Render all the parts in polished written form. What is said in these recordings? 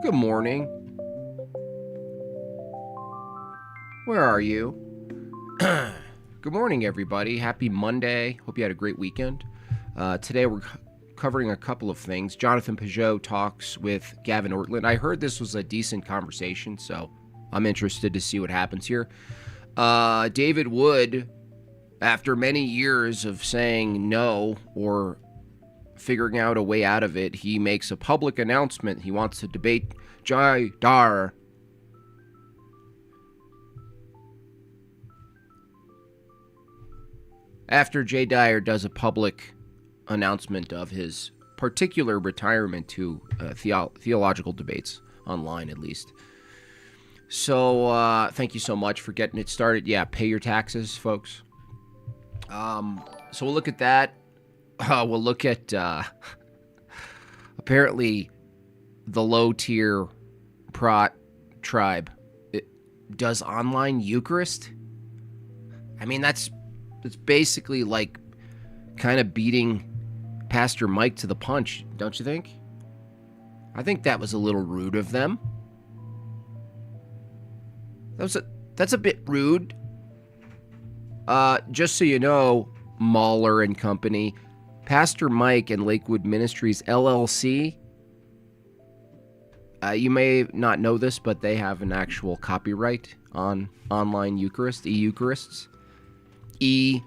Good morning. Where are you? Good morning, everybody. Happy Monday. Hope you had a great weekend. Today we're covering a couple of things. Jonathan Pageau talks with Gavin Ortlund. I heard this was a decent conversation, so I'm interested to see what happens here. David Wood, after many years of saying no or figuring out a way out of it, he makes a public announcement. He wants to debate Jai Dar. After Jay Dyer does a public announcement of his particular retirement to theological debates, online at least. So thank you so much for getting it started. Yeah, pay your taxes, folks. So we'll look at that. We'll look at apparently the low-tier Prot tribe. It does online Eucharist. I mean, it's basically like kind of beating Pastor Mike to the punch, don't you think? I think that was a little rude of them. That's a bit rude. Just so you know, Mahler and company, Pastor Mike and Lakewood Ministries LLC, you may not know this, but they have an actual copyright on online Eucharist, E-Eucharists. E/UCHARIST.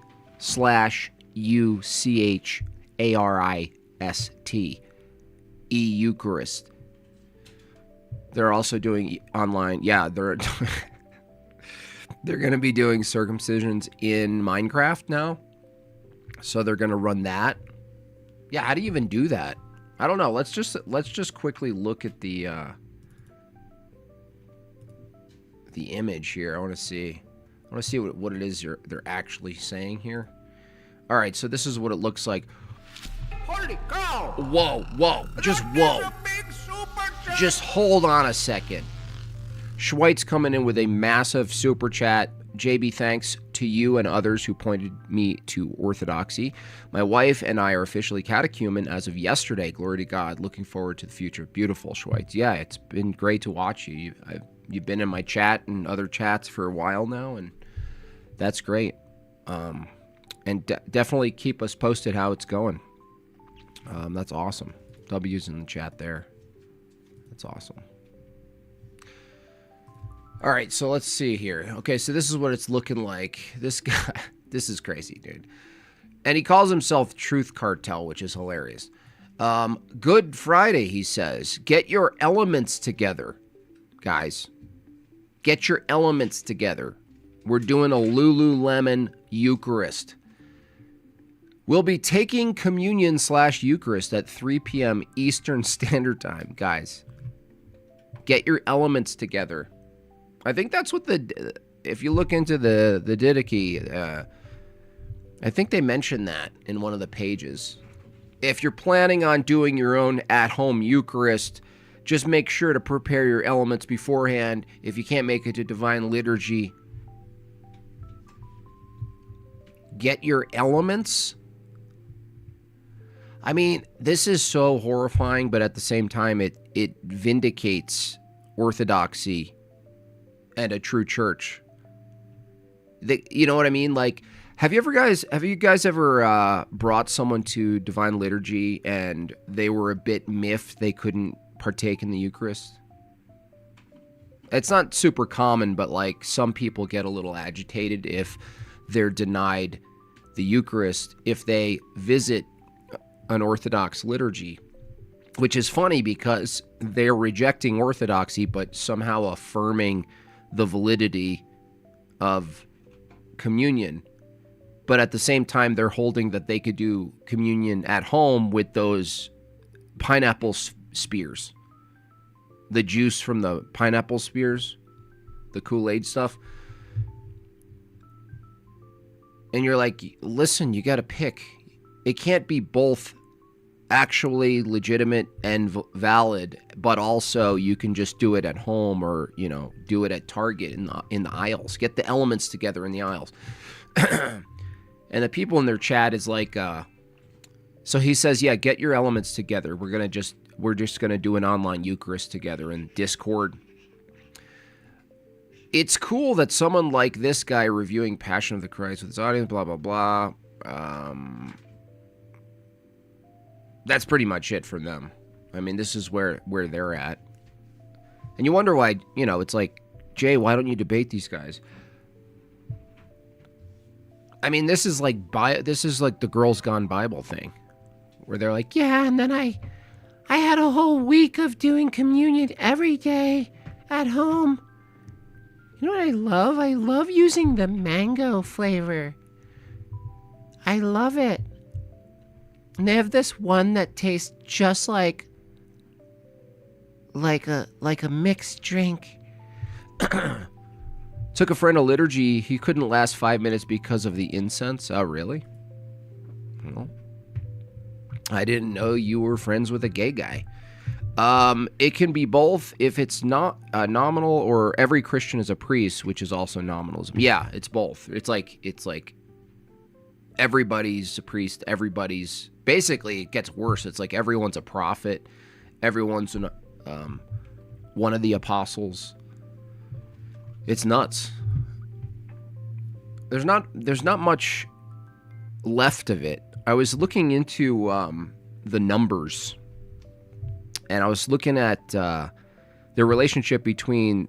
E-Eucharist. They're also doing online, they're going to be doing circumcisions in Minecraft now. So they're going to run that. Yeah, how do you even do that? I don't know. Let's just quickly look at the image here. I want to see what it is they're actually saying here. All right, so this is what it looks like. Holy cow! Whoa. Just whoa. Just hold on a second. Schweitz coming in with a massive super chat. JB, thanks to you and others who pointed me to orthodoxy. My wife and I are officially catechumen as of yesterday. Glory to God. Looking forward to the future. Beautiful, Schweitz. Yeah, it's been great to watch you. You've been in my chat and other chats for a while now, and that's great. And definitely keep us posted how it's going. That's awesome. W's in the chat there. That's awesome. All right, so let's see here. Okay, so this is what it's looking like. This guy, this is crazy, dude. And he calls himself Truth Cartel, which is hilarious. Good Friday, he says. Get your elements together, guys. Get your elements together. We're doing a Lululemon Eucharist. We'll be taking communion/Eucharist at 3 p.m. Eastern Standard Time, guys. Get your elements together. I think that's what if you look into the Didache, I think they mentioned that in one of the pages. If you're planning on doing your own at-home Eucharist, just make sure to prepare your elements beforehand. If you can't make it to Divine Liturgy, get your elements. I mean, this is so horrifying, but at the same time, it vindicates orthodoxy and a true church. You know what I mean? Like, have you guys ever brought someone to Divine Liturgy and they were a bit miffed they couldn't partake in the Eucharist? It's not super common, but like some people get a little agitated if they're denied the Eucharist if they visit an Orthodox liturgy, which is funny because they're rejecting orthodoxy but somehow affirming the validity of communion. But at the same time, they're holding that they could do communion at home with those pineapple spears. The juice from the pineapple spears, the Kool-Aid stuff. And you're like, listen, you got to pick. It can't be both actually legitimate and valid, but also you can just do it at home or, do it at Target in the aisles. Get the elements together in the aisles. And the people in their chat is like, so he says, yeah, get your elements together. We're going to just we're just going to do an online Eucharist together in Discord. It's cool that someone like this guy reviewing Passion of the Christ with his audience, blah, blah, blah. That's pretty much it from them. I mean, this is where they're at. And you wonder why, it's like, Jay, why don't you debate these guys? I mean, this is like the Girls Gone Bible thing, where they're like, yeah, and then I had a whole week of doing communion every day at home. You know what I love? I love using the mango flavor. I love it. And they have this one that tastes just like a mixed drink. Took a friend to liturgy. He couldn't last 5 minutes because of the incense. Oh, really? Well, I didn't know you were friends with a gay guy. It can be both if it's not nominal, or every Christian is a priest, which is also nominalism. Yeah, it's both. It's like everybody's a priest. Everybody's basically, it gets worse. It's like everyone's a prophet. Everyone's one of the apostles. It's nuts. There's not much left of it. I was looking into the numbers, and I was looking at the relationship between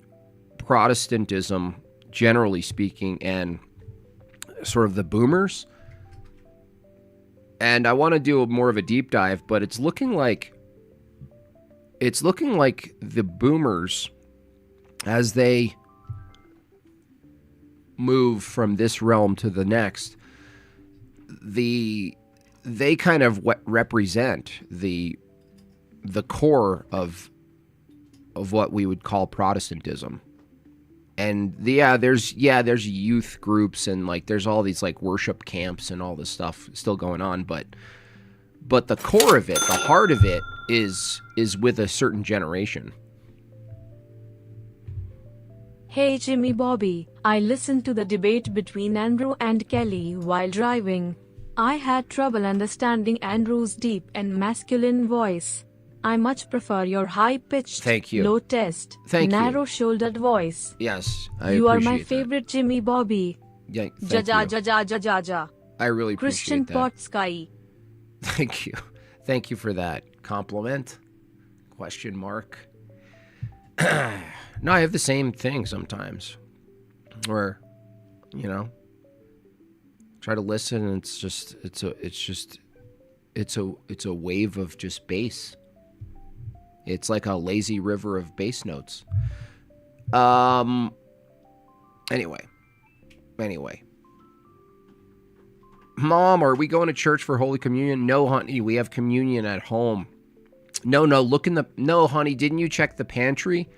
Protestantism, generally speaking, and sort of the boomers. And I want to do more of a deep dive, but it's looking like the boomers, as they move from this realm to the next, they kind of represent the core of what we would call Protestantism. And there's youth groups, and like there's all these like worship camps and all this stuff still going on, but the core of it, the heart of it is with a certain generation. Hey Jimmy Bobby, I listened to the debate between Andrew and Kelly while driving. I had trouble understanding Andrew's deep and masculine voice. I much prefer your high-pitched, low-test, narrow-shouldered voice. Yes, You are my favorite that. Jimmy Bobby. Yeah, Ja. I really appreciate Christian that. Pot Sky. Thank you. Thank you for that compliment. Question mark. No, I have the same thing sometimes, where, try to listen, and it's a wave of just bass. It's like a lazy river of bass notes. Anyway. Mom, are we going to church for Holy Communion? No, honey, we have communion at home. No, honey, didn't you check the pantry?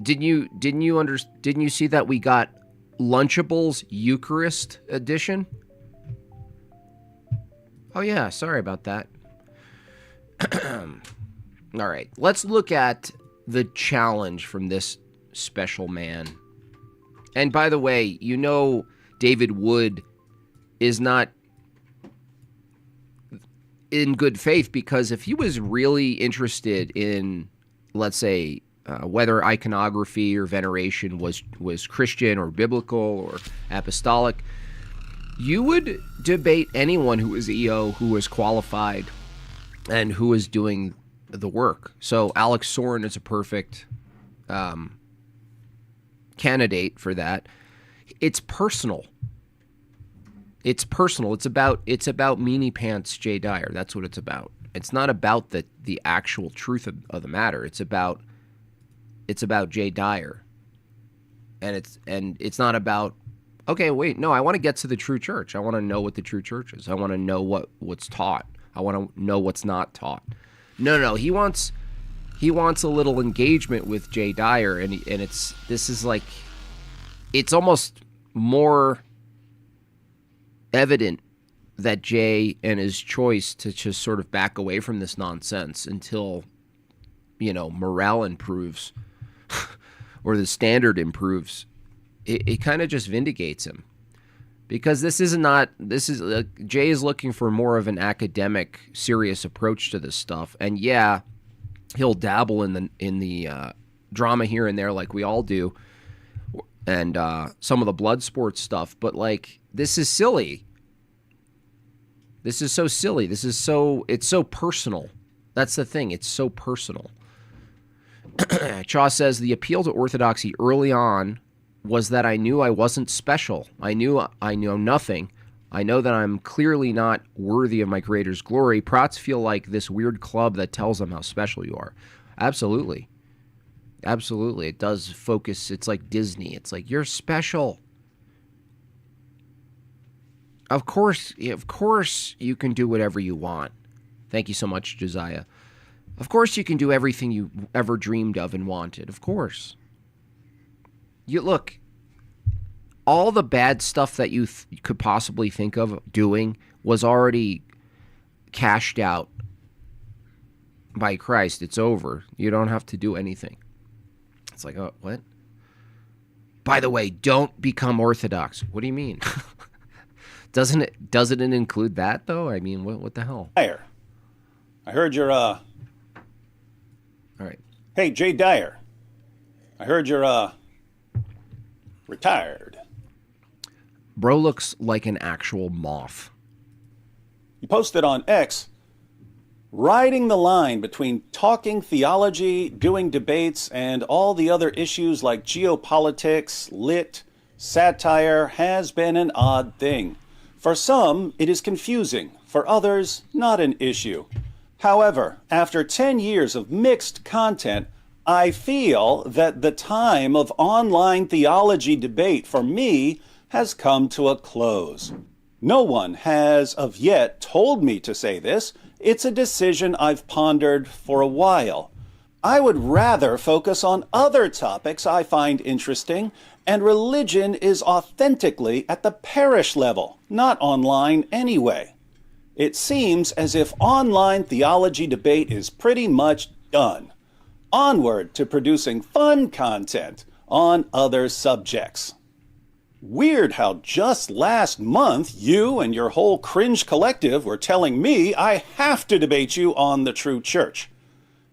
Didn't you see that we got Lunchables Eucharist edition? Oh yeah, sorry about that. All right, let's look at the challenge from this special man. And by the way, David Wood is not in good faith, because if he was really interested in, let's say, whether iconography or veneration was Christian or biblical or apostolic, you would debate anyone who was EO, who was qualified, and who was doing the work. So Alex Soren is a perfect candidate for that. It's personal. It's personal. It's about Meanie Pants Jay Dyer. That's what it's about. It's not about the actual truth of the matter. It's about Jay Dyer. And it's not about, okay, wait, no, I want to get to the true church. I want to know what the true church is. I want to know what's taught. I want to know what's not taught. No, he wants a little engagement with Jay Dyer, and it's almost more evident that Jay and his choice to just sort of back away from this nonsense until, morale improves or the standard improves, it kind of just vindicates him. because this is Jay is looking for more of an academic, serious approach to this stuff. And yeah, he'll dabble in the drama here and there like we all do, and some of the blood sports stuff. But like, this is silly. This is so silly. It's so personal. That's the thing. It's so personal. Chaw says the appeal to orthodoxy early on was that I knew I wasn't special. I knew nothing. I know that I'm clearly not worthy of my Creator's glory. Prots feel like this weird club that tells them how special you are. Absolutely. Absolutely. It does focus. It's like Disney. It's like, you're special. Of course you can do whatever you want. Thank you so much, Josiah. Of course you can do everything you ever dreamed of and wanted. Of course. You look, all the bad stuff that you could possibly think of doing was already cashed out by Christ. It's over. You don't have to do anything. It's like, oh, what? By the way, don't become Orthodox. What do you mean? Doesn't it include that though? I mean, what the hell? Dyer, I heard you're All right. Hey, Jay Dyer, I heard you're retired. Bro looks like an actual moth. You posted on X, riding the line between talking theology, doing debates, and all the other issues like geopolitics, lit, satire has been an odd thing. For some, it is confusing. For others, not an issue. However, after 10 years of mixed content, I feel that the time of online theology debate for me has come to a close. No one has of yet told me to say this. It's a decision I've pondered for a while. I would rather focus on other topics I find interesting, and religion is authentically at the parish level, not online anyway. It seems as if online theology debate is pretty much done. Onward to producing fun content on other subjects. Weird how just last month you and your whole cringe collective were telling me I have to debate you on the true church.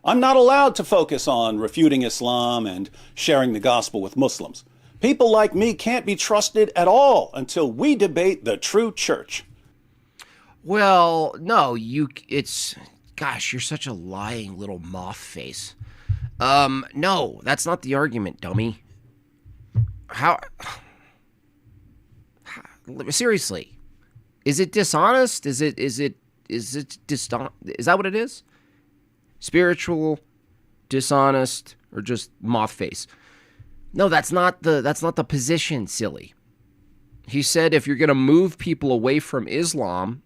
I'm not allowed to focus on refuting Islam and sharing the gospel with Muslims. People like me can't be trusted at all until we debate the true church. Well, no, gosh, you're such a lying little moth face. No, that's not the argument, dummy. Seriously, is it dishonest? Is that what it is? Spiritual, dishonest, or just moth face? No, that's not the position, silly. He said if you're going to move people away from Islam,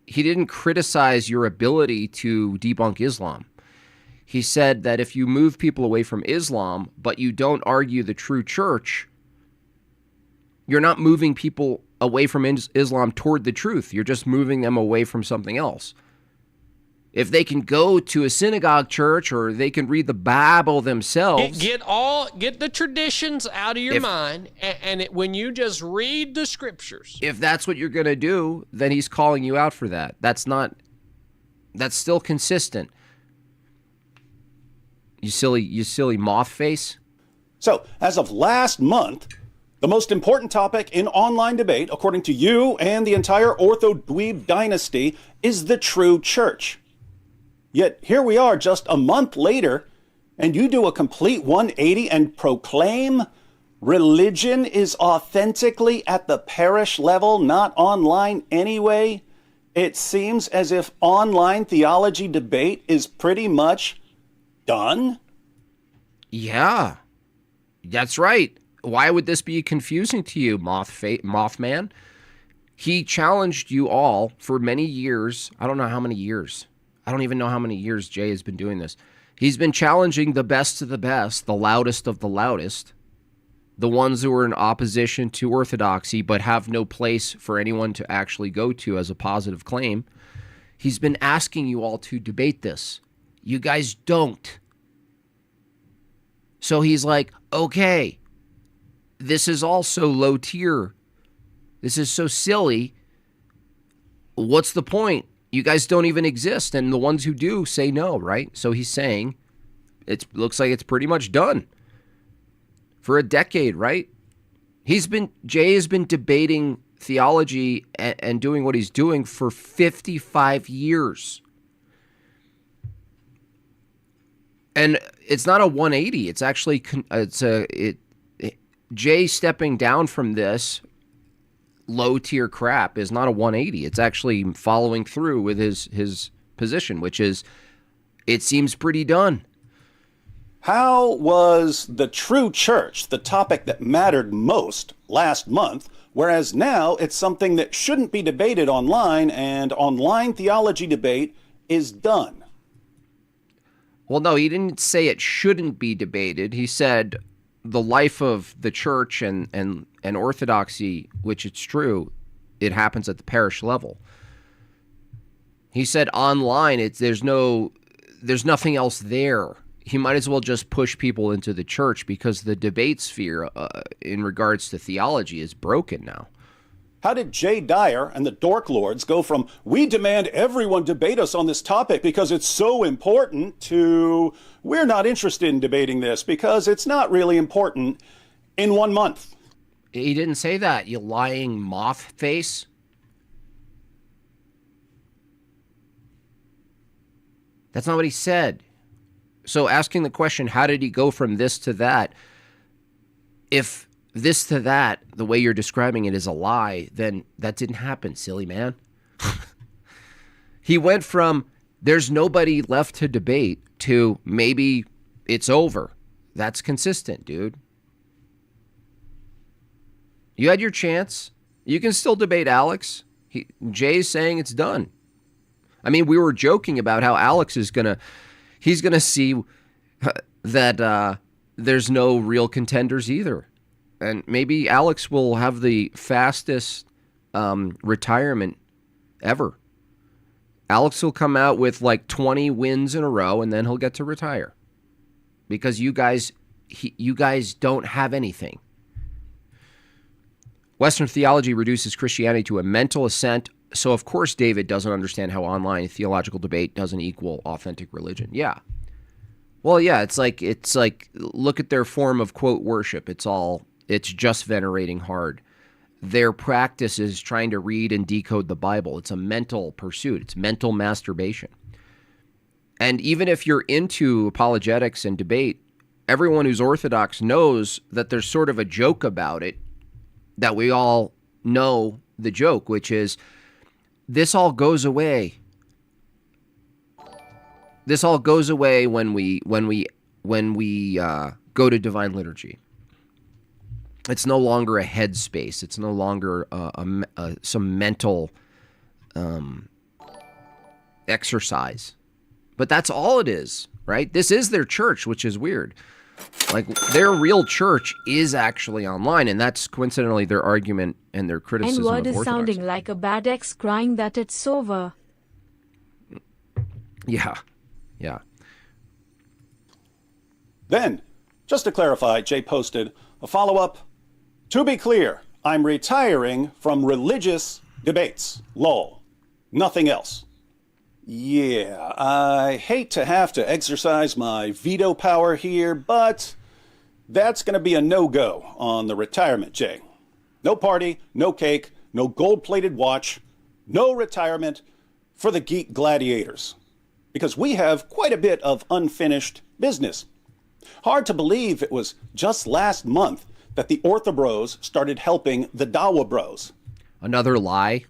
he didn't criticize your ability to debunk Islam. He said that if you move people away from Islam, but you don't argue the true church, you're not moving people away from Islam toward the truth. You're just moving them away from something else. If they can go to a synagogue church or they can read the Bible themselves. Get the traditions out of your mind, and when you just read the scriptures. If that's what you're going to do, then he's calling you out for that. That's still consistent. You silly moth face. So, as of last month, the most important topic in online debate, according to you and the entire Ortho-Dweeb dynasty, is the true church. Yet here we are just a month later, and you do a complete 180 and proclaim religion is authentically at the parish level, not online anyway. It seems as if online theology debate is pretty much done. Yeah, that's right. Why would this be confusing to you, Mothman? He challenged you all for many years. I don't know how many years. I don't even know how many years Jay has been doing this. He's been challenging the best of the best, the loudest of the loudest, the ones who are in opposition to orthodoxy but have no place for anyone to actually go to as a positive claim. He's been asking you all to debate this. You guys don't. So he's like, okay, this is also low tier. This is so silly. What's the point? You guys don't even exist. And the ones who do say no, right? So he's saying it looks like it's pretty much done for a decade, right? Jay has been debating theology and doing what he's doing for 55 years. And it's not a 180. It's actually, Jay stepping down from this low tier crap is not a 180. It's actually following through with his position, which is, it seems pretty done. How was the true church the topic that mattered most last month, whereas now it's something that shouldn't be debated online, and online theology debate is done? Well, no, he didn't say it shouldn't be debated. He said the life of the church and orthodoxy, which it's true, it happens at the parish level. He said online, there's nothing else there. He might as well just push people into the church because the debate sphere in regards to theology is broken now. How did Jay Dyer and the Dork Lords go from "we demand everyone debate us on this topic because it's so important" to "we're not interested in debating this because it's not really important" in 1 month? He didn't say that, you lying moth face. That's not what he said. So asking the question, how did he go from this to that? If this to that, the way you're describing it, is a lie, then that didn't happen, silly man. He went from there's nobody left to debate to maybe it's over. That's consistent, dude. You had your chance. You can still debate Alex. Jay's saying it's done. I mean, we were joking about how Alex is he's going to see that there's no real contenders either. And maybe Alex will have the fastest retirement ever. Alex will come out with like 20 wins in a row, and then he'll get to retire. Because you guys don't have anything. Western theology reduces Christianity to a mental assent. So, of course, David doesn't understand how online theological debate doesn't equal authentic religion. Yeah. Well, yeah, it's like look at their form of, quote, worship. It's just venerating hard. Their practice is trying to read and decode the Bible. It's a mental pursuit. It's mental masturbation. And even if you're into apologetics and debate, everyone who's Orthodox knows that there's sort of a joke about it, that we all know the joke, which is this all goes away. This all goes away when we go to divine liturgy. It's no longer a headspace. It's no longer some mental exercise. But that's all it is, right? This is their church, which is weird. Like, their real church is actually online, and that's coincidentally their argument and their criticism of N-word is Orthodoxy. sounding like a bad ex crying that it's over. Yeah. Then, just to clarify, Jay posted a follow-up. "To be clear, I'm retiring from religious debates. Lol. Nothing else." Yeah, I hate to have to exercise my veto power here, but that's going to be a no-go on the retirement, Jay. No party, no cake, no gold-plated watch, no retirement for the geek gladiators. Because we have quite a bit of unfinished business. Hard to believe it was just last month that the Orthobros started helping the Dawa Bros. Another lie.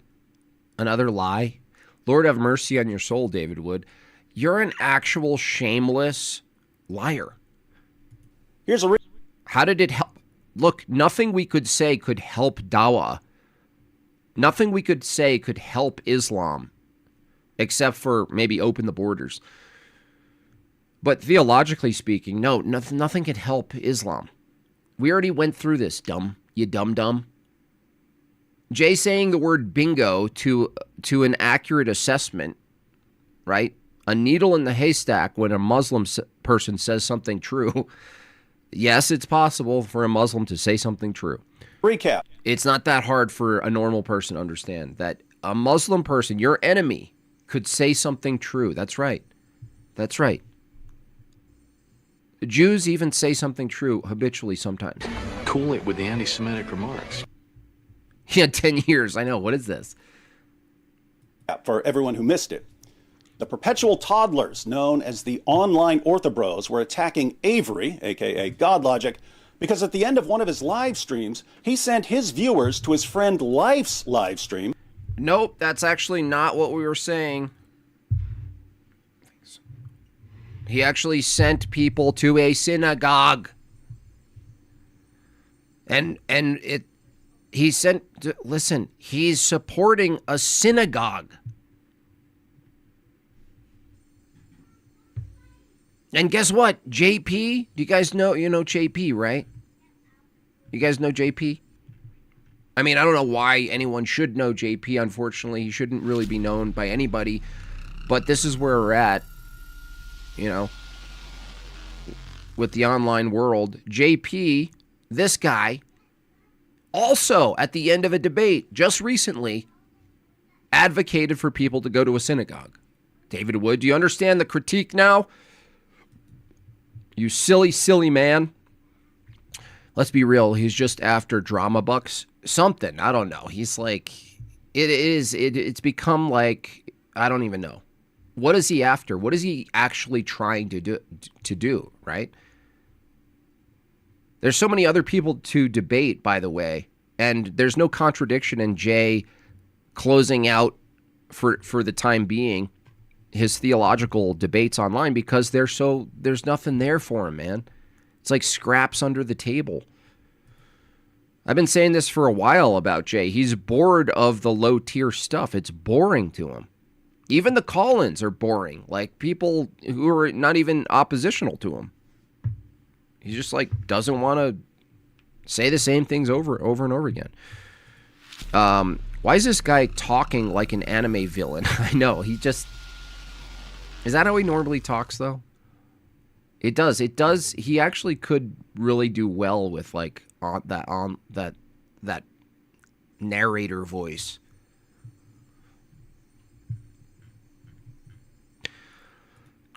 Lord have mercy on your soul, David Wood. You're an actual shameless liar. How did it help? Look, nothing we could say could help Dawa. Nothing we could say could help Islam, except for maybe open the borders. But theologically speaking, no, nothing could help Islam. We already went through this, you dumb. Jay saying the word bingo to an accurate assessment, right? A needle in the haystack when a Muslim person says something true. Yes, it's possible for a Muslim to say something true. Recap. It's not that hard for a normal person to understand that a Muslim person, your enemy, could say something true. That's right. That's right. Jews even say something true habitually sometimes. Cool it with the anti-Semitic remarks. Yeah, 10 years. I know. What is this? For everyone who missed it. The perpetual toddlers, known as the online orthobros, were attacking Avery, aka Godlogic, because at the end of one of his live streams, he sent his viewers to his friend Life's live stream. Nope, that's actually not what we were saying. He actually sent people to a synagogue. And he sent, listen, he's supporting a synagogue. And guess what? JP, do you guys know, you know JP, right? You guys know JP? I mean, I don't know why anyone should know JP. Unfortunately, he shouldn't really be known by anybody. But this is where we're at, you know, with the online world. JP, this guy, also at the end of a debate just recently, advocated for people to go to a synagogue. David Wood, do you understand the critique now? You silly, silly man. Let's be real. He's just after drama bucks. Something. I don't know. He's like, it's become like, I don't even know. What is he after? What is he actually trying to do, right? There's so many other people to debate, by the way, and there's no contradiction in Jay closing out for the time being his theological debates online because there's nothing there for him, man. It's like scraps under the table. I've been saying this for a while about Jay. He's bored of the low tier stuff. It's boring to him. Even the call-ins are boring. Like people who are not even oppositional to him. He just like doesn't want to say the same things over and over again. Why is this guy talking like an anime villain? I know, he just... Is that how he normally talks, though? It does. He actually could really do well with like that narrator voice.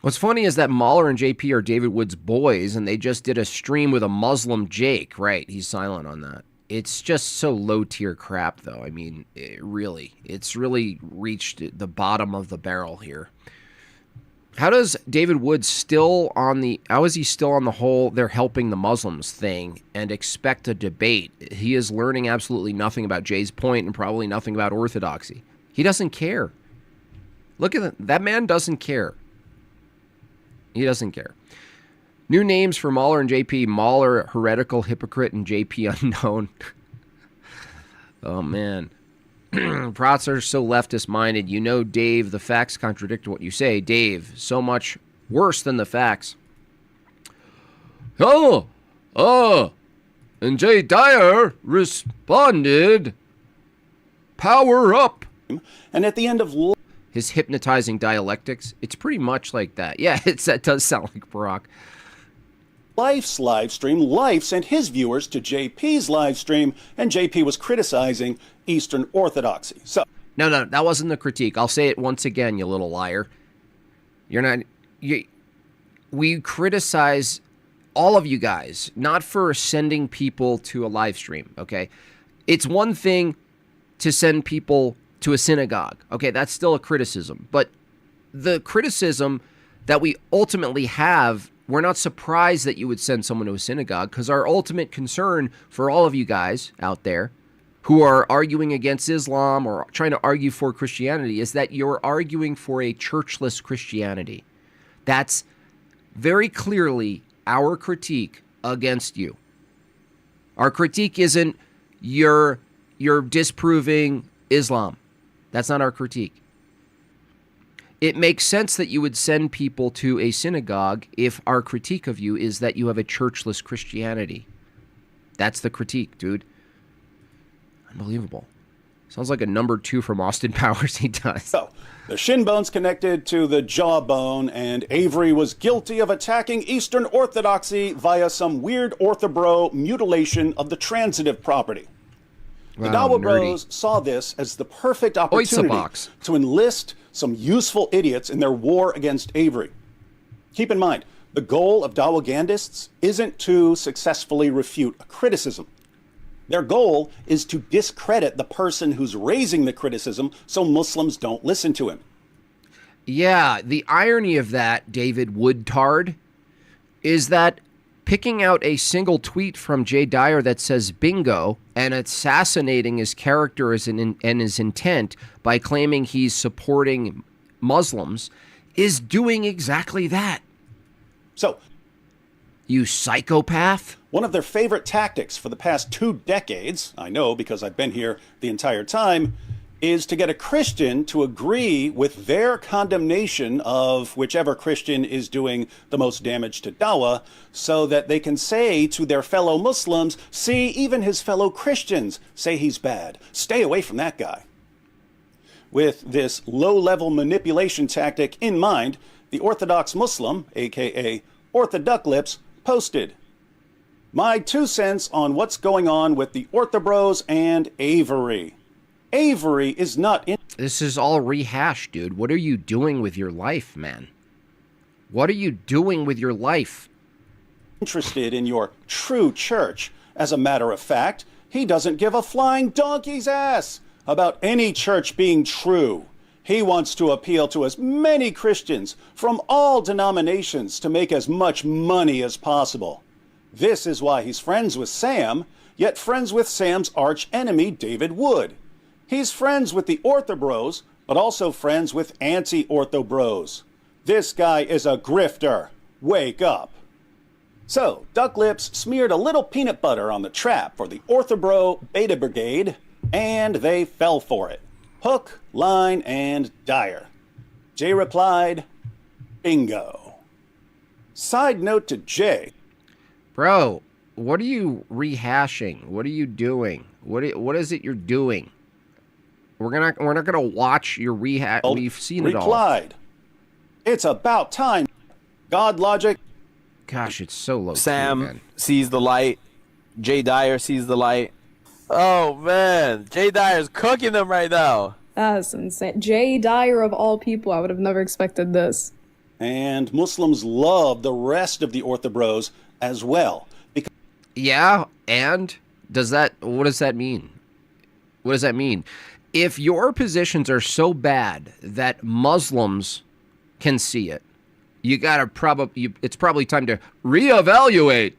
What's funny is that Mahler and JP are David Wood's boys, and they just did a stream with a Muslim Jake. Right? He's silent on that. It's just so low tier crap, though. I mean, it's really reached the bottom of the barrel here. How does David Wood how is he still on the whole they're helping the Muslims thing and expect a debate? He is learning absolutely nothing about Jay's point and probably nothing about orthodoxy. He doesn't care. Look at that man doesn't care. He doesn't care. New names for Mahler and JP. Mahler, heretical hypocrite, and JP unknown. Oh, man. Prots are so leftist-minded. You know, Dave, the facts contradict what you say. Dave, so much worse than the facts. And Jay Dyer responded, power up. And at the end of his hypnotizing dialectics, it's pretty much like that. Yeah, that does sound like Barack. Life's live stream, Life sent his viewers to JP's live stream, and JP was criticizing Eastern Orthodoxy. So No, that wasn't the critique. I'll say it once again, you little liar. We criticize all of you guys, not for sending people to a live stream, okay? It's one thing to send people to a synagogue. Okay, that's still a criticism. But the criticism that we ultimately have, we're not surprised that you would send someone to a synagogue, because our ultimate concern for all of you guys out there who are arguing against Islam or trying to argue for Christianity is that you're arguing for a churchless Christianity. That's very clearly our critique against you. Our critique isn't you're disproving Islam. That's not our critique. It makes sense that you would send people to a synagogue if our critique of you is that you have a churchless Christianity. That's the critique, dude. Unbelievable. Sounds like a number 2 from Austin Powers. He does. So, the shin bone's connected to the jawbone, and Avery was guilty of attacking Eastern Orthodoxy via some weird orthobro mutilation of the transitive property. The Wow, Dawa nerdy. Bros saw this as the perfect opportunity box. to enlist some useful idiots in their war against Avery. Keep in mind, the goal of Dawagandists isn't to successfully refute a criticism. Their goal is to discredit the person who's raising the criticism so Muslims don't listen to him. Yeah, the irony of that, David Woodtard, is that picking out a single tweet from Jay Dyer that says bingo and assassinating his character and his intent by claiming he's supporting Muslims is doing exactly that. So, You psychopath. one of their favorite tactics for the past 2 decades, I know because I've been here the entire time, is to get a Christian to agree with their condemnation of whichever Christian is doing the most damage to Dawa, so that they can say to their fellow Muslims, see, even his fellow Christians say he's bad. Stay away from that guy. With this low-level manipulation tactic in mind, the Orthodox Muslim, aka Orthoducklips, posted, "My 2 cents on what's going on with the Orthobros and Avery. Avery is not This is all rehashed, dude. What are you doing with your life, man? What are you doing with your life? interested in your true church. As a matter of fact, he doesn't give a flying donkey's ass about any church being true. He wants to appeal to as many Christians from all denominations to make as much money as possible. This is why he's friends with Sam, yet friends with Sam's arch enemy, David Wood. He's friends with the Orthobros, but also friends with anti-Orthobros. This guy is a grifter. Wake up." So, Duck Lips smeared a little peanut butter on the trap for the Orthobro Beta Brigade, and they fell for it. Hook, line, and Dyer. Jay replied, bingo. Side note to Jay. Bro, what are you rehashing? What are you doing? What is it you're doing? We're not gonna watch your rehash. We've seen it all. Replied, "It's about time. God logic." Gosh, it's so low. Sam man. sees the light. Jay Dyer sees the light. Oh, man. Jay Dyer's cooking them right now. That's insane. Jay Dyer of all people, I would have never expected this. And Muslims love the rest of the Orthobros as well. Because Yeah, and what does that mean? What does that mean? If your positions are so bad that Muslims can see it, it's probably time to reevaluate.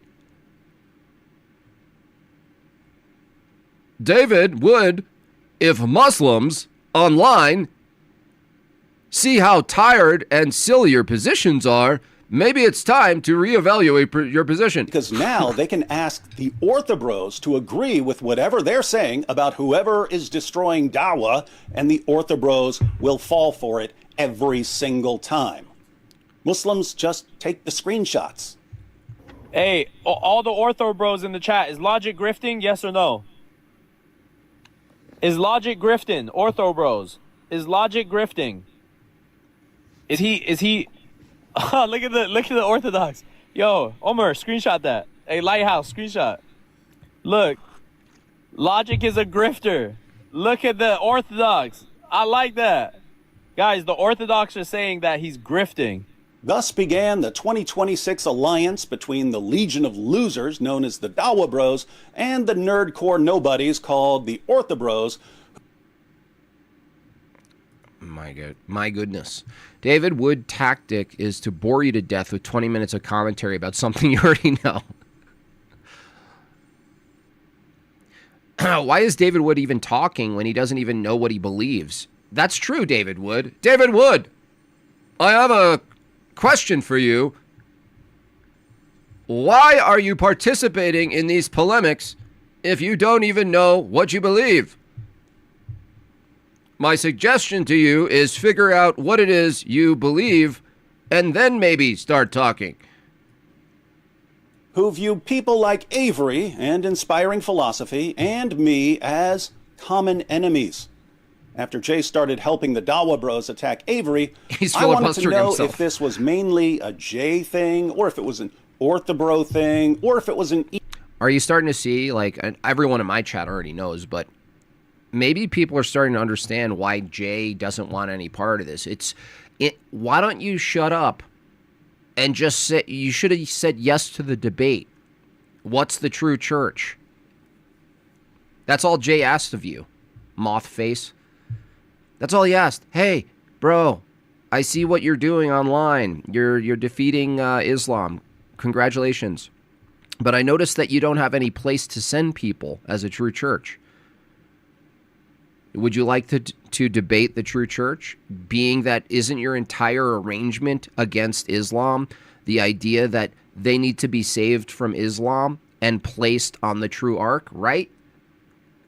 David Wood, if Muslims online see how tired and silly your positions are, maybe it's time to reevaluate your position. because now they can ask the Orthobros to agree with whatever they're saying about whoever is destroying Dawa, and the Orthobros will fall for it every single time. Muslims just take the screenshots. Hey, all the Ortho bros in the chat, is Logic grifting? Yes or no? Is Logic grifting? Ortho bros. Is Logic grifting? Is he Oh, look at the Orthodox. Yo, Omer, screenshot that. Hey, Lighthouse, screenshot. Look. Logic is a grifter. Look at the Orthodox. I like that. Guys, the Orthodox are saying that he's grifting. Thus began the 2026 alliance between the Legion of Losers, known as the Dawa Bros, and the nerdcore nobodies called the Orthobros. My goodness. David Wood tactic is to bore you to death with 20 minutes of commentary about something you already know. Why is David Wood even talking when he doesn't even know what he believes? That's true, David Wood. David Wood, I have a question for you. Why are you participating in these polemics if you don't even know what you believe? My suggestion to you is figure out what it is you believe and then maybe start talking. Who view people like Avery and inspiring philosophy and me as common enemies. After Jay started helping the Dawa Bros attack Avery, He's I wanted to filibustering know himself. if this was mainly a Jay thing, or if it was an Orthobro thing, or if it was an Are you starting to see, like, everyone in my chat already knows, but maybe people are starting to understand why Jay doesn't want any part of this. Why don't you shut up and just say, you should have said yes to the debate. What's the true church? That's all Jay asked of you, moth face. That's all he asked. Hey, bro, I see what you're doing online. You're defeating Islam. Congratulations. But I noticed that you don't have any place to send people as a true church. Would you like to debate the true church? Being that isn't your entire arrangement against Islam the idea that they need to be saved from Islam and placed on the true ark, right?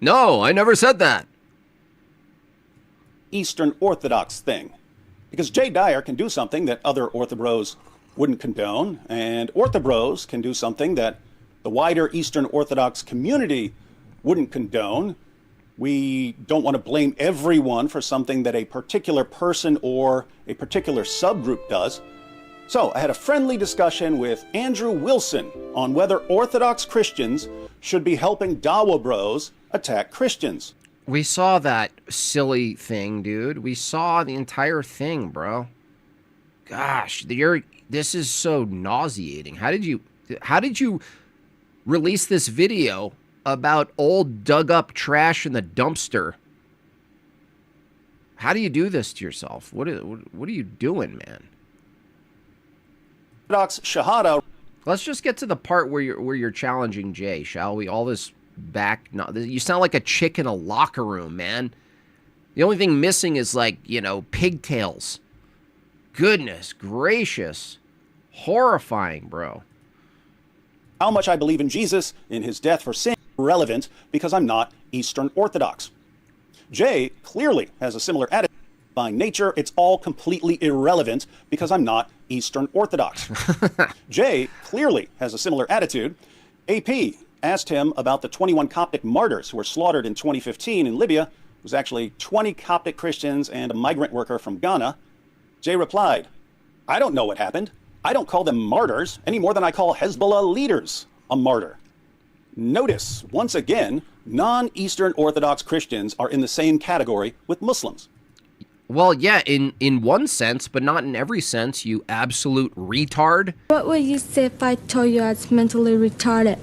No, I never said that. Eastern Orthodox thing. Because Jay Dyer can do something that other orthobros wouldn't condone, and orthobros can do something that the wider Eastern Orthodox community wouldn't condone. We don't want to blame everyone for something that a particular person or a particular subgroup does. So I had a friendly discussion with Andrew Wilson on whether Orthodox Christians should be helping Dawa Bros attack Christians. We saw that silly thing, dude. We saw the entire thing, bro. Gosh, this is so nauseating. How did you release this video about old dug up trash in the dumpster? How do you do this to yourself? What are you doing, man? Orthodox Shahada. Let's just get to the part where you're challenging Jay, shall we? All this back, you sound like a chick in a locker room, man. The only thing missing is, like, pigtails. Goodness gracious. Horrifying, bro. How much I believe in Jesus, in his death for sin, irrelevant because I'm not Eastern Orthodox. Jay clearly has a similar attitude. By nature, it's all completely irrelevant because I'm not Eastern Orthodox. Jay clearly has a similar attitude. AP asked him about the 21 Coptic martyrs who were slaughtered in 2015 in Libya. It was actually 20 Coptic Christians and a migrant worker from Ghana. Jay replied, I don't know what happened. I don't call them martyrs any more than I call Hezbollah leaders a martyr. Notice, once again, non-Eastern Orthodox Christians are in the same category with Muslims. Well, yeah, in one sense, but not in every sense, you absolute retard. What would you say if I told you I was mentally retarded?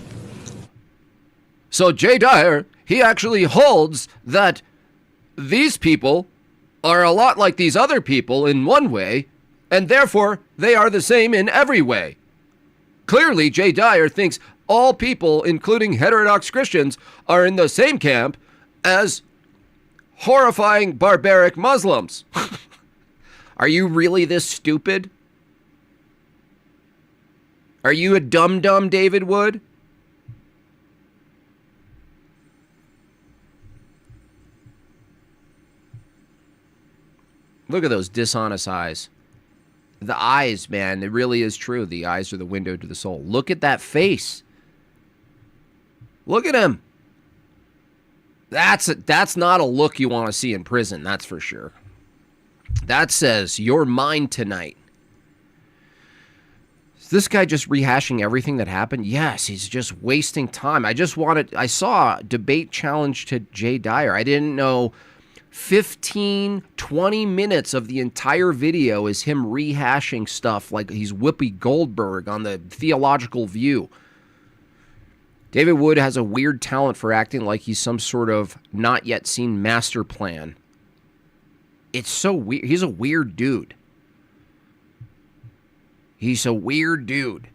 So Jay Dyer, he actually holds that these people are a lot like these other people in one way, and therefore they are the same in every way. Clearly, Jay Dyer thinks all people, including heterodox Christians, are in the same camp as horrifying barbaric Muslims. Are you really this stupid? Are you a dum-dum, David Wood? Look at those dishonest eyes. The eyes, man, it really is true. The eyes are the window to the soul. Look at that face. Look at him. That's not a look you want to see in prison, that's for sure. That says, you're mine tonight. Is this guy just rehashing everything that happened? Yes, he's just wasting time. I saw a debate challenge to Jay Dyer. I didn't know 15, 20 minutes of the entire video is him rehashing stuff like he's Whoopi Goldberg on the Theological View. David Wood has a weird talent for acting like he's some sort of not yet seen master plan. It's so weird. He's a weird dude. He's a weird dude.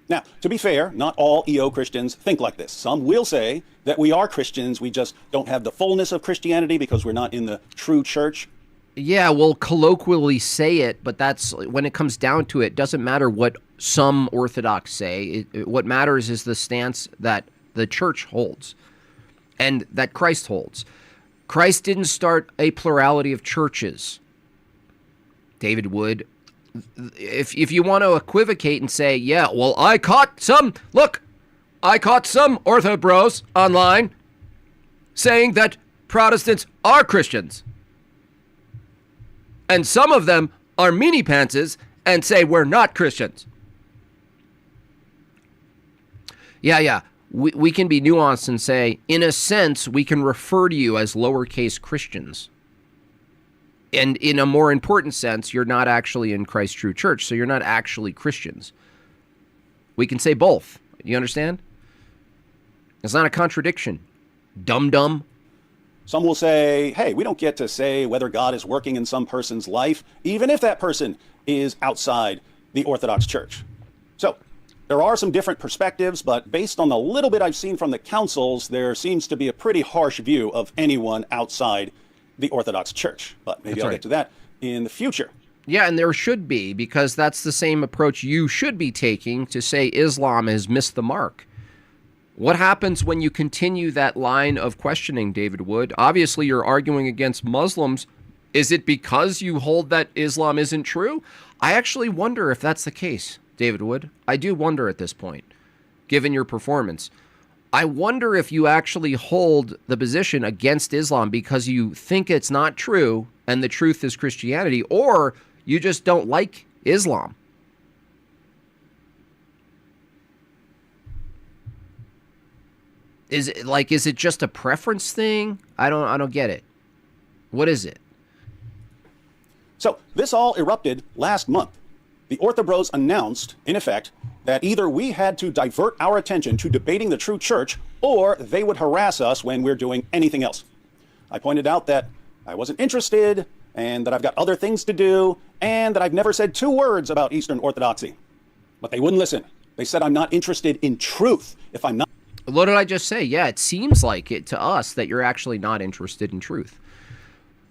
Now, to be fair, not all EO Christians think like this. Some will say that we are Christians, we just don't have the fullness of Christianity because we're not in the true church. Yeah, we'll colloquially say it, but that's when it comes down to it, doesn't matter what some Orthodox say. What matters is the stance that the church holds and that Christ holds. Christ didn't start a plurality of churches. David Wood, if you want to equivocate and say, yeah, well, I caught some Ortho bros online saying that Protestants are Christians. And some of them are meanie pantses and say we're not Christians. Yeah. we can be nuanced and say, in a sense, we can refer to you as lowercase Christians. And in a more important sense, you're not actually in Christ's true church, so you're not actually Christians. We can say both. You understand? It's not a contradiction. Dum-dum. Some will say, hey, we don't get to say whether God is working in some person's life, even if that person is outside the Orthodox Church. So there are some different perspectives, but based on the little bit I've seen from the councils, there seems to be a pretty harsh view of anyone outside the Orthodox Church. But maybe I'll get to that in the future. Yeah, and there should be, because that's the same approach you should be taking to say Islam has missed the mark. What happens when you continue that line of questioning, David Wood? Obviously, you're arguing against Muslims. Is it because you hold that Islam isn't true? I actually wonder if that's the case, David Wood. I do wonder at this point, given your performance. I wonder if you actually hold the position against Islam because you think it's not true and the truth is Christianity, or you just don't like Islam. Is it just a preference thing? I don't get it. What is it? So this all erupted last month. The Orthobros announced, in effect, that either we had to divert our attention to debating the true church, or they would harass us when we're doing anything else. I pointed out that I wasn't interested, and that I've got other things to do, and that I've never said 2 words about Eastern Orthodoxy. But they wouldn't listen. They said I'm not interested in truth. If I'm not... What did I just say? Yeah, it seems like it to us that you're actually not interested in truth.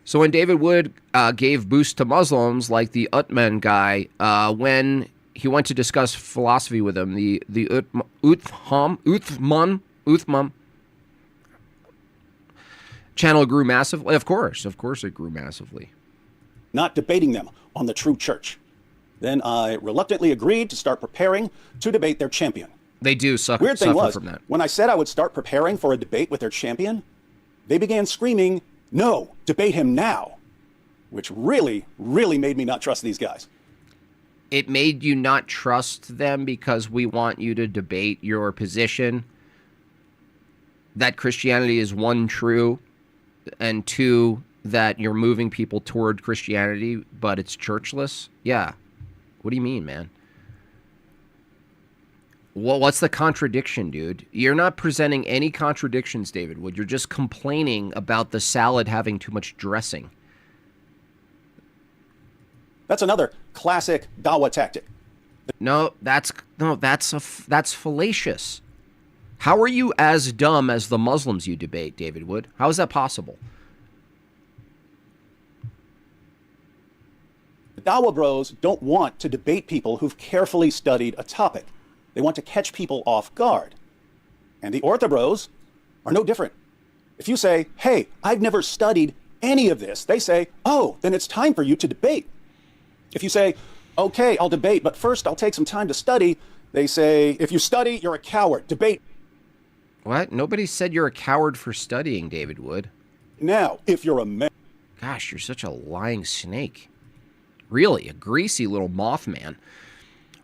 So when David Wood gave boost to Muslims, like the Uthman guy, when he went to discuss philosophy with him, the Uthman channel grew massively. Of course it grew massively. Not debating them on the true church. Then I reluctantly agreed to start preparing to debate their champion. They do Weird thing was, from that. when I said I would start preparing for a debate with their champion, they began screaming, "No, debate him now," which really, really made me not trust these guys. It made you not trust them because we want you to debate your position that Christianity is 1, true, and 2, that you're moving people toward Christianity, but it's churchless? Yeah. What do you mean, man? Well, what's the contradiction, dude? You're not presenting any contradictions, David Wood. You're just complaining about the salad having too much dressing. That's another classic Dawa tactic. No, that's fallacious. How are you as dumb as the Muslims you debate, David Wood? How is that possible? The Dawa bros don't want to debate people who've carefully studied a topic. They want to catch people off guard. And the Ortho bros are no different. If you say, hey, I've never studied any of this, they say, oh, then it's time for you to debate. If you say, okay, I'll debate, but first I'll take some time to study, they say, if you study, you're a coward. Debate. What? Nobody said you're a coward for studying, David Wood. Now, if you're a man... Gosh, you're such a lying snake. Really, a greasy little Mothman.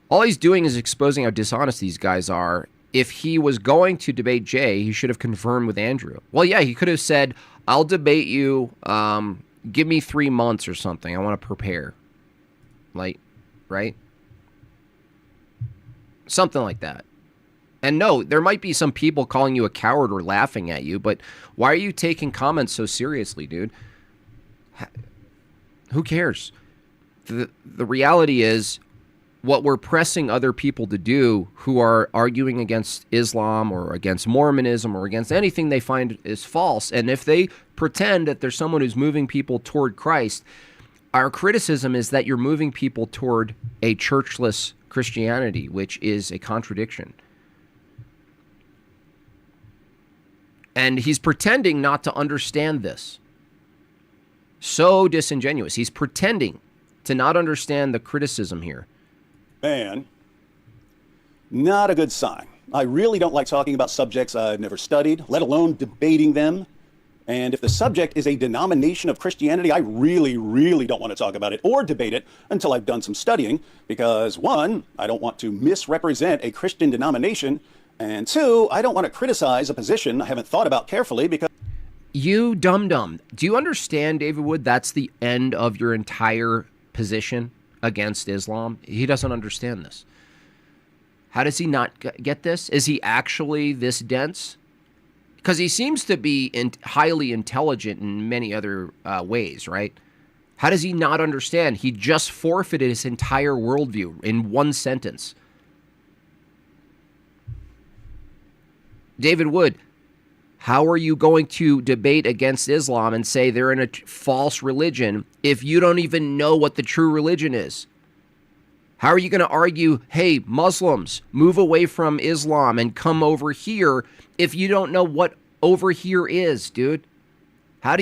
All he's doing is exposing how dishonest these guys are. If he was going to debate Jay, he should have confirmed with Andrew. Well, yeah, he could have said, I'll debate you, give me 3 months or something. I want to prepare. Like, right? Something like that. And no, there might be some people calling you a coward or laughing at you, but why are you taking comments so seriously, dude? Who cares? The reality is, what we're pressing other people to do who are arguing against Islam or against Mormonism or against anything they find is false, and if they pretend that there's someone who's moving people toward Christ, our criticism is that you're moving people toward a churchless Christianity, which is a contradiction. And he's pretending not to understand this. So disingenuous. He's pretending to not understand the criticism here. Man, not a good sign. I really don't like talking about subjects I've never studied, let alone debating them. And if the subject is a denomination of Christianity, I really, really don't want to talk about it or debate it until I've done some studying, because 1, I don't want to misrepresent a Christian denomination, And two, I don't want to criticize a position I haven't thought about carefully because... You dum-dum. Do you understand, David Wood, that's the end of your entire position against Islam? He doesn't understand this. How does he not get this? Is he actually this dense? Because he seems to be highly intelligent in many other ways, right? How does he not understand? He just forfeited his entire worldview in one sentence. David Wood, how are you going to debate against Islam and say they're in a false religion if you don't even know what the true religion is? How are you going to argue, hey, Muslims, move away from Islam and come over here if you don't know what over here is, dude? How...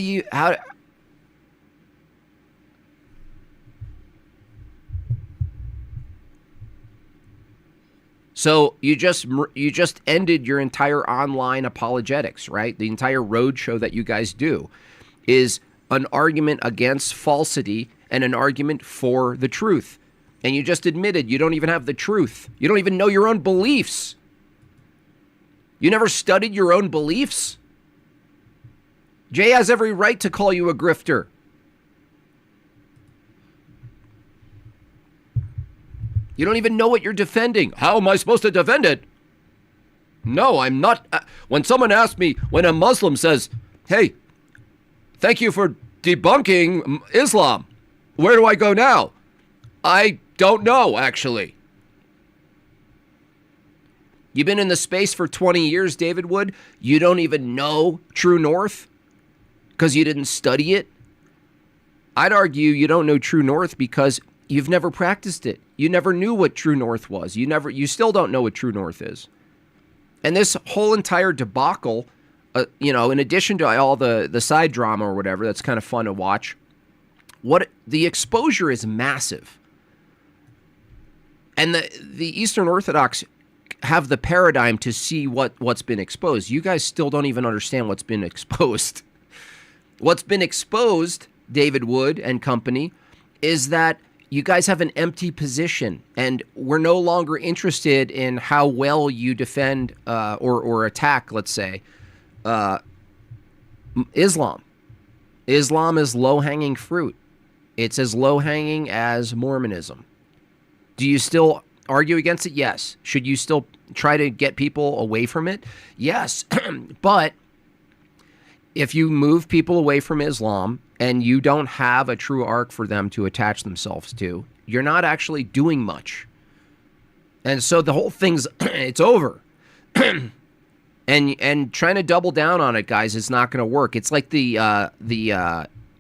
So you just ended your entire online apologetics, right? The entire roadshow that you guys do is an argument against falsity and an argument for the truth. And you just admitted you don't even have the truth. You don't even know your own beliefs. You never studied your own beliefs. Jay has every right to call you a grifter. You don't even know what you're defending. How am I supposed to defend it? No, I'm not. When someone asks me, when a Muslim says, hey, thank you for debunking Islam, where do I go now? I don't know, actually. You've been in the space for 20 years, David Wood. You don't even know True North because you didn't study it. I'd argue you don't know True North because you've never practiced it. You never knew what True North was. You still don't know what True North is. And this whole entire debacle, in addition to all the side drama or whatever, that's kind of fun to watch. The exposure is massive. And the Eastern Orthodox have the paradigm to see what's been exposed. You guys still don't even understand what's been exposed. What's been exposed, David Wood and company, is that you guys have an empty position, and we're no longer interested in how well you defend or attack, let's say, Islam. Islam is low-hanging fruit. It's as low-hanging as Mormonism. Do you still argue against it? Yes. Should you still try to get people away from it? Yes. But if you move people away from Islam and you don't have a true arc for them to attach themselves to, you're not actually doing much. And so the whole thing's, it's over. And trying to double down on it, guys, is not going to work. It's like the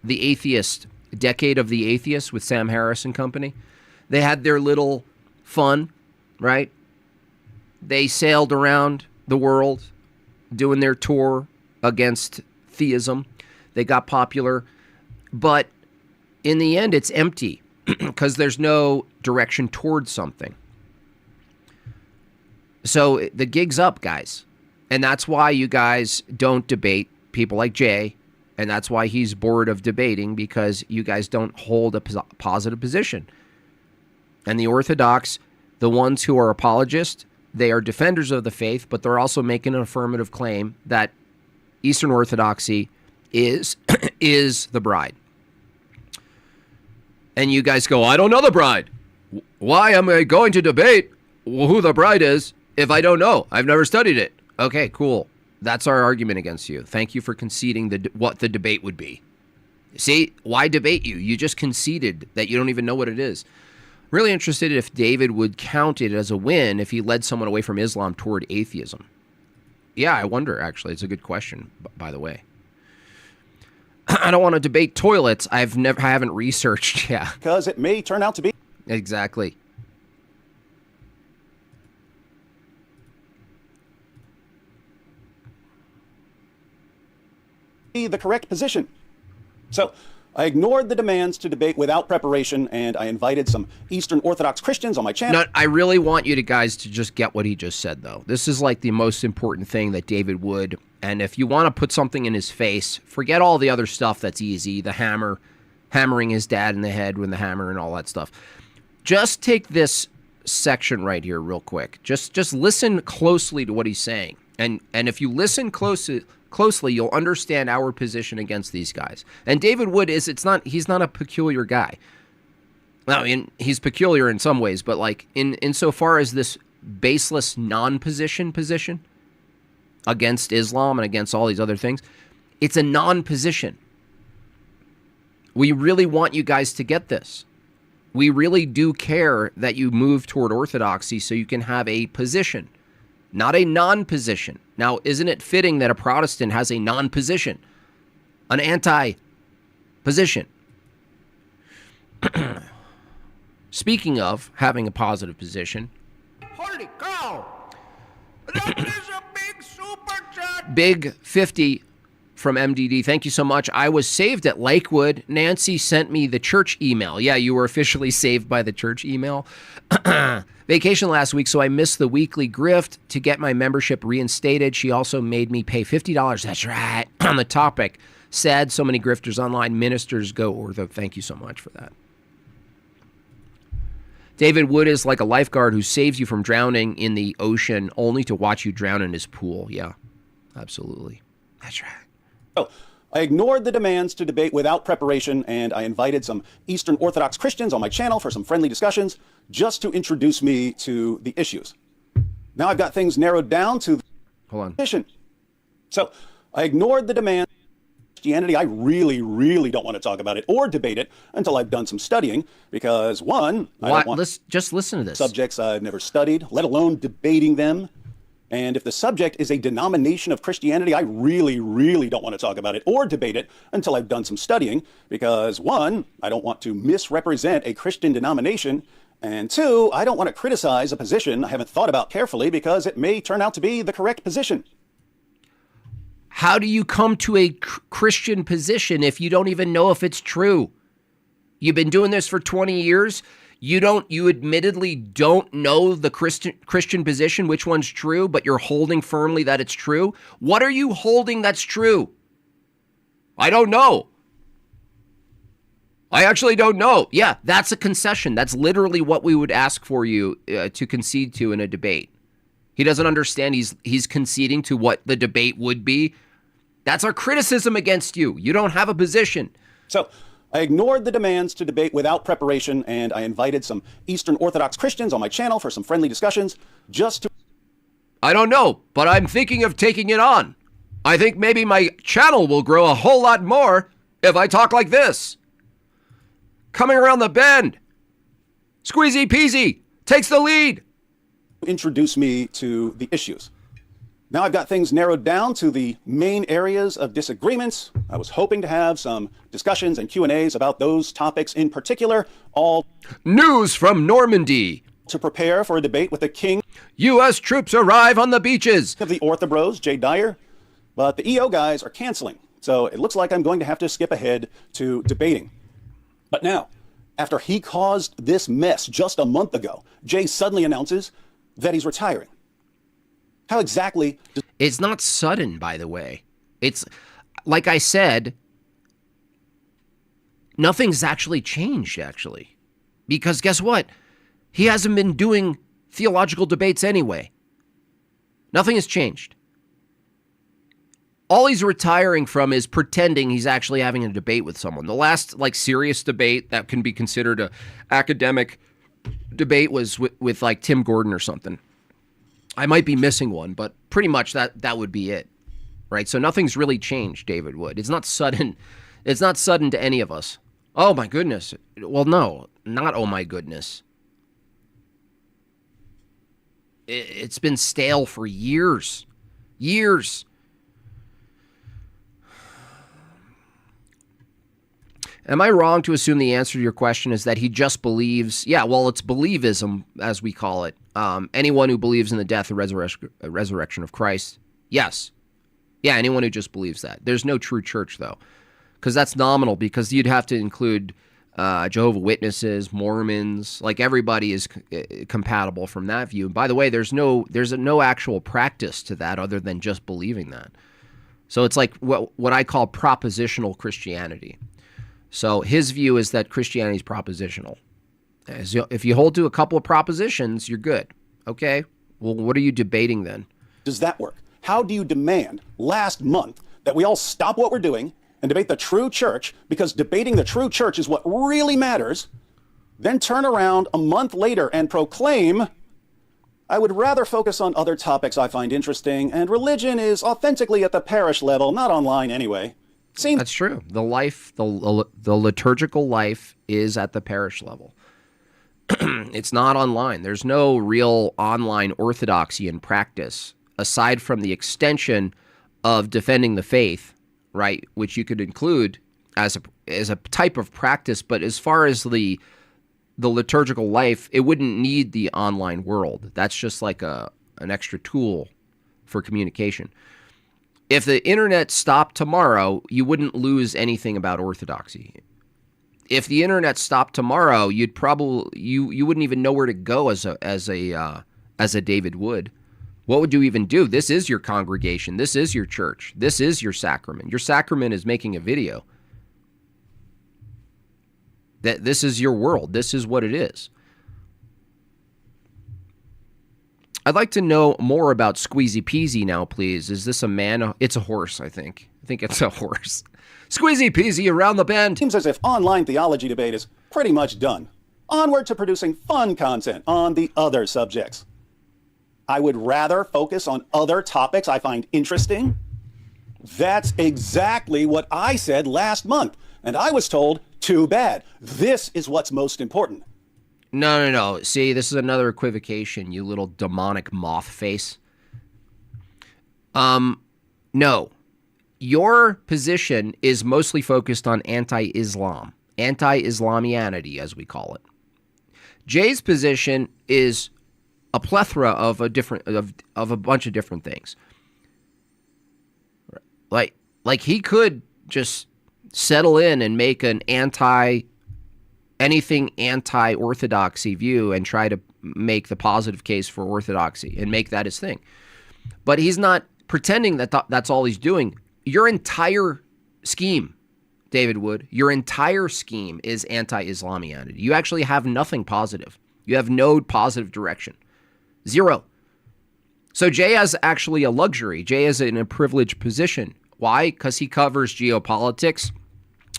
atheist, Decade of the Atheist with Sam Harris and company. They had their little fun, right? They sailed around the world doing their tour against theism. They got popular. But in the end, it's empty because there's no direction towards something. So the gig's up, guys. And that's why you guys don't debate people like Jay. And that's why he's bored of debating, because you guys don't hold a positive position. And the Orthodox, the ones who are apologists, they are defenders of the faith, but they're also making an affirmative claim that Eastern Orthodoxy is the bride. And you guys go, I don't know the bride. Why am I going to debate who the bride is if I don't know? I've never studied it. Okay, cool. That's our argument against you. Thank you for conceding what the debate would be. See, why debate you? You just conceded that you don't even know what it is. Really interested if David would count it as a win if he led someone away from Islam toward atheism. Yeah, I wonder, actually. It's a good question, by the way. I don't want to debate toilets. I haven't researched, yeah. Because it may turn out to be. Exactly. The correct position. So I ignored the demands to debate without preparation, and I invited some Eastern Orthodox Christians on my channel. No, I really want you guys to just get what he just said, though. This is like the most important thing that David Wood, and if you want to put something in his face, forget all the other stuff that's easy, the hammering his dad in the head with the hammer and all that stuff. Just take this section right here real quick. Just listen closely to what he's saying. And if you listen closely, you'll understand our position against these guys. And David Wood he's not a peculiar guy. I mean, he's peculiar in some ways, but like insofar as this baseless non-position against Islam and against all these other things, it's a non-position. We really want you guys to get this. We really do care that you move toward orthodoxy so you can have a position, not a non-position. Now, isn't it fitting that a Protestant has a non-position, an anti-position? Speaking of having a positive position, Holy cow! That is a big super chat! Big 50 from MDD. Thank you so much. I was saved at Lakewood. Nancy sent me the church email. Yeah, you were officially saved by the church email. Vacation last week, so I missed the weekly grift to get my membership reinstated. She also made me pay $50. That's right. On the topic. Sad so many grifters online. Ministers go ortho. Thank you so much for that. David Wood is like a lifeguard who saves you from drowning in the ocean only to watch you drown in his pool. Yeah, absolutely. That's right. Oh, I ignored the demands to debate without preparation, and I invited some Eastern Orthodox Christians on my channel for some friendly discussions just to introduce me to the issues. Now I've got things narrowed down to Hold on. position. So I ignored the demands. Christianity, I really don't want to talk about it or debate it until I've done some studying because, one, I don't want just listen to this. subjects I've never studied, let alone debating them. And if the subject is a denomination of Christianity, I really don't want to talk about it or debate it until I've done some studying because, one, I don't want to misrepresent a Christian denomination, and two, I don't want to criticize a position I haven't thought about carefully because it may turn out to be the correct position. How do you come to a Christian position if you don't even know if it's true? You've been doing this for 20 years. You admittedly don't know the Christian position, which one's true, but you're holding firmly that it's true. What are you holding that's true? I don't know. I actually don't know. Yeah, that's a concession. That's literally what we would ask for you to concede to in a debate. He doesn't understand he's conceding to what the debate would be. That's our criticism against you. You don't have a position. So I ignored the demands to debate without preparation, and I invited some Eastern Orthodox Christians on my channel for some friendly discussions just to... I don't know, but I'm thinking of taking it on. I think maybe my channel will grow a whole lot more if I talk like this. Coming around the bend. Squeezy peasy. Takes the lead. Introduce me to the issues. Now I've got things narrowed down to the main areas of disagreements. I was hoping to have some discussions and Q&As about those topics in particular, all news from Normandy. To prepare for a debate with the king. U.S. troops arrive on the beaches. Of the Orthobros, Jay Dyer. But the EO guys are canceling. So it looks like I'm going to have to skip ahead to debating. But now, after he caused this mess just a month ago, Jay suddenly announces that he's retiring. How exactly? It's not sudden, by the way. It's, like I said, nothing's actually changed, actually. Because guess what? He hasn't been doing theological debates anyway. Nothing has changed. All he's retiring from is pretending he's actually having a debate with someone. The last, serious debate that can be considered a academic debate was with Tim Gordon or something. I might be missing one, but pretty much that would be it, right? So nothing's really changed, David Wood. It's not sudden. It's not sudden to any of us. Oh, my goodness. Well, no, not oh, my goodness. It's been stale for years. Years. Am I wrong to assume the answer to your question is that he just believes? Yeah, well, it's believism, as we call it. Anyone who believes in the death and resurrection of Christ, yes. Yeah, anyone who just believes that. There's no true church, though, because that's nominal, because you'd have to include Jehovah's Witnesses, Mormons, everybody is compatible from that view. And by the way, there's no actual practice to that other than just believing that. So it's like what I call propositional Christianity. So his view is that Christianity is propositional. If you hold to a couple of propositions, you're good. Okay. Well, what are you debating then? Does that work? How do you demand last month that we all stop what we're doing and debate the true church, because debating the true church is what really matters, then turn around a month later and proclaim, I would rather focus on other topics I find interesting, and religion is authentically at the parish level, not online anyway. That's true. The liturgical life is at the parish level. It's not online. There's no real online orthodoxy in practice, aside from the extension of defending the faith, right, which you could include as a type of practice. But as far as the liturgical life, it wouldn't need the online world. That's just like an extra tool for communication. If the internet stopped tomorrow, you wouldn't lose anything about orthodoxy. If the internet stopped tomorrow, you'd probably you wouldn't even know where to go as a David Wood. What would you even do? This is your congregation. This is your church. This is your sacrament. Your sacrament is making a video. That this is your world. This is what it is. I'd like to know more about Squeezy Peasy now, please. Is this a man? It's a horse, I think. I think it's a horse. Squeezy Peasy around the bend. Seems as if online theology debate is pretty much done. Onward to producing fun content on the other subjects. I would rather focus on other topics I find interesting. That's exactly what I said last month. And I was told, too bad. This is what's most important. No. See, this is another equivocation, you little demonic moth face. No. Your position is mostly focused on anti-Islam, anti-Islamianity, as we call it. Jay's position is a plethora of a bunch of different things. Like he could just settle in and make an anything anti-orthodoxy view and try to make the positive case for orthodoxy and make that his thing. But he's not pretending that that's all he's doing. Your entire scheme, David Wood, your entire scheme is anti-Islamianity. You actually have nothing positive. You have no positive direction. Zero. So Jay has actually a luxury. Jay is in a privileged position. Why? Because he covers geopolitics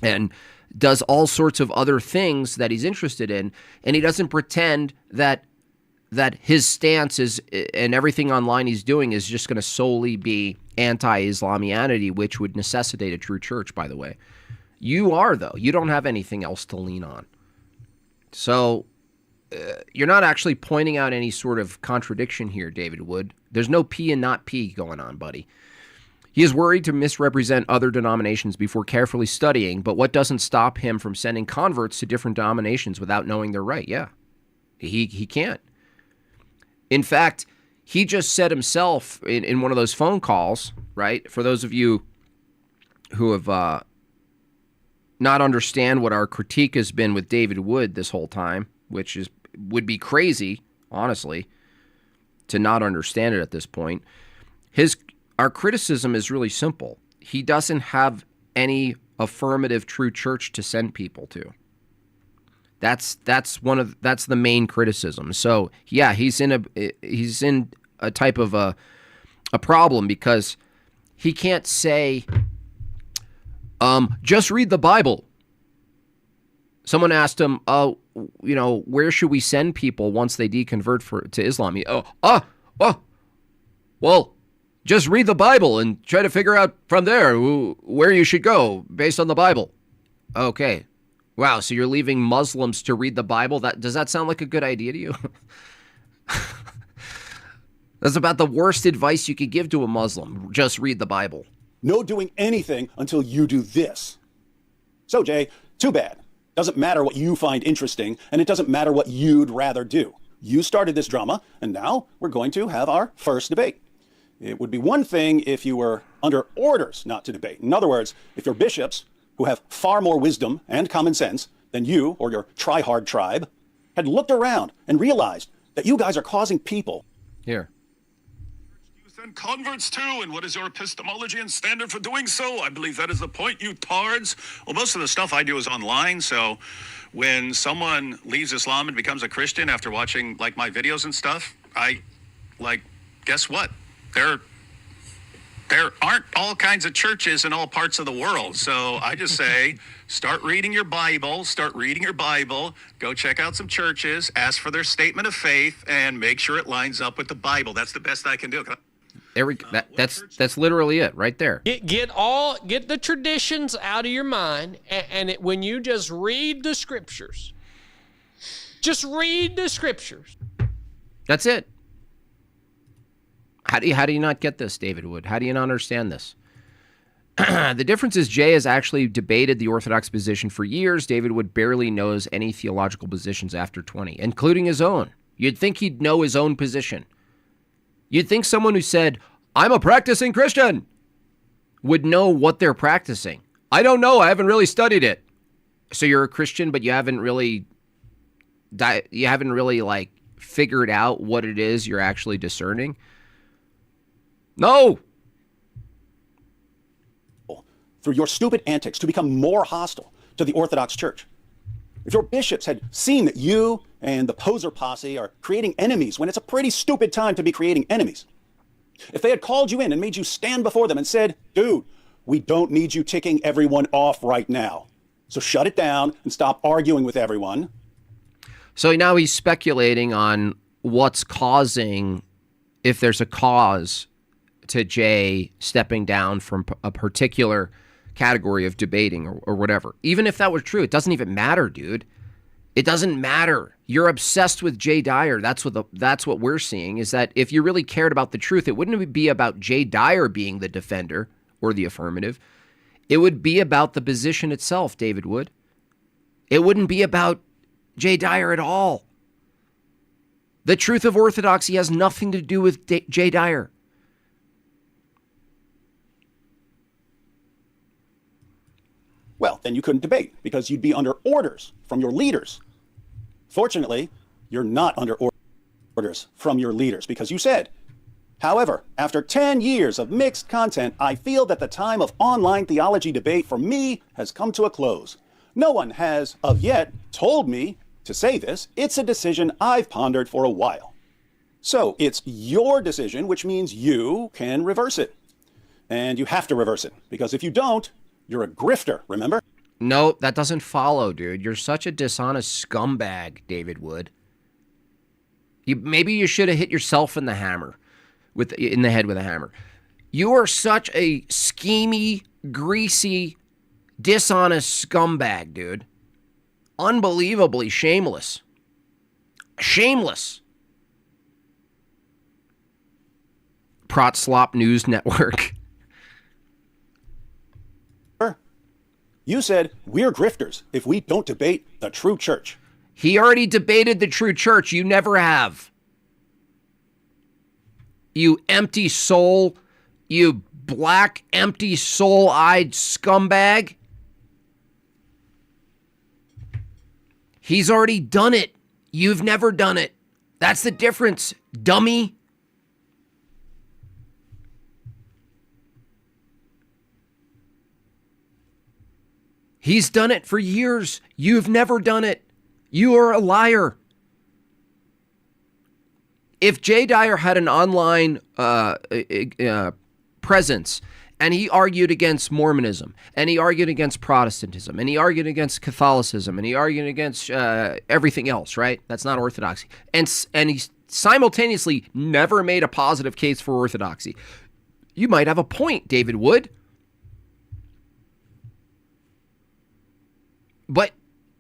and does all sorts of other things that he's interested in, and he doesn't pretend that his stance is and everything online he's doing is just going to solely be anti-Islamianity, which would necessitate a true church, by the way. You are, though. You don't have anything else to lean on. So you're not actually pointing out any sort of contradiction here, David Wood. There's no P and not P going on, buddy. He is worried to misrepresent other denominations before carefully studying, but what doesn't stop him from sending converts to different denominations without knowing they're right? Yeah, he can't. In fact, he just said himself in one of those phone calls, right? For those of you who have not understand what our critique has been with David Wood this whole time, which would be crazy, honestly, to not understand it at this point. Our criticism is really simple. He doesn't have any affirmative true church to send people to. That's the main criticism. So yeah, he's in a type of a problem because he can't say, just read the Bible. Someone asked him, where should we send people once they deconvert to Islam? Well, just read the Bible and try to figure out from there where you should go based on the Bible. Okay. Wow, so you're leaving Muslims to read the Bible? Does that sound like a good idea to you? That's about the worst advice you could give to a Muslim. Just read the Bible. No doing anything until you do this. So, Jay, too bad. Doesn't matter what you find interesting, and it doesn't matter what you'd rather do. You started this drama, and now we're going to have our first debate. It would be one thing if you were under orders not to debate. In other words, if your bishops, who have far more wisdom and common sense than you or your try-hard tribe, had looked around and realized that you guys are causing people. Here. Send converts to, and what is your epistemology and standard for doing so? I believe that is the point, you tards. Well, most of the stuff I do is online, so when someone leaves Islam and becomes a Christian after watching like my videos and stuff, guess what? There aren't all kinds of churches in all parts of the world. So I just say, start reading your Bible, go check out some churches, ask for their statement of faith, and make sure it lines up with the Bible. That's the best I can do. There we go. That's literally it right there. Get the traditions out of your mind, and when you just read the scriptures, That's it. How do you not get this, David Wood? How do you not understand this? The difference is Jay has actually debated the Orthodox position for years. David Wood barely knows any theological positions after 20, including his own. You'd think he'd know his own position. You'd think someone who said, I'm a practicing Christian, would know what they're practicing. I don't know. I haven't really studied it. So you're a Christian, but you haven't really figured out what it is you're actually discerning. No. Through your stupid antics to become more hostile to the Orthodox Church. If your bishops had seen that you and the poser posse are creating enemies when it's a pretty stupid time to be creating enemies. If they had called you in and made you stand before them and said, dude, we don't need you ticking everyone off right now. So shut it down and stop arguing with everyone. So now he's speculating on what's causing, if there's a cause to Jay stepping down from a particular category of debating or whatever. Even if that were true, it doesn't even matter, dude. It doesn't matter. You're obsessed with Jay Dyer. That's what we're seeing, is that if you really cared about the truth, it wouldn't be about Jay Dyer being the defender or the affirmative. It would be about the position itself, David Wood. It wouldn't be about Jay Dyer at all. The truth of orthodoxy has nothing to do with Jay Dyer. Well, then you couldn't debate because you'd be under orders from your leaders. Fortunately, you're not under orders from your leaders because you said, however, after 10 years of mixed content, I feel that the time of online theology debate for me has come to a close. No one has, of yet, told me to say this. It's a decision I've pondered for a while. So it's your decision, which means you can reverse it. And you have to reverse it because if you don't, you're a grifter, remember? No, that doesn't follow, dude. You're such a dishonest scumbag, David Wood. Maybe you should have hit yourself in the head with a hammer. You are such a schemy, greasy, dishonest scumbag, dude. Unbelievably shameless. Shameless. Protslop News Network. You said we're grifters if we don't debate the true church. He already debated the true church. You never have. You empty soul. You black, empty, soul-eyed scumbag. He's already done it. You've never done it. That's the difference, dummy. He's done it for years. You've never done it. You are a liar. If Jay Dyer had an online presence and he argued against Mormonism and he argued against Protestantism and he argued against Catholicism and he argued against everything else, right? That's not orthodoxy. And he simultaneously never made a positive case for orthodoxy. You might have a point, David Wood. But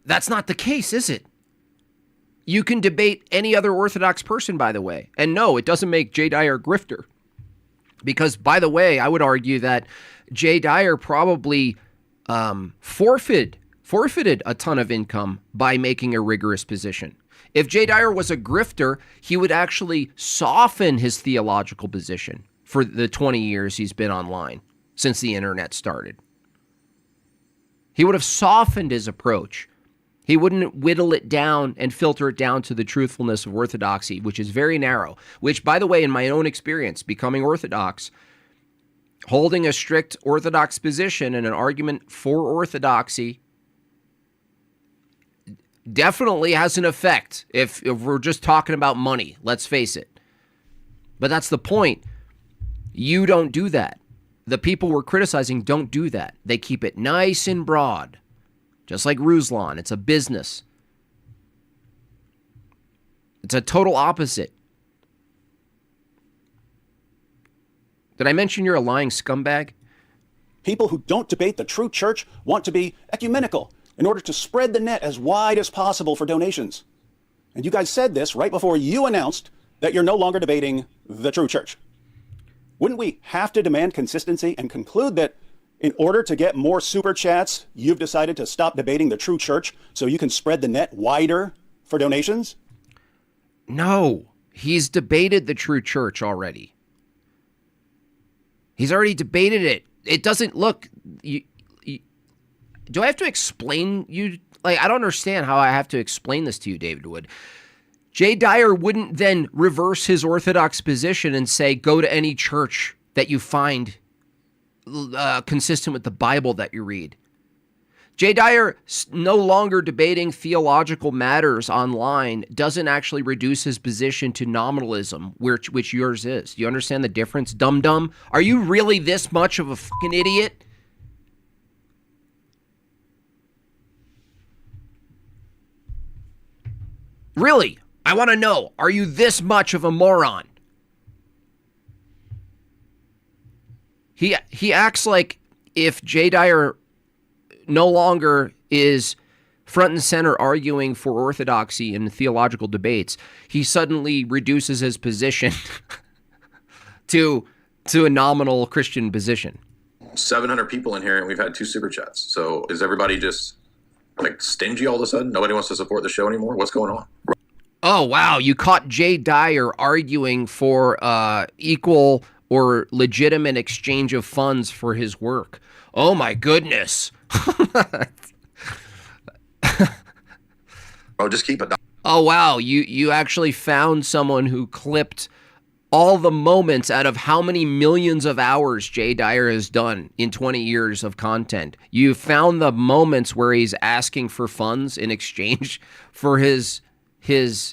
that's not the case, is it? You can debate any other Orthodox person, by the way. And no, it doesn't make Jay Dyer a grifter. Because, by the way, I would argue that Jay Dyer probably forfeited a ton of income by making a rigorous position. If Jay Dyer was a grifter, he would actually soften his theological position for the 20 years he's been online since the internet started. He would have softened his approach. He wouldn't whittle it down and filter it down to the truthfulness of orthodoxy, which is very narrow, which, by the way, in my own experience, becoming Orthodox, holding a strict Orthodox position and an argument for orthodoxy definitely has an effect if we're just talking about money, let's face it. But that's the point. You don't do that. The people we're criticizing don't do that. They keep it nice and broad. Just like Ruslan, it's a business. It's a total opposite. Did I mention you're a lying scumbag? People who don't debate the true church want to be ecumenical in order to spread the net as wide as possible for donations. And you guys said this right before you announced that you're no longer debating the true church. Wouldn't we have to demand consistency and conclude that in order to get more super chats, you've decided to stop debating the true church so you can spread the net wider for donations? No, he's debated the true church already. He's already debated it. It doesn't look. Do I have to explain you? Like, I don't understand how I have to explain this to you, David Wood. Jay Dyer wouldn't then reverse his Orthodox position and say, go to any church that you find consistent with the Bible that you read. Jay Dyer no longer debating theological matters online doesn't actually reduce his position to nominalism, which yours is. Do you understand the difference, dum-dum? Are you really this much of a fucking idiot? Really? I want to know, are you this much of a moron? He acts like if Jay Dyer no longer is front and center arguing for orthodoxy in theological debates, he suddenly reduces his position to a nominal Christian position. 700 people in here, and we've had 2 super chats. So is everybody just like stingy all of a sudden? Nobody wants to support the show anymore? What's going on? Oh, wow. You caught Jay Dyer arguing for equal or legitimate exchange of funds for his work. Oh, my goodness. Oh, just keep it down. Oh, wow. You actually found someone who clipped all the moments out of how many millions of hours Jay Dyer has done in 20 years of content. You found the moments where he's asking for funds in exchange for his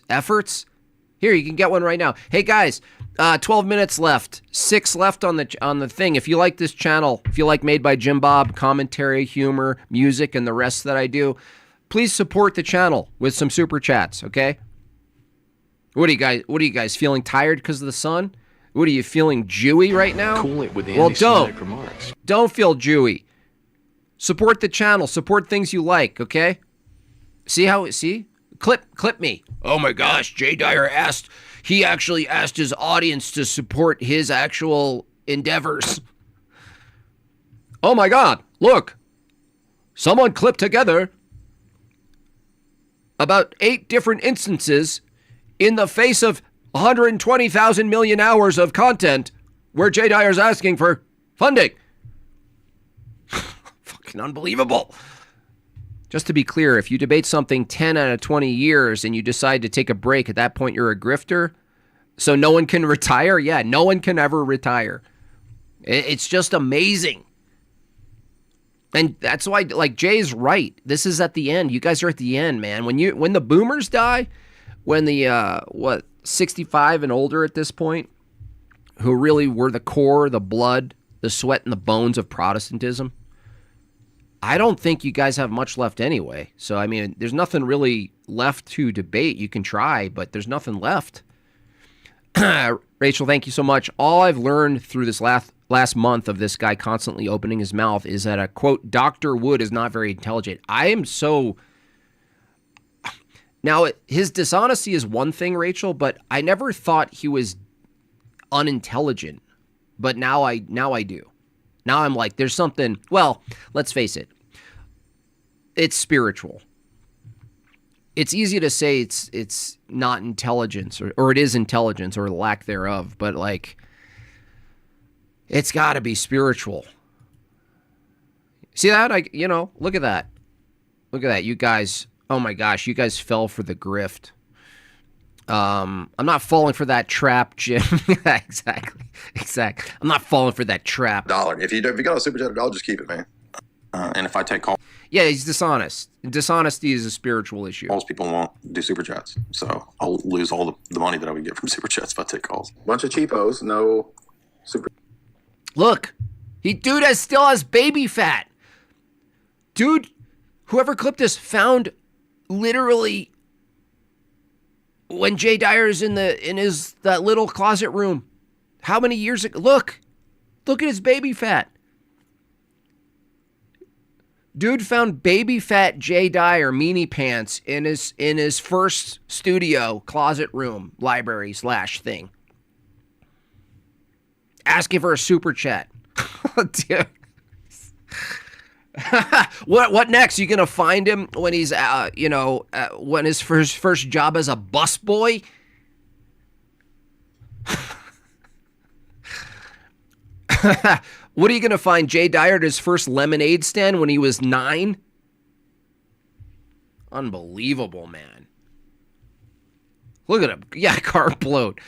efforts. Here, you can get one right now. Hey, guys, 12 minutes left. 6 left on the thing. If you like this channel, if you like Made by Jim Bob, commentary, humor, music, and the rest that I do, please support the channel with some super chats, okay? What are you guys feeling tired because of the sun? What are you feeling Jewy right now? Cool it with the well, anti-Semitic remarks. Don't feel Jewy. Support the channel. Support things you like, okay? See? Clip me. Oh my gosh, Jay Dyer actually asked his audience to support his actual endeavors. Oh my God, look. Someone clipped together about 8 different instances in the face of 120,000 million hours of content where Jay Dyer's asking for funding. Fucking unbelievable. Just to be clear, if you debate something 10 out of 20 years and you decide to take a break, at that point you're a grifter. So no one can retire? Yeah, no one can ever retire. It's just amazing. And that's why, like, Jay's right. This is at the end. You guys are at the end, man. When the boomers die, when the 65 and older at this point, who really were the core, the blood, the sweat and the bones of Protestantism, I don't think you guys have much left anyway. So, I mean, there's nothing really left to debate. You can try, but there's nothing left. Rachel, thank you so much. All I've learned through this last month of this guy constantly opening his mouth is that a quote, Dr. Wood is not very intelligent. I am so... Now, his dishonesty is one thing, Rachel, but I never thought he was unintelligent. But now I do. Now I'm like, there's something, well, let's face it. It's spiritual. It's easy to say it's not intelligence or it is intelligence or lack thereof, but like, it's got to be spiritual. See that? Look at that. Look at that. You guys Oh my gosh, you guys fell for the grift. I'm not falling for that trap, Jim. Exactly. I'm not falling for that trap. $1. If you got a super chat, I'll just keep it, man. And if I take calls, yeah, he's dishonest. Dishonesty is a spiritual issue. most people won't do super chats, so I'll lose all the money that I would get from super chats if I take calls. Bunch of cheapos, no super. Look, dude still has baby fat. Dude, whoever clipped this found literally when Jay Dyer's in that little closet room. How many years ago? Look at his baby fat. Dude found baby fat Jay Dyer meanie pants in his first studio closet room library / thing. Asking for a super chat. Dude. What next? You gonna find him when he's when his first job as a busboy? What are you gonna find Jay Dyer at his first lemonade stand when he was 9? Unbelievable, man. Look at him. Yeah, carb bloat.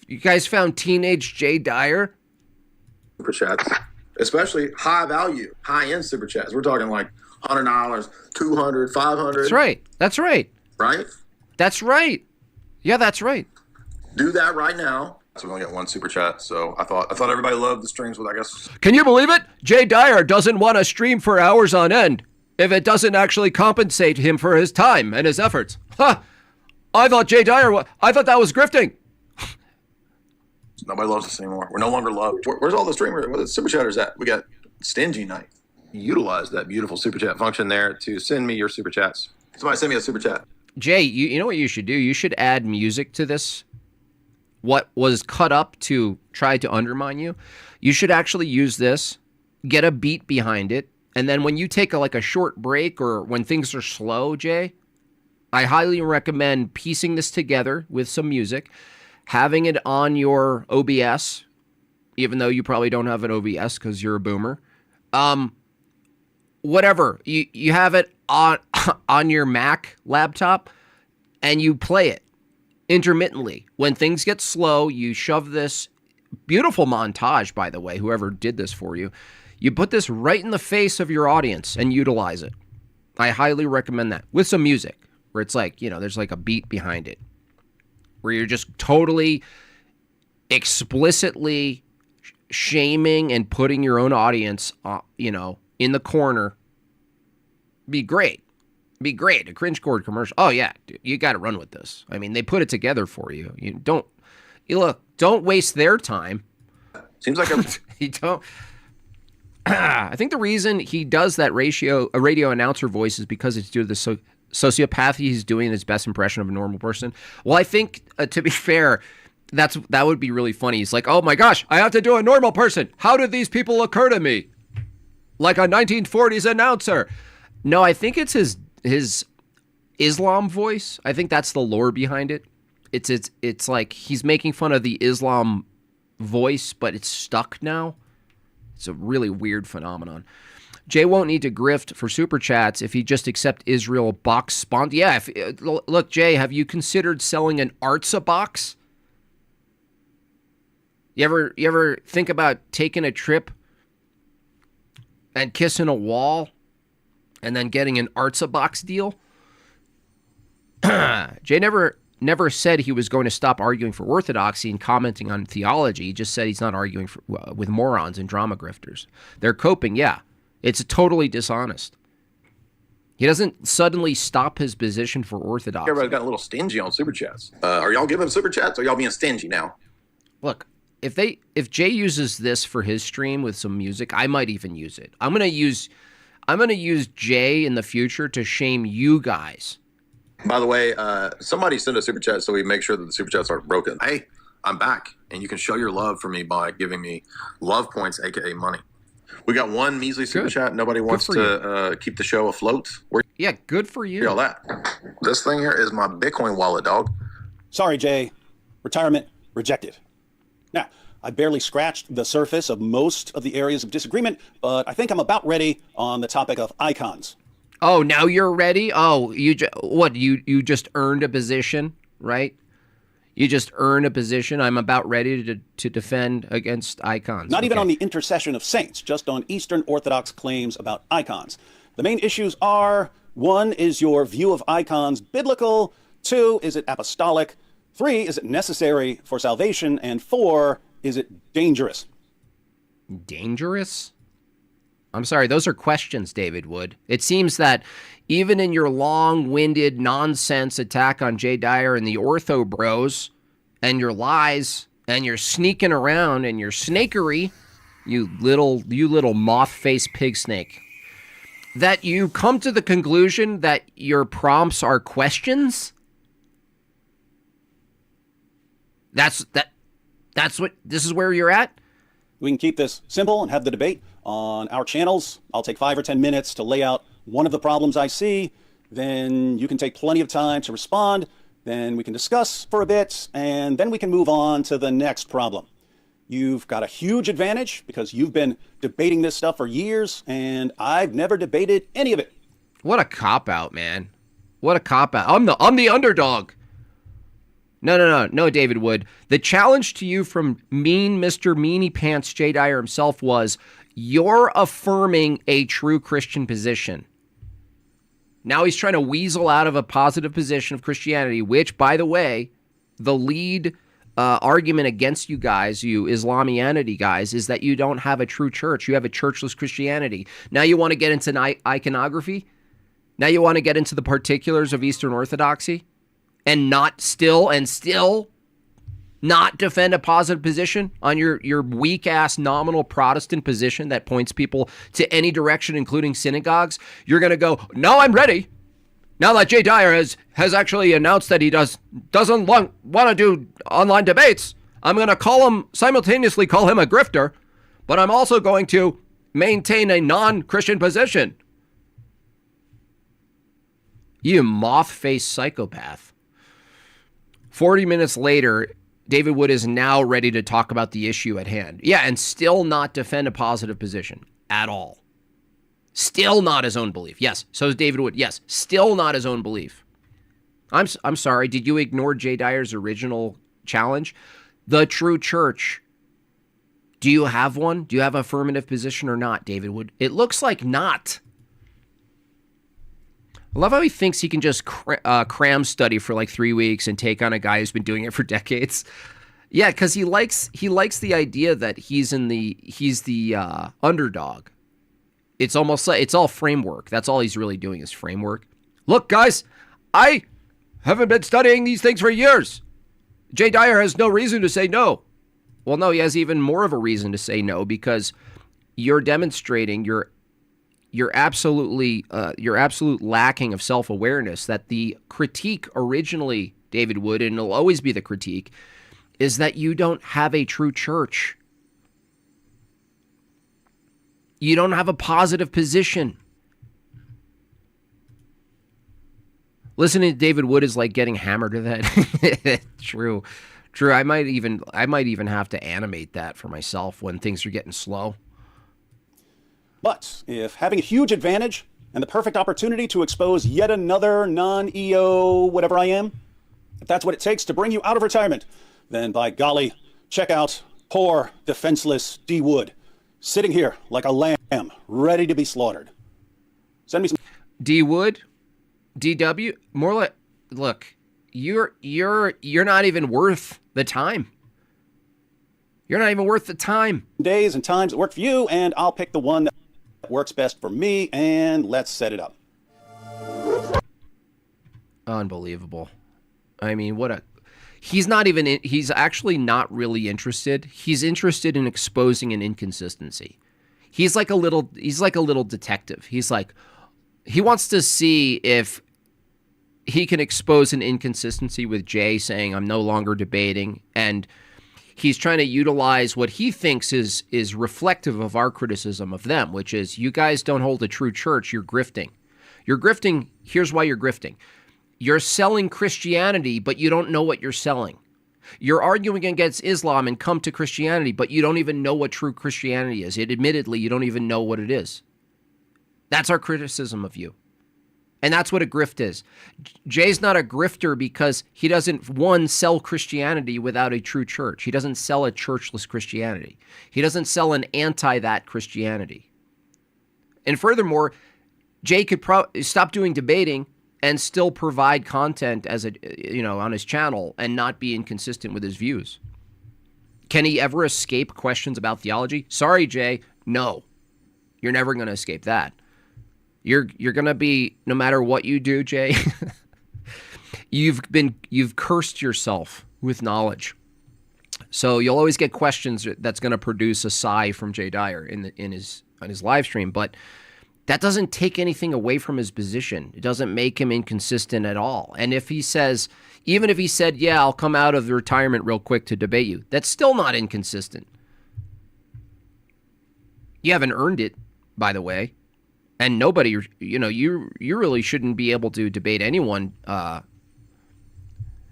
You guys found teenage Jay Dyer? Super chats, especially high value, high end super chats. We're talking like $100, $200, $500. That's right. Right? That's right. Yeah, that's right. Do that right now. So we only got one super chat, so I thought everybody loved the streams with, I guess. Can you believe it? Jay Dyer doesn't want to stream for hours on end if it doesn't actually compensate him for his time and his efforts. Huh. I thought that was grifting. Nobody loves us anymore. We're no longer loved. Where's all the streamers? Where the super chatters at? We got Stingy Night. Utilize that beautiful super chat function there to send me your super chats. Somebody send me a super chat. Jay, you know what you should do? You should add music to this. What was cut up to try to undermine you, you should actually use this, get a beat behind it, and then when you take a short break or when things are slow, Jay, I highly recommend piecing this together with some music, having it on your OBS, even though you probably don't have an OBS because you're a boomer. Whatever, you have it on your Mac laptop, and you play it intermittently. When things get slow, you shove this beautiful montage, by the way, whoever did this for you. You put this right in the face of your audience and utilize it. I highly recommend that with some music where it's there's a beat behind it, where you're just totally explicitly shaming and putting your own audience, in the corner. Be great. A cringe cord commercial. Oh yeah, dude, you got to run with this. I mean, they put it together for you. Don't waste their time. Seems like you don't. I think the reason he does that a radio announcer voice is because it's due to the sociopathy he's doing his best impression of a normal person. Well, I think to be fair, that would be really funny. He's like, oh my gosh, I have to do a normal person. How did these people occur to me? Like a 1940s announcer. No, I think it's his Islam voice. I think that's the lore behind it. It's like he's making fun of the Islam voice, but it's stuck now. It's a really weird phenomenon. Jay won't need to grift for super chats if he just accept Israel box sponsor. Yeah, look, Jay, have you considered selling an Artsa box? You ever think about taking a trip and kissing a wall and then getting an Artsa box deal? Jay never said he was going to stop arguing for orthodoxy and commenting on theology. He just said he's not arguing with morons and drama grifters. They're coping, yeah. It's totally dishonest. He doesn't suddenly stop his position for orthodoxy. Everybody's got a little stingy on super chats. Are y'all giving super chats or y'all being stingy now? Look, if Jay uses this for his stream with some music, I might even use it. I'm gonna use Jay in the future to shame you guys. By the way, somebody send a super chat so we make sure that the super chats aren't broken. Hey, I'm back, and you can show your love for me by giving me love points, aka money. We got one measly super chat. Nobody wants to keep the show afloat. Yeah, good for you. All that. This thing here is my Bitcoin wallet, dog. Sorry, Jay. Retirement rejected. Now, I barely scratched the surface of most of the areas of disagreement, but I think I'm about ready on the topic of icons. Oh, now you're ready? Oh, you just earned a position, right? You just earned a position. I'm about ready to defend against icons. Not even on the intercession of saints, just on Eastern Orthodox claims about icons. The main issues are, 1, is your view of icons biblical? 2, is it apostolic? 3, is it necessary for salvation? And 4, is it dangerous? Dangerous? I'm sorry, those are questions, David Wood. It seems that even in your long-winded nonsense attack on Jay Dyer and the Ortho Bros, and your lies, and your sneaking around, and your snakery, you little moth-faced pig snake, that you come to the conclusion that your prompts are questions? This is where you're at? We can keep this simple and have the debate on our channels. I'll take 5 or 10 minutes to lay out one of the problems I see. Then you can take plenty of time to respond. Then we can discuss for a bit, and then we can move on to the next problem. You've got a huge advantage because you've been debating this stuff for years, and I've never debated any of it. What a cop-out, man. What a cop-out. I'm the underdog. No, David Wood. The challenge to you from mean Mr. Meanie Pants Jay Dyer himself was, you're affirming a true Christian position. Now he's trying to weasel out of a positive position of Christianity, which, by the way, the lead argument against you guys, you Islamianity guys, is that you don't have a true church. You have a churchless Christianity. Now you want to get into iconography? Now you want to get into the particulars of Eastern Orthodoxy? And still not defend a positive position on your weak-ass nominal Protestant position that points people to any direction, including synagogues? You're going to go, no, I'm ready. Now that Jay Dyer has actually announced that he doesn't want to do online debates, I'm going to simultaneously call him a grifter, but I'm also going to maintain a non-Christian position. You moth-faced psychopath. 40 minutes later, David Wood is now ready to talk about the issue at hand. Yeah, and still not defend a positive position at all. Still not his own belief. Yes, so is David Wood. Yes, still not his own belief. I'm sorry, did you ignore Jay Dyer's original challenge? The true church. Do you have one? Do you have an affirmative position or not, David Wood? It looks like not. I love how he thinks he can just cram study for like 3 weeks and take on a guy who's been doing it for decades. Yeah, because he likes the idea that he's the underdog. It's almost like it's all framework. That's all he's really doing is framework. Look, guys, I haven't been studying these things for years. Jay Dyer has no reason to say no. Well, no, he has even more of a reason to say no because you're demonstrating your absolute lacking of self-awareness that the critique originally, David Wood, and it'll always be the critique, is that you don't have a true church. You don't have a positive position. Listening to David Wood is like getting hammered to that. True. I might even have to animate that for myself when things are getting slow. But if having a huge advantage and the perfect opportunity to expose yet another non-EO whatever I am, if that's what it takes to bring you out of retirement, then by golly, check out poor, defenseless D. Wood, sitting here like a lamb, ready to be slaughtered. Send me some... D. Wood? DW? More like, look, you're not even worth the time. You're not even worth the time. Days and times that work for you, and I'll pick the one that works best for me, and let's set it up. Unbelievable. I mean, he's actually not really interested. He's interested in exposing an inconsistency. He's like a little detective. He wants to see if he can expose an inconsistency with Jay saying, I'm no longer debating, and he's trying to utilize what he thinks is reflective of our criticism of them, which is you guys don't hold a true church, you're grifting. You're grifting, here's why you're grifting. You're selling Christianity, but you don't know what you're selling. You're arguing against Islam and come to Christianity, but you don't even know what true Christianity is. Admittedly, you don't even know what it is. That's our criticism of you. And that's what a grift is. Jay's not a grifter because he doesn't, one, sell Christianity without a true church. He doesn't sell a churchless Christianity. He doesn't sell an anti-that Christianity. And furthermore, Jay could stop doing debating and still provide content as on his channel and not be inconsistent with his views. Can he ever escape questions about theology? Sorry, Jay. No. You're never going to escape that. You're going to be, no matter what you do, Jay, you've cursed yourself with knowledge. So you'll always get questions that's going to produce a sigh from Jay Dyer on his live stream, but that doesn't take anything away from his position. It doesn't make him inconsistent at all. And if he says, even if he said, yeah, I'll come out of the retirement real quick to debate you, that's still not inconsistent. You haven't earned it, by the way. And nobody, you really shouldn't be able to debate anyone,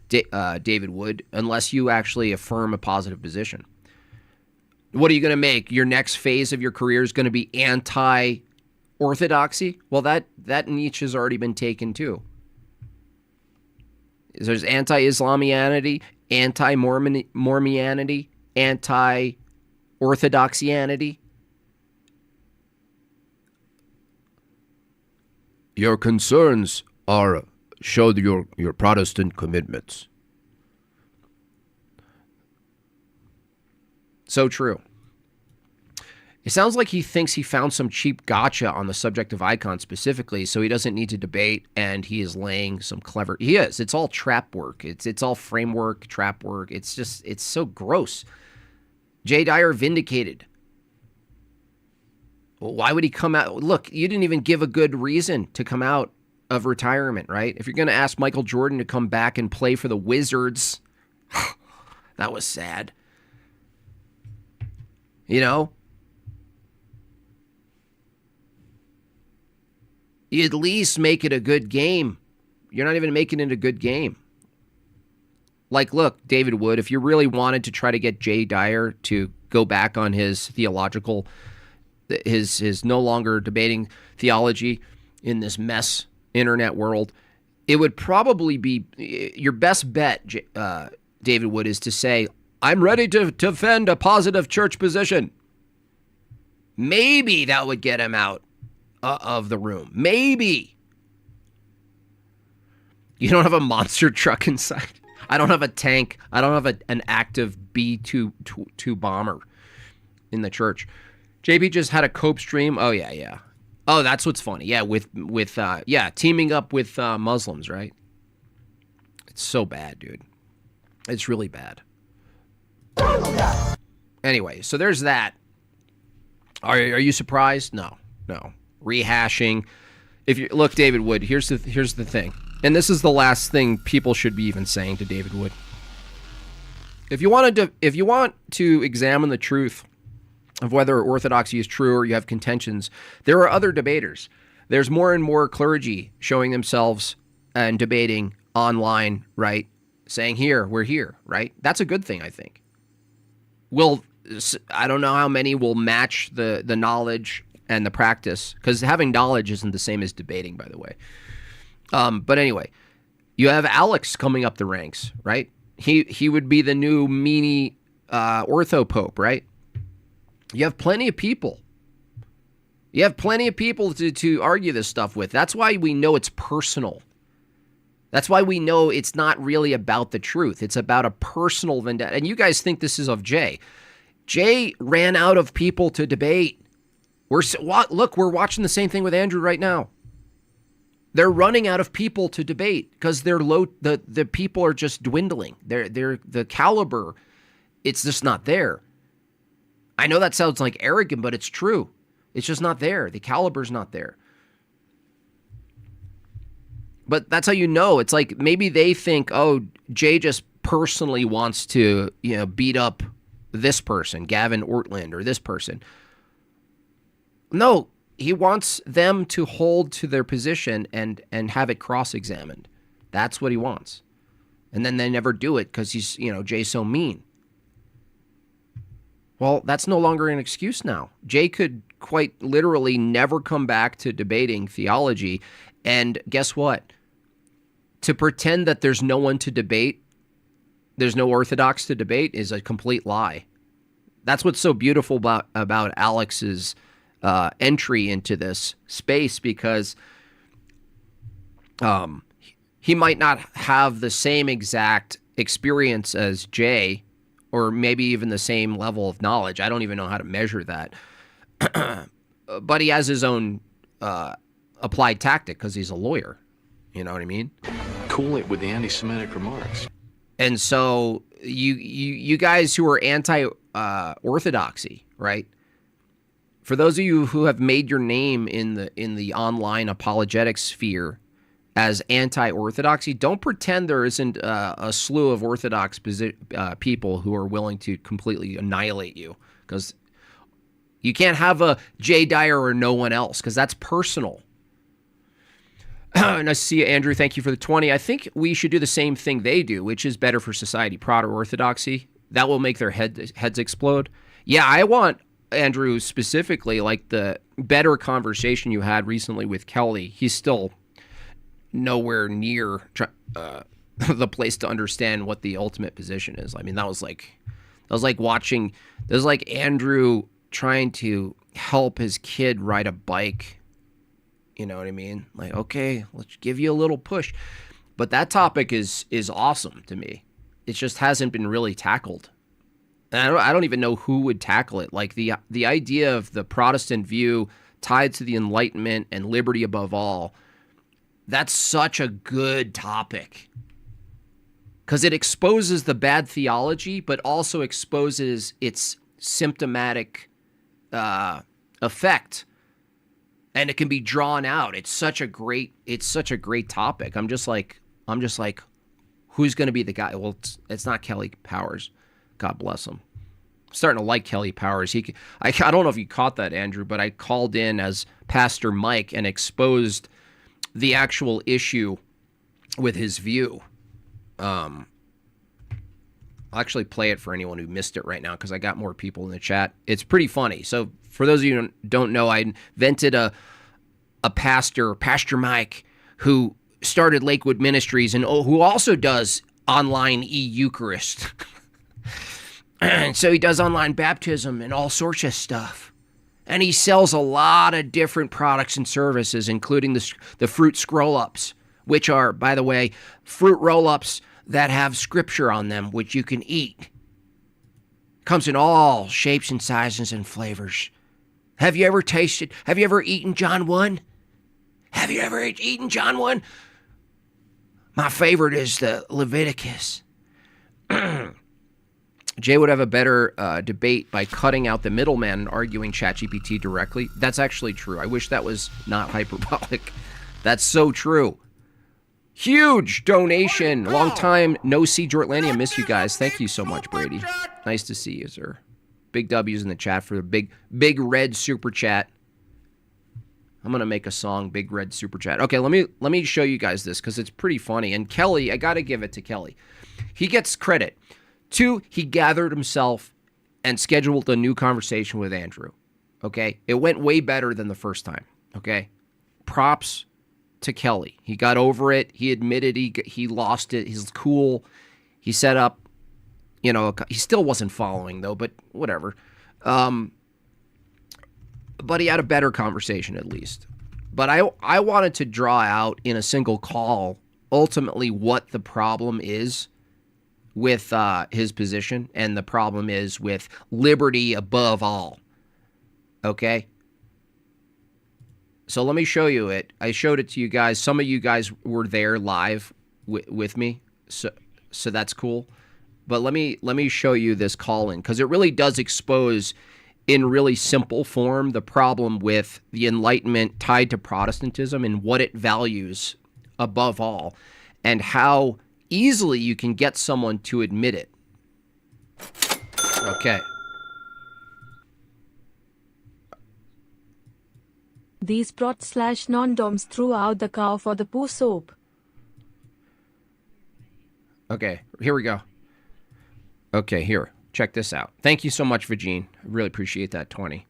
David Wood, unless you actually affirm a positive position. What are you going to make? Your next phase of your career is going to be anti-orthodoxy? Well, that niche has already been taken too. There's anti-Islamianity, anti-Mormonianity, anti-orthodoxianity. Your concerns show your Protestant commitments. So true. It sounds like he thinks he found some cheap gotcha on the subject of icons specifically, so he doesn't need to debate, and he is laying some clever... He is. It's all trap work. It's all framework, trap work. It's so gross. Jay Dyer vindicated. Why would he come out? Look, you didn't even give a good reason to come out of retirement, right? If you're going to ask Michael Jordan to come back and play for the Wizards, that was sad. You know? You at least make it a good game. You're not even making it a good game. Like, look, David Wood, if you really wanted to try to get Jay Dyer to go back on his theological... his no longer debating theology in this mess internet world, it would probably be your best bet, David Wood, is to say, I'm ready to defend a positive church position. Maybe that would get him out of the room. Maybe. You don't have a monster truck inside. I don't have a tank. I don't have an active B-2 bomber in the church. JB just had a cope stream. Oh, yeah. Oh, that's what's funny. Yeah, with teaming up with Muslims, right? It's so bad, dude. It's really bad. Anyway, so there's that. Are you surprised? No. Rehashing. If you look, David Wood, here's the thing. And this is the last thing people should be even saying to David Wood. If you want to examine the truth of whether orthodoxy is true or you have contentions, there are other debaters. There's more and more clergy showing themselves and debating online, right? Saying, we're here, right? That's a good thing, I think. I don't know how many will match the knowledge and the practice, because having knowledge isn't the same as debating, by the way. But anyway, you have Alex coming up the ranks, right? He would be the new meanie ortho pope, right? You have plenty of people. You have plenty of people to argue this stuff with. That's why we know it's personal. That's why we know it's not really about the truth. It's about a personal vendetta. And you guys think this is of Jay. Jay ran out of people to debate. We're watching the same thing with Andrew right now. They're running out of people to debate because they're low. The people are just dwindling. They're the caliber. It's just not there. I know that sounds like arrogant, but it's true. It's just not there. The caliber's not there. But that's how you know. It's like maybe they think, oh, Jay just personally wants to, beat up this person, Gavin Ortlund, or this person. No, he wants them to hold to their position and have it cross-examined. That's what he wants. And then they never do it because Jay's so mean. Well, that's no longer an excuse now. Jay could quite literally never come back to debating theology. And guess what? To pretend that there's no one to debate, there's no orthodox to debate, is a complete lie. That's what's so beautiful about Alex's entry into this space, because he might not have the same exact experience as Jay, or maybe even the same level of knowledge. I don't even know how to measure that. But he has his own applied tactic because he's a lawyer. You know what I mean? Cool it with the anti-Semitic remarks. And so you guys who are anti-orthodoxy, right? For those of you who have made your name in the online apologetic sphere as anti-orthodoxy, don't pretend there isn't a slew of orthodox people who are willing to completely annihilate you, because you can't have a Jay Dyer or no one else, because that's personal. Nice to see you, Andrew. Thank you for the 20. I think we should do the same thing they do, which is better for society, proto-orthodoxy. That will make their heads explode. Yeah, I want, Andrew, specifically, like the better conversation you had recently with Kelly. He's still nowhere near the place to understand what the ultimate position is. I mean, that was like Andrew trying to help his kid ride a bike. You know what I mean? Like, okay, let's give you a little push. But that topic is awesome to me. It just hasn't been really tackled. And I don't even know who would tackle it. Like the idea of the Protestant view tied to the Enlightenment and liberty above all, that's such a good topic. Because it exposes the bad theology, but also exposes its symptomatic effect. And it can be drawn out. It's such a great topic. I'm just like, who's going to be the guy? Well, it's not Kelly Powers. God bless him. I'm starting to like Kelly Powers. I don't know if you caught that, Andrew, but I called in as Pastor Mike and exposed the actual issue with his view. I'll actually play it for anyone who missed it right now, because I got more people in the chat. It's pretty funny. So for those of you who don't know, I invented a pastor, Pastor Mike, who started Lakewood Ministries and who also does online E-Eucharist. And so he does online baptism and all sorts of stuff. And he sells a lot of different products and services, including the fruit scroll-ups, which are, by the way, fruit roll-ups that have scripture on them, which you can eat. Comes in all shapes and sizes and flavors. Have you ever eaten John 1? Have you ever eaten John 1? My favorite is the Leviticus. Jay would have a better debate by cutting out the middleman and arguing ChatGPT directly. That's actually true. I wish that was not hyperbolic. That's so true. Huge donation. Long time no see, Jortlandia. Miss you guys. Thank you so much, Brady. Nice to see you, sir. Big W's in the chat for the big red super chat. I'm gonna make a song, big red super chat. Okay, let me show you guys this because it's pretty funny. And Kelly, I gotta give it to Kelly. He gets credit. 2, he gathered himself and scheduled a new conversation with Andrew. Okay, it went way better than the first time. Okay, props to Kelly. He got over it. He admitted he lost it. He's cool. He set up. He still wasn't following though, but whatever. But he had a better conversation at least. But I wanted to draw out in a single call ultimately what the problem is with his position, and the problem is with liberty above all. Okay? So let me show you it. I showed it to you guys. Some of you guys were there live with me, so that's cool. But let me show you this call-in, because it really does expose in really simple form the problem with the Enlightenment tied to Protestantism and what it values above all, and how easily you can get someone to admit it. Okay. These prot/non-doms threw out the cow for the poo soap. Okay, here we go. Okay, here. Check this out. Thank you so much, Vagine. I really appreciate that 20.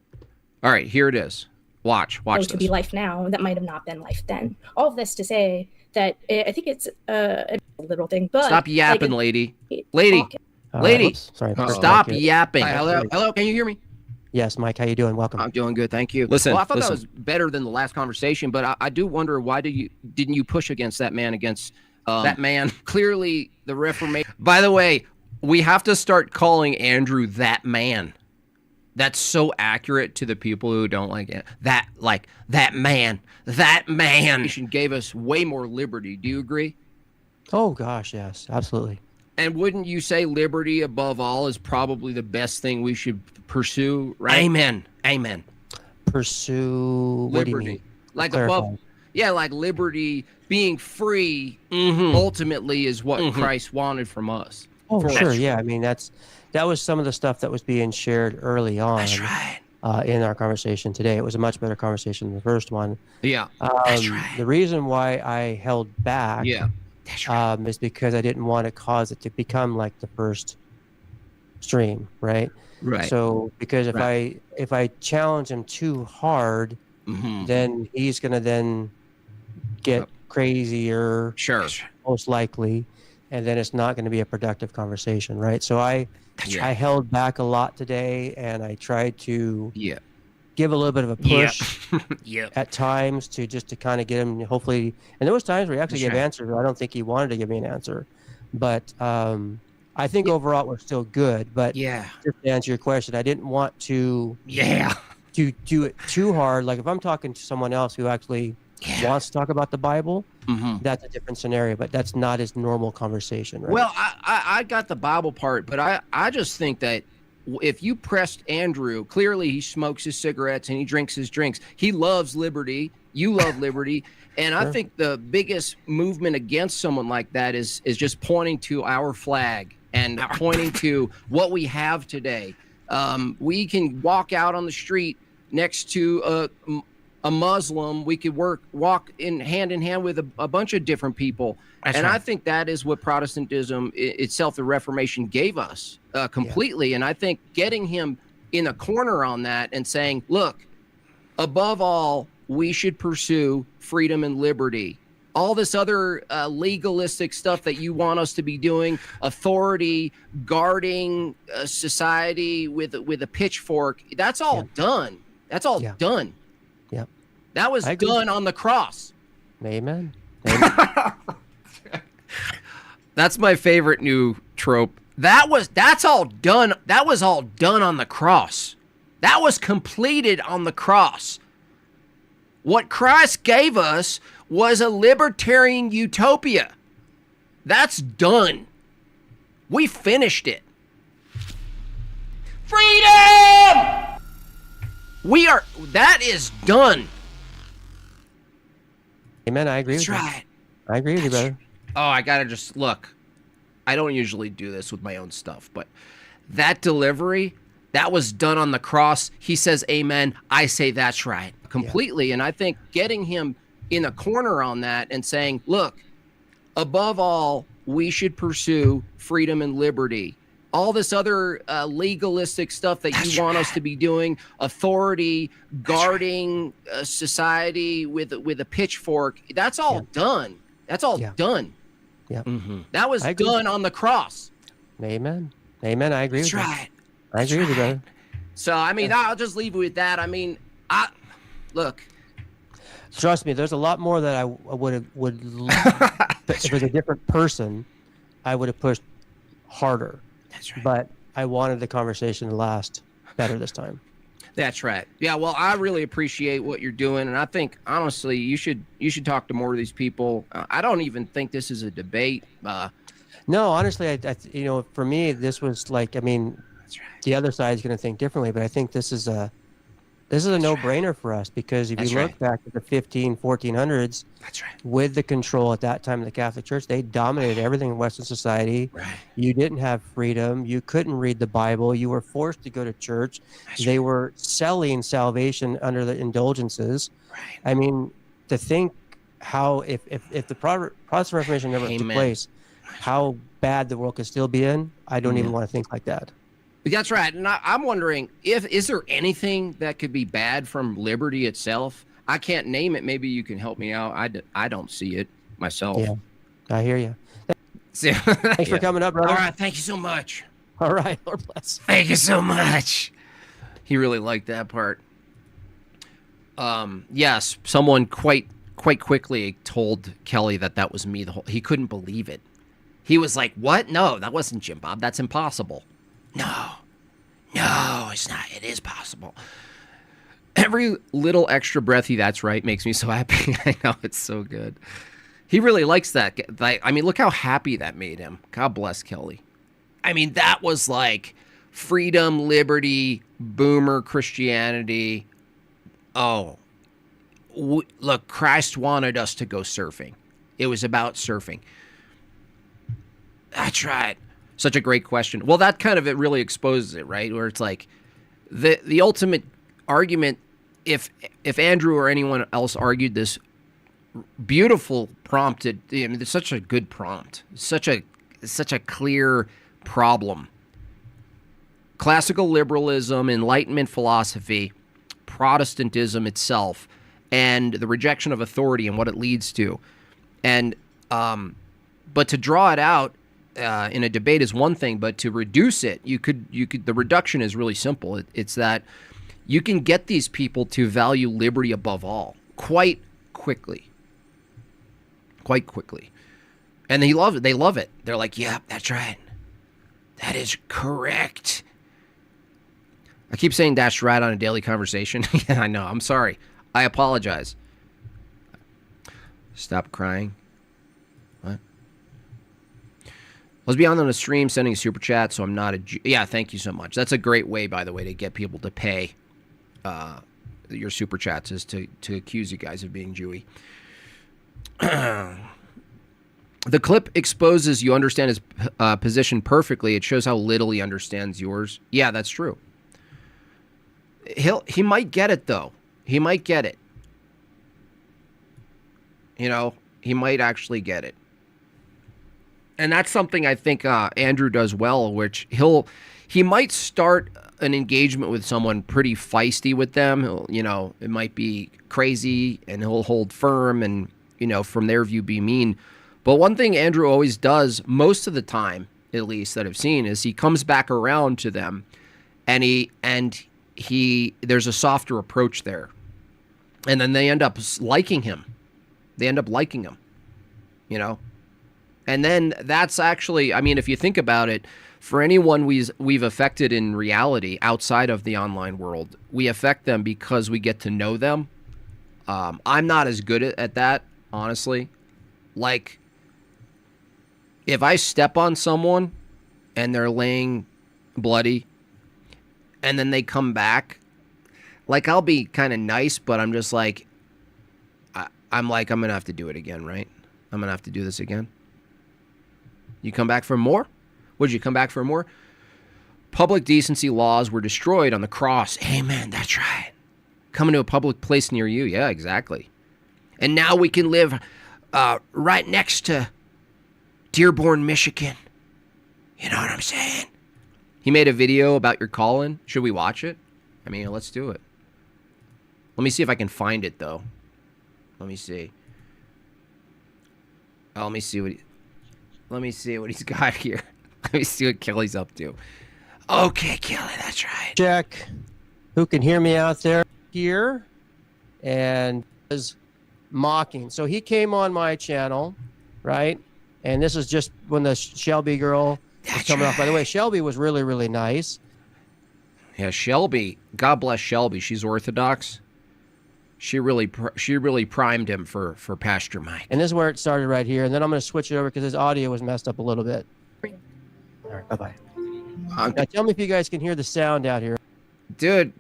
All right, here it is. Watch this. To be life now that might have not been life then. All of this to say that I think it's a little thing, but stop yapping, lady. Oops, sorry. Stop yapping. Hello, can you hear me? Yes, Mike, how you doing? Welcome. I'm doing good, thank you. Listen, well, I thought that was better than the last conversation, but I do wonder why didn't you push against that man that man? Clearly, the Reformation. By the way, we have to start calling Andrew that man. That's so accurate to the people who don't like it. That man. Gave us way more liberty. Do you agree? Oh gosh, yes, absolutely. And wouldn't you say liberty above all is probably the best thing we should pursue, right? Amen. Pursue liberty. What do you mean? Like Clarify. above, yeah, like liberty, being free, ultimately is what Christ wanted from us. Oh, sure, yeah. I mean, that was some of the stuff that was being shared early on. That's right. In our conversation today. It was a much better conversation than the first one. Yeah, that's right. The reason why I held back is because I didn't want to cause it to become like the first stream, right? Right. So because if I challenge him too hard, then he's going to then get crazier, most likely, and then it's not going to be a productive conversation, right? So I held back a lot today, and I tried to give a little bit of a push at times to kind of get him, hopefully. And there was times where he actually gave answers. I don't think he wanted to give me an answer, but I think overall we're still good. But just to answer your question, I didn't want to to do it too hard. Like if I'm talking to someone else who actually wants to talk about the Bible, that's a different scenario, but that's not his normal conversation, right? Well, I got the Bible part, but I just think that if you pressed Andrew, clearly he smokes his cigarettes and he drinks his drinks. He loves liberty. You love liberty. And I think the biggest movement against someone like that is just pointing to our flag and pointing to what we have today. We can walk out on the street next to a Muslim. We could walk in hand with a bunch of different people. I think that is what Protestantism itself, the Reformation, gave us completely. And I think getting him in a corner on that and saying, look, above all, we should pursue freedom and liberty. All this other legalistic stuff that you want us to be doing, authority, guarding society with a pitchfork, that's all done. That's all done. Yep. That was done on the cross. Amen. That's my favorite new trope. That's all done. That was all done on the cross. That was completed on the cross. What Christ gave us was a libertarian utopia. That's done. We finished it. Freedom! That is done. Amen. I agree with you. That's right. I agree with you, brother. Oh, I gotta just look. I don't usually do this with my own stuff, but that delivery, that was done on the cross. He says amen. I say that's right. Completely. And I think getting him in a corner on that and saying, look, above all, we should pursue freedom and liberty. All this other legalistic stuff that you want us to be doing, authority, guarding society with a pitchfork, that's all done. That's all done. Yeah. That was done on the cross. Amen. Amen. I agree with you. That's right. I agree with you, brother. So, I mean, I'll just leave it with that. I mean, look. Trust me, there's a lot more that I would if it was a different person, I would have pushed harder. That's right. But I wanted the conversation to last better this time. That's right. Yeah, well, I really appreciate what you're doing, and I think honestly, you should talk to more of these people. I don't even think this is a debate. No, honestly, I for me, this was like, I mean, the other side is going to think differently, but I think this is a no-brainer for us, because if you look back at the 1400s, with the control at that time of the Catholic Church, they dominated everything in Western society. You didn't have freedom. You couldn't read the Bible. You were forced to go to church. They were selling salvation under the indulgences. I mean, to think how if the Protestant Reformation never took place, how bad the world could still be in, I don't even want to think like that. That's right. And I'm wondering, is there anything that could be bad from liberty itself? I can't name it. Maybe you can help me out. I don't see it myself. Yeah, I hear you. Thanks for coming up, brother. All right, thank you so much. All right, Lord bless. Thank you so much. He really liked that part. Yes, someone quite quickly told Kelly that was me. He couldn't believe it. He was like, "What? No, that wasn't Jim Bob. That's impossible." No, it's not. It is possible. Every little extra breathy, that's right, makes me so happy. I know, it's so good. He really likes that. I mean, look how happy that made him. God bless Kelly. I mean, that was like freedom, liberty, boomer Christianity. Oh, look, Christ wanted us to go surfing. It was about surfing. That's right. Such a great question. Well, that kind of it really exposes it, right? Where it's like the ultimate argument, if Andrew or anyone else argued this beautiful prompted, I mean, it's such a good prompt, such a clear problem. Classical liberalism, Enlightenment philosophy, Protestantism itself, and the rejection of authority and what it leads to, and but to draw it out in a debate is one thing, but to reduce it, you could. The reduction is really simple. It's that you can get these people to value liberty above all quite quickly, and they love it. They love it. They're like, "Yeah, that's right. That is correct." I keep saying "that's right" on a daily conversation. Yeah, I know. I'm sorry. I apologize. Stop crying. What? Let's be on the stream sending a super chat, so I'm not a Jew. Yeah, thank you so much. That's a great way, by the way, to get people to pay your super chats, is to accuse you guys of being Jewy. The clip exposes you understand his position perfectly. It shows how little he understands yours. Yeah, that's true. He might get it, though. He might get it. You know, he might actually get it. And that's something I think Andrew does well, which he might start an engagement with someone pretty feisty with them. You know, it might be crazy, and he'll hold firm and, you know, from their view, be mean. But one thing Andrew always does, most of the time, at least that I've seen, is he comes back around to them, and there's a softer approach there. And then they end up liking him. They end up liking him, you know? And then that's actually, I mean, if you think about it, for anyone we've affected in reality outside of the online world, we affect them because we get to know them. I'm not as good at that, honestly. Like, if I step on someone and they're laying bloody and then they come back, like, I'll be kind of nice, but I'm just like, I'm going to have to do it again, right? I'm going to have to do this again. You come back for more? Would you come back for more? Public decency laws were destroyed on the cross. Amen, that's right. Coming to a public place near you. Yeah, exactly. And now we can live right next to Dearborn, Michigan. You know what I'm saying? He made a video about your calling. Should we watch it? I mean, let's do it. Let me see if I can find it, though. Let me see. Oh, let me see what he's got here. Let me see what Kelly's up to. Okay, Kelly, that's right. Check. Who can hear me out there? Here. And is mocking. So he came on my channel, right? And this is just when the Shelby girl was coming off. By the way, Shelby was really, really nice. Yeah, Shelby. God bless Shelby. She's Orthodox. She really primed him for Pastor Mike. And this is where it started right here. And then I'm going to switch it over because his audio was messed up a little bit. All right, bye-bye. Now tell me if you guys can hear the sound out here. Dude,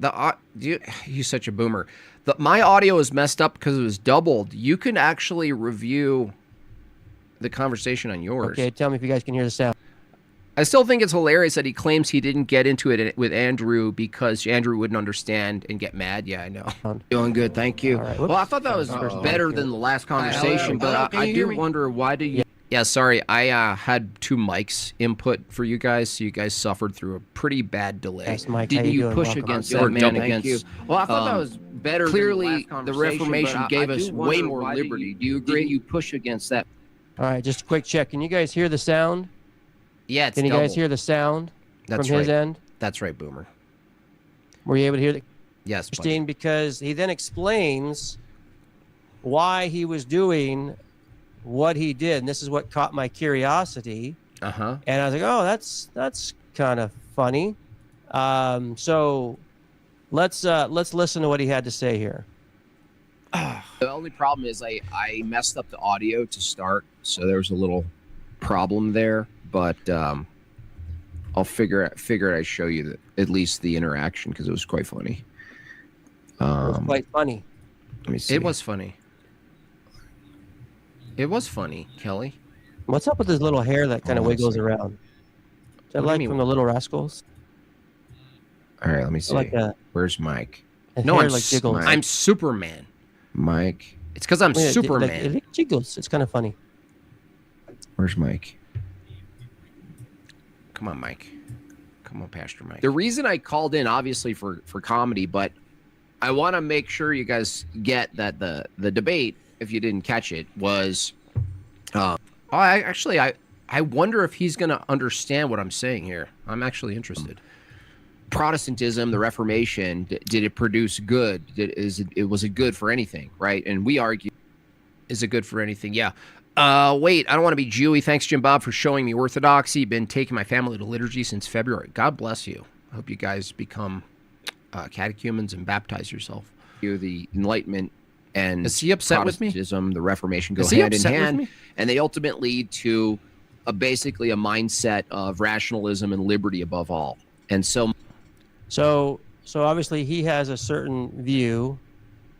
he's such a boomer. My audio is messed up because it was doubled. You can actually review the conversation on yours. Okay, tell me if you guys can hear the sound. I still think it's hilarious that he claims he didn't get into it with Andrew because Andrew wouldn't understand and get mad. Yeah, I know. Doing good, thank you. Right, well, I thought that was better than the last conversation, but I do wonder, why do you... Yeah, sorry. I had 2 mics input for you guys, so you guys suffered through a pretty bad delay. Yes, Mike, Did how you you doing? push Welcome. against I'm that good. man Thank against? you. Well, I thought that was better Clearly, than the the last Reformation conversation, gave but I us do way wonder more why liberty. Do you agree? Did you push against that? All right, just a quick check. Can you guys hear the sound? Yeah, it's Can you guys double. hear the sound That's from his right. end? That's right, Boomer. Were you able to hear the? Yes, buddy. Interesting, because he then explains why he was doing what he did, and this is what caught my curiosity. Uh-huh. And I was like, oh, that's kind of funny. So let's listen to what he had to say here. The only problem is I messed up the audio to start, so there was a little problem there. But I'll figure it. I show you at least the interaction because it was quite funny. It was quite funny. Let me see. It was funny. It was funny, Kelly. What's up with his little hair that kind of Hold on a wiggles second. around? Is that What do you like mean? from the Little Rascals? All right, let me see. Like a- Where's Mike? His No, hair I'm like jiggles. I'm Superman. Mike. It's because I'm Yeah, Superman. it jiggles. It's kind of funny. Where's Mike? Come on, Mike. Come on, Pastor Mike. The reason I called in, obviously, for comedy, but I want to make sure you guys get that the debate, if you didn't catch it, was... I wonder if he's going to understand what I'm saying here. I'm actually interested. Protestantism, the Reformation, did it produce good? Was it good for anything, right? And we argue, is it good for anything? Yeah. Wait, I don't want to be Jewy. Thanks, Jim Bob, for showing me orthodoxy. Been taking my family to liturgy since February. God bless you. I hope you guys become catechumens and baptize yourself. The Enlightenment and Is he upset with me? Protestantism, the Reformation go Is he hand in upset with hand, me? and they ultimately lead to basically a mindset of rationalism and liberty above all. And so obviously he has a certain view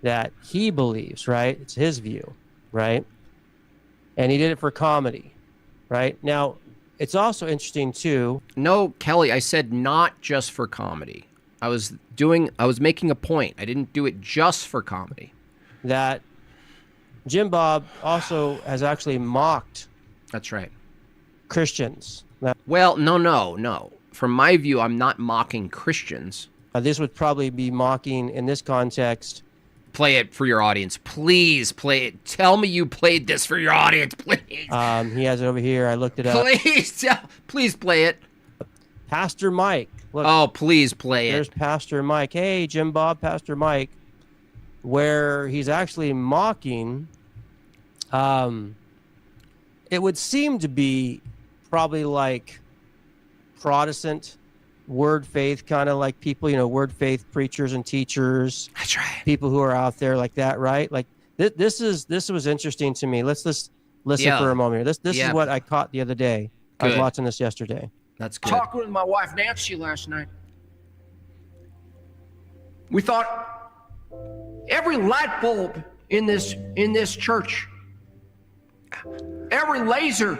that he believes, right? It's his view, right? And he did it for comedy, right? Now, it's also interesting too. No, Kelly, I said not just for comedy. I was making a point. I didn't do it just for comedy. That Jim Bob also has actually mocked. That's right. Christians. Well, no. From my view, I'm not mocking Christians. This would probably be mocking in this context. Play it for your audience. Please play it. Tell me you played this for your audience, please. He has it over here. I looked it up. Please play it. Pastor Mike. Look, oh, please play there's Pastor Mike. Hey, Jim Bob, Pastor Mike. Where he's actually mocking. It would seem to be probably like Protestant word faith, kind of like people, word faith preachers and teachers. That's right. People who are out there like that, right? Like this was interesting to me. Let's just listen for a moment here. This is what I caught the other day. I was watching this yesterday. That's good. Talking with my wife Nancy last night. We thought every light bulb in this church, every laser,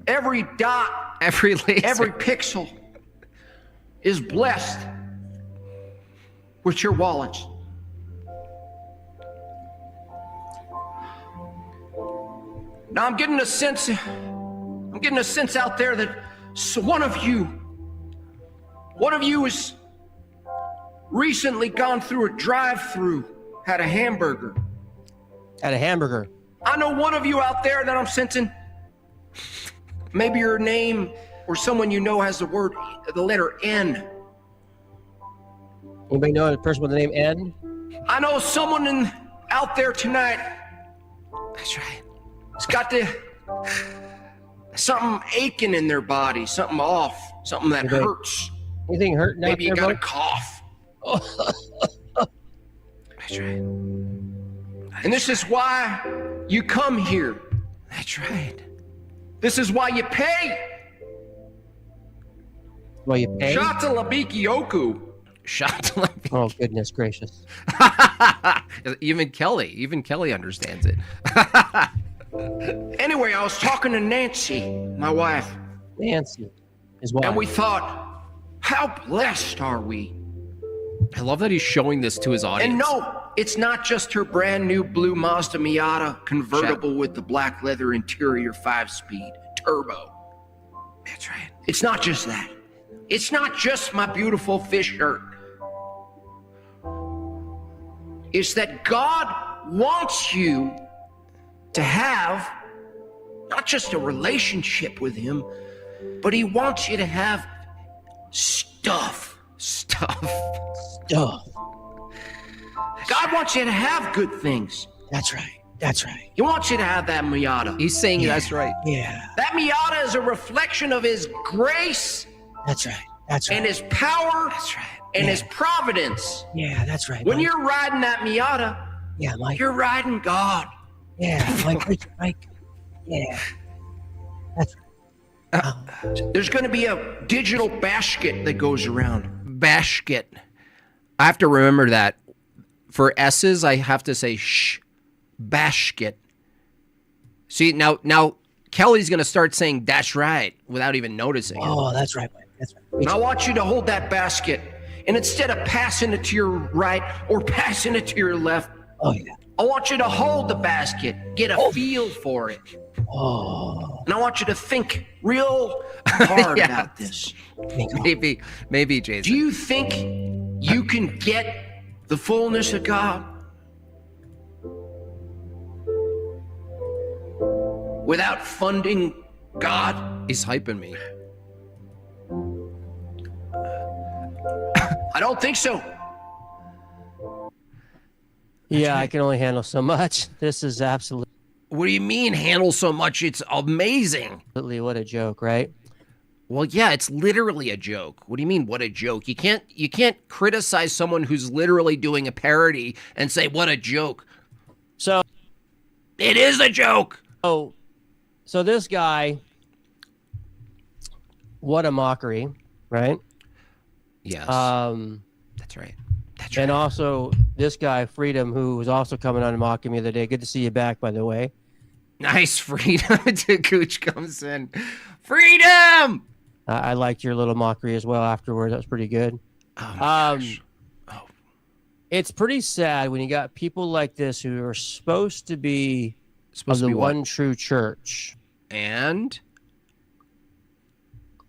every dot, every pixel is blessed with your wallets. Now I'm getting a sense out there that one of you has recently gone through a drive-through, had a hamburger. I know one of you out there that I'm sensing, maybe your name or someone you know has the letter N. Anybody know a person with the name N? I know someone out there tonight. That's right. It's got something aching in their body, something off, something that hurts. Anything hurting? Maybe you got a cough. That's right. And this is why you come here. That's right. This is why you pay. Why you pay? Shata labiki oku. Shata labiki. Oh, goodness gracious. Even Kelly understands it. Anyway, I was talking to Nancy, my wife. Nancy, his wife. And we thought, how blessed are we I love that he's showing this to his audience. And no, it's not just her brand new blue Mazda Miata convertible with the black leather interior 5-speed turbo. That's right. It's not just that. It's not just my beautiful fish shirt. It's that God wants you to have not just a relationship with him, but he wants you to have stuff. Oh, God wants you to have good things. that's right. That's right. He wants you to have that Miata. He's saying that's right. Yeah, That Miata is a reflection of his grace that's right. That's right. and his power and his providence. Yeah, that's right. When Mike. you're riding that Miata, Yeah, Mike. you're riding God. Yeah, Mike. Yeah. That's right. There's going to be a digital basket that goes around. Basket. I have to remember that. For S's, I have to say shh. Basket. See, now Kelly's going to start saying that's right without even noticing it. Oh, that's right, Mike. That's right. And I want you to hold that basket. And instead of passing it to your right or passing it to your left, Oh, yeah. I want you to hold the basket, get a feel for it. Oh. And I want you to think real hard about this. Maybe, Jason. Do you think you can get the fullness of God without funding God? He's hyping me. I don't think so. Yeah, I can only handle so much. This is absolutely What do you mean handle so much? It's amazing. what a joke, right? Well, yeah, it's literally a joke. What do you mean, what a joke? You can't criticize someone who's literally doing a parody and say, what a joke. So it is a joke. So this guy, what a mockery, right? Yes. That's right. And also this guy, Freedom, who was also coming on and mocking me the other day. Good to see you back, by the way. Nice, Freedom. Gooch comes in. Freedom! I liked your little mockery as well afterwards. That was pretty good. Oh, my gosh. It's pretty sad when you got people like this who are supposed to be of the one true church. And?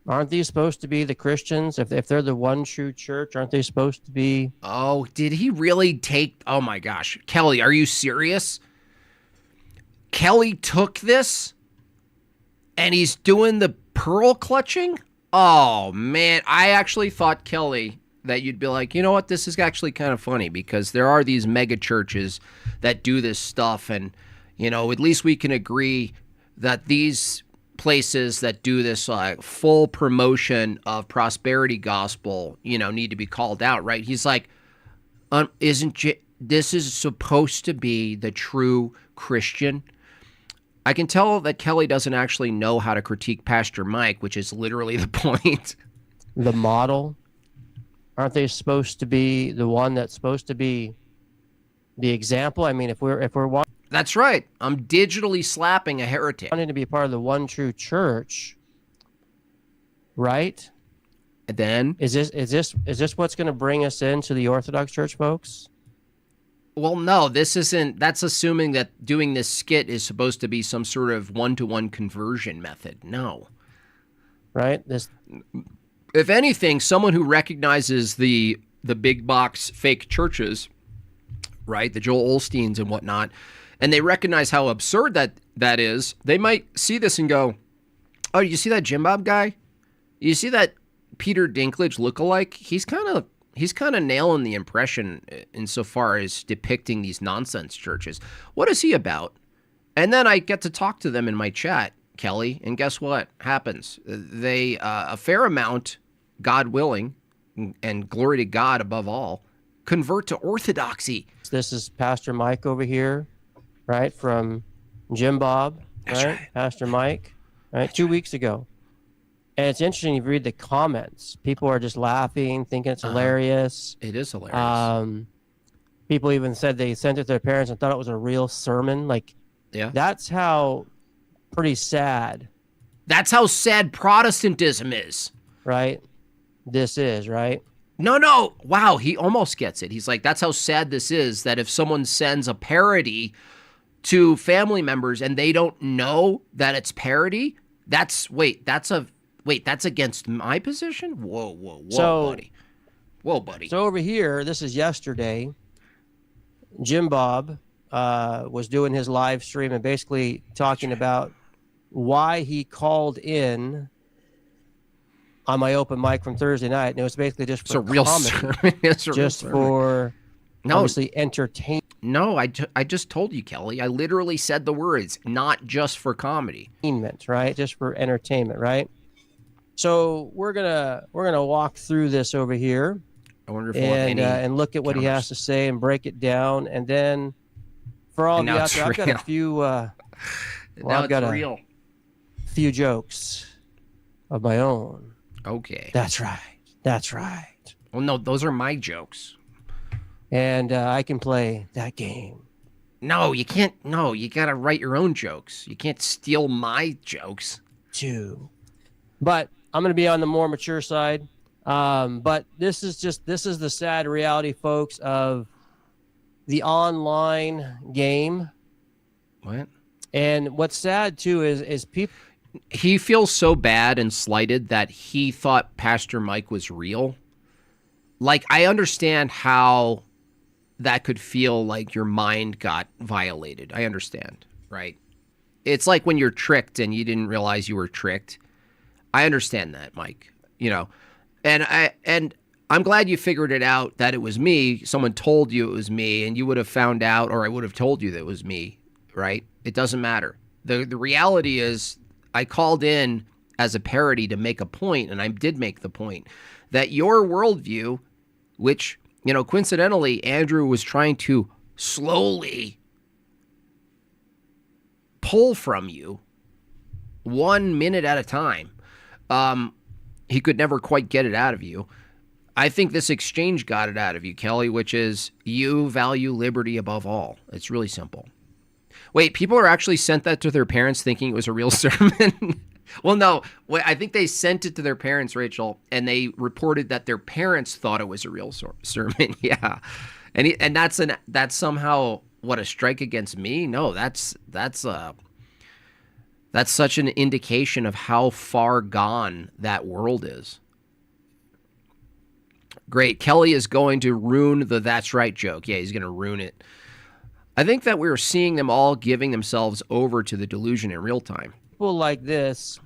Aren't these supposed to be the Christians? If they're the one true church, aren't they supposed to be? Oh, did he really take... Oh, my gosh. Kelly, are you serious? Kelly took this and he's doing the pearl clutching? Oh, man. I actually thought, Kelly, that you'd be like, you know what? This is actually kind of funny because there are these mega churches that do this stuff. And, you know, at least we can agree that these places that do this full promotion of prosperity gospel, you know, need to be called out, right? He's like, this is supposed to be the true Christian? I can tell that Kelly doesn't actually know how to critique Pastor Mike, which is literally the point. The model? Aren't they supposed to be the one that's supposed to be the example? I mean, if we're That's right. I'm digitally slapping a heretic. Wanting to be part of the one true church, right? And then is this what's going to bring us into the Orthodox Church, folks? Well, no, this isn't. That's assuming that doing this skit is supposed to be some sort of one-to-one conversion method. No. Right? If anything, someone who recognizes the big box fake churches, right, the Joel Osteens and whatnot, and they recognize how absurd that is, they might see this and go, oh, you see that Jim Bob guy? You see that Peter Dinklage lookalike? He's kind of nailing the impression insofar as depicting these nonsense churches. What is he about? And then I get to talk to them in my chat, Kelly, and guess what happens? They, a fair amount, God willing, and glory to God above all, convert to orthodoxy. This is Pastor Mike over here, right, from Jim Bob, right? Pastor Mike, right, 2 weeks ago. And it's interesting, if you read the comments, people are just laughing, thinking it's hilarious. It is hilarious. People even said they sent it to their parents and thought it was a real sermon. Like, yeah, that's how pretty sad. That's how sad Protestantism is. Right? This is, right? No. Wow, he almost gets it. He's like, that's how sad this is, that if someone sends a parody to family members and they don't know that it's parody, that's against my position? Whoa, buddy. Whoa, buddy. So over here, this is yesterday, Jim Bob was doing his live stream and basically talking about why he called in on my open mic from Thursday night. And it was basically just for comedy, just for obviously entertainment. No, I just told you, Kelly. I literally said the words, not just for comedy. Right? Just for entertainment, right? So we're gonna walk through this over here. I wonder if we'll have any and look at what he has to say and break it down, and then for all of you out there, I've got a few. I've got a few jokes of my own. Okay. That's right. Well, no, those are my jokes. And I can play that game. No, you can't. No, you got to write your own jokes. You can't steal my jokes. Too. But I'm going to be on the more mature side. But this is the sad reality, folks, of the online game. What? And what's sad, too, is people... He feels so bad and slighted that he thought Pastor Mike was real. Like, I understand how that could feel like your mind got violated. I understand, right? It's like when you're tricked and you didn't realize you were tricked. I understand that, Mike. You know, and I'm glad you figured it out that it was me. Someone told you it was me, and you would have found out, or I would have told you that it was me, right? It doesn't matter. The reality is, I called in as a parody to make a point, and I did make the point that your worldview, which, you know, coincidentally, Andrew was trying to slowly pull from you 1 minute at a time. He could never quite get it out of you. I think this exchange got it out of you, Kelly, which is you value liberty above all. It's really simple. Wait, people are actually sent that to their parents thinking it was a real sermon? Well, no. I think they sent it to their parents, Rachel, and they reported that their parents thought it was a real sermon. Yeah. And that's somehow what, a strike against me? No, that's such an indication of how far gone that world is. Great. Kelly is going to ruin the "that's right" joke. Yeah, he's going to ruin it. I think that we're seeing them all giving themselves over to the delusion in real time. People like this,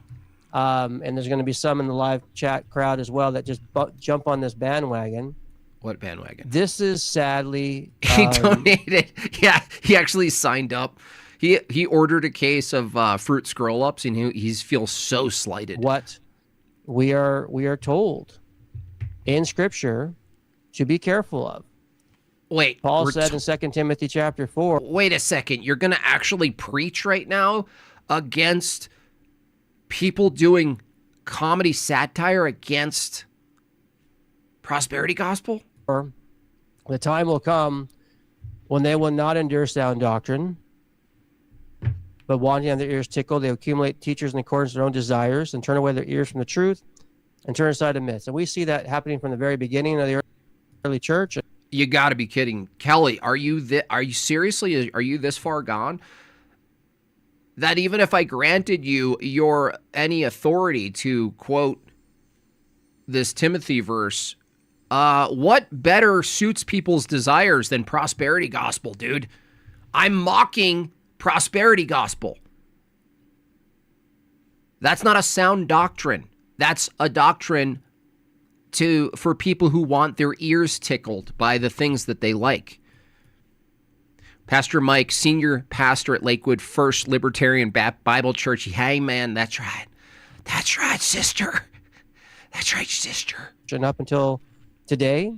and there's going to be some in the live chat crowd as well that just jump on this bandwagon. What bandwagon? This is sadly... He donated. Yeah, he actually signed up. He ordered a case of fruit scroll-ups, and he feels so slighted. What we are told in Scripture to be careful of. Wait, Paul said in 2 Timothy chapter 4. Wait a second. You're going to actually preach right now against people doing comedy satire against prosperity gospel? The time will come when they will not endure sound doctrine, but wanting to have their ears tickled, they accumulate teachers in accordance with their own desires and turn away their ears from the truth and turn aside to myths. And we see that happening from the very beginning of the early church. You got to be kidding. Kelly, are you seriously, are you this far gone? That even if I granted you any authority to quote this Timothy verse, what better suits people's desires than prosperity gospel, dude? I'm mocking prosperity gospel. That's not a sound doctrine. That's a doctrine for people who want their ears tickled by the things that they like. Pastor Mike, senior pastor at Lakewood First Libertarian Bible Church. Hey, man, that's right. That's right, sister. That's right, sister. And up until today,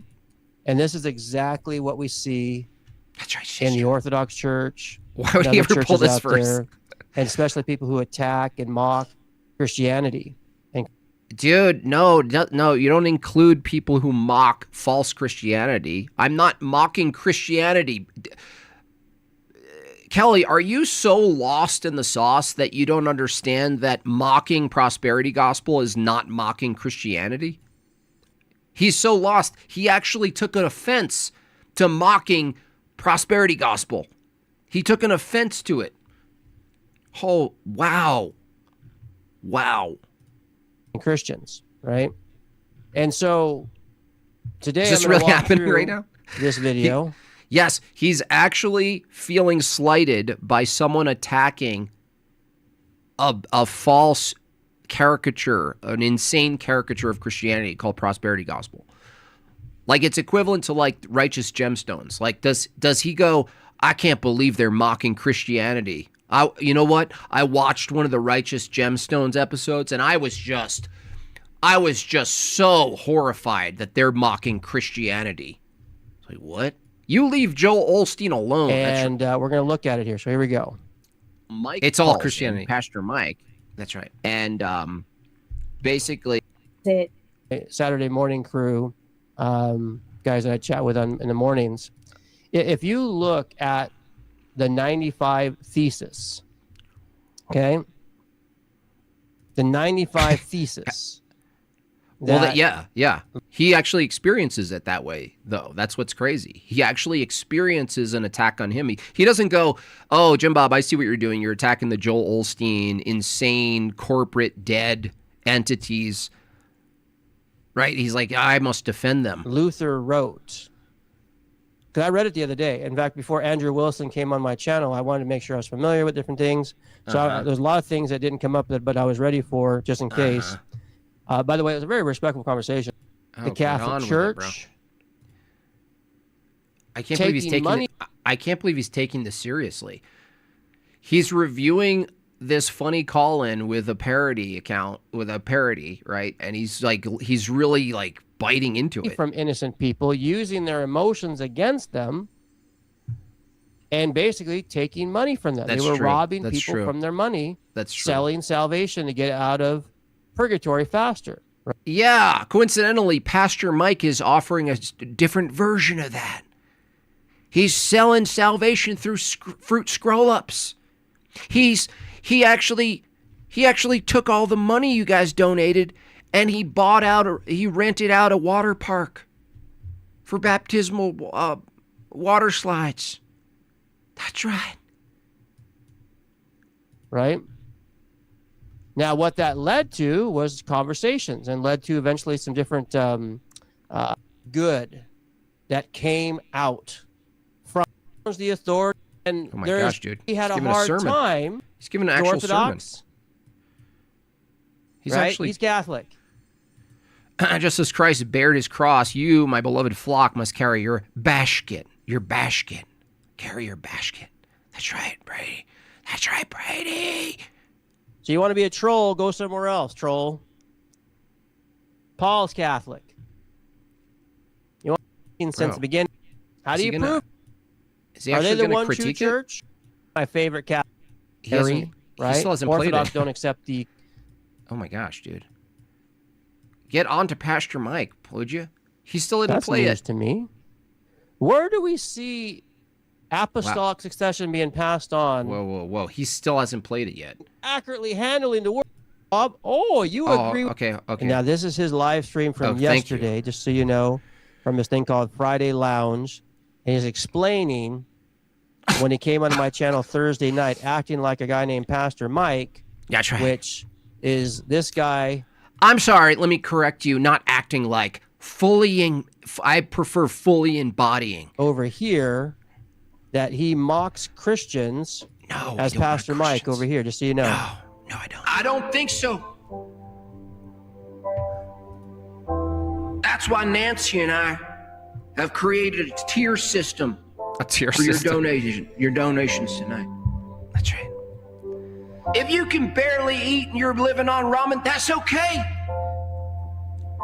and this is exactly what we see in the Orthodox Church. Why would he ever pull this verse? And especially people who attack and mock Christianity. Dude, no, you don't include people who mock false Christianity. I'm not mocking Christianity. Kelly, are you so lost in the sauce that you don't understand that mocking prosperity gospel is not mocking Christianity? He's so lost, he actually took an offense to mocking prosperity gospel. He took an offense to it. Oh, wow. Wow. Christians, right? And so today, is this really happening right now? This video. Yes, he's actually feeling slighted by someone attacking a false caricature, an insane caricature of Christianity called prosperity gospel. Like, it's equivalent to like righteous gemstones. Like, does he go, I can't believe they're mocking Christianity. You know what? I watched one of the Righteous Gemstones episodes, and I was just so horrified that they're mocking Christianity. It's like, what? You leave Joel Osteen alone. And we're going to look at it here. So here we go. Mike, it's all Christianity. Pastor Mike. That's right. And basically, Saturday morning crew, guys that I chat with in the mornings. If you look at the 95 thesis, okay? The 95 thesis. Well, yeah. He actually experiences it that way, though. That's what's crazy. He actually experiences an attack on him. He doesn't go, oh, Jim Bob, I see what you're doing. You're attacking the Joel Osteen, insane, corporate, dead entities. Right? He's like, I must defend them. Luther wrote, because I read it the other day. In fact, before Andrew Wilson came on my channel, I wanted to make sure I was familiar with different things. So there's a lot of things that didn't come up, but I was ready for just in case. By the way, it was a very respectful conversation. The Catholic Church. I can't believe he's taking money. I can't believe he's taking this seriously. He's reviewing this funny call-in with a parody account, right? And he's really like biting into it. From innocent people, using their emotions against them, and basically taking money from them. They were robbing people from their money. That's true. Selling salvation to get out of purgatory faster. Right? Yeah, coincidentally, Pastor Mike is offering a different version of that. He's selling salvation through fruit scroll-ups. He actually took all the money you guys donated and he rented out a water park for baptismal water slides. That's right. Right? Now, what that led to was conversations and led to eventually some different good that came out from the authority. And oh my gosh, dude. He had a hard time. He's giving an actual Orthodox, sermon. He's Catholic. Just as Christ bared his cross, you, my beloved flock, must carry your basket. Your basket. Carry your basket. That's right, Brady. That's right, Brady. So you want to be a troll, go somewhere else, troll. Paul's Catholic. You want since the beginning. How do you prove? Are they the one true church? My favorite Catholic. Right? He still hasn't Orthodox played it. Don't accept the... Oh my gosh, dude. Get on to Pastor Mike, would you? He still didn't play it. To me. Where do we see apostolic succession being passed on? Whoa. He still hasn't played it yet. Accurately handling the word. Bob, you agree. Okay. Now, this is his live stream from yesterday, just so you know, from this thing called Friday Lounge. And he's explaining when he came onto my channel Thursday night, acting like a guy named Pastor Mike. That's right. Which is this guy. I'm sorry, let me correct you. Not acting like, I prefer fully embodying. Over here, that he mocks Christians as Pastor Mike over here, just so you know. No, I don't. I don't think so. That's why Nancy and I have created a tier system. A tier for system. your donations tonight. That's right. If you can barely eat and you're living on ramen, that's okay.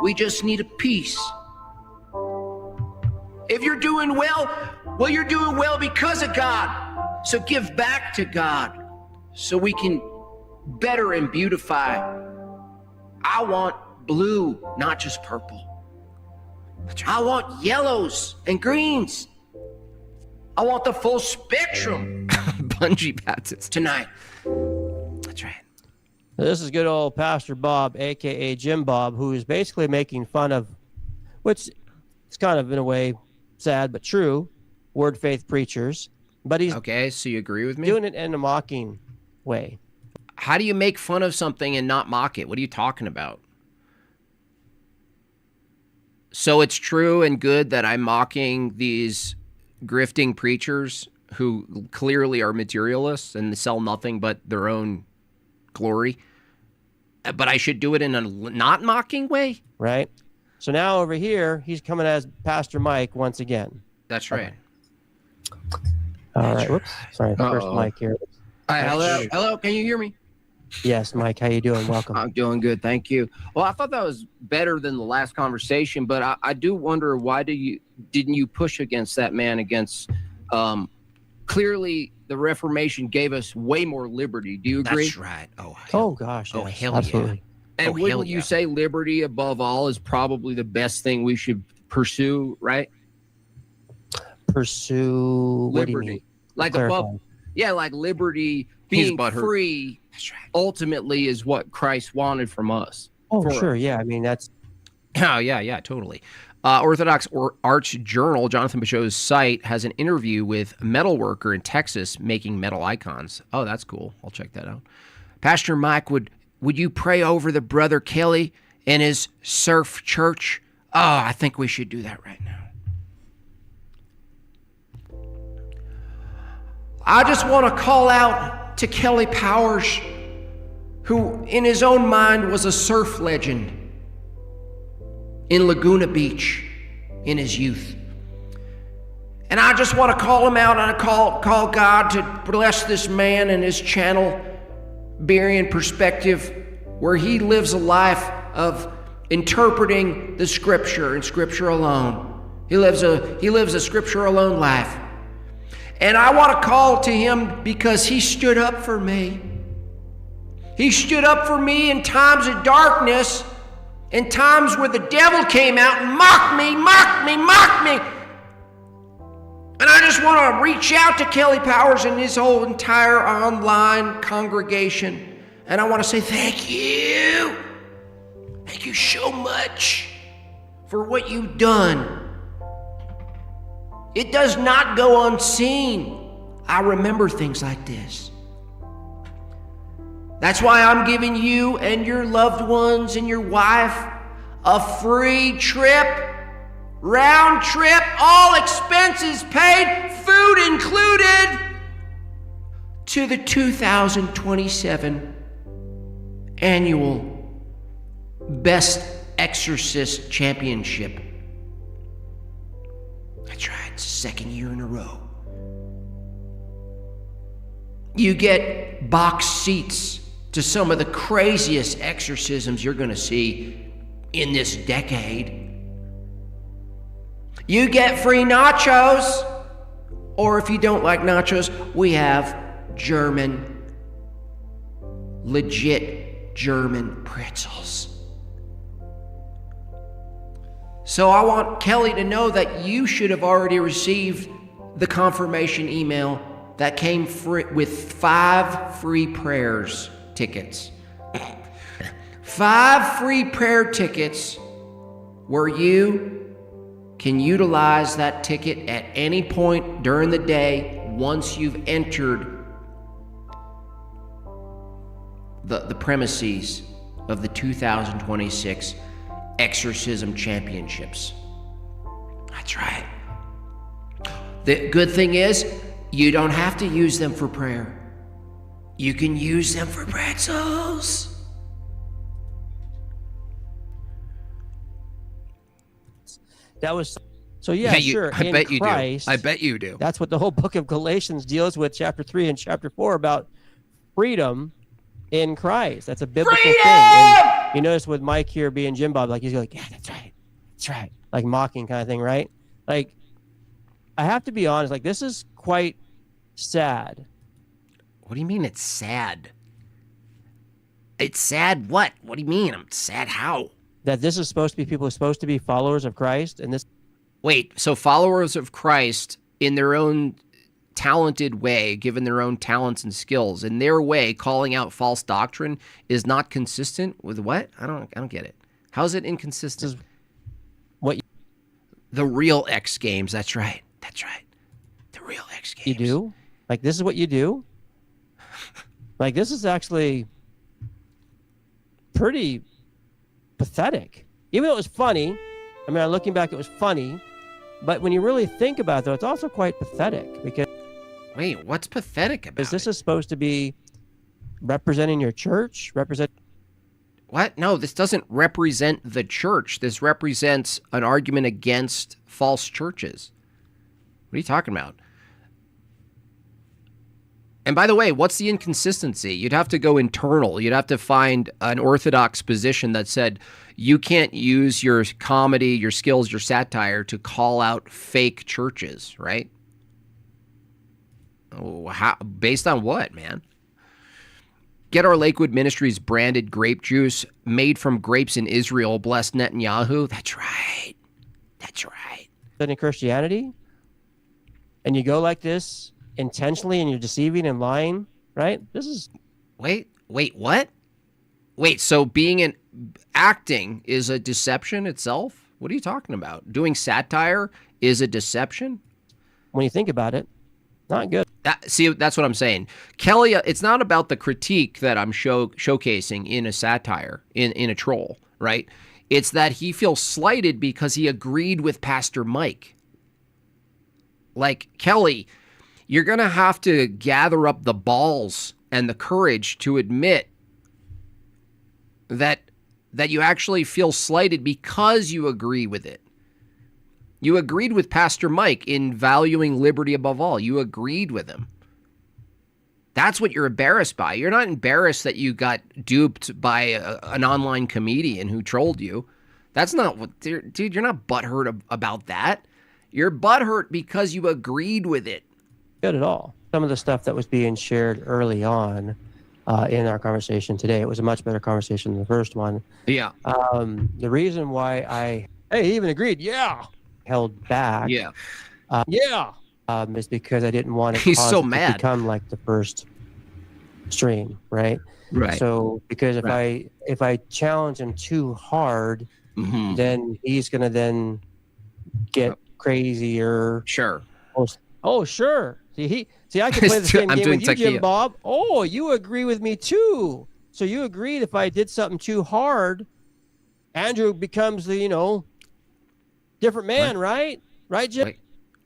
We just need a piece. If you're doing well, you're doing well because of God. So give back to God so we can better and beautify. I want blue, not just purple. I want yellows and greens. I want the full spectrum. Bungee Baptist tonight. That's right. This is good old Pastor Bob, a.k.a. Jim Bob, who is basically making fun of, which is kind of in a way sad but true, word faith preachers. But he's okay. So you agree with me? Doing it in a mocking way. How do you make fun of something and not mock it? What are you talking about? So it's true and good that I'm mocking these grifting preachers who clearly are materialists and sell nothing but their own glory. But I should do it in a not mocking way? Right. So now over here, he's coming as Pastor Mike once again. That's right. All right. Whoops. Sorry. First mic here. Hello. Can you hear me? Yes, Mike. How you doing? Welcome. I'm doing good. Thank you. Well, I thought that was better than the last conversation, but I do wonder why didn't you push against that man against clearly the Reformation gave us way more liberty. Do you agree? That's right. Oh gosh. Oh, yes, hell absolutely. yeah. And wouldn't you say liberty above all is probably the best thing we should pursue, right? Pursue liberty. What do you mean? Like Clarify. above, yeah, like liberty, being free ultimately is what Christ wanted from us. Oh, sure. Yeah. I mean, that's. Oh, yeah, totally. Orthodox Arts Journal, Jonathan Pageau's site, has an interview with a metal worker in Texas making metal icons. Oh, that's cool. I'll check that out. Pastor Mike, would you pray over the brother Kelly and his surf church? Oh, I think we should do that right now. I just want to call out to Kelly Powers, who in his own mind was a surf legend in Laguna Beach in his youth. And I just want to call him out and call God to bless this man and his channel, Berean perspective, where he lives a life of interpreting the scripture and scripture alone. He lives a scripture alone life. And I want to call to him because he stood up for me. He stood up for me in times of darkness, in times where the devil came out and mocked me. And I just want to reach out to Kelly Powers and his whole entire online congregation. And I want to say thank you. Thank you so much for what you've done. It does not go unseen. I remember things like this. That's why I'm giving you and your loved ones and your wife a free trip, round trip, all expenses paid, food included, to the 2027 annual Best Exorcist Championship. That's right, it's the second year in a row. You get box seats to some of the craziest exorcisms you're going to see in this decade. You get free nachos, or if you don't like nachos, we have legit German pretzels. So I want Kelly to know that you should have already received the confirmation email that came with 5 free prayers tickets. 5 free prayer tickets where you can utilize that ticket at any point during the day once you've entered the premises of the 2026 Exorcism Championships. That's right. The good thing is, you don't have to use them for prayer. You can use them for pretzels. That was so. Yeah, sure. I bet you Christ, do. I bet you do. That's what the whole book of Galatians deals with, chapter 3 and chapter 4, about freedom in Christ. That's a biblical thing. And you notice with Mike here being Jim Bob, like he's like, yeah, that's right, like mocking kind of thing, right? Like, I have to be honest, like this is quite sad. What do you mean it's sad? It's sad what? What do you mean? I'm sad how? That this is supposed to be people who are supposed to be followers of Christ, and this. Wait, so followers of Christ in their own talented way, given their own talents and skills, in their way, calling out false doctrine is not consistent with what? I don't get it. How is it inconsistent? The real X Games. That's right. That's right. The real X Games. You do? Like, this is what you do? Like, this is actually pretty pathetic. Even though it was funny, I mean, looking back, it was funny. But when you really think about it, though, it's also quite pathetic because... Wait, what's pathetic about it? This is supposed to be representing your church? What? No, this doesn't represent the church. This represents an argument against false churches. What are you talking about? And by the way, what's the inconsistency? You'd have to go internal. You'd have to find an orthodox position that said you can't use your comedy, your skills, your satire to call out fake churches, right? Oh, how, based on what, man? Get Our Lakewood Ministries branded grape juice made from grapes in Israel. Bless Netanyahu. That's right. That's right. In Christianity, and you go like this intentionally, and you're deceiving and lying, right? This is... Wait, what? Wait, so acting is a deception itself? What are you talking about? Doing satire is a deception? When you think about it, not good. See, that's what I'm saying. Kelly, it's not about the critique that I'm showcasing in a satire, in a troll, right? It's that he feels slighted because he agreed with Pastor Mike. Like, Kelly, you're going to have to gather up the balls and the courage to admit that you actually feel slighted because you agree with it. You agreed with Pastor Mike in valuing liberty above all. You agreed with him. That's what you're embarrassed by. You're not embarrassed that you got duped by an online comedian who trolled you. That's not what... Dude, you're not butthurt about that. You're butthurt because you agreed with it. Good at all. Some of the stuff that was being shared early on in our conversation today, it was a much better conversation than the first one. Yeah. The reason why he even agreed, held back. Yeah. Is because I didn't want it He's so mad. to become like the first stream, right? Right. So because if I challenge him too hard, then he's gonna then get crazier. Sure. Oh, sure. See, I can play the same game with you, Jim Bob. Oh, you agree with me too. So you agreed if I did something too hard, Andrew becomes the different man, right? Right, Jim?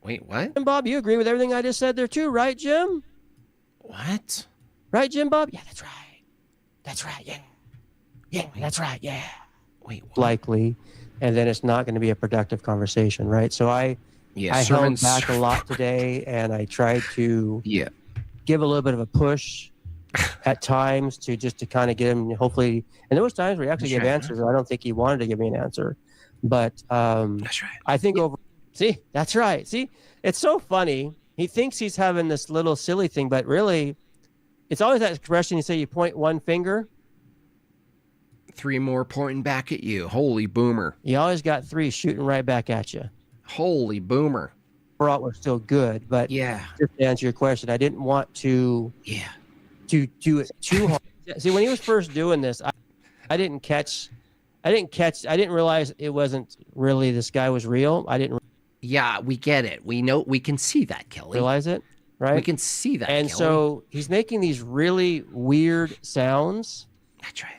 Wait, what? Jim Bob, you agree with everything I just said there too, right, Jim? What? Right, Jim Bob? Yeah, that's right. That's right, yeah. Yeah, that's right, yeah. Wait, what? Likely. And then it's not going to be a productive conversation, right? So I held back a lot today, and I tried to give a little bit of a push at times to kind of get him, hopefully. And there was times where he actually gave answers, and I don't think he wanted to give me an answer. But that's right. I think see, that's right. See, it's so funny. He thinks he's having this little silly thing, but really, it's always that expression you say you point one finger. 3 more pointing back at you. Holy boomer. You always got 3 shooting right back at you. Holy boomer. Overall, we're still good, but just to answer your question, I didn't want to do it too hard. See, when he was first doing this, I didn't realize it wasn't really, this guy was real. Yeah, we get it. We know, we can see that, Kelly. Realize it, right? We can see that, and Kelly. So he's making these really weird sounds. That's right.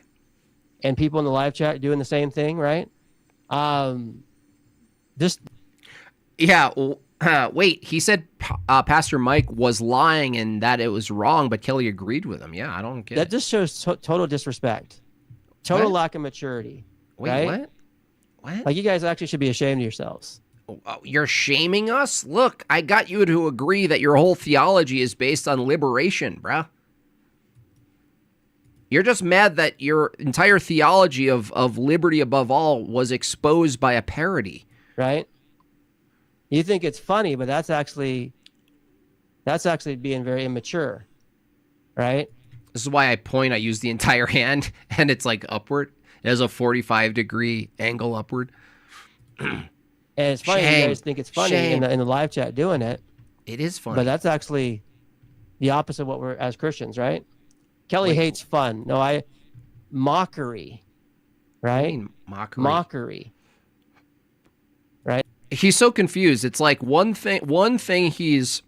And people in the live chat doing the same thing, right? Wait, he said Pastor Mike was lying and that it was wrong, but Kelly agreed with him. Yeah, I don't get that. Just shows total disrespect, total lack of maturity. Wait, right? What? Like, you guys actually should be ashamed of yourselves. You're shaming us? Look, I got you to agree that your whole theology is based on liberation, bruh. You're just mad that your entire theology of liberty above all was exposed by a parody. Right? You think it's funny, but that's actually being very immature. Right? This is why I use the entire hand, and it's like upward. It has a 45-degree angle upward. And it's funny, you guys think it's funny in the live chat doing it. It is funny. But that's actually the opposite of what we're as Christians, right? Kelly hates fun. No, mockery. Right? Mockery. Mockery. Right? he's so confused. It's like one thing he's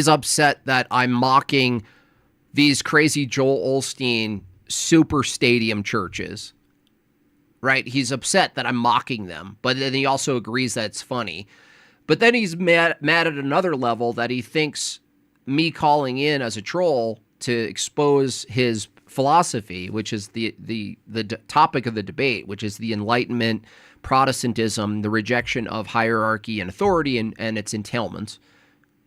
upset that I'm mocking these crazy Joel Osteen super stadium churches, right? He's upset that I'm mocking them, but then he also agrees that it's funny. But then he's mad at another level that he thinks me calling in as a troll to expose his philosophy, which is the topic of the debate, which is the Enlightenment, Protestantism, the rejection of hierarchy and authority and its entailments,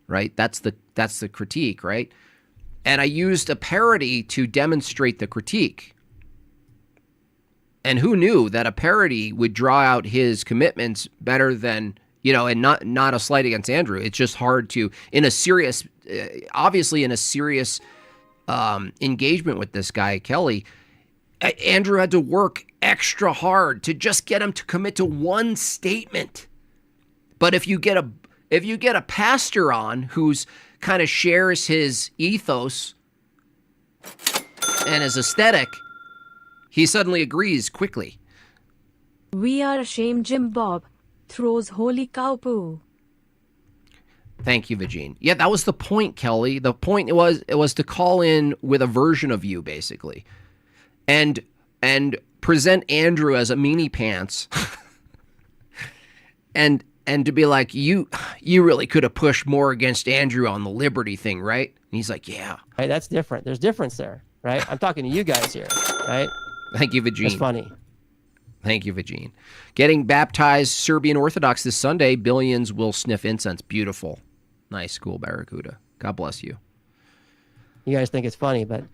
right? That's the critique, right? And I used a parody to demonstrate the critique. And who knew that a parody would draw out his commitments better than, and not a slight against Andrew. It's just hard to, obviously in a serious engagement with this guy, Kelly, Andrew had to work extra hard to just get him to commit to one statement. But if you get a pastor on who's kind of shares his ethos and his aesthetic, he suddenly agrees quickly. We are ashamed Jim Bob throws holy cow poo. Thank you, Vagine. Yeah, that was the point, Kelly. The point was to call in with a version of you, basically, and present Andrew as a meanie pants, and to be like, you really could have pushed more against Andrew on the liberty thing, right? And he's like, yeah. Right, that's different. There's difference there, right? I'm talking to you guys here, right? Thank you, Vagine. It's funny. Thank you, Vagine. Getting baptized Serbian Orthodox this Sunday. Billions will sniff incense. Beautiful. Nice, cool, Barracuda. God bless you. You guys think it's funny, but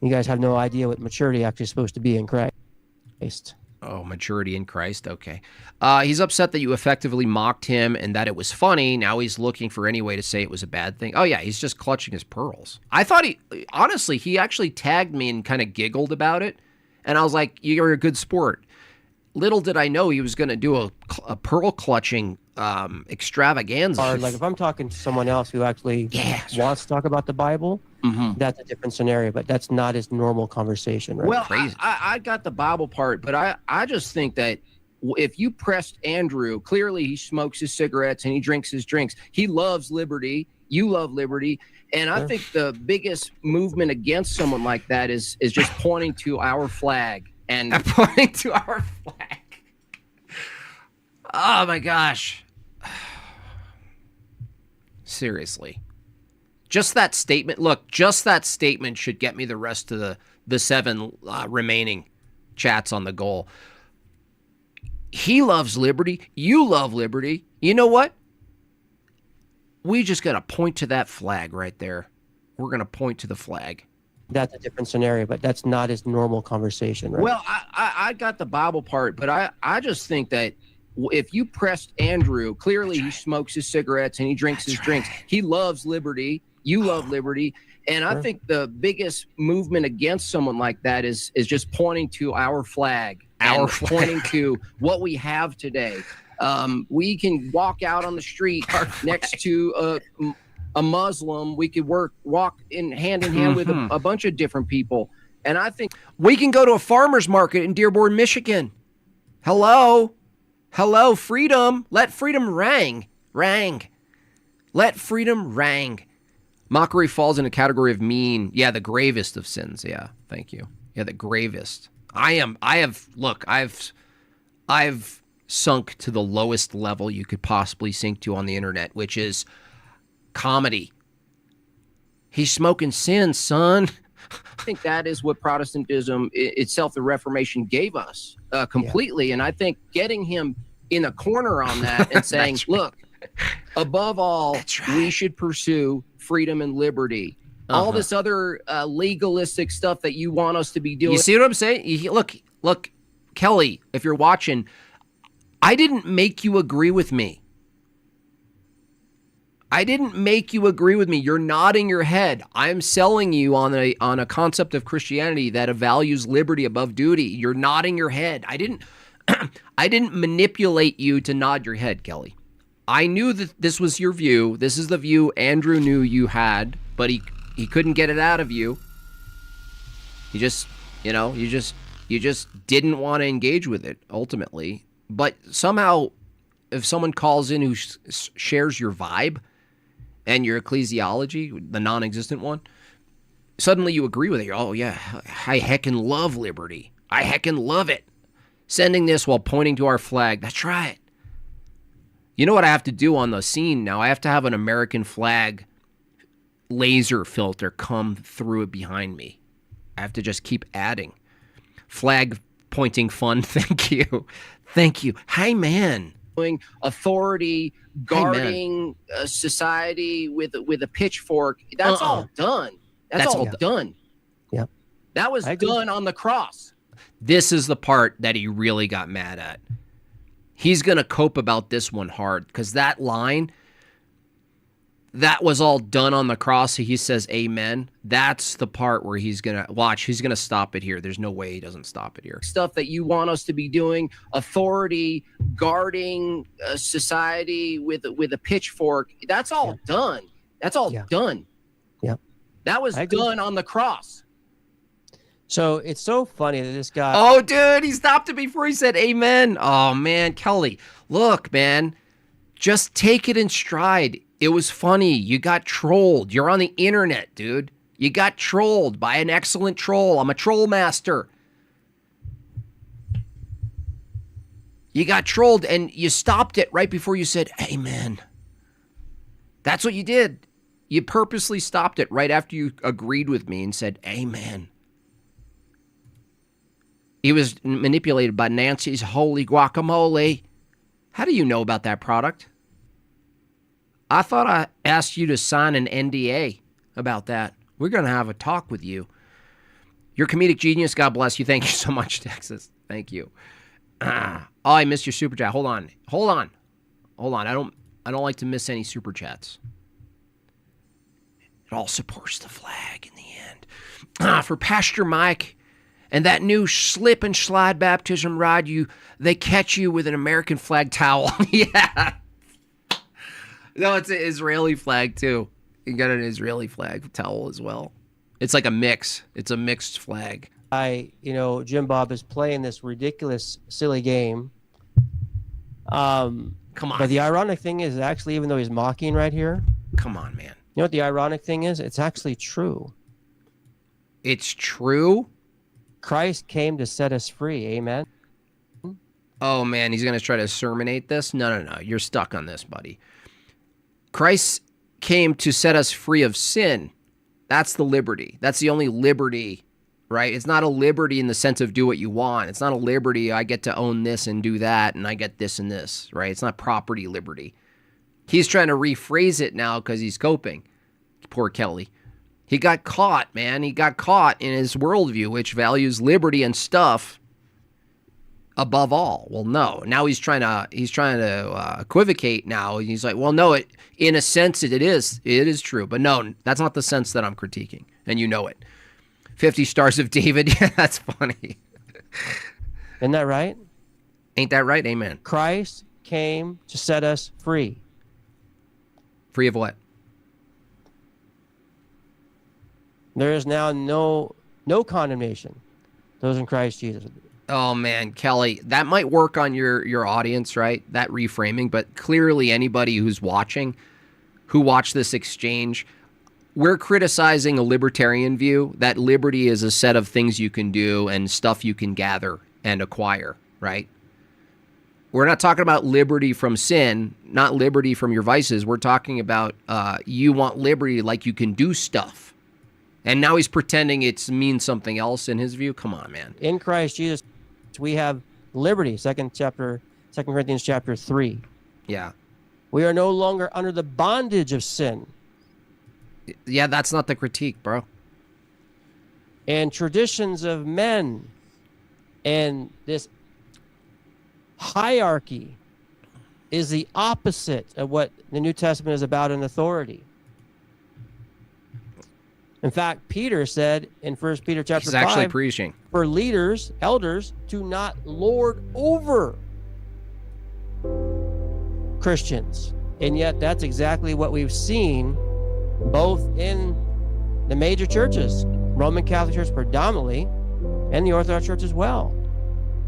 you guys have no idea what maturity actually is supposed to be in Christ. Oh, maturity in Christ. Okay. He's upset that you effectively mocked him and that it was funny. Now he's looking for any way to say it was a bad thing. Oh, yeah, he's just clutching his pearls. I thought he actually tagged me and kind of giggled about it. And I was like, you're a good sport. Little did I know he was going to do a pearl clutching extravaganza. Or like if I'm talking to someone else who actually wants to talk about the Bible, that's a different scenario, but that's not his normal conversation, right? Well, I got the Bible part, but I just think that if you pressed Andrew, clearly he smokes his cigarettes and he drinks his drinks. He loves liberty. You love liberty. And I think the biggest movement against someone like that is just pointing to our flag. And pointing to our flag. Oh, my gosh. Seriously. Just that statement. Look, just that statement should get me the rest of the 7 remaining chats on the goal. He loves liberty. You love liberty. You know what? We just got to point to that flag right there. We're going to point to the flag. That's a different scenario, but that's not his normal conversation, right? Well, I got the Bible part, but I just think that if you pressed Andrew, clearly he smokes his cigarettes and he drinks his drinks. He loves liberty. You love liberty. And I think the biggest movement against someone like that is just pointing to our flag. Pointing to what we have today. We can walk out on the street next to a Muslim. We could walk in hand with a bunch of different people. And I think we can go to a farmer's market in Dearborn, Michigan. Hello, freedom. Let freedom rang. Let freedom rang. Mockery falls in a category of mean. Yeah, the gravest of sins. Yeah, thank you. Yeah, the gravest. I've sunk to the lowest level you could possibly sink to on the internet, which is comedy. He's smoking sin, son. I think that is what Protestantism itself, the Reformation, gave us completely. And I think getting him in a corner on that and saying, look, above all, we should pursue freedom and liberty. All this other legalistic stuff that you want us to be doing. You see what I'm saying? Look, Kelly, if you're watching, I didn't make you agree with me. You're nodding your head. I'm selling you on a concept of Christianity that values liberty above duty. You're nodding your head. I didn't manipulate you to nod your head, Kelly. I knew that this was your view. This is the view Andrew knew you had, but he couldn't get it out of you. You just didn't want to engage with it ultimately. But somehow if someone calls in who shares your vibe and your ecclesiology, the non-existent one, suddenly you agree with it. Oh yeah, I heckin' love liberty. I heckin' love it. Sending this while pointing to our flag. That's right. You know what I have to do on the scene now? I have to have an American flag laser filter come through it behind me. I have to just keep adding. Flag pointing fun. Thank you. Thank you. Hi, man. Authority, guarding society with a pitchfork. That's all done. That's all done. Yep. That was done on the cross. This is the part that he really got mad at. He's going to cope about this one hard because that line, that was all done on the cross. He says, amen. That's the part where he's going to watch. He's going to stop it here. There's no way he doesn't stop it here. Stuff that you want us to be doing, authority, guarding society with a pitchfork. That's all done. That's all done. Yep. That was done on the cross. So it's so funny that this guy... Oh, dude, he stopped it before he said amen. Oh, man, Kelly, look, man, just take it in stride. It was funny. You got trolled. You're on the internet, dude. You got trolled by an excellent troll. I'm a troll master. You got trolled, and you stopped it right before you said amen. That's what you did. You purposely stopped it right after you agreed with me and said amen. He was manipulated by Nancy's holy guacamole. How do you know about that product? I thought I asked you to sign an NDA about that. We're going to have a talk with you. You're comedic genius. God bless you. Thank you so much, Texas. Thank you. Oh, I missed your super chat. Hold on. I don't like to miss any super chats. It all supports the flag in the end. For Pastor Mike and that new slip and slide baptism rod, they catch you with an American flag towel. Yeah. No, it's an Israeli flag too. You got an Israeli flag towel as well. It's like a mix. It's a mixed flag. Jim Bob is playing this ridiculous, silly game. Come on. But the ironic thing is, actually, even though he's mocking right here. Come on, man. You know what the ironic thing is? It's actually true. It's true? Christ came to set us free. Amen. Oh, man, he's going to try to sermonate this? No. You're stuck on this, buddy. Christ came to set us free of sin. That's the liberty. That's the only liberty, right? It's not a liberty in the sense of do what you want. It's not a liberty, I get to own this and do that, and I get this and this, right? It's not property liberty. He's trying to rephrase it now because he's coping. Poor Kelly. He got caught, man. He got caught in his worldview, which values liberty and stuff above all. Well, no. Now he's trying to equivocate now. He's like, well, no, in a sense it is true. But no, that's not the sense that I'm critiquing. And you know it. 50 Stars of David. Yeah, that's funny. Isn't that right? Ain't that right? Amen. Christ came to set us free. Free of what? There is now no condemnation. Those in Christ Jesus. Oh, man, Kelly, that might work on your audience, right? That reframing. But clearly anybody who's watching, who watched this exchange, we're criticizing a libertarian view that liberty is a set of things you can do and stuff you can gather and acquire, right? We're not talking about liberty from sin, not liberty from your vices. We're talking about you want liberty like you can do stuff. And now he's pretending it means something else in his view. Come on, man. In Christ Jesus, we have liberty. 2 Corinthians chapter 3. Yeah. We are no longer under the bondage of sin. Yeah, that's not the critique, bro. And traditions of men and this hierarchy is the opposite of what the New Testament is about in authority. In fact, Peter said in 1 Peter chapter 5, he's actually preaching for leaders, elders, to not lord over Christians. And yet that's exactly what we've seen both in the major churches, Roman Catholic Church predominantly, and the Orthodox Church as well,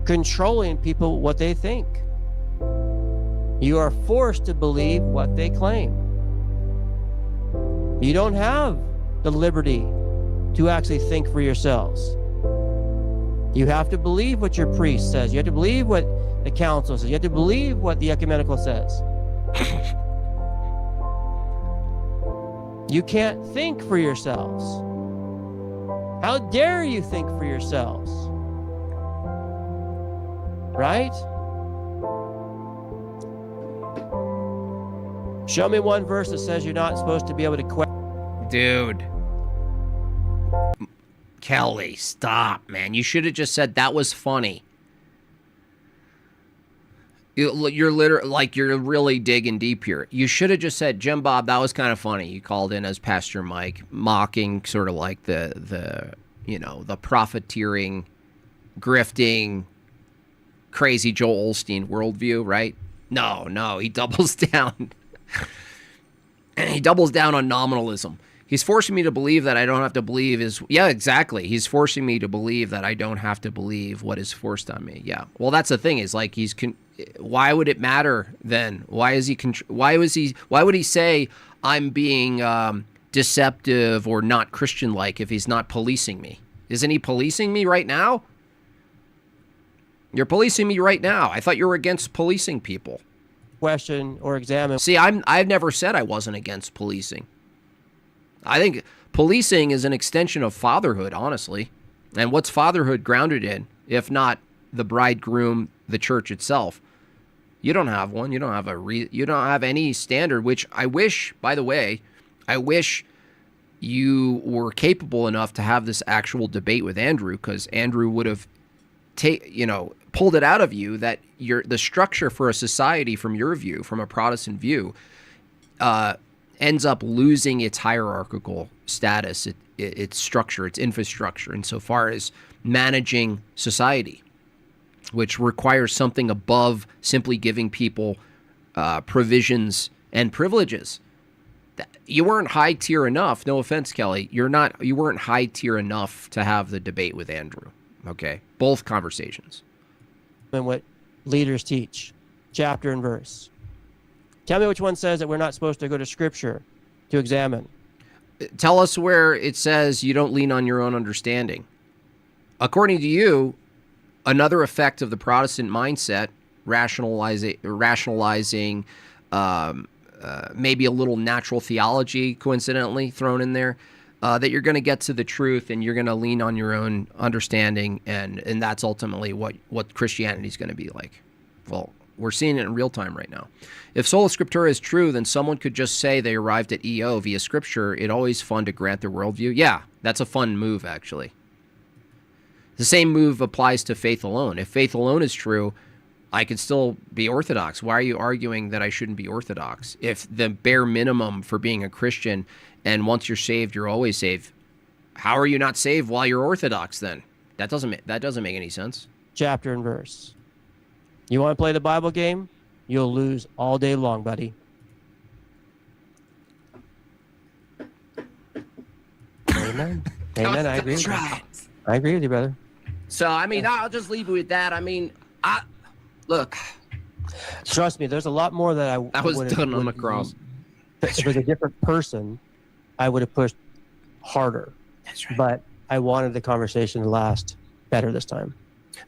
controlling people what they think. You are forced to believe what they claim. You don't have the liberty to actually think for yourselves. You have to believe what your priest says. You have to believe what the council says. You have to believe what the ecumenical says. You can't think for yourselves. How dare you think for yourselves? Right? Show me one verse that says you're not supposed to be able to question. Dude. Kelly, stop, man. You should have just said that was funny. You're literally, like, you're really digging deep here. You should have just said, Jim Bob, that was kind of funny. You called in as Pastor Mike, mocking sort of like the profiteering, grifting, crazy Joel Osteen worldview, right? No, he doubles down. And he doubles down on nominalism. He's forcing me to believe that I don't have to believe is... Yeah, exactly. He's forcing me to believe that I don't have to believe what is forced on me. Yeah. Well, that's the thing is, like, why would it matter then? Why would he say I'm being deceptive or not Christian-like if he's not policing me? Isn't he policing me right now? You're policing me right now. I thought you were against policing people. Question or examine. See, I've never said I wasn't against policing. I think policing is an extension of fatherhood, honestly. And what's fatherhood grounded in, if not the bridegroom, the church itself? You don't have one. You don't have you don't have any standard, which I wish, by the way, I wish you were capable enough to have this actual debate with Andrew, because Andrew would have pulled it out of you that the structure for a society, from your view, from a Protestant view, ends up losing its hierarchical status, its structure, its infrastructure, insofar as managing society, which requires something above simply giving people provisions and privileges. You weren't high tier enough. No offense, Kelly. You weren't high tier enough to have the debate with Andrew. Okay, both conversations. And what leaders teach, chapter and verse. Tell me which one says that we're not supposed to go to Scripture to examine. Tell us where it says you don't lean on your own understanding. According to you, another effect of the Protestant mindset, rationalizing maybe a little natural theology, coincidentally, thrown in there, that you're going to get to the truth and you're going to lean on your own understanding, and that's ultimately what Christianity is going to be like. Well, we're seeing it in real time right now. If sola scriptura is true, then someone could just say they arrived at EO via Scripture. It's always fun to grant their worldview. Yeah, that's a fun move, actually. The same move applies to faith alone. If faith alone is true, I could still be Orthodox. Why are you arguing that I shouldn't be Orthodox? If the bare minimum for being a Christian, and once you're saved, you're always saved, how are you not saved while you're Orthodox then? That doesn't make any sense. Chapter and verse. You want to play the Bible game? You'll lose all day long, buddy. Amen. Amen. I agree with you. I agree with you, brother. So, I mean, I'll just leave you with that. I mean, look. Trust me, there's a lot more that I was done on the cross. If it was a different person, I would have pushed harder. That's right. But I wanted the conversation to last better this time.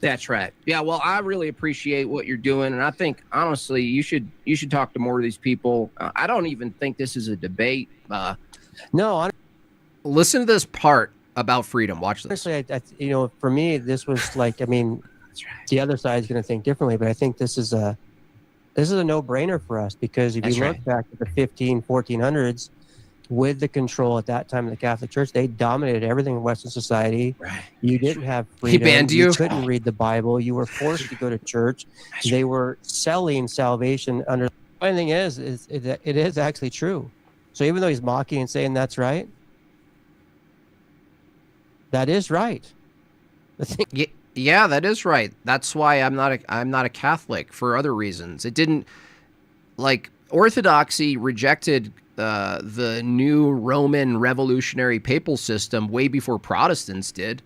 That's right. Yeah, well, I really appreciate what you're doing, and I think honestly, you should talk to more of these people. I don't even think this is a debate. Listen to this part about freedom. Watch this. Honestly, for me, this was like, I mean, the other side is going to think differently, but I think this is a no-brainer for us, because if you look back at the 1400s, with the control at that time of the Catholic Church, they dominated everything in Western society. Right. You didn't have freedom. He banned you. You couldn't read the Bible. You were forced to go to church. They were selling salvation under. The funny thing is it is actually true. So even though he's mocking and saying that's right, that is right. Yeah, that is right. That's why I'm not a Catholic for other reasons. It didn't, like, Orthodoxy rejected the new Roman revolutionary papal system way before Protestants did.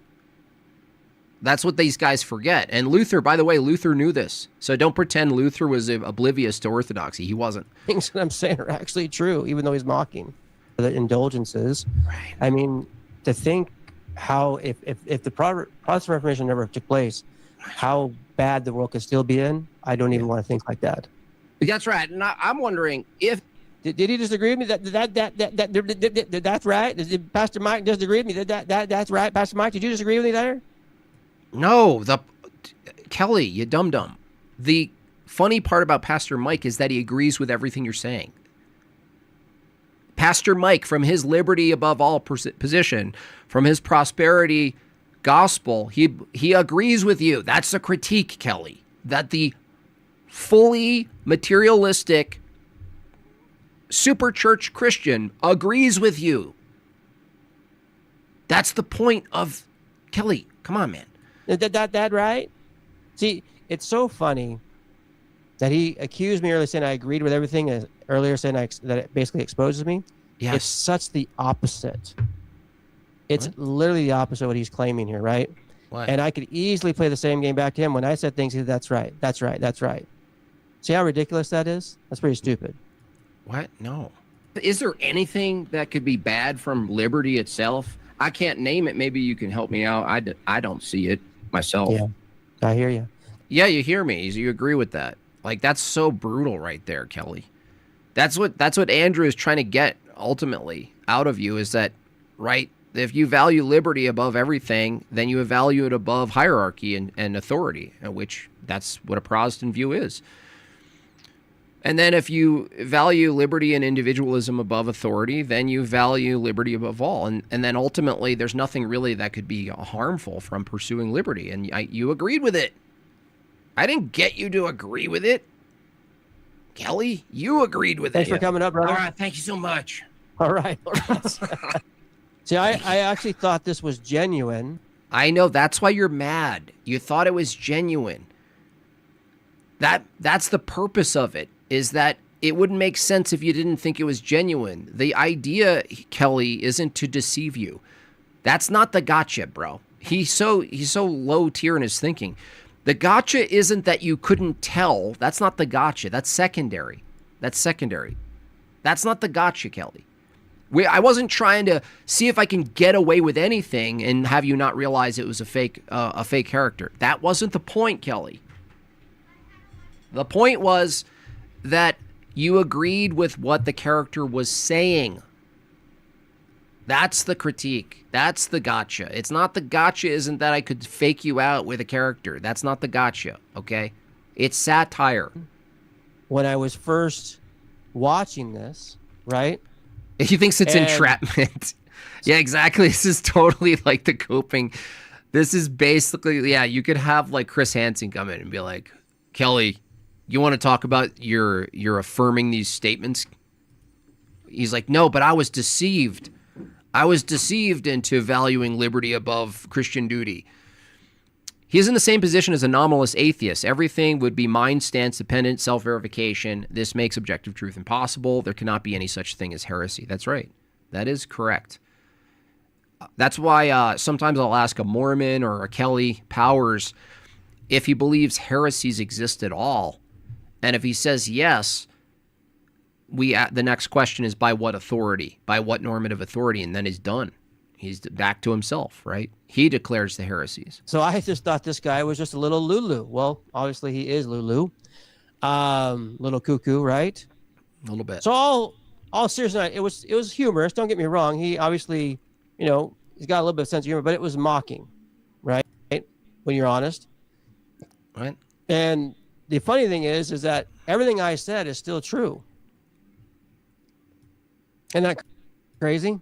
That's what these guys forget. And Luther, by the way, Luther knew this. So don't pretend Luther was oblivious to orthodoxy. He wasn't. Things that I'm saying are actually true, even though he's mocking the indulgences. Right. I mean, to think how, if the Protestant Reformation never took place, how bad the world could still be in, I don't even want to think like that. That's right. And I'm wondering if... Did he disagree with me? That's right? Did Pastor Mike disagree with me? That's right. Pastor Mike, did you disagree with me there? No, Kelly, you dum-dum. The funny part about Pastor Mike is that he agrees with everything you're saying. Pastor Mike, from his liberty above all position, from his prosperity gospel, he agrees with you. That's the critique, Kelly. That the fully materialistic super church Christian agrees with you. That's the point of Kelly. Come on, man. That right? See, it's so funny that he accused me earlier saying I agreed with everything, earlier saying that it basically exposes me. Yes. It's such the opposite. It's literally the opposite of what he's claiming here, right? What? And I could easily play the same game back to him when I said things. That's right. That's right. That's right. See how ridiculous that is? That's pretty stupid. What? No. Is there anything that could be bad from liberty itself? I can't name it. Maybe you can help me out. I don't see it myself. Yeah, I hear you. Yeah, you hear me. You agree with that. Like, that's so brutal right there, Kelly. That's what Andrew is trying to get ultimately out of you, is that, right, if you value liberty above everything, then you value it above hierarchy and authority, which that's what a Protestant view is. And then if you value liberty and individualism above authority, then you value liberty above all. And then ultimately, there's nothing really that could be harmful from pursuing liberty. And you agreed with it. I didn't get you to agree with it. Kelly, you agreed with Thanks it. for coming up, brother. All right, thank you so much. All right. See, I actually thought this was genuine. I know. That's why you're mad. You thought it was genuine. That's the purpose of it, is that it wouldn't make sense if you didn't think it was genuine. The idea, Kelly, isn't to deceive you. That's not the gotcha, bro. He's so low tier in his thinking. The gotcha isn't that you couldn't tell. That's not the gotcha. That's secondary. That's not the gotcha, Kelly. I wasn't trying to see if I can get away with anything and have you not realize it was a fake character. That wasn't the point, Kelly. The point was that you agreed with what the character was saying. That's the critique. That's the gotcha. It's not the gotcha isn't that I could fake you out with a character. That's not the gotcha, okay? It's satire. When I was first watching this, right? He thinks it's entrapment. Yeah, exactly. This is totally like the coping. This is basically, yeah, you could have like Chris Hansen come in and be like, Kelly, you want to talk about your affirming these statements? He's like, no, but I was deceived. I was deceived into valuing liberty above Christian duty. He is in the same position as anomalous atheists. Everything would be mind stance dependent, self-verification. This makes objective truth impossible. There cannot be any such thing as heresy. That's right. That is correct. That's why sometimes I'll ask a Mormon or a Kelly Powers if he believes heresies exist at all. And if he says yes, the next question is by what authority? By what normative authority? And then he's done. He's back to himself, right? He declares the heresies. So I just thought this guy was just a little Lulu. Well, obviously he is Lulu. Little cuckoo, right? A little bit. So all seriously, it was humorous. Don't get me wrong. He obviously, he's got a little bit of sense of humor, but it was mocking, right? When you're honest. Right. And the funny thing is that everything I said is still true. Isn't that crazy?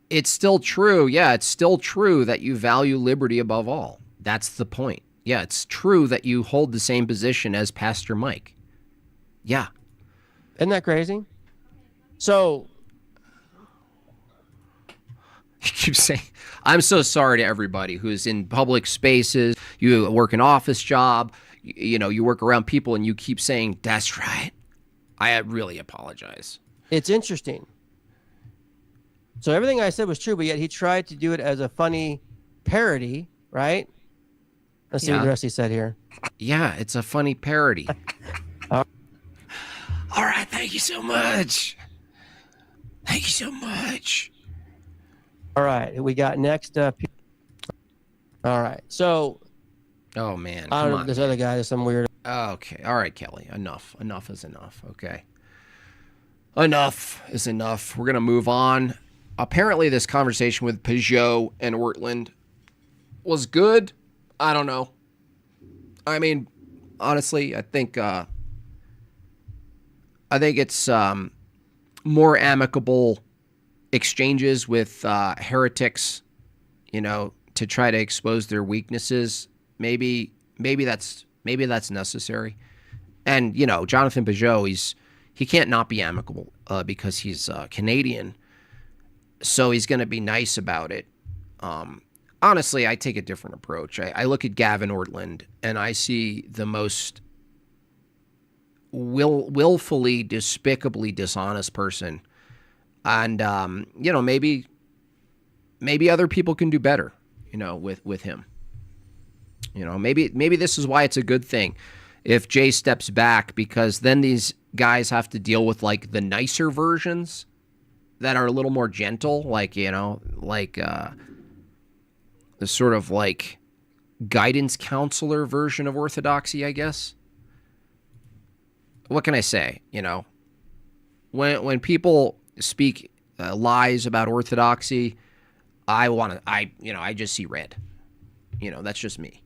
It's still true. Yeah, it's still true that you value liberty above all. That's the point. Yeah, it's true that you hold the same position as Pastor Mike. Yeah. Isn't that crazy? So you keep saying, I'm so sorry to everybody who's in public spaces. You work an office job, you work around people and you keep saying, that's right. I really apologize. It's interesting. So everything I said was true, but yet he tried to do it as a funny parody, right? Let's see what the rest he said here. Yeah, it's a funny parody. All right, thank you so much. Thank you so much. All right, we got next up. All right, so. Oh man, I don't know if this other guy is some weird. Okay, all right, Kelly. Enough. Enough is enough. Okay. Enough is enough. We're gonna move on. Apparently, this conversation with Pageau and Ortlund was good. I don't know. I mean, honestly, I think it's more amicable exchanges with heretics, to try to expose their weaknesses. Maybe that's necessary. And Jonathan Pageau, he can't not be amicable because he's Canadian, so he's going to be nice about it. Honestly, I take a different approach. I look at Gavin Ortlund and I see the most willfully, despicably dishonest person. And maybe other people can do better, with him. Maybe this is why it's a good thing if Jay steps back, because then these guys have to deal with like the nicer versions that are a little more gentle, the sort of like guidance counselor version of orthodoxy, I guess. What can I say? When people speak lies about orthodoxy, I just see red. That's just me.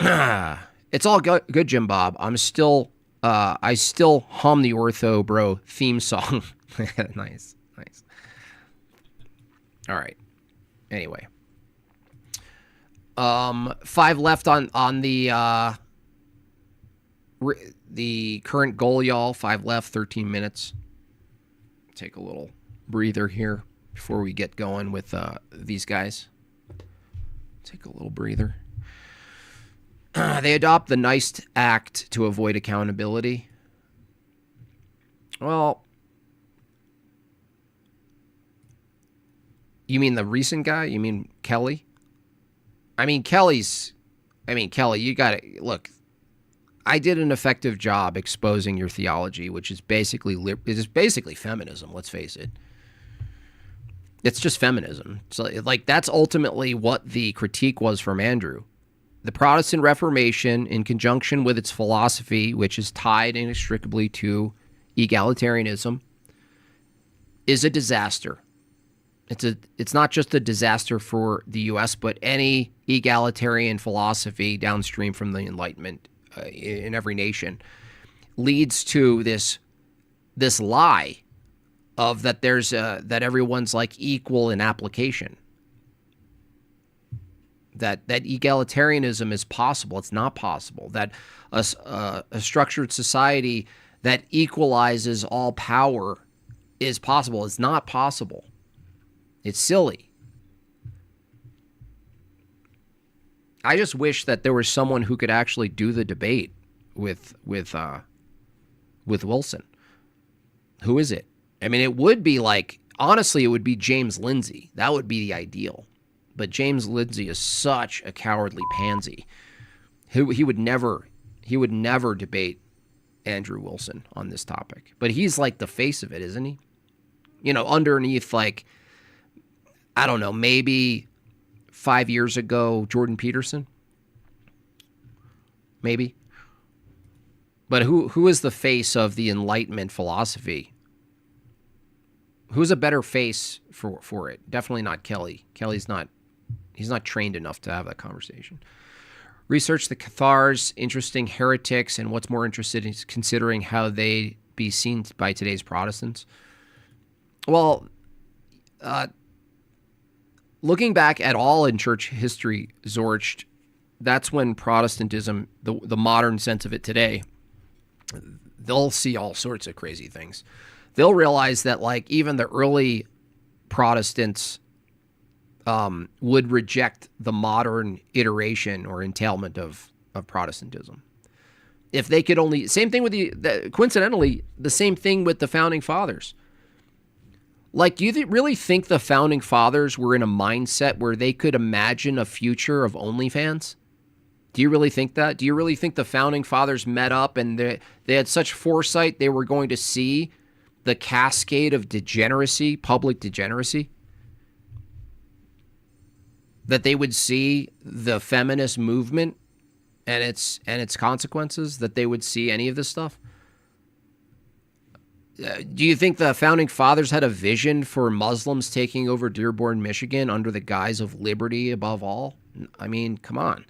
It's all good, Jim Bob. I still hum the Ortho Bro theme song. Nice. All right. Anyway, 5 left on the current goal, y'all. 5 left, 13 minutes. Take a little breather here before we get going with these guys. Take a little breather. They adopt the nice act to avoid accountability. Well, you mean the recent guy? You mean Kelly? Kelly, you got to look. I did an effective job exposing your theology, which is basically feminism. Let's face it. It's just feminism. So, that's ultimately what the critique was from Andrew. The Protestant Reformation, in conjunction with its philosophy, which is tied inextricably to egalitarianism, is a disaster. It's not just a disaster for the U.S., but any egalitarian philosophy downstream from the Enlightenment in every nation leads to this lie of that that everyone's like equal in application. That egalitarianism is possible. It's not possible. That a structured society that equalizes all power is possible. It's not possible. It's silly. I just wish that there was someone who could actually do the debate with Wilson. Who is it? It would be honestly, it would be James Lindsay. That would be the ideal. But James Lindsay is such a cowardly pansy. He would never debate Andrew Wilson on this topic. But he's like the face of it, isn't he? Underneath, I don't know, maybe 5 years ago, Jordan Peterson? Maybe. But who is the face of the Enlightenment philosophy? Who's a better face for it? Definitely not Kelly. He's not trained enough to have that conversation. Research the Cathars, interesting heretics, and what's more interested is considering how they be seen by today's Protestants. Well, looking back at all in church history, Zorch, that's when Protestantism, the modern sense of it today, they'll see all sorts of crazy things. They'll realize that even the early Protestants would reject the modern iteration or entailment of Protestantism. If they could only, same thing with coincidentally, the same thing with the Founding Fathers. Do you really think the Founding Fathers were in a mindset where they could imagine a future of OnlyFans? Do you really think that? Do you really think the founding fathers met up and they had such foresight they were going to see the cascade of degeneracy, public degeneracy? That they would see the feminist movement and its consequences? That they would see any of this stuff? Do you think the founding fathers had a vision for Muslims taking over Dearborn, Michigan under the guise of liberty above all? I mean, come on.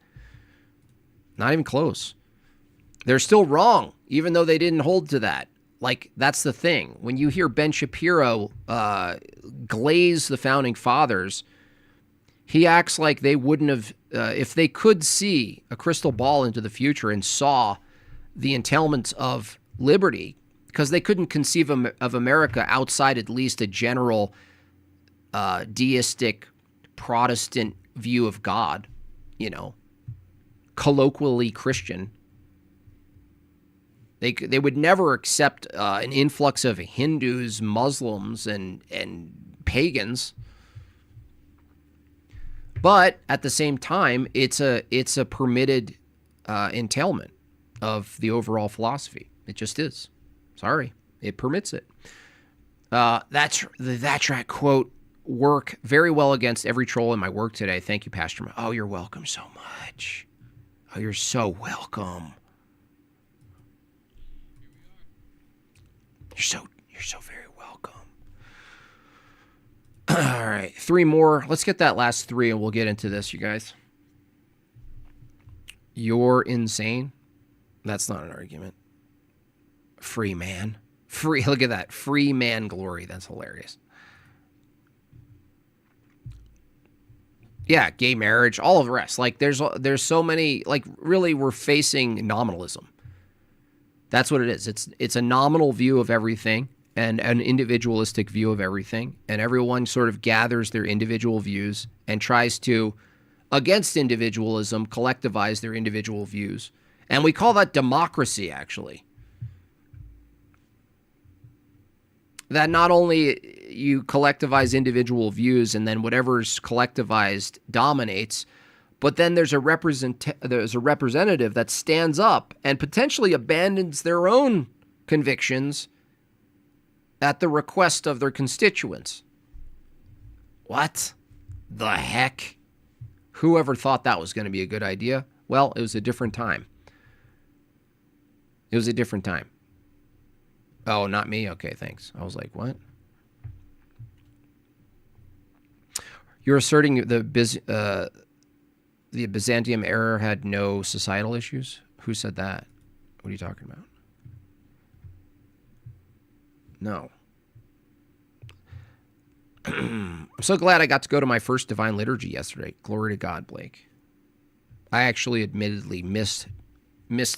Not even close. They're still wrong, even though they didn't hold to that. Like, that's the thing. When you hear Ben Shapiro glaze the founding fathers, he acts like they wouldn't have, if they could see a crystal ball into the future and saw the entailments of liberty, because they couldn't conceive of America outside at least a general deistic Protestant view of God, you know, colloquially Christian. They would never accept an influx of Hindus, Muslims, and pagans. But at the same time, it's a permitted entailment of the overall philosophy. It just is. Sorry, it permits it. That track quote work very well against every troll in my work today. Thank you, Pastor. Oh, you're welcome so much. Oh, you're so welcome. You're so very welcome. All right, 3 more. Let's get that last 3 and we'll get into this, you guys. You're insane. That's not an argument. Free man. Free, look at that. Free man glory. That's hilarious. Yeah, gay marriage, all of the rest. Like, there's so many, like, really, we're facing nominalism. That's what it is. It's a nominal view of everything and an individualistic view of everything. And everyone sort of gathers their individual views and tries to, against individualism, collectivize their individual views. And we call that democracy, actually. That not only you collectivize individual views and then whatever's collectivized dominates, but then there's a representative that stands up and potentially abandons their own convictions at the request of their constituents. What the heck? Whoever thought that was going to be a good idea? Well, it was a different time. It was a different time. Oh, not me? Okay, thanks. I was like, what? You're asserting the Byzantium era had no societal issues? Who said that? What are you talking about? No. I'm so glad I got to go to my first Divine Liturgy yesterday. Glory to God, Blake. I actually admittedly missed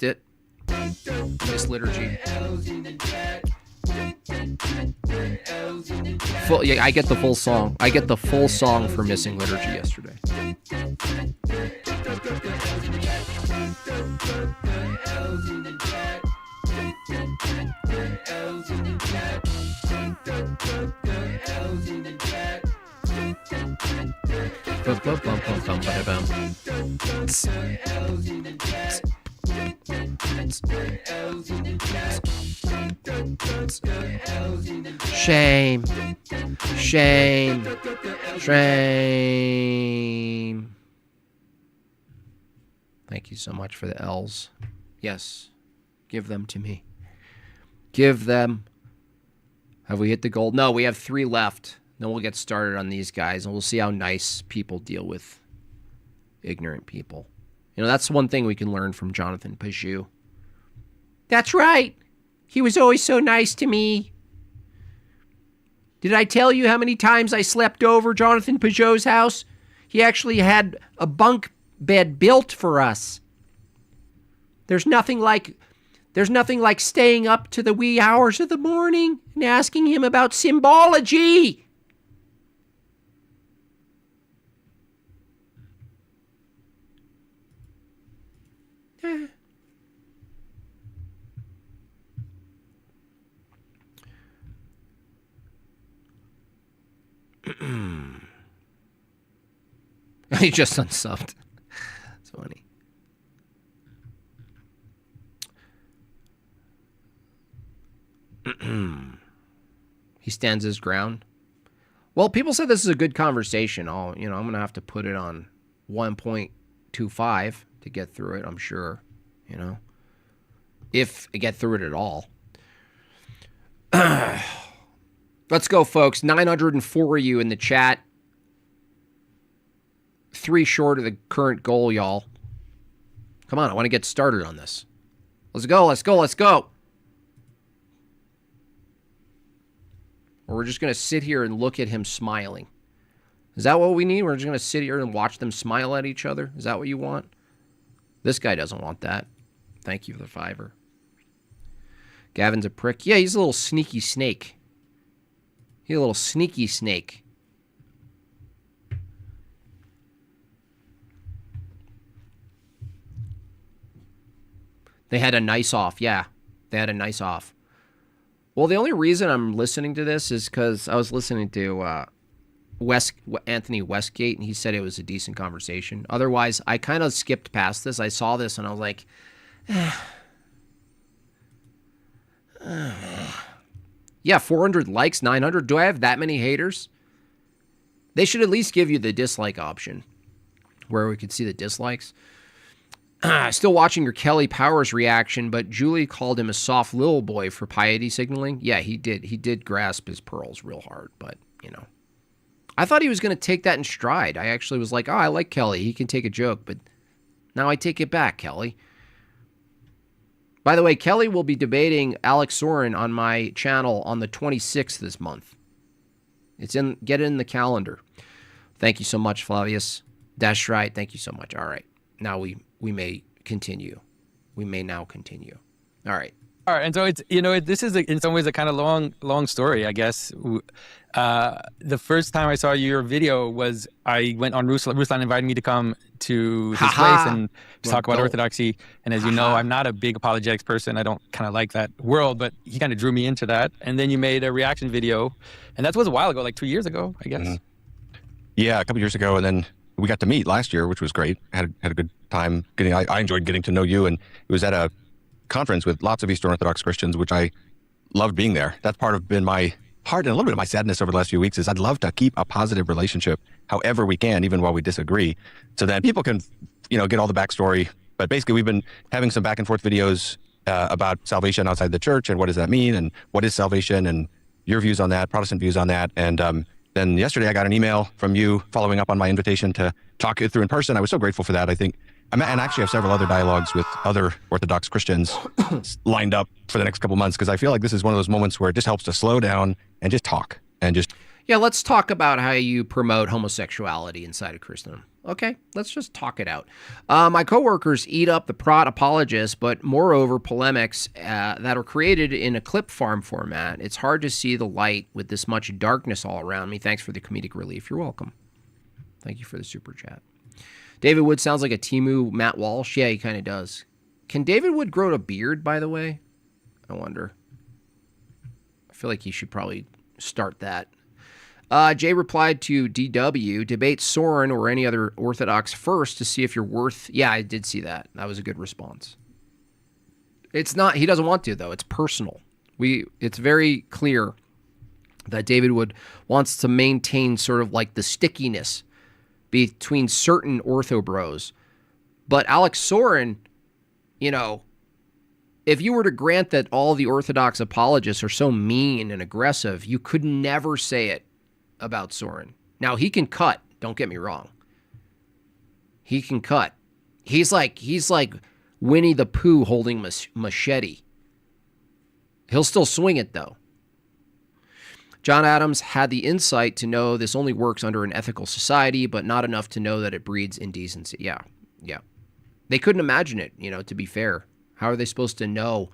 it. This liturgy. Yeah, I get the full song. I get the full song for missing liturgy yesterday. Shame. Shame. Shame. Thank you so much for the L's. Yes. Give them to me. Give them. Have we hit the goal? No, we have 3 left. Then we'll get started on these guys, and we'll see how nice people deal with ignorant people. You know, that's one thing we can learn from Jonathan Pageau. That's right. He was always so nice to me. Did I tell you how many times I slept over Jonathan Pageau's house? He actually had a bunk bed built for us. There's nothing like staying up to the wee hours of the morning and asking him about symbology. He just unsubbed. It's funny. He stands his ground. Well, people said this is a good conversation. I'm going to have to put it on 1.25 to get through it, I'm sure, if I get through it at all. Let's go, folks. 904 of you in the chat. 3 short of the current goal, y'all. Come on, I want to get started on this. Let's go, let's go, let's go. Or we're just going to sit here and look at him smiling. Is that what we need? We're just going to sit here and watch them smile at each other? Is that what you want? This guy doesn't want that. Thank you for the $5. Gavin's a prick. Yeah, he's a little sneaky snake. He's a little sneaky snake. They had a nice off. Yeah, they had a nice off. Well, the only reason I'm listening to this is because I was listening to Anthony Westgate, and he said it was a decent conversation. Otherwise, I kind of skipped past this. I saw this, and I was like, yeah, 400 likes, 900. Do I have that many haters? They should at least give you the dislike option, where we could see the dislikes. Still watching your Kelly Powers reaction, but Julie called him a soft little boy for piety signaling. Yeah, he did. He did grasp his pearls real hard, but, I thought he was going to take that in stride. I actually was like, I like Kelly. He can take a joke, but now I take it back, Kelly. By the way, Kelly will be debating Alex Soren on my channel on the 26th this month. Get it in the calendar. Thank you so much, Flavius. That's right. Thank you so much. All right. Now we may continue. We may now continue. All right. All right. And so it's, this is in some ways a kind of long story, I guess. The first time I saw your video was I went on Ruslan invited me to come to his place and to talk about orthodoxy. And as you know, I'm not a big apologetics person. I don't kind of like that world, but he kind of drew me into that. And then you made a reaction video. And that was a while ago, like 2 years ago, I guess. Mm-hmm. Yeah, a couple years ago. And then we got to meet last year, which was great. Had a good time I enjoyed getting to know you. And it was at a conference with lots of Eastern Orthodox Christians, which I loved being there. That's been my heart and a little bit of my sadness over the last few weeks is I'd love to keep a positive relationship however we can, even while we disagree, so that people can, get all the backstory. But basically, we've been having some back and forth videos about salvation outside the church and what does that mean and what is salvation and your views on that, Protestant views on that. And then yesterday I got an email from you following up on my invitation to talk it through in person. I was so grateful for that. I think, and actually have several other dialogues with other Orthodox Christians lined up for the next couple months, because I feel like this is one of those moments where it just helps to slow down and just talk and just... Yeah, let's talk about how you promote homosexuality inside of Christendom. Okay, let's just talk it out. My coworkers eat up the prot apologists, but moreover, polemics that are created in a clip farm format. It's hard to see the light with this much darkness all around me. Thanks for the comedic relief. You're welcome. Thank you for the super chat. David Wood sounds like a Timu Matt Walsh. Yeah, he kind of does. Can David Wood grow a beard, by the way? I wonder. I feel like he should probably start that. Jay replied to DW, debate Soren or any other Orthodox first to see if you're worth... Yeah, I did see that. That was a good response. It's not... He doesn't want to, though. It's personal. It's very clear that David Wood wants to maintain sort of like the stickiness between certain ortho bros. But Alex Soren, if you were to grant that all the Orthodox apologists are so mean and aggressive, you could never say it about Soren. Now, he can cut. Don't get me wrong. He can cut. He's like Winnie the Pooh holding machete. He'll still swing it, though. John Adams had the insight to know this only works under an ethical society, but not enough to know that it breeds indecency. Yeah. They couldn't imagine it, to be fair. How are they supposed to know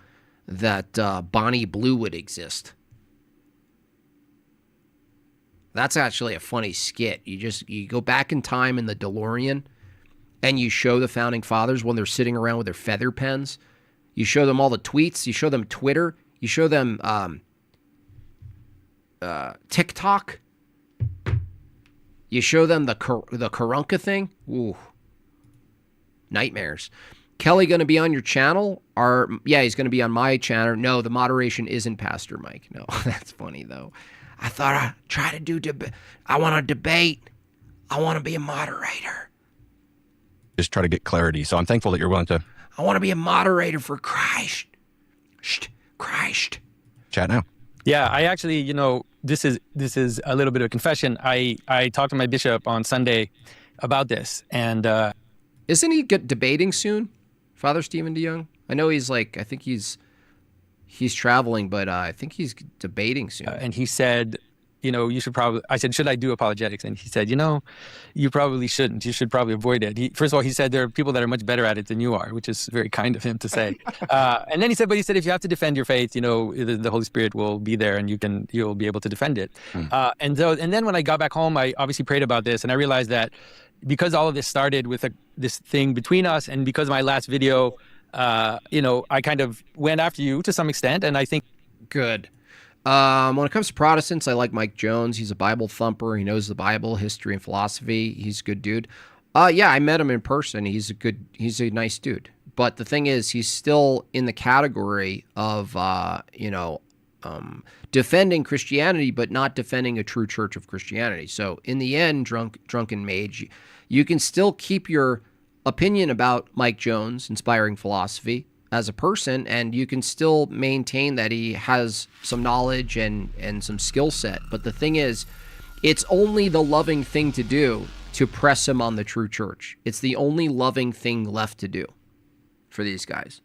that Bonnie Blue would exist? That's actually a funny skit. You go back in time in the DeLorean and you show the founding fathers when they're sitting around with their feather pens. You show them all the tweets. You show them Twitter. You show them TikTok. You show them the Karunka thing. Ooh, nightmares. Kelly going to be on your channel? Yeah, he's going to be on my channel. No, the moderation isn't Pastor Mike. No, that's funny though. I thought I'd try to do debate. I want to debate. I want to be a moderator. Just try to get clarity. So I'm thankful that you're willing to. I want to be a moderator for Christ. Christ. Chat now. Yeah, I actually, you know, this is a little bit of a confession. I talked to my bishop on Sunday about this, and isn't he debating soon, Father Stephen DeYoung? I know he's like, I think he's traveling, but I think he's debating soon. And he said, you know, you should probably, I said, should I do apologetics? And he said, you know, you probably shouldn't. You should probably avoid it. First of all, he said there are people that are much better at it than you are, which is very kind of him to say. And then he said, if you have to defend your faith, you know, the Holy Spirit will be there and you'll be able to defend it. And then when I got back home, I obviously prayed about this, and I realized that because all of this started with this thing between us, and because of my last video, you know, I kind of went after you to some extent, and I think good. When it comes to Protestants, I like Mike Jones. He's a Bible thumper. He knows the Bible, history, and philosophy. He's a good dude. Yeah, I met him in person. He's a nice dude. But the thing is, he's still in the category of, defending Christianity, but not defending a true church of Christianity. So in the end, drunken mage, you can still keep your opinion about Mike Jones' inspiring philosophy as a person, and you can still maintain that he has some knowledge and some skill set. But the thing is, it's only the loving thing to do to press him on the true church. It's the only loving thing left to do for these guys.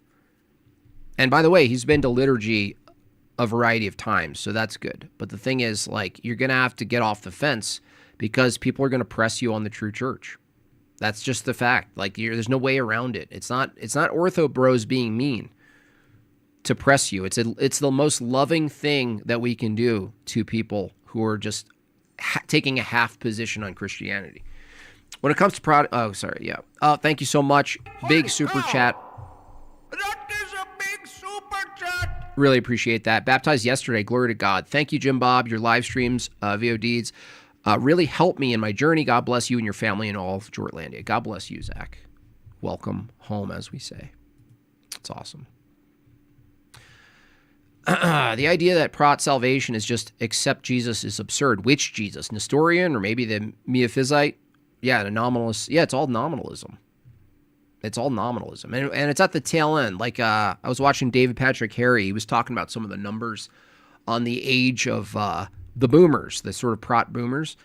And by the way, he's been to liturgy a variety of times, so that's good. But the thing is, like, you're going to have to get off the fence because people are going to press you on the true church. That's just the fact. Like, there's no way around it. It's not ortho bros being mean to press you. It's the most loving thing that we can do to people who are just taking a half position on Christianity. When it comes to thank you so much. Big super chat. That is a big super chat. Really appreciate that. Baptized yesterday. Glory to God. Thank you, Jim Bob. Your live streams, VODs. Really helped me in my journey. God bless you and your family and all of Jortlandia. God bless you, Zach. Welcome home, as we say. It's awesome. The idea that Prot salvation is just accept Jesus is absurd. Which Jesus? Nestorian or maybe the Miaphysite? Yeah, the nominalist. Yeah, it's all nominalism. It's all nominalism. And it's at the tail end. Like, I was watching David Patrick Harry. He was talking about some of the numbers on the age of the boomers, the sort of Prot boomers.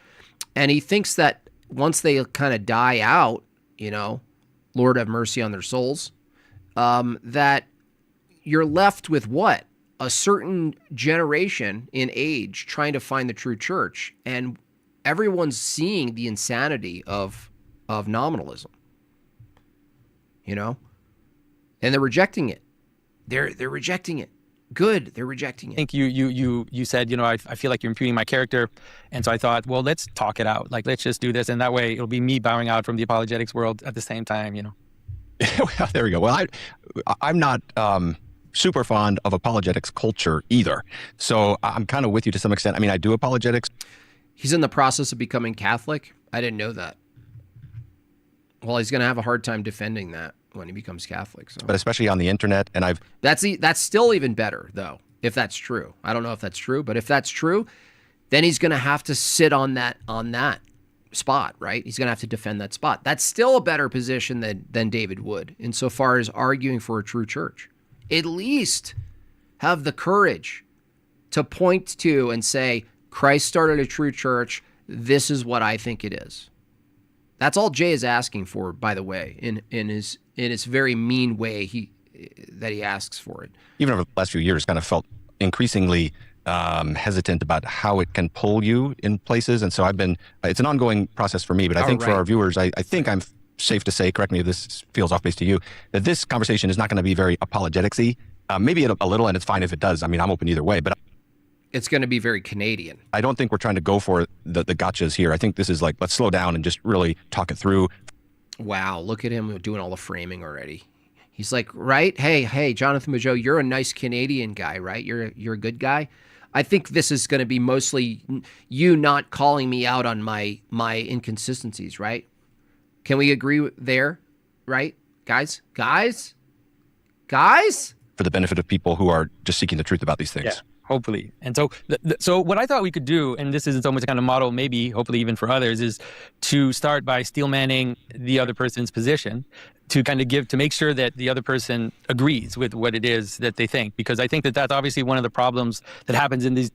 And he thinks that once they kind of die out, you know, Lord have mercy on their souls, that you're left with what? A certain generation in age trying to find the true church. And everyone's seeing the insanity of nominalism, you know, and they're rejecting it. They're rejecting it. Good, they're rejecting it. I think you said, you know, I feel like you're impugning my character, and so I thought, well, let's talk it out. Like, let's just do this, and that way it'll be me bowing out from the apologetics world at the same time, you know. Well, there we go. Well, I'm not super fond of apologetics culture either, so I'm kind of with you to some extent. I mean, I do apologetics. He's in the process of becoming Catholic. I didn't know that. Well, he's going to have a hard time defending that when he becomes Catholic. So. But especially on the internet, and that's still even better, though, if that's true. I don't know if that's true, but if that's true, then he's going to have to sit on that spot, right? He's going to have to defend that spot. That's still a better position than David Wood, insofar as arguing for a true church. At least have the courage to point to and say, Christ started a true church. This is what I think it is. That's all Jay is asking for, by the way, in his very mean way that he asks for it. Even over the last few years, kind of felt increasingly hesitant about how it can pull you in places. And so it's an ongoing process for me, but I think for our viewers, I think I'm safe to say, correct me if this feels off base to you, that this conversation is not going to be very apologetics-y. Maybe a little, and it's fine if it does. I mean, I'm open either way, but it's going to be very Canadian. I don't think we're trying to go for the gotchas here. I think this is like, let's slow down and just really talk it through. Wow, look at him doing all the framing already. He's like, right? Hey, Jonathan Pageau, you're a nice Canadian guy, right? You're a good guy. I think this is going to be mostly you not calling me out on my inconsistencies, right? Can we agree there, right? Guys? For the benefit of people who are just seeking the truth about these things. hopefully. And so, so what I thought we could do, and this is in some ways a kind of model, maybe, hopefully even for others, is to start by steel manning the other person's position, to kind of to make sure that the other person agrees with what it is that they think. Because I think that that's obviously one of the problems that happens in these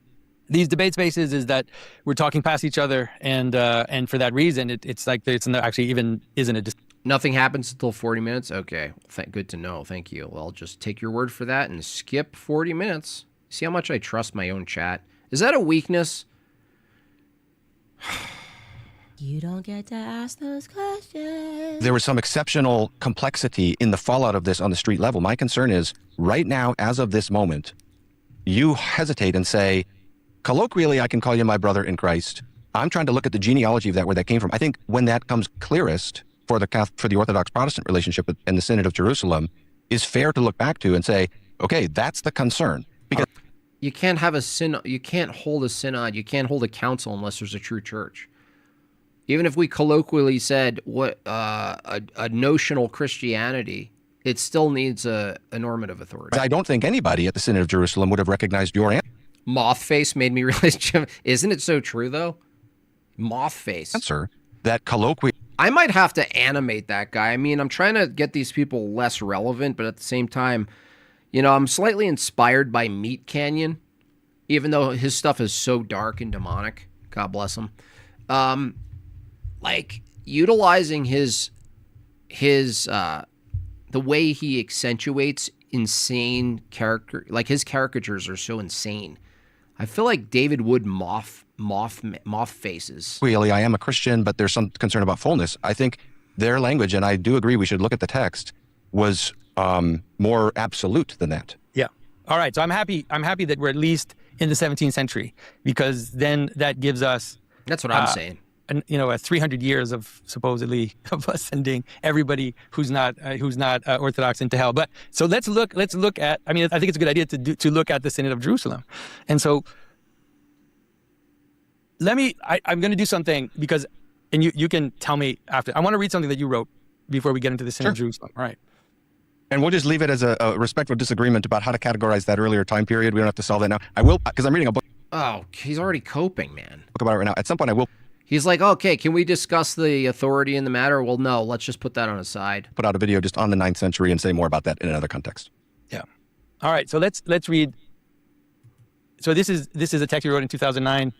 debate spaces, is that we're talking past each other, and for that reason, it's like it's actually even isn't a. Nothing happens until 40 minutes? Okay, good to know. Thank you. Well, I'll just take your word for that and skip 40 minutes. See how much I trust my own chat? Is that a weakness? You don't get to ask those questions. There was some exceptional complexity in the fallout of this on the street level. My concern is, right now, as of this moment, you hesitate and say, colloquially, I can call you my brother in Christ. I'm trying to look at the genealogy of that, where that came from. I think when that comes clearest for the Orthodox Protestant relationship and the Synod of Jerusalem, is fair to look back to and say, okay, that's the concern. Because you can't have a synod. You can't hold a synod. You can't hold a council unless there's a true church. Even if we colloquially said what a notional Christianity, it still needs a normative authority. I don't think anybody at the Synod of Jerusalem would have recognized your answer. Mothface made me realize, Jim, isn't it so true though? Mothface. Answer that colloquially. I might have to animate that guy. I mean, I'm trying to get these people less relevant, but at the same time, you know, I'm slightly inspired by Meat Canyon, even though his stuff is so dark and demonic. God bless him. Like utilizing his the way he accentuates insane character, like his caricatures are so insane. I feel like David Wood moth faces. Really, I am a Christian, but there's some concern about fullness. I think their language, and I do agree we should look at the text, was more absolute than that. Yeah. All right. So I'm happy that we're at least in the 17th century, because then that gives us. That's what I'm saying. 300 years of supposedly of us sending everybody who's not Orthodox into hell. But so let's look at. I mean, I think it's a good idea to look at the Synod of Jerusalem, and so I'm going to do something because, and you can tell me after. I want to read something that you wrote before we get into the Synod of Jerusalem. All right. And we'll just leave it as a respectful disagreement about how to categorize that earlier time period. We don't have to solve that now. I will, because I'm reading a book. Oh, he's already coping, man. Book about it right now. At some point, I will. He's like, okay, can we discuss the authority in the matter? Well, no, let's just put that on a side. Put out a video just on the 9th century and say more about that in another context. Yeah. All right. So let's read. So this is a text you wrote in 2009.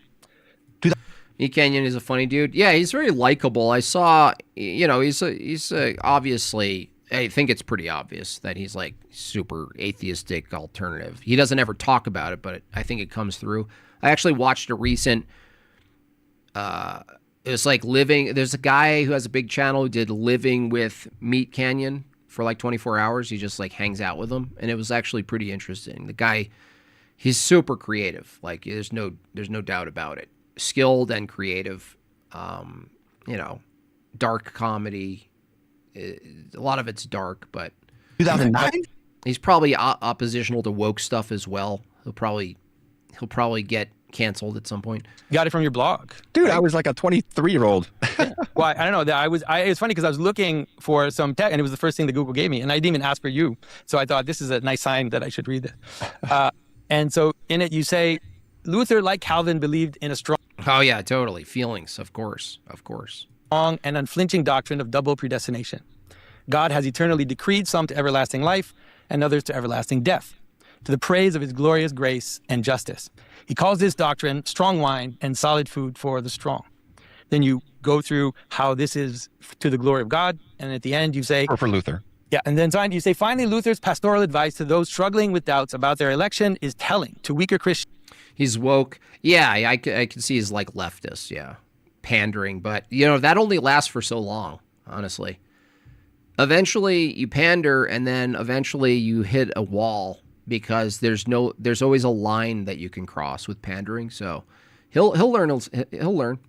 Meat Canyon is a funny dude. Yeah, he's very likable. I saw, he's obviously, I think it's pretty obvious that he's like super atheistic alternative. He doesn't ever talk about it, but I think it comes through. I actually watched a recent, it was like there's a guy who has a big channel who did Living with Meat Canyon for like 24 hours. He just like hangs out with him. And it was actually pretty interesting. The guy, he's super creative. Like there's no doubt about it. Skilled and creative, dark comedy. A lot of it's dark, but 2009. He's probably oppositional to woke stuff as well. He'll probably get canceled at some point. You got it from your blog, dude. Right? I was like a 23-year-old. Yeah. Well, I don't know. It's funny because I was looking for some tech, and it was the first thing that Google gave me, and I didn't even ask for you. So I thought this is a nice sign that I should read it. And so in it, you say Luther, like Calvin, believed in a strong. Oh yeah, totally. Feelings, of course. Strong and unflinching doctrine of double predestination. God has eternally decreed some to everlasting life and others to everlasting death, to the praise of his glorious grace and justice. He calls this doctrine strong wine and solid food for the strong. Then you go through how this is to the glory of God, and at the end you say... Or for Luther. Yeah, and then you say, finally, Luther's pastoral advice to those struggling with doubts about their election is telling to weaker Christians. He's woke. Yeah, I can see he's like leftist, yeah. Pandering, but, that only lasts for so long, honestly. Eventually, you pander, and then eventually you hit a wall because there's always a line that you can cross with pandering. So he'll learn.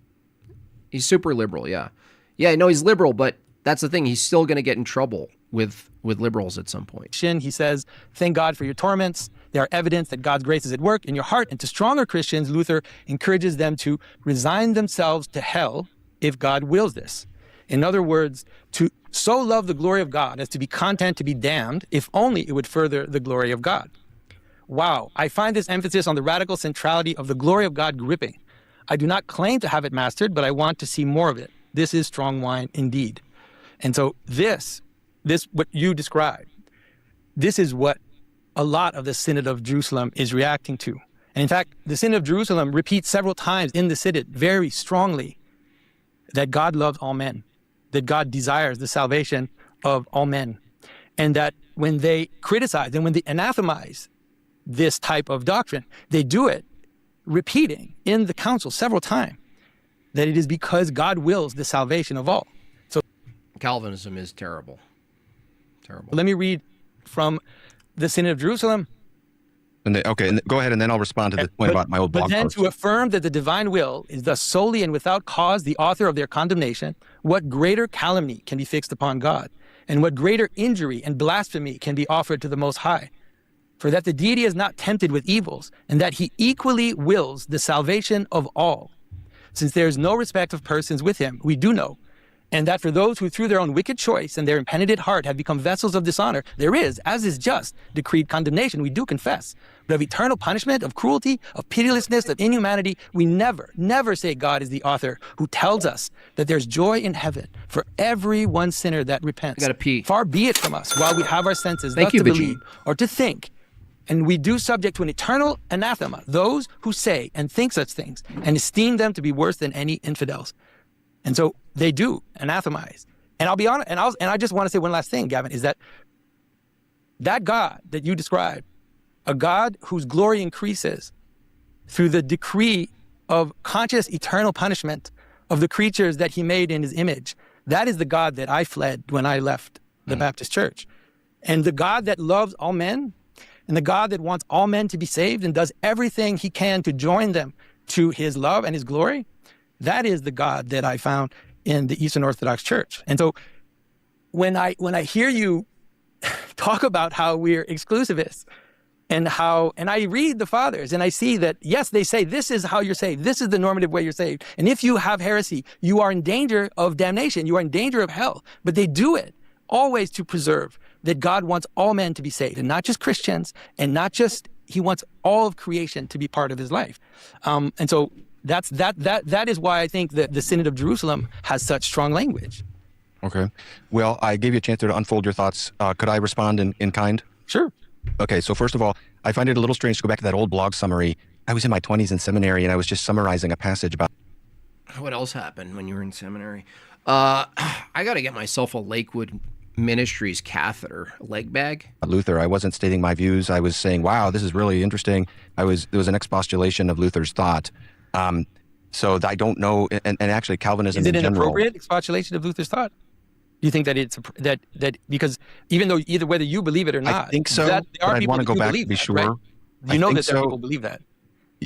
He's super liberal, yeah. Yeah, no, he's liberal, but that's the thing. He's still going to get in trouble with liberals at some point. He says, thank God for your torments. They are evidence that God's grace is at work in your heart. And to stronger Christians, Luther encourages them to resign themselves to hell if God wills this. In other words, to so love the glory of God as to be content to be damned, if only it would further the glory of God. Wow, I find this emphasis on the radical centrality of the glory of God gripping. I do not claim to have it mastered, but I want to see more of it. This is strong wine indeed. And so this what you described, this is what a lot of the Synod of Jerusalem is reacting to. And in fact, the Synod of Jerusalem repeats several times in the Synod very strongly that God loves all men, that God desires the salvation of all men, and that when they criticize and when they anathemize this type of doctrine, they do it repeating in the council several times that it is because God wills the salvation of all. So Calvinism is terrible. Terrible. Let me read from the Synod of Jerusalem. And go ahead, and then I'll respond to the point about my old blog But then post. to affirm that the divine will is thus solely and without cause the author of their condemnation, what greater calumny can be fixed upon God? And what greater injury and blasphemy can be offered to the Most High? For that the deity is not tempted with evils, and that he equally wills the salvation of all. Since there is no respect of persons with him, we do know, and that for those who through their own wicked choice and their impenitent heart have become vessels of dishonor, there is, as is just, decreed condemnation, we do confess. But of eternal punishment, of cruelty, of pitilessness, of inhumanity, we never, never say God is the author who tells us that there's joy in heaven for every one sinner that repents. I gotta pee. Far be it from us, while we have our senses, Thank thus you, to Pageau. believe or to think, and we do subject to an eternal anathema those who say and think such things, and esteem them to be worse than any infidels. And so they do anathemize. And I'll be honest, and I just want to say one last thing, Gavin, is that God that you described, a God whose glory increases through the decree of conscious eternal punishment of the creatures that he made in his image, that is the God that I fled when I left the Baptist Church. And the God that loves all men, and the God that wants all men to be saved and does everything he can to join them to his love and his glory, that is the God that I found in the Eastern Orthodox Church. And so when I hear you talk about how we're exclusivists and I read the fathers and I see that, yes, they say this is how you're saved. This is the normative way you're saved. And if you have heresy, you are in danger of damnation. You are in danger of hell. But they do it always to preserve that God wants all men to be saved, and not just Christians, and not just, he wants all of creation to be part of his life. And so that is why I think that the Synod of Jerusalem has such strong language. Okay. Well, I gave you a chance there to unfold your thoughts. Could I respond in kind? Sure. Okay. So first of all, I find it a little strange to go back to that old blog summary. I was in my 20s in seminary, and I was just summarizing a passage about... What else happened when you were in seminary? I got to get myself a Lakewood Ministries catheter, a leg bag. Luther. I wasn't stating my views. I was saying, wow, this is really interesting. There was an expostulation of Luther's thought. So I don't know, and actually Calvinism in general. Is it an appropriate expostulation of Luther's thought? Do you think that it's that because even though either whether you believe it or not, I think so, there are but I people want to that go do back believe to be that, sure. right? You know that there are so. people who believe that.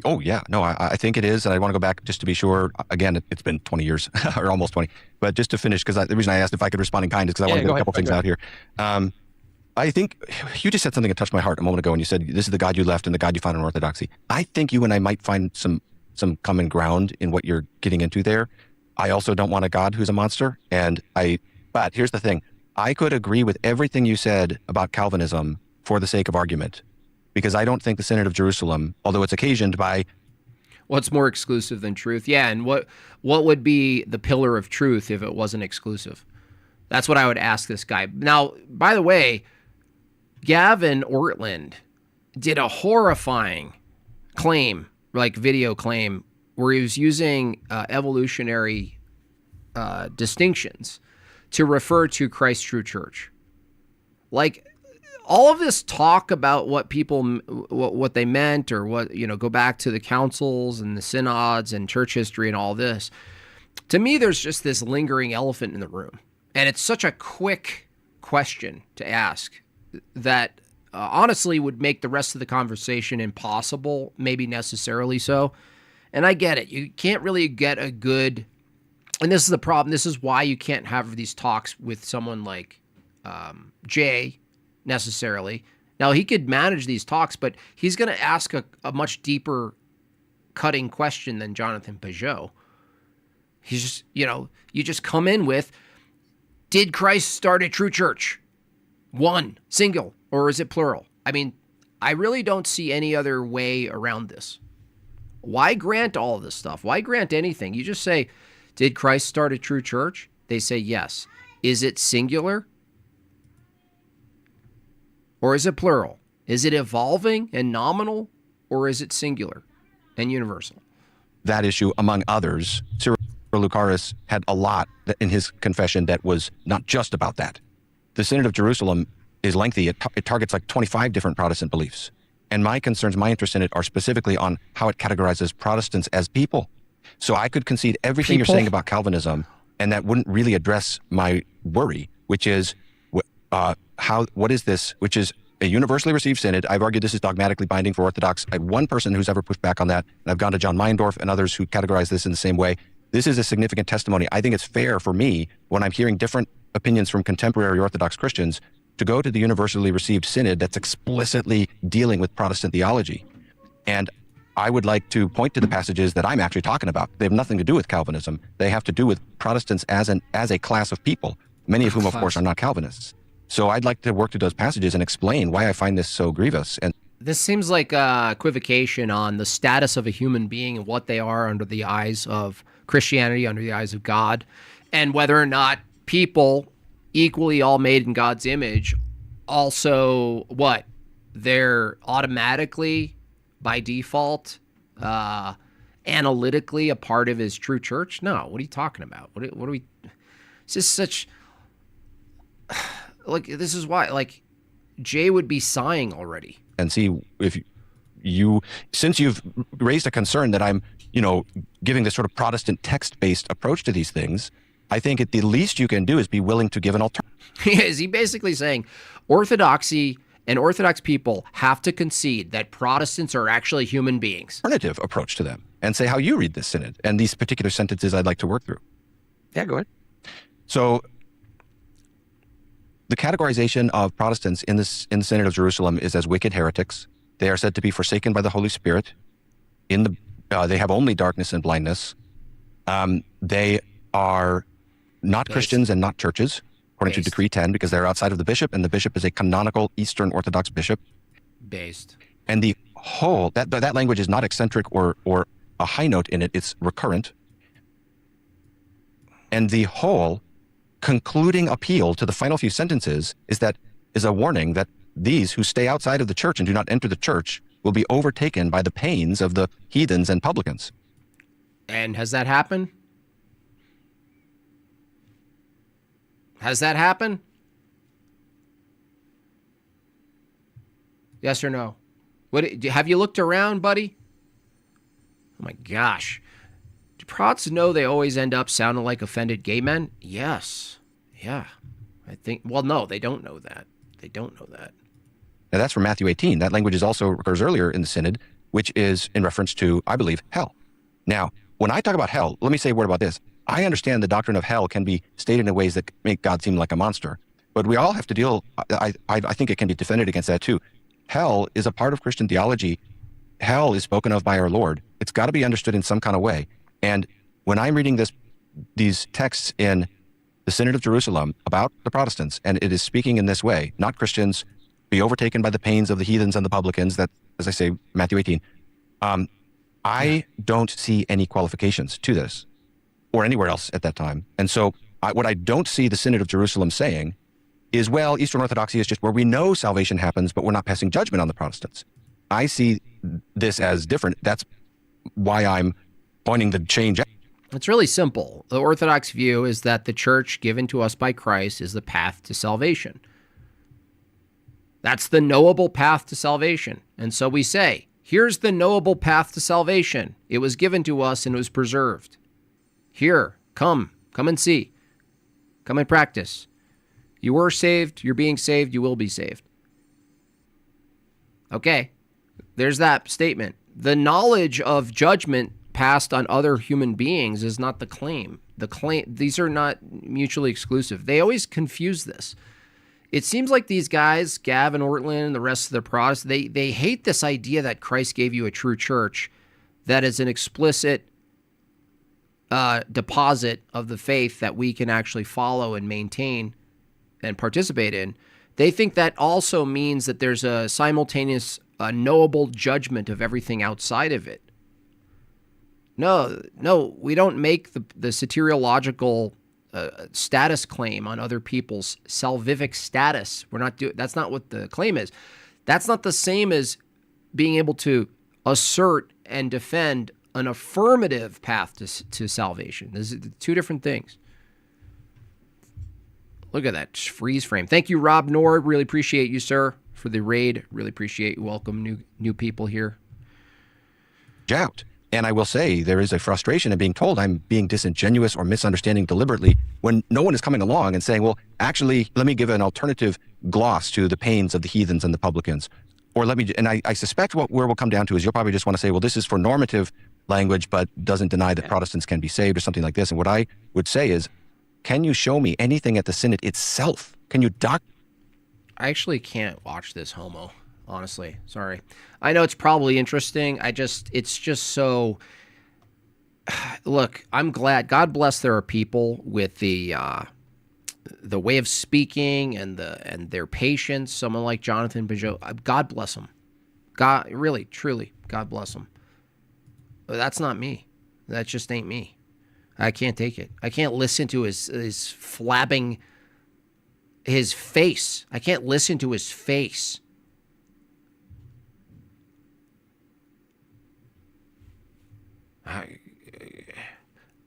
Oh yeah, no, I think it is, and I want to go back just to be sure. Again, it's been 20 years or almost 20, but just to finish, because the reason I asked if I could respond in kind is because I want to get a couple things out here. I think you just said something that touched my heart a moment ago, and you said this is the God you left and the God you found in Orthodoxy. I think you and I might find some common ground in what you're getting into there. I also don't want a God who's a monster, but here's the thing: I could agree with everything you said about Calvinism for the sake of argument. Because I don't think the Synod of Jerusalem, although it's occasioned by... What's more exclusive than truth? Yeah, and what would be the pillar of truth if it wasn't exclusive? That's what I would ask this guy. Now, by the way, Gavin Ortlund did a horrifying claim, like video claim, where he was using evolutionary distinctions to refer to Christ's true church. Like... all of this talk about what they meant, or go back to the councils and the synods and church history and all this. To me, there's just this lingering elephant in the room. And it's such a quick question to ask that honestly would make the rest of the conversation impossible, maybe necessarily so. And I get it. You can't really get a good, and this is the problem. This is why you can't have these talks with someone like Jay, necessarily. Now, he could manage these talks, but he's going to ask a much deeper cutting question than Jonathan Pageau. He's just, you just come in with, did Christ start a true church? One, single, or is it plural? I mean, I really don't see any other way around this. Why grant all of this stuff? Why grant anything? You just say, did Christ start a true church? They say yes. Is it singular? Or is it plural? Is it evolving and nominal? Or is it singular and universal? That issue, among others, Cyril Lucaris had a lot in his confession that was not just about that. The Synod of Jerusalem is lengthy. It targets like 25 different Protestant beliefs. And my concerns, my interest in it are specifically on how it categorizes Protestants as people. So I could concede everything you're saying about Calvinism, and that wouldn't really address my worry, which is what is this, which is a universally received synod. I've argued this is dogmatically binding for Orthodox. I have one person who's ever pushed back on that, and I've gone to John Meyendorff and others who categorize this in the same way. This is a significant testimony. I think it's fair for me, when I'm hearing different opinions from contemporary Orthodox Christians, to go to the universally received synod that's explicitly dealing with Protestant theology. And I would like to point to the passages that I'm actually talking about. They have nothing to do with Calvinism. They have to do with Protestants as a class of people, many of whom, of course, are not Calvinists. So I'd like to work through those passages and explain why I find this so grievous. And this seems like equivocation on the status of a human being and what they are under the eyes of Christianity, under the eyes of God, and whether or not people, equally all made in God's image, also they're automatically, by default, analytically a part of his true church? No. What are you talking about? What are we? It's just such, like, this is why, like, Jay would be sighing already. And see if since you've raised a concern that I'm, giving this sort of Protestant text-based approach to these things, I think the least you can do is be willing to give an alternative. Is he basically saying orthodoxy and Orthodox people have to concede that Protestants are actually human beings? Alternative approach to them, and say how you read this synod and these particular sentences I'd like to work through. Yeah, go ahead. So the categorization of Protestants in the Synod of Jerusalem is as wicked heretics. They are said to be forsaken by the Holy Spirit. They have only darkness and blindness. They are not Christians and not churches, according to Decree 10, because they're outside of the bishop, and the bishop is a canonical Eastern Orthodox bishop. And the whole, that language is not eccentric or a high note in it, it's recurrent. And the whole concluding appeal to the final few sentences is a warning that these who stay outside of the church and do not enter the church will be overtaken by the pains of the heathens and publicans. And has that happened? Has that happened? Yes or no? Have you looked around, buddy? Oh my gosh. Do Prots know they always end up sounding like offended gay men? Yes. Yeah. I think, well, no, they don't know that. They don't know that. Now that's from Matthew 18. That language also occurs earlier in the synod, which is in reference to, I believe, hell. Now, when I talk about hell, let me say a word about this. I understand the doctrine of hell can be stated in ways that make God seem like a monster, but we all have to deal, I think it can be defended against that too. Hell is a part of Christian theology. Hell is spoken of by our Lord. It's got to be understood in some kind of way. And when I'm reading these texts in the Synod of Jerusalem about the Protestants, and it is speaking in this way, not Christians, be overtaken by the pains of the heathens and the publicans, that, as I say, Matthew 18, I don't see any qualifications to this or anywhere else at that time. And so what I don't see the Synod of Jerusalem saying is, well, Eastern Orthodoxy is just where we know salvation happens, but we're not passing judgment on the Protestants. I see this as different. That's why I'm pointing the change out. It's really simple. The Orthodox view is that the church given to us by Christ is the path to salvation. That's the knowable path to salvation. And so we say, here's the knowable path to salvation. It was given to us and it was preserved. Here, come and see. Come and practice. You were saved, you're being saved, you will be saved. Okay, there's that statement. The knowledge of judgment passed on other human beings is not the claim. These are not mutually exclusive. They always confuse this. It seems like these guys, Gav and Ortlund and the rest of the Protestants, they hate this idea that Christ gave you a true church that is an explicit deposit of the faith that we can actually follow and maintain and participate in. They think that also means that there's a simultaneous knowable judgment of everything outside of it. No, we don't make the soteriological status claim on other people's salvific status. We're not doing. That's not what the claim is. That's not the same as being able to assert and defend an affirmative path to salvation. This is two different things. Look at that freeze frame. Thank you, Rob Nord. Really appreciate you, sir, for the raid. Really appreciate you. Welcome new people here. Out. And I will say there is a frustration in being told I'm being disingenuous or misunderstanding deliberately when no one is coming along and saying, well, actually, let me give an alternative gloss to the pains of the heathens and the publicans. Or let me, and I suspect where we'll come down to is you'll probably just want to say, well, this is for normative language, but doesn't deny that Protestants can be saved or something like this. And what I would say is, can you show me anything at the synod itself? Can you I actually can't watch this homo, honestly. Sorry. I know it's probably interesting. It's just so, look, I'm glad, God bless there are people with the way of speaking and their patience. Someone like Jonathan Pageau, God bless him. God, really, truly, God bless him. But that's not me. That just ain't me. I can't take it. I can't listen to his flabbing, his face. I can't listen to his face.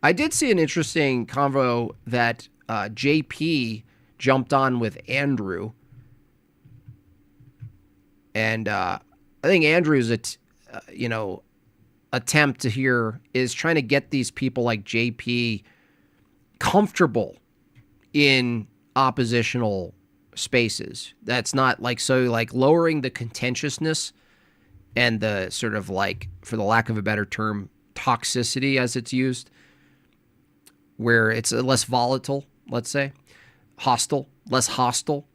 I did see an interesting convo that JP jumped on with Andrew. And I think Andrew's attempt to here is trying to get these people like JP comfortable in oppositional spaces. That's not like, so like lowering the contentiousness and the sort of like, for the lack of a better term, toxicity as it's used, where it's less volatile, let's say, less hostile,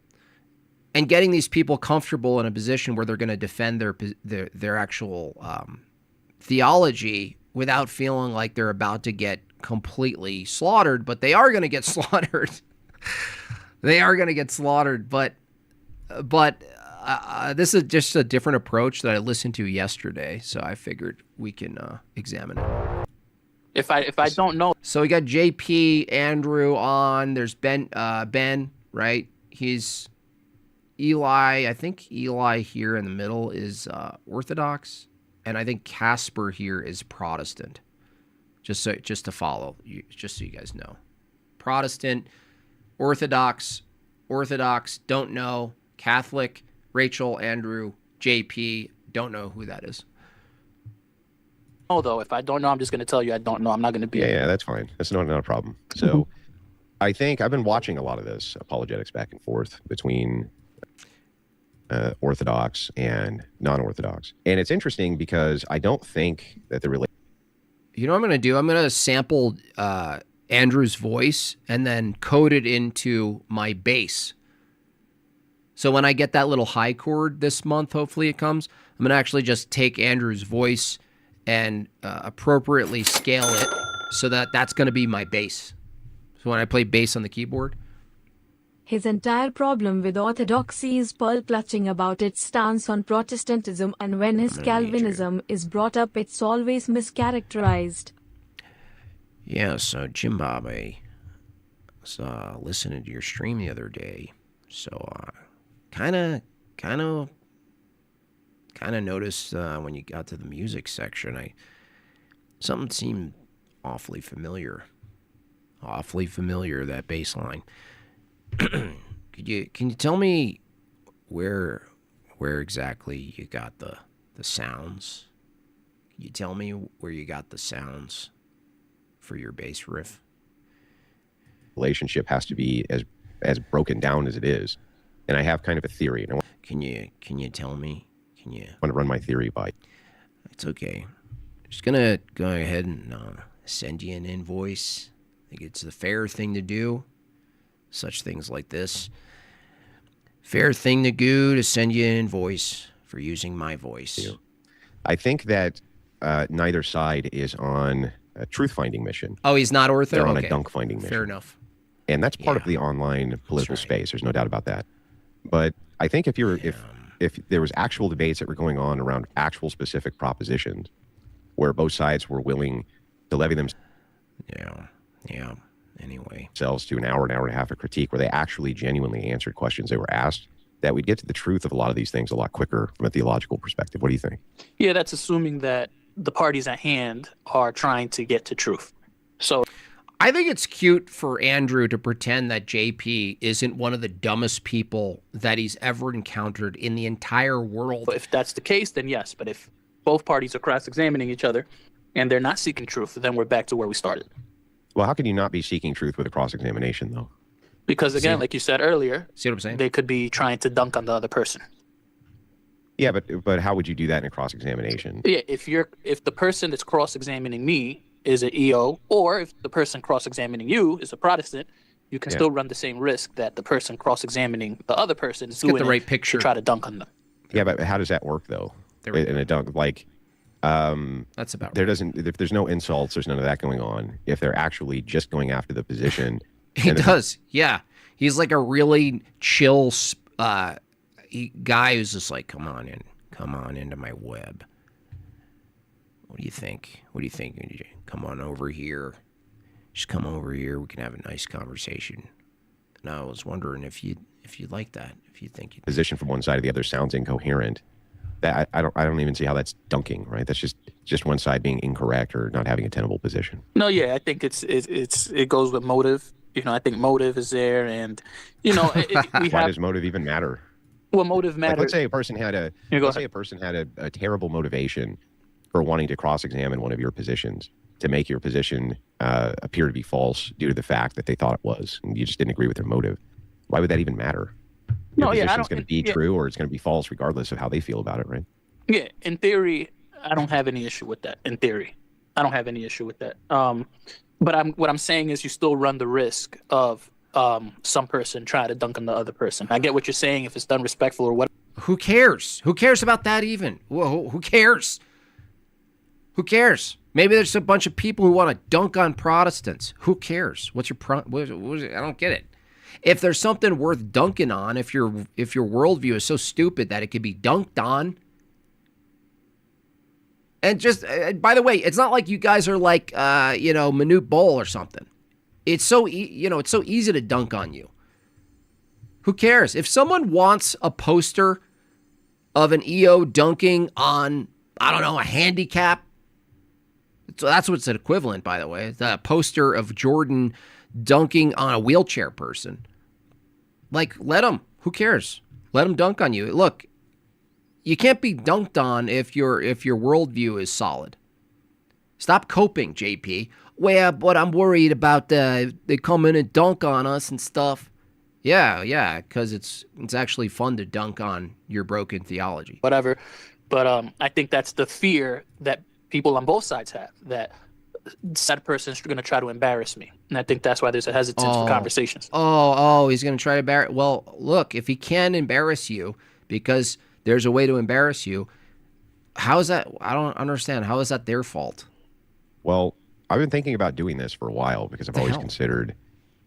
and getting these people comfortable in a position where they're going to defend their actual theology without feeling like they're about to get completely slaughtered, but they are going to get slaughtered. They are going to get slaughtered, but this is just a different approach that I listened to yesterday, so I figured we can examine it. If I don't know, so we got JP, Andrew on. There's Ben, right? He's Eli. I think Eli here in the middle is Orthodox, and I think Casper here is Protestant. Just to follow you, just so you guys know, Protestant, Orthodox, don't know, Catholic, Rachel, Andrew, JP, don't know who that is. though, if I don't know, I'm just going to tell you I don't know. I'm not going to be. Yeah, that's fine. That's not a problem. So I think I've been watching a lot of this apologetics back and forth between Orthodox and non-Orthodox. And it's interesting because I don't think that the relationship. You know what I'm going to do? I'm going to sample Andrew's voice and then code it into my bass. So when I get that little high chord this month, hopefully it comes, I'm going to actually just take Andrew's voice and appropriately scale it so that's going to be my bass. So when I play bass on the keyboard. His entire problem with orthodoxy is pearl clutching about its stance on Protestantism, and when his Calvinism is brought up, it's always mischaracterized. Yeah, so Jim Bob, I was listening to your stream the other day, so kind of noticed when you got to the music section, something seemed awfully familiar. That bass line. Can you tell me where exactly you got the sounds? Can you tell me where you got the sounds for your bass riff? Relationship has to be as broken down as it is, and I have kind of a theory. And can you tell me? Can you? I want to run my theory by. It's okay. Just gonna go ahead and send you an invoice. I think it's the fair thing to do. Such things like this. Fair thing to do to send you an invoice for using my voice. I think that neither side is on a truth-finding mission. Oh, he's not ortho? They're on a dunk-finding mission. Fair enough. And that's part of the online political space. There's no doubt about that. But I think if if there was actual debates that were going on around actual specific propositions where both sides were willing to levy themselves to an hour and a half of critique where they actually genuinely answered questions they were asked, that we'd get to the truth of a lot of these things a lot quicker from a theological perspective. What do you think? Yeah, that's assuming that the parties at hand are trying to get to truth. So I think it's cute for Andrew to pretend that JP isn't one of the dumbest people that he's ever encountered in the entire world. if that's the case, then yes. But if both parties are cross-examining each other and they're not seeking truth, then we're back to where we started. Well, how can you not be seeking truth with a cross-examination, though? Because again, like you said earlier, see what I'm saying? They could be trying to dunk on the other person. Yeah, but how would you do that in a cross-examination? Yeah, if the person that's cross-examining me is an EO, or if the person cross-examining you is a Protestant, you can still run the same risk that the person cross-examining the other person is doing the right picture to try to dunk on them. Yeah, but how does that work though? In a dunk, like, that's about if there's no insults, there's none of that going on. If they're actually just going after the position, he does. Yeah, he's like a really chill guy who's just like, come on into my web. What do you think? What do you think? Come on over here. Just come over here. We can have a nice conversation. And I was wondering if you'd like that. If you think position from one side or the other sounds incoherent. That I don't even see how that's dunking, right? That's just one side being incorrect or not having a tenable position. No, yeah, I think it goes with motive. I think motive is there, and why does motive even matter? Well, motive matters. Like, let's say a person had a terrible motivation for wanting to cross-examine one of your positions to make your position appear to be false due to the fact that they thought it was, and you just didn't agree with their motive. Why would that even matter? Your position's going to be true or it's going to be false regardless of how they feel about it, right? Yeah, in theory, I don't have any issue with that. In theory, I don't have any issue with that. But what I'm saying is you still run the risk of some person trying to dunk on the other person. I get what you're saying if it's done respectful or what. Who cares? Who cares about that even? Whoa, who cares? Who cares? Maybe there's a bunch of people who want to dunk on Protestants. Who cares? What's your I don't get it. If there's something worth dunking on, if your worldview is so stupid that it could be dunked on, and just by the way, it's not like you guys are like Manute Bol or something. It's so it's so easy to dunk on you. Who cares? If someone wants a poster of an EO dunking on, I don't know, a handicap, so that's what's an equivalent, by the way. It's a poster of Jordan dunking on a wheelchair person. Like, let him. Who cares? Let him dunk on you. Look, you can't be dunked on if your worldview is solid. Stop coping, JP. Well, but I'm worried about they come in and dunk on us and stuff. Yeah, because it's actually fun to dunk on your broken theology. Whatever. But I think that's the fear that people on both sides have, that said person is going to try to embarrass me. And I think that's why there's a hesitance for conversations. He's going to try to embarrass. Well, look, if he can embarrass you because there's a way to embarrass you, how is that? I don't understand. How is that their fault? Well, I've been thinking about doing this for a while because I've always considered,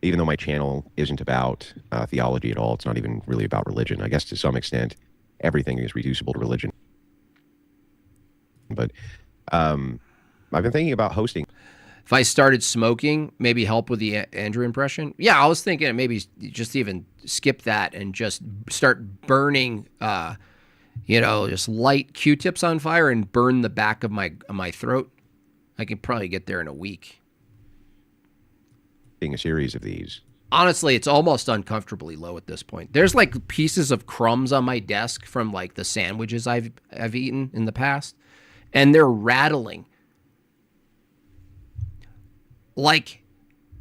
even though my channel isn't about theology at all, it's not even really about religion. I guess to some extent, everything is reducible to religion. But I've been thinking about hosting. If I started smoking, maybe help with the Andrew impression. Yeah, I was thinking maybe just even skip that and just start burning, just light Q-tips on fire and burn the back of my throat. I could probably get there in a week. Being a series of these. Honestly, it's almost uncomfortably low at this point. There's like pieces of crumbs on my desk from like the sandwiches I've eaten in the past, and they're rattling. Like,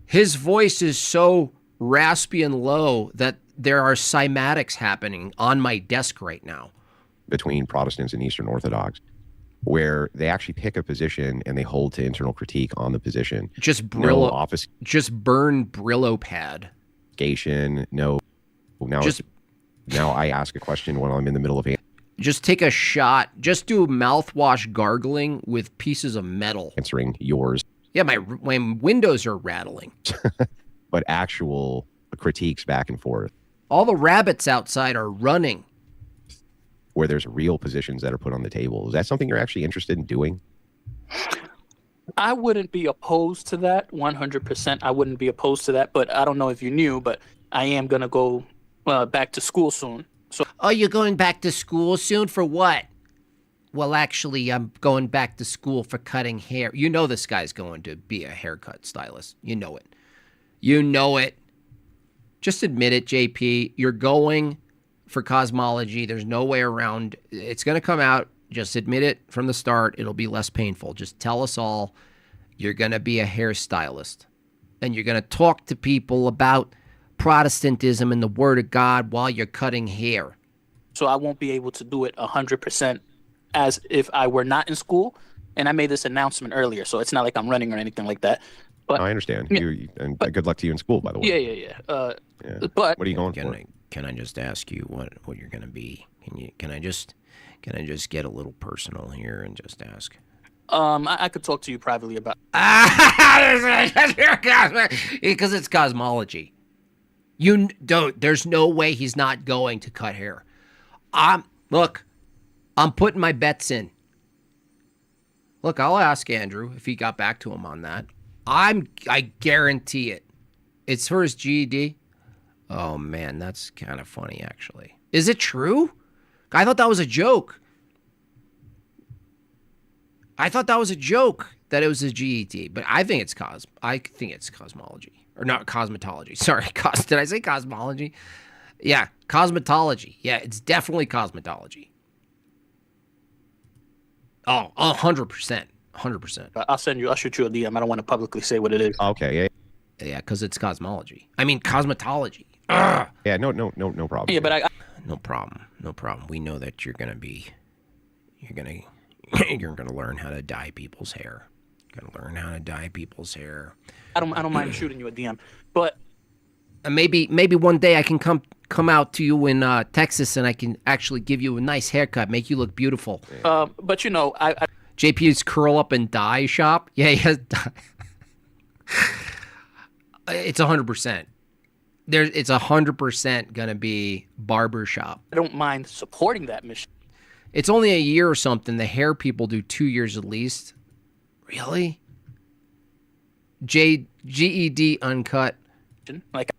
his voice is so raspy and low that there are cymatics happening on my desk right now. Between Protestants and Eastern Orthodox, where they actually pick a position and they hold to internal critique on the position. Just Brillo, just burn Brillo pad. No. Now I ask a question when I'm in the middle of just take a shot. Just do mouthwash gargling with pieces of metal. Answering yours. Yeah, my windows are rattling. But actual critiques back and forth. All the rabbits outside are running. where there's real positions that are put on the table. Is that something you're actually interested in doing? I wouldn't be opposed to that 100%. I wouldn't be opposed to that, but I don't know if you knew, but I am going to go back to school soon. So, oh, you're going back to school soon for what? Well, actually, I'm going back to school for cutting hair. You know this guy's going to be a haircut stylist. You know it. You know it. Just admit it, JP. You're going for cosmology. There's no way around. It's going to come out. Just admit it from the start. It'll be less painful. Just tell us all you're going to be a hairstylist. And you're going to talk to people about Protestantism and the Word of God while you're cutting hair. So I won't be able to do it 100% as if I were not in school. And I made this announcement earlier, so it's not like I'm running or anything like that. But I understand. Yeah, and good luck to you in school, by the way. Yeah. But what are you going for? Can I just ask you what you're going to be? Can I just get a little personal here and just ask? I could talk to you privately about. Because it's cosmology. You don't. There's no way he's not going to cut hair. Look, I'm putting my bets in. Look, I'll ask Andrew if he got back to him on that. I guarantee it. It's for his GED. Oh man, that's kind of funny actually. Is it true? I thought that was a joke. I thought that was a joke that it was a GED, but I think it's cosmology. Or not cosmetology. Sorry, did I say cosmology? Yeah, cosmetology. Yeah, it's definitely cosmetology. Oh, 100%. 100%. I'll shoot you a DM. I don't want to publicly say what it is. Okay, yeah, because it's cosmology. I mean, cosmetology. Ugh. Yeah, no problem. Yeah, but no problem. We know that you're gonna learn how to dye people's hair. I don't mind shooting you a DM, but maybe one day I can come out to you in Texas and I can actually give you a nice haircut, make you look beautiful. But you know, I JP's curl up and dye shop. Yeah, he has dye. It's 100%. It's 100% gonna be barber shop. I don't mind supporting that mission. It's only a year or something. The hair people do 2 years at least. Really? GED uncut. Like,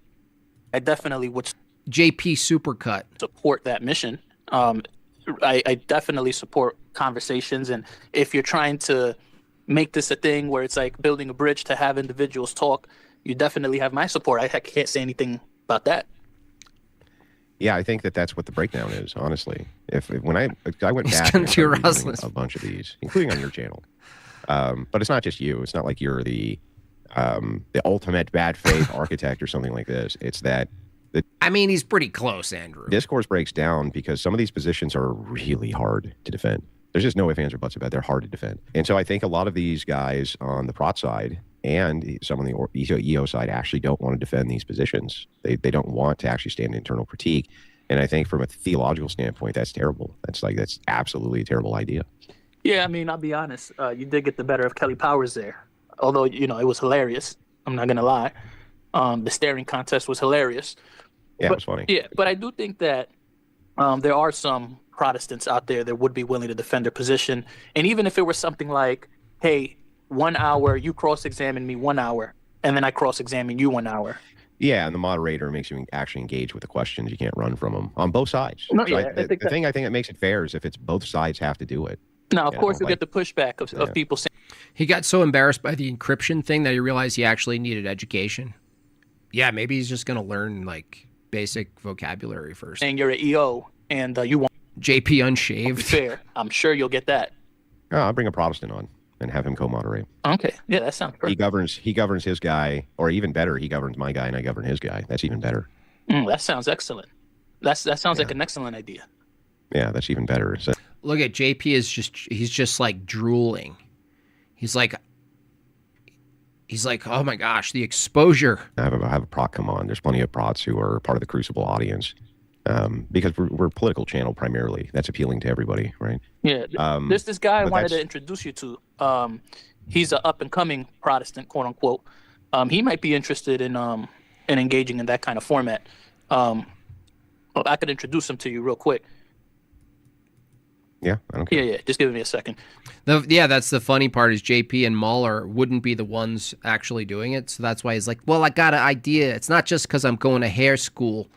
I definitely would. JP supercut. Support that mission. I definitely support conversations, and if you're trying to make this a thing where it's like building a bridge to have individuals talk, you definitely have my support. I can't say anything about that. Yeah, I think that's what the breakdown is, honestly. When I went back and a bunch of these, including on your channel, but it's not just you. It's not like you're the ultimate bad faith architect or something like this. It's that. I mean, he's pretty close, Andrew. Discourse breaks down because some of these positions are really hard to defend. There's just no ifs, ands, or buts about it. They're hard to defend. And so I think a lot of these guys on the Prot side and some on the EO side actually don't want to defend these positions. They don't want to actually stand in internal critique. And I think from a theological standpoint, that's terrible. That's absolutely a terrible idea. Yeah, I mean, I'll be honest. You did get the better of Kelly Powers there. Although, you know, it was hilarious. I'm not going to lie. The staring contest was hilarious. Yeah, it was funny. Yeah, but I do think that there are some Protestants out there that would be willing to defend their position. And even if it were something like, hey, 1 hour, you cross-examine me 1 hour, and then I cross-examine you 1 hour. Yeah, and the moderator makes you actually engage with the questions. You can't run from them on both sides. No, so yeah, the thing I think that makes it fair is if it's both sides have to do it. Now, of course, you'll get the pushback of people saying. He got so embarrassed by the encryption thing that he realized he actually needed education. Yeah, maybe he's just going to learn, like, basic vocabulary first. Saying you're an EO and you want JP unshaved. Fair. I'm sure you'll get that. Oh, I'll bring a Protestant on and have him co-moderate. Okay. Yeah, that sounds perfect. He governs his guy, or even better, he governs my guy and I govern his guy. That's even better. That sounds excellent. That sounds like an excellent idea. Yeah, that's even better. So, look at JP he's just like drooling. He's like, oh my gosh, the exposure. I have a prot come on. There's plenty of prots who are part of the Crucible audience. Because we're a political channel primarily. That's appealing to everybody, right? Yeah. There's this guy I wanted to introduce you to. He's an up-and-coming Protestant, quote unquote. He might be interested in engaging in that kind of format. I could introduce him to you real quick. Yeah, I don't care. Yeah. Just give me a second. That's the funny part is JP and Mueller wouldn't be the ones actually doing it. So that's why he's like, well, I got an idea. It's not just because I'm going to hair school.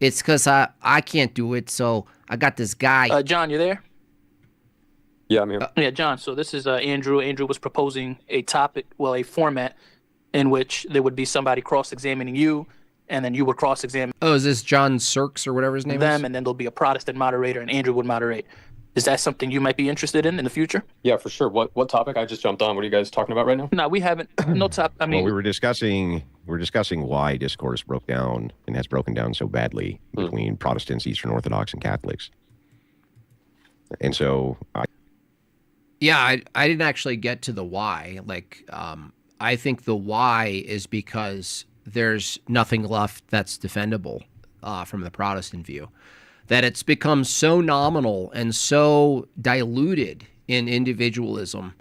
It's because I can't do it. So I got this guy. John, you there? Yeah, I'm here. Yeah, John. So this is Andrew. Andrew was proposing a topic, a format in which there would be somebody cross-examining you, and then you would cross-examine Oh, is this John Sirks or whatever his name them, is? and then there'll be a Protestant moderator, and Andrew would moderate. Is that something you might be interested in the future? Yeah, for sure. What topic? I just jumped on. What are you guys talking about right now? No, we haven't. No top. I mean, well, we were discussing why discourse broke down and has broken down so badly between Protestants, Eastern Orthodox, and Catholics. And so, I didn't actually get to the why. Like, I think the why is because there's nothing left that's defendable from the Protestant view. That it's become so nominal and so diluted in individualism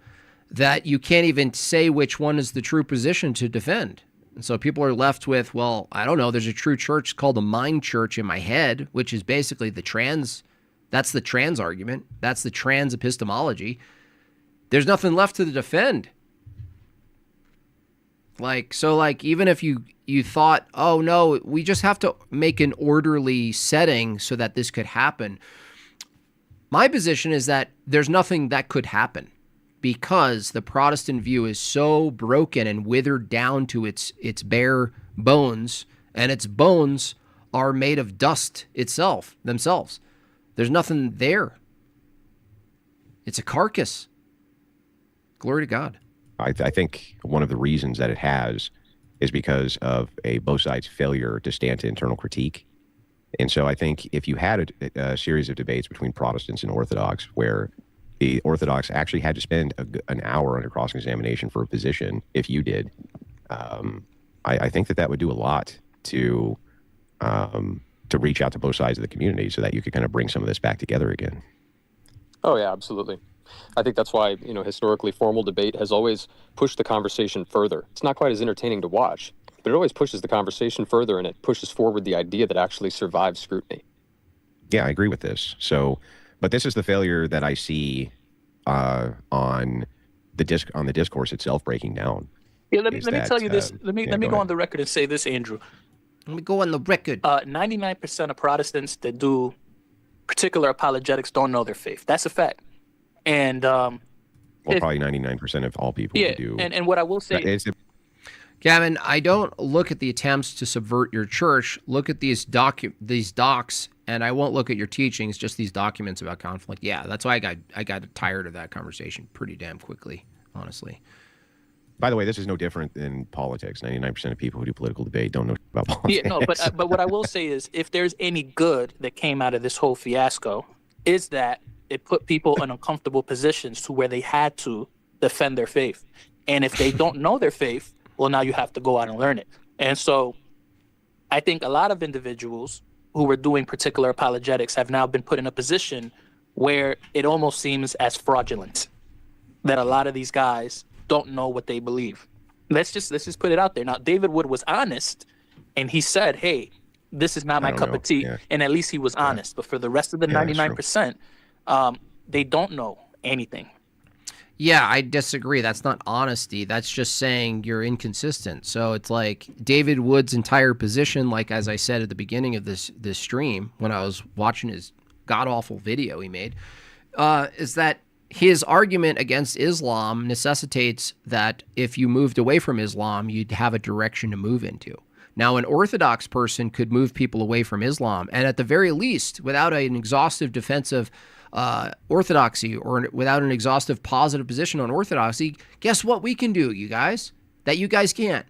that you can't even say which one is the true position to defend. And so people are left with, well, I don't know, there's a true church called the mind church in my head, which is basically that's the trans argument. That's the trans epistemology. There's nothing left to defend. Even if you thought, oh no, we just have to make an orderly setting so that this could happen. My position is that there's nothing that could happen because the Protestant view is so broken and withered down to its bare bones, and its bones are made of dust themselves. There's nothing there. It's a carcass. Glory to God. I think one of the reasons that it has is because of both sides' failure to stand to internal critique. And so I think if you had a series of debates between Protestants and Orthodox where the Orthodox actually had to spend an hour under cross-examination for a position, if you did, I think that would do a lot to reach out to both sides of the community so that you could kind of bring some of this back together again. Oh, yeah, absolutely. I think that's why, historically formal debate has always pushed the conversation further. It's not quite as entertaining to watch, but it always pushes the conversation further, and it pushes forward the idea that actually survives scrutiny. Yeah, I agree with this. So, but this is the failure that I see on the discourse itself breaking down. Yeah, let me tell you this. Let me go on the record and say this, Andrew. Let me go on the record. 99% of Protestants that do particular apologetics don't know their faith. That's a fact. And probably 99% of all people who do. And what I will say is, Gavin, I don't look at the attempts to subvert your church. Look at these docs, and I won't look at your teachings. Just these documents about conflict. Yeah, that's why I got tired of that conversation pretty damn quickly, honestly. By the way, this is no different than politics. 99% of people who do political debate don't know about politics. Yeah, no, but what I will say is, if there's any good that came out of this whole fiasco, is that it put people in uncomfortable positions to where they had to defend their faith. And if they don't know their faith, well, now you have to go out and learn it. And so I think a lot of individuals who were doing particular apologetics have now been put in a position where it almost seems as fraudulent that a lot of these guys don't know what they believe. Let's just put it out there. Now, David Wood was honest, and he said, hey, this is not my cup of tea. Yeah. And at least he was honest. But for the rest of the 99%, they don't know anything. Yeah, I disagree. That's not honesty. That's just saying you're inconsistent. So it's like David Wood's entire position, like as I said at the beginning of this stream when I was watching his god-awful video he made, is that his argument against Islam necessitates that if you moved away from Islam, you'd have a direction to move into. Now, an Orthodox person could move people away from Islam, and at the very least, without an exhaustive defense of orthodoxy or without an exhaustive positive position on orthodoxy, guess what we can do, you guys? That you guys can't.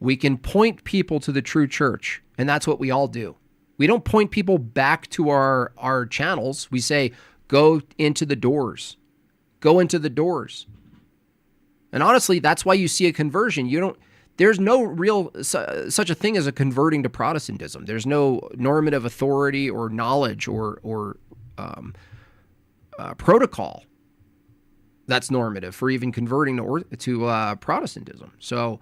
We can point people to the true church, and that's what we all do. We don't point people back to our channels. We say, go into the doors. Go into the doors. And honestly, that's why you see a conversion. There's no real such a thing as a converting to Protestantism. There's no normative authority or knowledge or protocol that's normative for even converting to Protestantism. So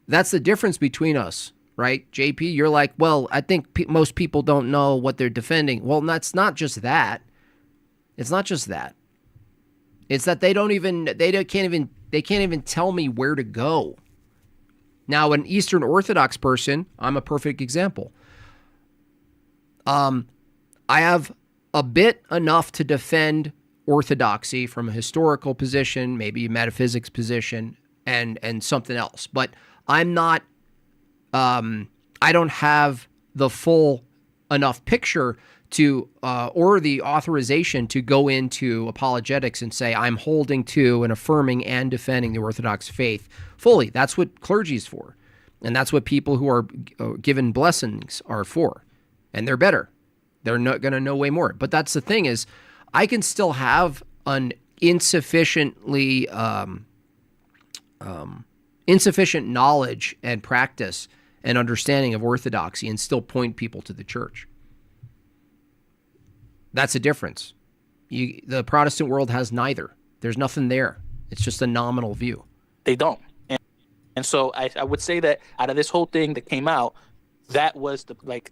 that's the difference between us, right? JP, you're like, well, I think most people don't know what they're defending. Well, that's not just that. It's not just that. It's that they can't even tell me where to go. Now, an Eastern Orthodox person, I'm a perfect example. I have a bit enough to defend orthodoxy from a historical position, maybe a metaphysics position, and something else. But I'm not, I don't have the full enough picture to, or the authorization to go into apologetics and say, I'm holding to and affirming and defending the Orthodox faith fully. That's what clergy is for. And that's what people who are given blessings are for. And they're better. They're not going to know way more. But that's the thing is, I can still have an insufficient knowledge and practice and understanding of orthodoxy and still point people to the church. That's a difference. The Protestant world has neither. There's nothing there. It's just a nominal view. They don't. And so I would say that out of this whole thing that came out, that was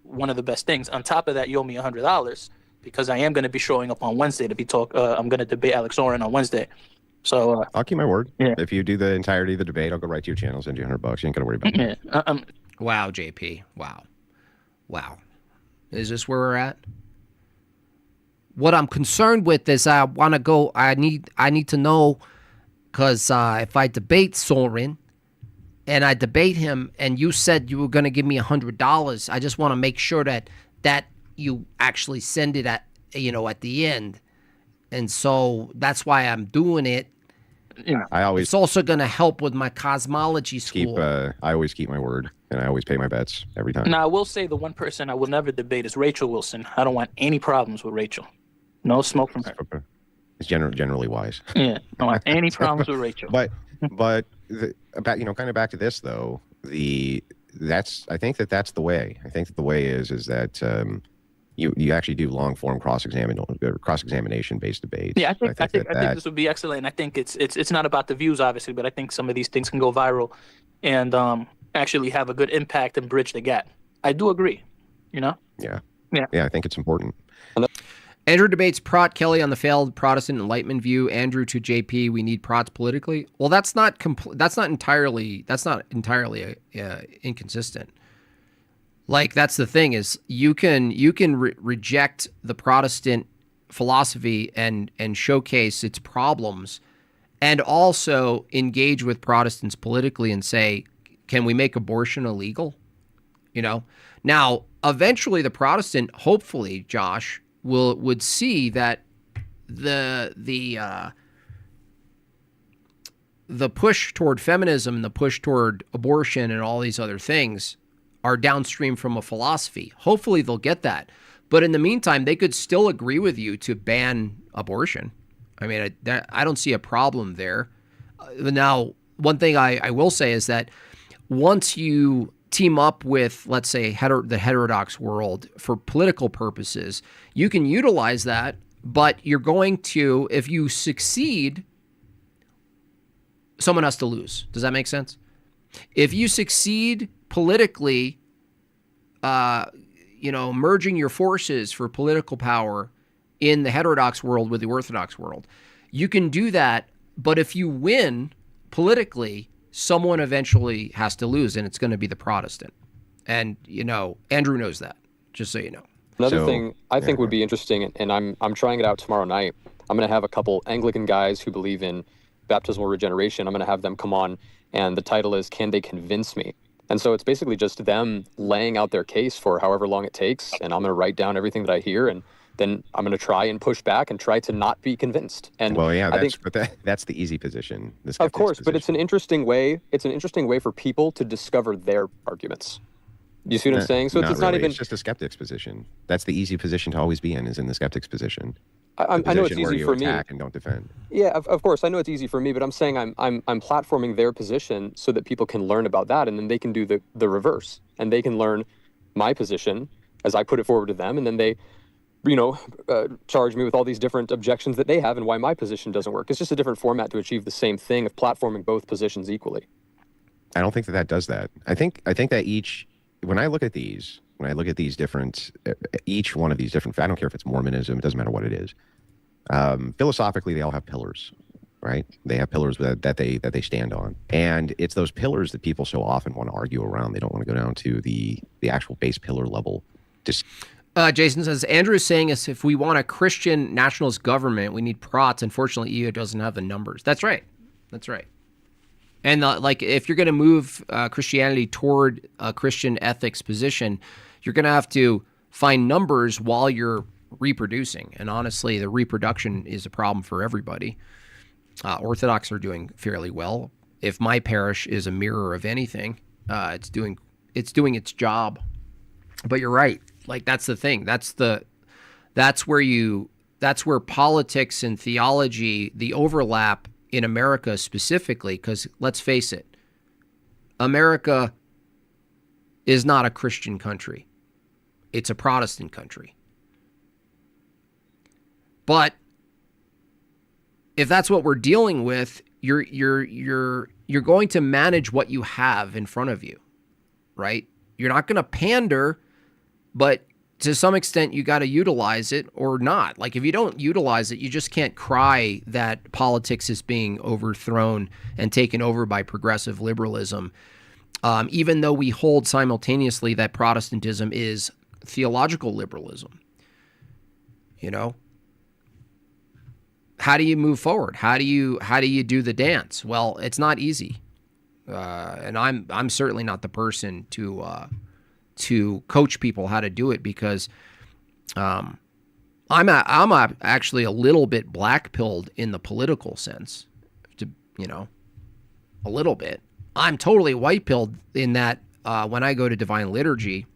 one of the best things. On top of that, you owe me $100 because I am going to be showing up on Wednesday to be I'm going to debate Alex Oren on Wednesday. So I'll keep my word. Yeah. If you do the entirety of the debate, I'll go right to your channel, send you $100. You ain't got to worry about it. Yeah. Wow, JP. Wow. Is this where we're at? What I'm concerned with is I want to go. I need to know, because if I debate Soren and I debate him, and you said you were going to give me $100, I just want to make sure that you actually send it at the end. And so that's why I'm doing it. Yeah. It's also going to help with my cosmology school. I always keep my word, and I always pay my bets every time. Now, I will say the one person I will never debate is Rachel Wilson. I don't want any problems with Rachel. No smoke from her. It's generally wise. Yeah, I don't want any problems with Rachel. But kind of back to this though. I think that's the way. I think that the way is that you actually do long form cross examination based debates. Yeah, I think this would be excellent. And I think it's not about the views obviously, but I think some of these things can go viral and actually have a good impact and bridge the gap. I do agree. Yeah. I think it's important. Andrew debates Prot Kelly on the failed Protestant Enlightenment view. Andrew to JP, we need Prots politically. Well, that's not entirely inconsistent. Like, that's the thing is you can reject the Protestant philosophy and showcase its problems, and also engage with Protestants politically and say, can we make abortion illegal? Now eventually the Protestant, hopefully, Josh, would see that the push toward feminism, the push toward abortion and all these other things are downstream from a philosophy. Hopefully they'll get that. But in the meantime, they could still agree with you to ban abortion. I mean, I don't see a problem there. Now, one thing I will say is that once you team up with, let's say, the heterodox world for political purposes, you can utilize that, but you're going to, if you succeed, someone has to lose. Does that make sense? If you succeed politically, merging your forces for political power in the heterodox world with the Orthodox world, you can do that. But if you win politically, someone eventually has to lose, and it's going to be the Protestant. And, Andrew knows that, just so you know. Another thing I think would be interesting, and I'm trying it out tomorrow night. I'm going to have a couple Anglican guys who believe in baptismal regeneration. I'm going to have them come on, and the title is, Can They Convince Me? And so it's basically just them laying out their case for however long it takes, and I'm going to write down everything that I hear, and then I'm going to try and push back and try to not be convinced. And that's the easy position. Of course, but it's an interesting way. It's an interesting way for people to discover their arguments. You see what I'm saying? So it's not even. It's just a skeptic's position. That's the easy position to always be in, is in the skeptic's position. I know it's easy for me. Attack and don't defend. Yeah, of course. I know it's easy for me, but I'm saying I'm platforming their position so that people can learn about that, and then they can do the reverse, and they can learn my position as I put it forward to them, and then they, charge me with all these different objections that they have and why my position doesn't work. It's just a different format to achieve the same thing of platforming both positions equally. I don't think that does that. I think that when I look at these different, each one of these different, I don't care if it's Mormonism, it doesn't matter what it is. Philosophically, they all have pillars, right? They have pillars that they stand on, and it's those pillars that people so often want to argue around. They don't want to go down to the actual base pillar level. Just Jason says, Andrew is saying is if we want a Christian nationalist government, we need prots. Unfortunately, EU doesn't have the numbers. That's right. That's right. And like, if you're going to move Christianity toward a Christian ethics position, you're going to have to find numbers while you're reproducing. And honestly, the reproduction is a problem for everybody. Orthodox are doing fairly well. If my parish is a mirror of anything, it's doing its job. But you're right. Like, that's the thing. That's where politics and theology, the overlap in America specifically, because let's face it, America is not a Christian country. It's a Protestant country. But if that's what we're dealing with, you're going to manage what you have in front of you, right? You're not going to pander, but to some extent, you got to utilize it or not. Like, if you don't utilize it, you just can't cry that politics is being overthrown and taken over by progressive liberalism, even though we hold simultaneously that Protestantism is theological liberalism. You know, how do you move forward? How do you do the dance? Well, it's not easy, and I'm certainly not the person to coach people how to do it, because I'm actually a little bit black-pilled in the political sense, a little bit. I'm totally white-pilled in that when I go to Divine Liturgy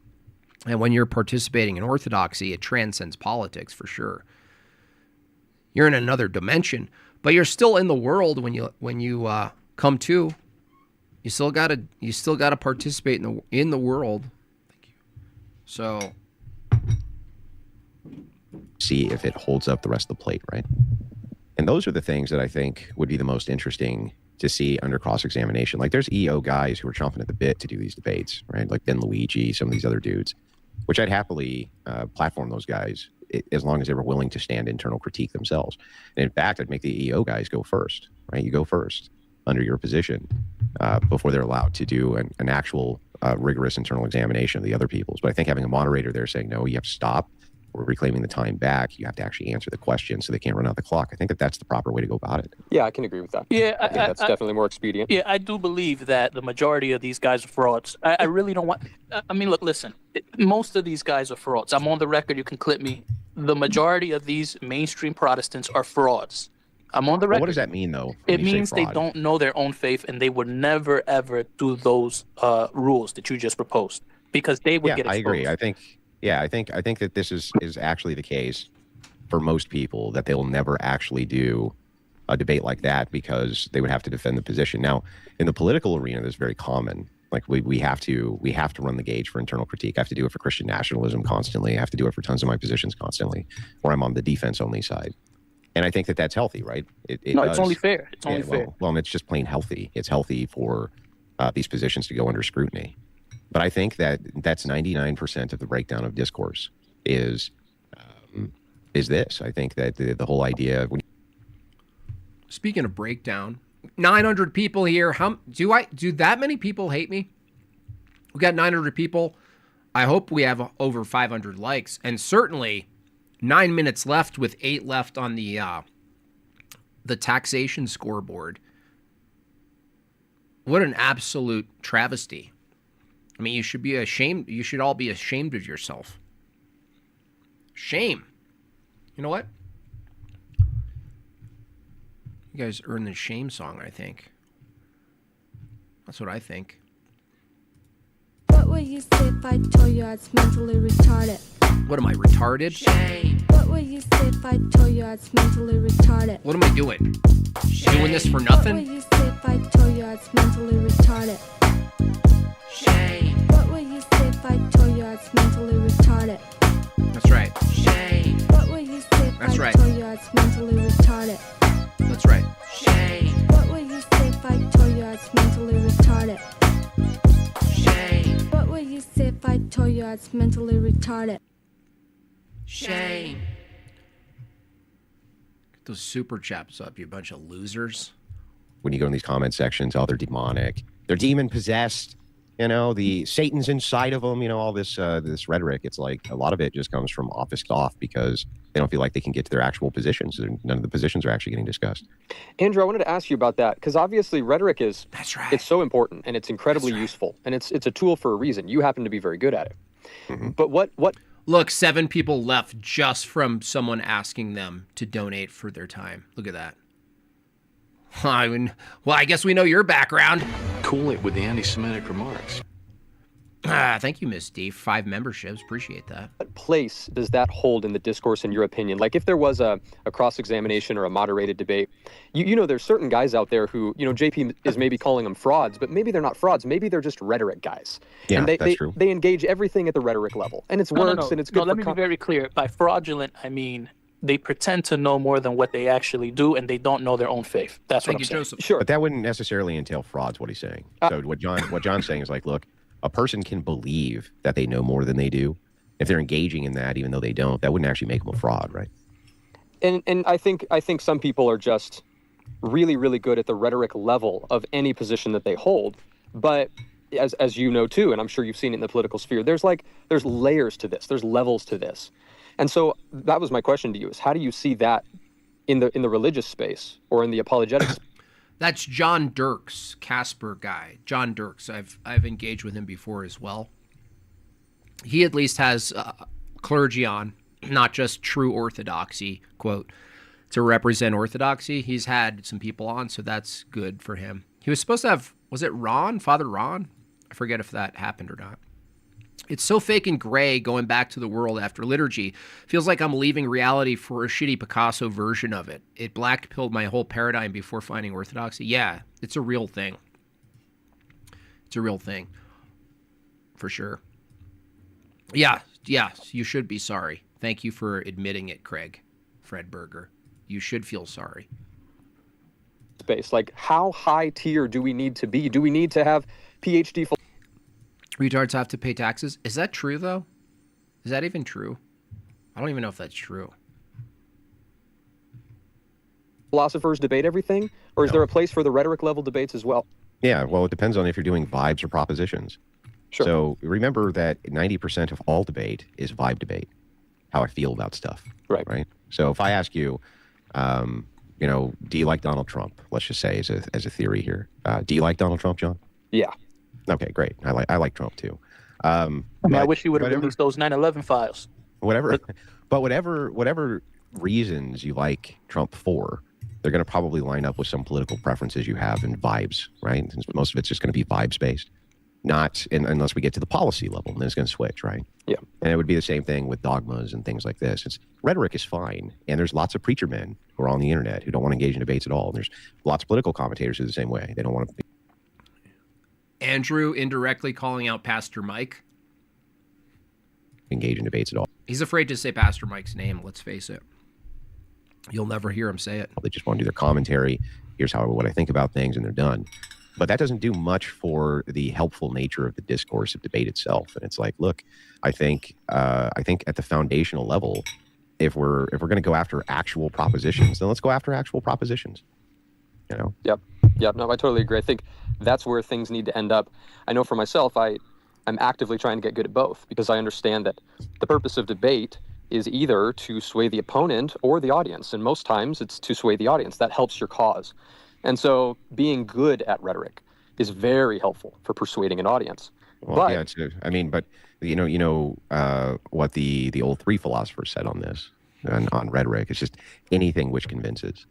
and when you're participating in Orthodoxy, it transcends politics for sure. You're in another dimension, but you're still in the world when you come to. You still gotta participate in the world. So, see if it holds up the rest of the plate, right? And those are the things that I think would be the most interesting to see under cross-examination. Like, there's EO guys who are chomping at the bit to do these debates, right? Like Ben Luigi, some of these other dudes, which I'd happily platform those guys as long as they were willing to stand internal critique themselves. And in fact, I'd make the EO guys go first, right? You go first under your position before they're allowed to do an actual rigorous internal examination of the other people's. But I think having a moderator there saying, no, you have to stop, we're reclaiming the time back, you have to actually answer the question so they can't run out the clock. I think that's the proper way to go about it. Yeah, I can agree with that. Yeah, I think that's definitely more expedient. Yeah, I do believe that the majority of these guys are frauds. I really don't want... I mean, look, listen. Most of these guys are frauds. I'm on the record. You can clip me. The majority of these mainstream Protestants are frauds. I'm on the record. Well, what does that mean, though? It means they don't know their own faith, and they would never, ever do those rules that you just proposed, because they would get exposed. I agree. I think that this is actually the case for most people, that they'll never actually do a debate like that because they would have to defend the position. Now, in the political arena, that's very common. Like, we have to run the gauge for internal critique. I have to do it for Christian nationalism constantly. I have to do it for tons of my positions constantly, where I'm on the defense only side. And I think that that's healthy, right? It's only fair. It's only fair. Well, and it's just plain healthy. It's healthy for these positions to go under scrutiny. But I think that's 99% of the breakdown of discourse is this. I think that the whole idea of... Speaking of breakdown, 900 people here. Do that many people hate me? We got 900 people. I hope we have over 500 likes, and certainly 9 minutes left with 8 left on the taxation scoreboard. What an absolute travesty. I mean, you should be ashamed. You should all be ashamed of yourself. Shame. You know what? You guys earned the shame song, I think. That's what I think. What would you say if I told you I was mentally retarded? What am I, retarded? Shame. What would you say if I told you I was mentally retarded? What am I doing? Shame. Doing this for nothing? What would you say if I told you I was mentally retarded? Shame. What would you say if I told you I was mentally retarded? That's right. Shame. What would you say if That's I right. told you I was mentally retarded? That's right. Shame. What would you say if I told you I was mentally retarded? Shame. What would you say if I told you I was mentally retarded? Shame. those super chaps up, you bunch of losers. When you go in these comment sections, oh, they're demonic. They're demon possessed. The Satan's inside of them. All this this rhetoric. It's like a lot of it just comes from office off because they don't feel like they can get to their actual positions. None of the positions are actually getting discussed. Andrew, I wanted to ask you about that because obviously rhetoric is it's so important and it's incredibly useful and it's a tool for a reason. You happen to be very good at it. Mm-hmm. But what? Look, 7 people left just from someone asking them to donate for their time. Look at that. I guess we know your background. Cool it with the anti-Semitic remarks. Thank you, Miss D. 5 memberships. Appreciate that. What place does that hold in the discourse, in your opinion? Like if there was a cross-examination or a moderated debate, there's certain guys out there who, JP is maybe calling them frauds, but maybe they're not frauds. Maybe they're just rhetoric guys. Yeah, and that's true. They engage everything at the rhetoric level, and it's works and it's good. No, let me be very clear. By fraudulent, I mean they pretend to know more than what they actually do, and they don't know their own faith. That's what I'm saying. Joseph. Sure. But that wouldn't necessarily entail frauds, what he's saying. So what John's saying is like, look, a person can believe that they know more than they do. If they're engaging in that, even though they don't, that wouldn't actually make them a fraud, right? And I think some people are just really, really good at the rhetoric level of any position that they hold. But as you know too, and I'm sure you've seen it in the political sphere, there's layers to this, there's levels to this. And so that was my question to you: is how do you see that in the religious space or in the apologetics space? That's John Dirks, Casper guy. John Dirks. I've engaged with him before as well. He at least has clergy on, not just true orthodoxy, quote, to represent orthodoxy. He's had some people on, so that's good for him. He was supposed to have, was it Ron? Father Ron? I forget if that happened or not. It's so fake and gray going back to the world after liturgy. Feels like I'm leaving reality for a shitty Picasso version of it. It black-pilled my whole paradigm before finding orthodoxy. Yeah, it's a real thing. It's a real thing. For sure. Yeah, you should be sorry. Thank you for admitting it, Craig. Fred Berger. You should feel sorry. Space. Like, how high tier do we need to be? Do we need to have PhD? Retards have to pay taxes. Is that true, though? Is that even true? I don't even know if that's true. Philosophers debate everything? Or is there a place for the rhetoric level debates as well? Yeah, well, it depends on if you're doing vibes or propositions. Sure. So remember that 90% of all debate is vibe debate, how I feel about stuff. Right. So if I ask you, do you like Donald Trump? Let's just say as a theory here. Do you like Donald Trump, John? Yeah. Okay, great. I like Trump too. I wish he would have released those 9/11 files. Whatever reasons you like Trump for, they're going to probably line up with some political preferences you have and vibes, right? Since most of it's just going to be vibes based, unless we get to the policy level, and then it's going to switch, right? Yeah. And it would be the same thing with dogmas and things like this. Rhetoric is fine, and there's lots of preacher men who are on the internet who don't want to engage in debates at all. And there's lots of political commentators who are the same way. They don't want to. Andrew indirectly calling out Pastor Mike. Engage in debates at all. He's afraid to say Pastor Mike's name, let's face it. You'll never hear him say it. They just want to do their commentary. Here's what I think about things, and they're done. But that doesn't do much for the helpful nature of the discourse of debate itself. And it's like, look, I think at the foundational level, if we're going to go after actual propositions, then let's go after actual propositions. Yep. No, I totally agree. I think that's where things need to end up. I know for myself, I'm actively trying to get good at both because I understand that the purpose of debate is either to sway the opponent or the audience. And most times it's to sway the audience. That helps your cause. And so being good at rhetoric is very helpful for persuading an audience. Well, yeah, but what the old 3 philosophers said on this, on rhetoric, it's just anything which convinces.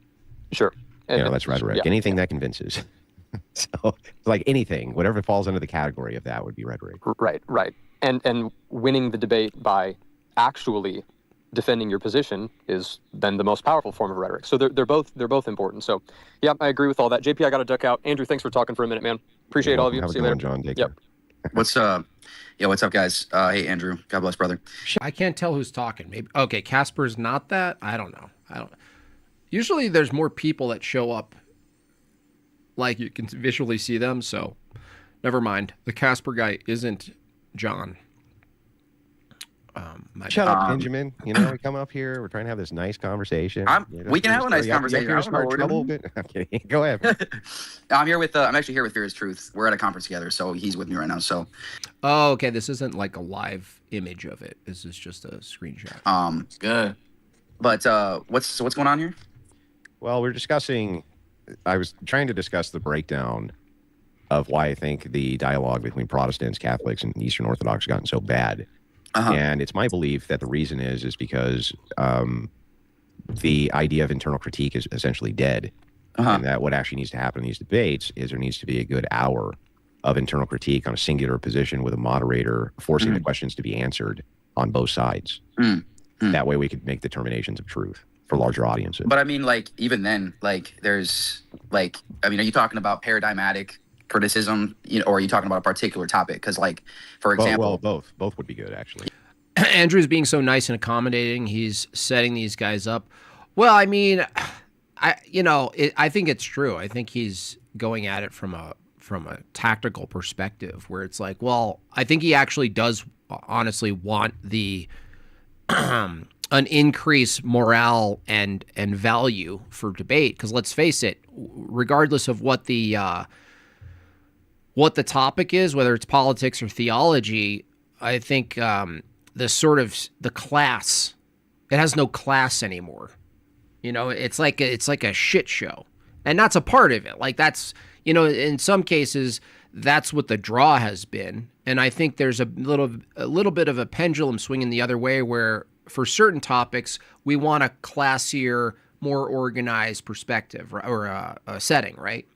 Sure. That's rhetoric. Yeah. Anything that convinces. So it's like anything, whatever falls under the category of that would be rhetoric. Right. And winning the debate by actually defending your position is then the most powerful form of rhetoric. So they're both important. So yeah, I agree with all that. JP, I got to duck out. Andrew, thanks for talking for a minute, man. Appreciate all of you. Have a See good you one, later. John. Take care. What's up, guys? Hey, Andrew. God bless, brother. I can't tell who's talking. Maybe okay, Casper's not that. I don't know. Usually there's more people that show up, like you can visually see them. So never mind. The Casper guy isn't John. Shut up, Benjamin. You know, we come up here, we're trying to have this nice conversation. We can have a nice conversation. I'm kidding. Go ahead. I'm here with. I'm actually here with Fear is Truth. We're at a conference together, so he's with me right now. So. Oh, okay. This isn't like a live image of it. This is just a screenshot. Good. But what's going on here? Well, we're discussing. I was trying to discuss the breakdown of why I think the dialogue between Protestants, Catholics, and Eastern Orthodox has gotten so bad. And it's my belief that the reason is because the idea of internal critique is essentially dead. And that what actually needs to happen in these debates is there needs to be a good hour of internal critique on a singular position with a moderator forcing the questions to be answered on both sides. That way we could make determinations of truth for larger audiences. But I mean, like, even then, like, there's, like, I mean, are you talking about paradigmatic criticism, you know, or are you talking about a particular topic? Because, like, for example, both would be good, actually. Andrew's being so nice and accommodating. He's setting these guys up. Well, I mean, I think it's true. I think he's going at it from a tactical perspective, where it's like, well, I think he actually does honestly want the an increased morale and value for debate. Because let's face it, regardless of what the topic is, whether it's politics or theology, I think the class, it has no class anymore. You know, it's like a shit show, and that's a part of it. Like, that's, you know, in some cases that's what the draw has been, and I think there's a little bit of a pendulum swinging the other way, where for certain topics we want a classier, more organized perspective or a setting, right?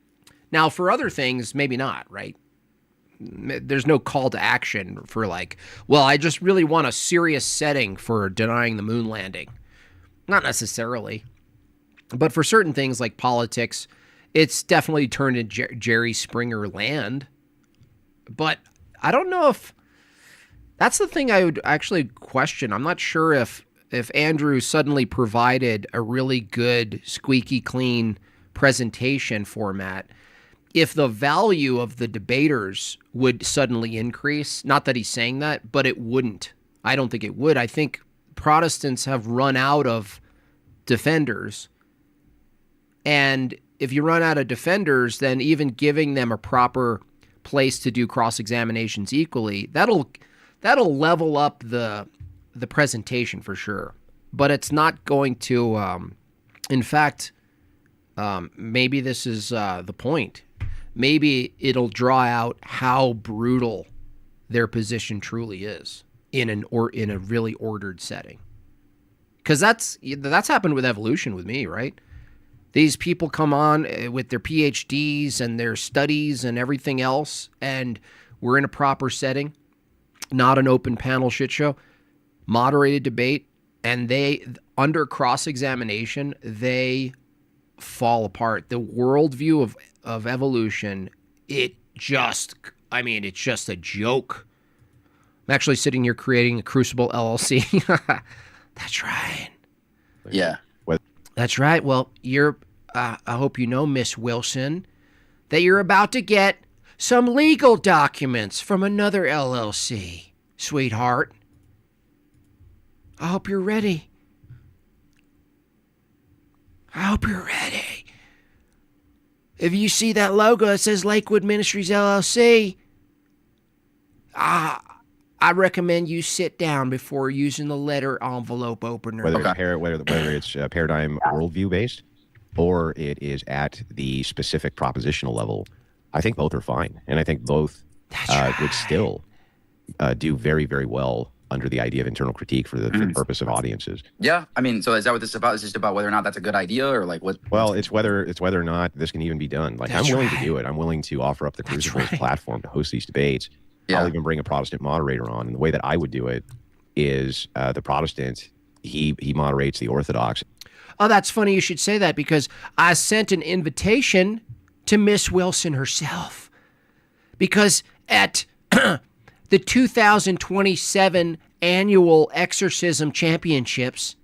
Now, for other things, maybe not, right? There's no call to action for like, well, I just really want a serious setting for denying the moon landing. Not necessarily. But for certain things like politics, it's definitely turned into Jerry Springer land. But I don't know if that's the thing I would actually question. I'm not sure if Andrew suddenly provided a really good, squeaky clean presentation format, if the value of the debaters would suddenly increase. Not that he's saying that, but it wouldn't. I don't think it would. I think Protestants have run out of defenders. And if you run out of defenders, then even giving them a proper place to do cross-examinations equally, that'll level up the presentation for sure. But it's not going to, in fact, maybe this is the point. Maybe it'll draw out how brutal their position truly is in a really ordered setting. Because that's happened with evolution with me, right? These people come on with their PhDs and their studies and everything else, and we're in a proper setting, not an open panel shit show, moderated debate, and they, under cross-examination, they fall apart. The worldview of evolution, it's just a joke. I'm actually sitting here creating a Crucible LLC. That's right. Yeah. That's right. Well, I hope you know, Miss Wilson, that you're about to get some legal documents from another LLC, sweetheart. I hope you're ready. If you see that logo that says Lakewood Ministries LLC, I recommend you sit down before using the letter envelope opener. Whether it's paradigm worldview based, or it is at the specific propositional level, I think both are fine, and I think both would still do very, very well under the idea of internal critique for the purpose of audiences. Yeah, I mean, so is that what this is about? Is just about whether or not that's a good idea, or like what? Well, it's whether or not this can even be done. Like, I'm willing to do it. I'm willing to offer up the Crucible's platform to host these debates. Yeah. I'll even bring a Protestant moderator on. And the way that I would do it is the Protestant, he moderates the Orthodox. Oh, that's funny you should say that, because I sent an invitation to Miss Wilson herself. Because at the 2027 annual Exorcism Championships,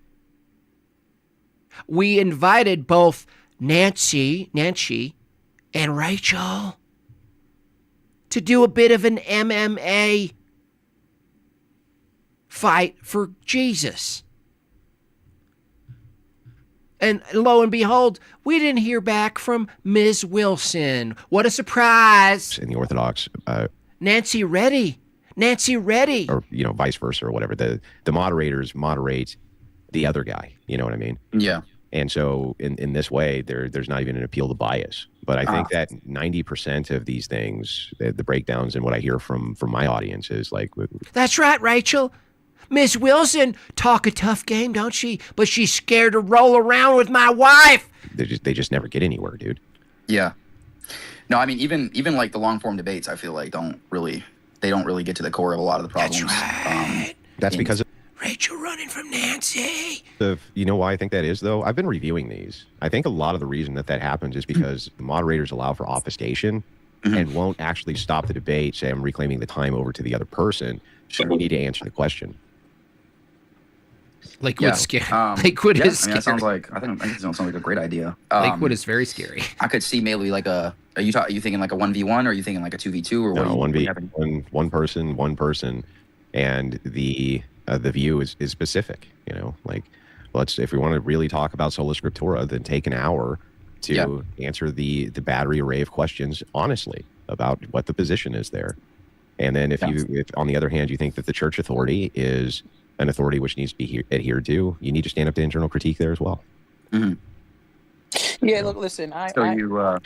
we invited both Nancy and Rachel to do a bit of an MMA fight for Jesus. And lo and behold, we didn't hear back from Ms. Wilson. What a surprise. In the Orthodox. Nancy Reddy. Or, vice versa or whatever. The moderators moderate the other guy. You know what I mean? Yeah. And so in this way, there's not even an appeal to bias. But I think that 90% of these things, the breakdowns and what I hear from my audience is like... That's right, Rachel. Miss Wilson talk a tough game, don't she? But she's scared to roll around with my wife. They just never get anywhere, dude. Yeah. No, I mean, even like the long form debates, I feel like they don't really get to the core of a lot of the problems. That's right. That's because of Rachel running from Nancy. You know why I think that is, though? I've been reviewing these. I think a lot of the reason that happens is because the moderators allow for obfuscation and won't actually stop the debate, say I'm reclaiming the time over to the other person, so we need to answer the question. Liquid's scary. Liquid is scary. That sounds like I think it sounds like a great idea. Liquid is very scary. I could see maybe like are you thinking like a 1v1 or are you thinking like a 2v2 or no, 1v1, one person, and the view is specific. If we want to really talk about sola scriptura, then take an hour to answer the battery array of questions honestly about what the position is there. And then if on the other hand you think that the church authority is an authority which needs to be adhered to, you need to stand up to internal critique there as well. Mm-hmm. Yeah, look, listen,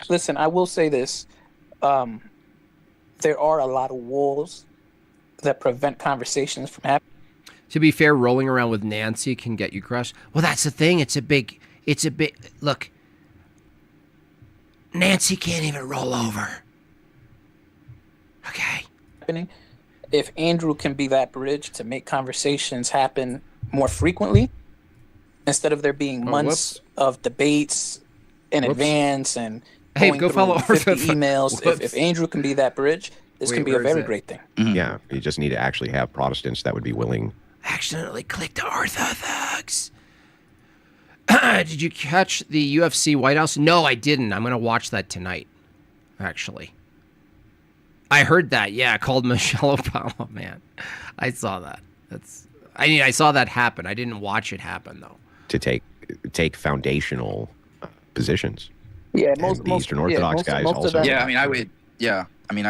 listen, I will say this. There are a lot of walls that prevent conversations from happening. To be fair, rolling around with Nancy can get you crushed. Well, that's the thing. Look, Nancy can't even roll over. Okay. If Andrew can be that bridge to make conversations happen more frequently, instead of there being months of debates in advance and go follow 50 emails, if Andrew can be that bridge, this can be a very great thing. Mm-hmm. Yeah, you just need to actually have Protestants that would be willing. Accidentally clicked the Orthodox. Did you catch the UFC White House? No, I didn't. I'm going to watch that tonight, actually. I heard that. Yeah, called Michelle Obama. Man, I saw that. I saw that happen. I didn't watch it happen though. To take foundational positions. Yeah, most Eastern Orthodox guys also. Yeah, I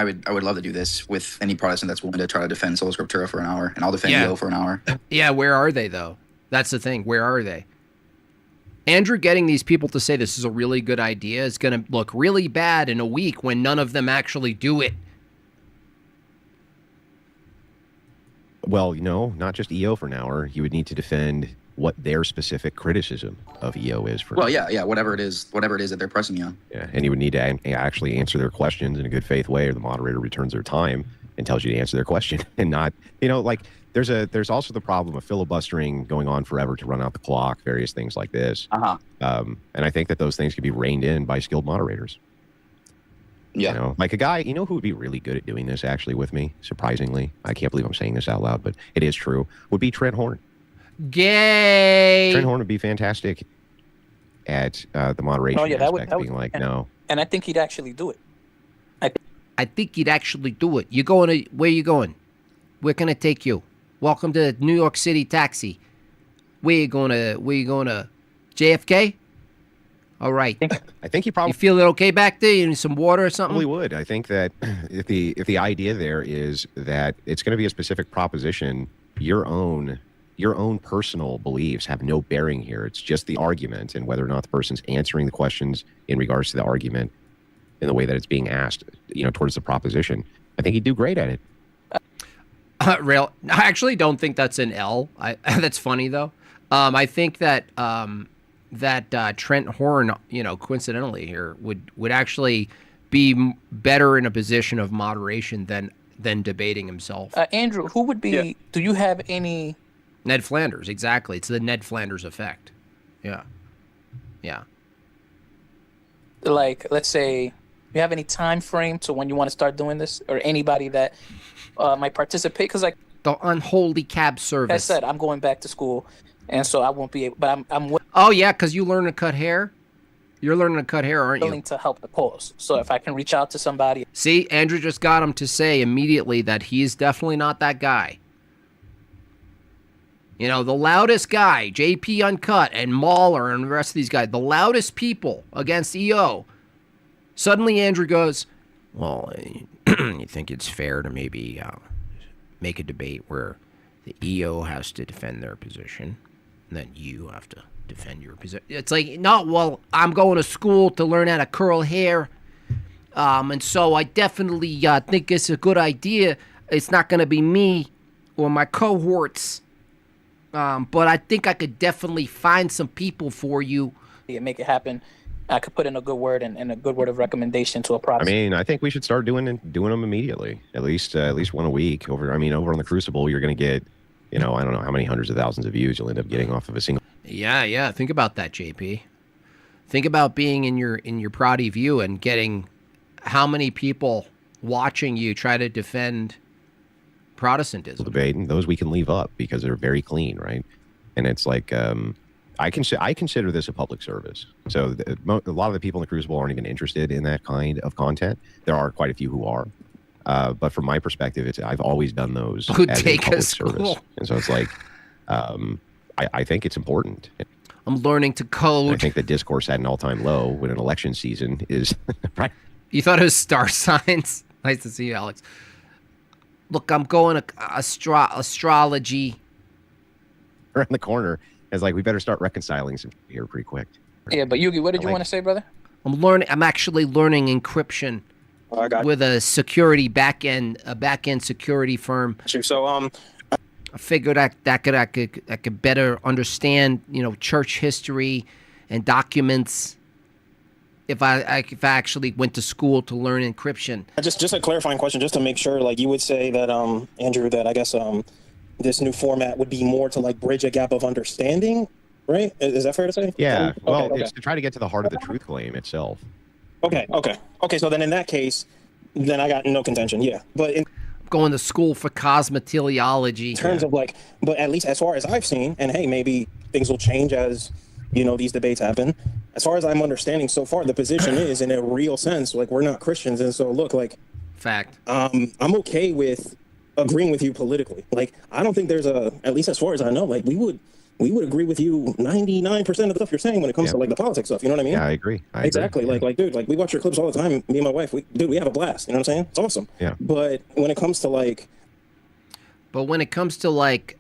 would love to do this with any Protestant that's willing to try to defend sola scriptura for an hour, and I'll defend you for an hour. Yeah, where are they though? That's the thing. Where are they? Andrew getting these people to say this is a really good idea is going to look really bad in a week when none of them actually do it. Well, not just EO for an hour. You would need to defend what their specific criticism of EO is for. Well, yeah, whatever it is that they're pressing you on. Yeah, and you would need to actually answer their questions in a good faith way, or the moderator returns their time and tells you to answer their question, and not, there's also the problem of filibustering going on forever to run out the clock, various things like this. And I think that those things could be reined in by skilled moderators. Yeah. Like a guy, who would be really good at doing this actually with me, surprisingly. I can't believe I'm saying this out loud, but it is true. Would be Trent Horn. Gay. Trent Horn would be fantastic at the moderation aspect, being like, no. And I think he'd actually do it. I think he'd actually do it. Where you going? Where can I take you? Welcome to New York City taxi. Where you going to JFK? All right. I think he probably... You feeling okay back there? You need some water or something? Probably would. I think that if the idea there is that it's going to be a specific proposition, your own personal beliefs have no bearing here. It's just the argument and whether or not the person's answering the questions in regards to the argument in the way that it's being asked, towards the proposition. I think he'd do great at it. I actually don't think that's an L. That's funny though. I think that Trent Horn, coincidentally here, would actually be better in a position of moderation than debating himself. Andrew, who would be? Yeah. Do you have any? Ned Flanders, exactly. It's the Ned Flanders effect. Yeah. Like, let's say, you have any time frame to when you want to start doing this, or anybody that might participate? Because the unholy cab service. Like I said, I'm going back to school. And so I won't be able, but I'm oh yeah, because you learn to cut hair. You're learning to cut hair, aren't you? Willing to help the cause. So if I can reach out to somebody. See, Andrew just got him to say immediately that he's definitely not that guy. You know, the loudest guy, JP Uncut and Mahler and the rest of these guys, the loudest people against EO. Suddenly Andrew goes, well, you think it's fair to maybe make a debate where the EO has to defend their position, and then you have to defend your position. It's like, no, well, I'm going to school to learn how to curl hair, and so I definitely think it's a good idea. It's not going to be me or my cohorts. But I think I could definitely find some people for you. Yeah, make it happen. I could put in a good word and a good word of recommendation to a Protestant. I mean, I think we should start doing them immediately. At least one a week. Over on the Crucible, you're going to get, I don't know how many hundreds of thousands of views you'll end up getting off of a single. Yeah. Think about that, JP. Think about being in your Prodi view and getting how many people watching you try to defend Protestantism. Debate, and those we can leave up because they're very clean, right? And it's like I consider this a public service. So a lot of the people in the Crucible aren't even interested in that kind of content. There are quite a few who are, but from my perspective, I've always done those Who as take a public a service, school. and so it's like I think it's important. I'm learning to code. I think the discourse at an all-time low when an election season is right. You thought it was star signs? Nice to see you, Alex. Look, I'm going to astrology. Around the corner. It's like we better start reconciling some here pretty quick. Yeah, but Yugi, what did you want to say, brother? I'm actually learning encryption with a security back-end security firm. So I figured I could better understand, church history and documents if I actually went to school to learn encryption. Just a clarifying question, just to make sure, like you would say that Andrew, that I guess this new format would be more to like bridge a gap of understanding, right? Is that fair to say? Yeah. Well, Okay. it's to try to get to the heart of the truth claim itself. Okay. So then in that case, then I got no contention. Yeah, but in going to school for cosmetology. terms of like, but at least as far as I've seen, and hey, maybe things will change as these debates happen. As far as I'm understanding so far, the position is in a real sense like we're not Christians, and so look, like fact. I'm okay with agreeing with you politically. Like I don't think there's at least as far as I know, like we would agree with you 99% of the stuff you're saying when it comes to like the politics stuff. You know what I mean? Yeah, I agree. Exactly. Yeah. Like dude, like we watch your clips all the time. Me and my wife, we have a blast. You know what I'm saying? It's awesome. Yeah. But when it comes to like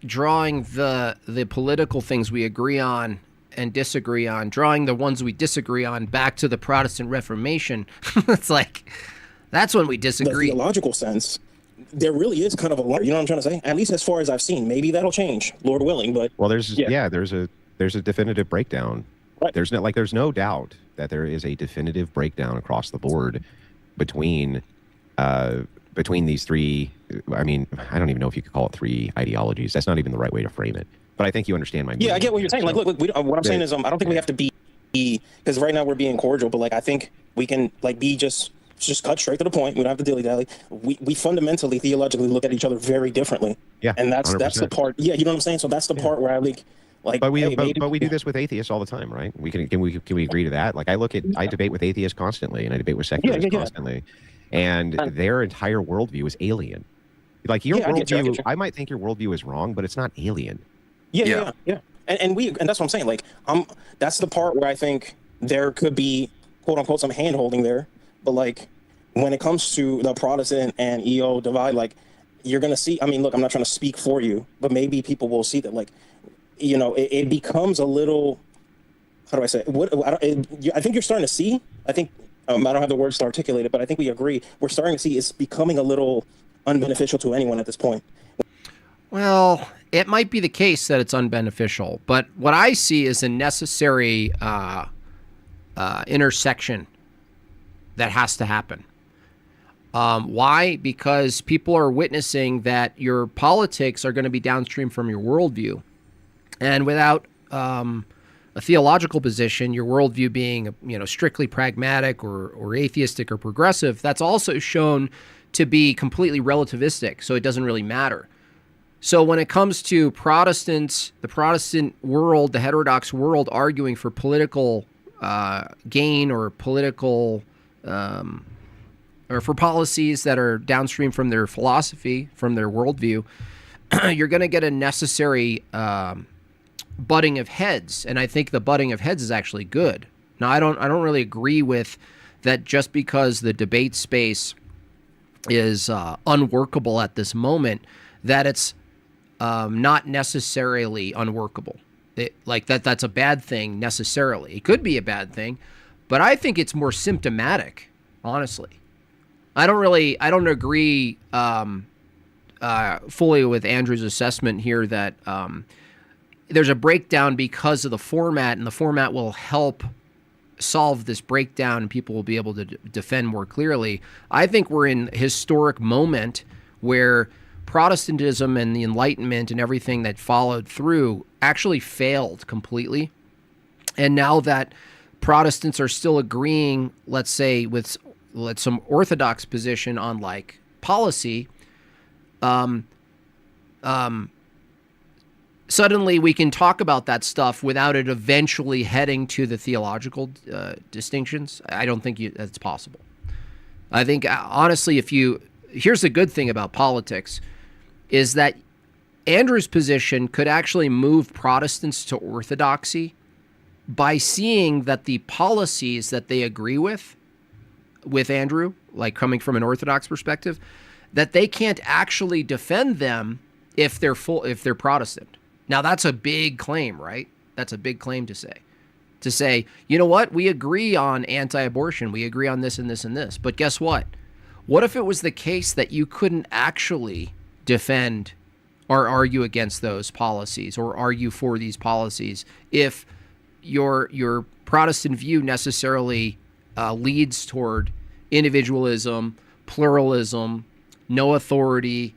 drawing the political things we agree on and disagree on, drawing the ones we disagree on back to the Protestant Reformation, it's like that's when we disagree. The theological sense, there really is kind of a lot. You know what I'm trying to say? At least as far as I've seen. Maybe that'll change, Lord willing. But there's a definitive breakdown. Right. There's no doubt that there is a definitive breakdown across the board between these three. I mean, I don't even know if you could call it three ideologies. That's not even the right way to frame it. But I think you understand my meaning. Yeah, I get what you're saying. Like, look, what I'm saying is, I don't think we have to be, because right now we're being cordial, but like I think we can like be just cut straight to the point. We don't have to dilly-dally. We fundamentally, theologically look at each other very differently. Yeah, and that's the part. Yeah, you know what I'm saying. So that's the part where I like. But we do this with atheists all the time, right? Can we agree to that? Like I debate with atheists constantly, and I debate with secularists constantly, and their entire worldview is alien. Like your worldview, I might think your worldview is wrong, but it's not alien. Yeah. And that's what I'm saying. Like that's the part where I think there could be quote unquote some hand holding there. But like when it comes to the Protestant and EO divide, like you're gonna see. I mean, look, I'm not trying to speak for you, but maybe people will see that. Like, it becomes a little. How do I say? I think you're starting to see. I think I don't have the words to articulate it, but I think we agree. We're starting to see it's becoming a little unbeneficial to anyone at this point. Well, it might be the case that it's unbeneficial, but what I see is a necessary intersection that has to happen. Why? Because people are witnessing that your politics are going to be downstream from your worldview. And without a theological position, your worldview being strictly pragmatic or atheistic or progressive, that's also shown to be completely relativistic, so it doesn't really matter. So when it comes to Protestants, the Protestant world, the heterodox world arguing for political gain or political or for policies that are downstream from their philosophy, from their worldview, you're going to get a necessary butting of heads, and I think the butting of heads is actually good. Now, I don't really agree with that just because the debate space is unworkable at this moment, that it's not necessarily unworkable. That's a bad thing necessarily. It could be a bad thing, but I think it's more symptomatic, honestly. I don't agree fully with Andrew's assessment here that there's a breakdown because of the format, and the format will help solve this breakdown and people will be able to defend more clearly. I think we're in a historic moment where Protestantism and the Enlightenment and everything that followed through actually failed completely. And now that Protestants are still agreeing, let's say, with some Orthodox position on like policy, suddenly we can talk about that stuff without it eventually heading to the theological distinctions. I don't think that's possible. I think, honestly, here's the good thing about politics, is that Andrew's position could actually move Protestants to orthodoxy by seeing that the policies that they agree with Andrew, like coming from an Orthodox perspective, that they can't actually defend them if they're Protestant. Now, that's a big claim, right? That's a big claim to say. To say, you know what? We agree on anti-abortion. We agree on this and this and this. But guess what? What if it was the case that you couldn't actually defend or argue against those policies or argue for these policies if your Protestant view necessarily leads toward individualism, pluralism, no authority,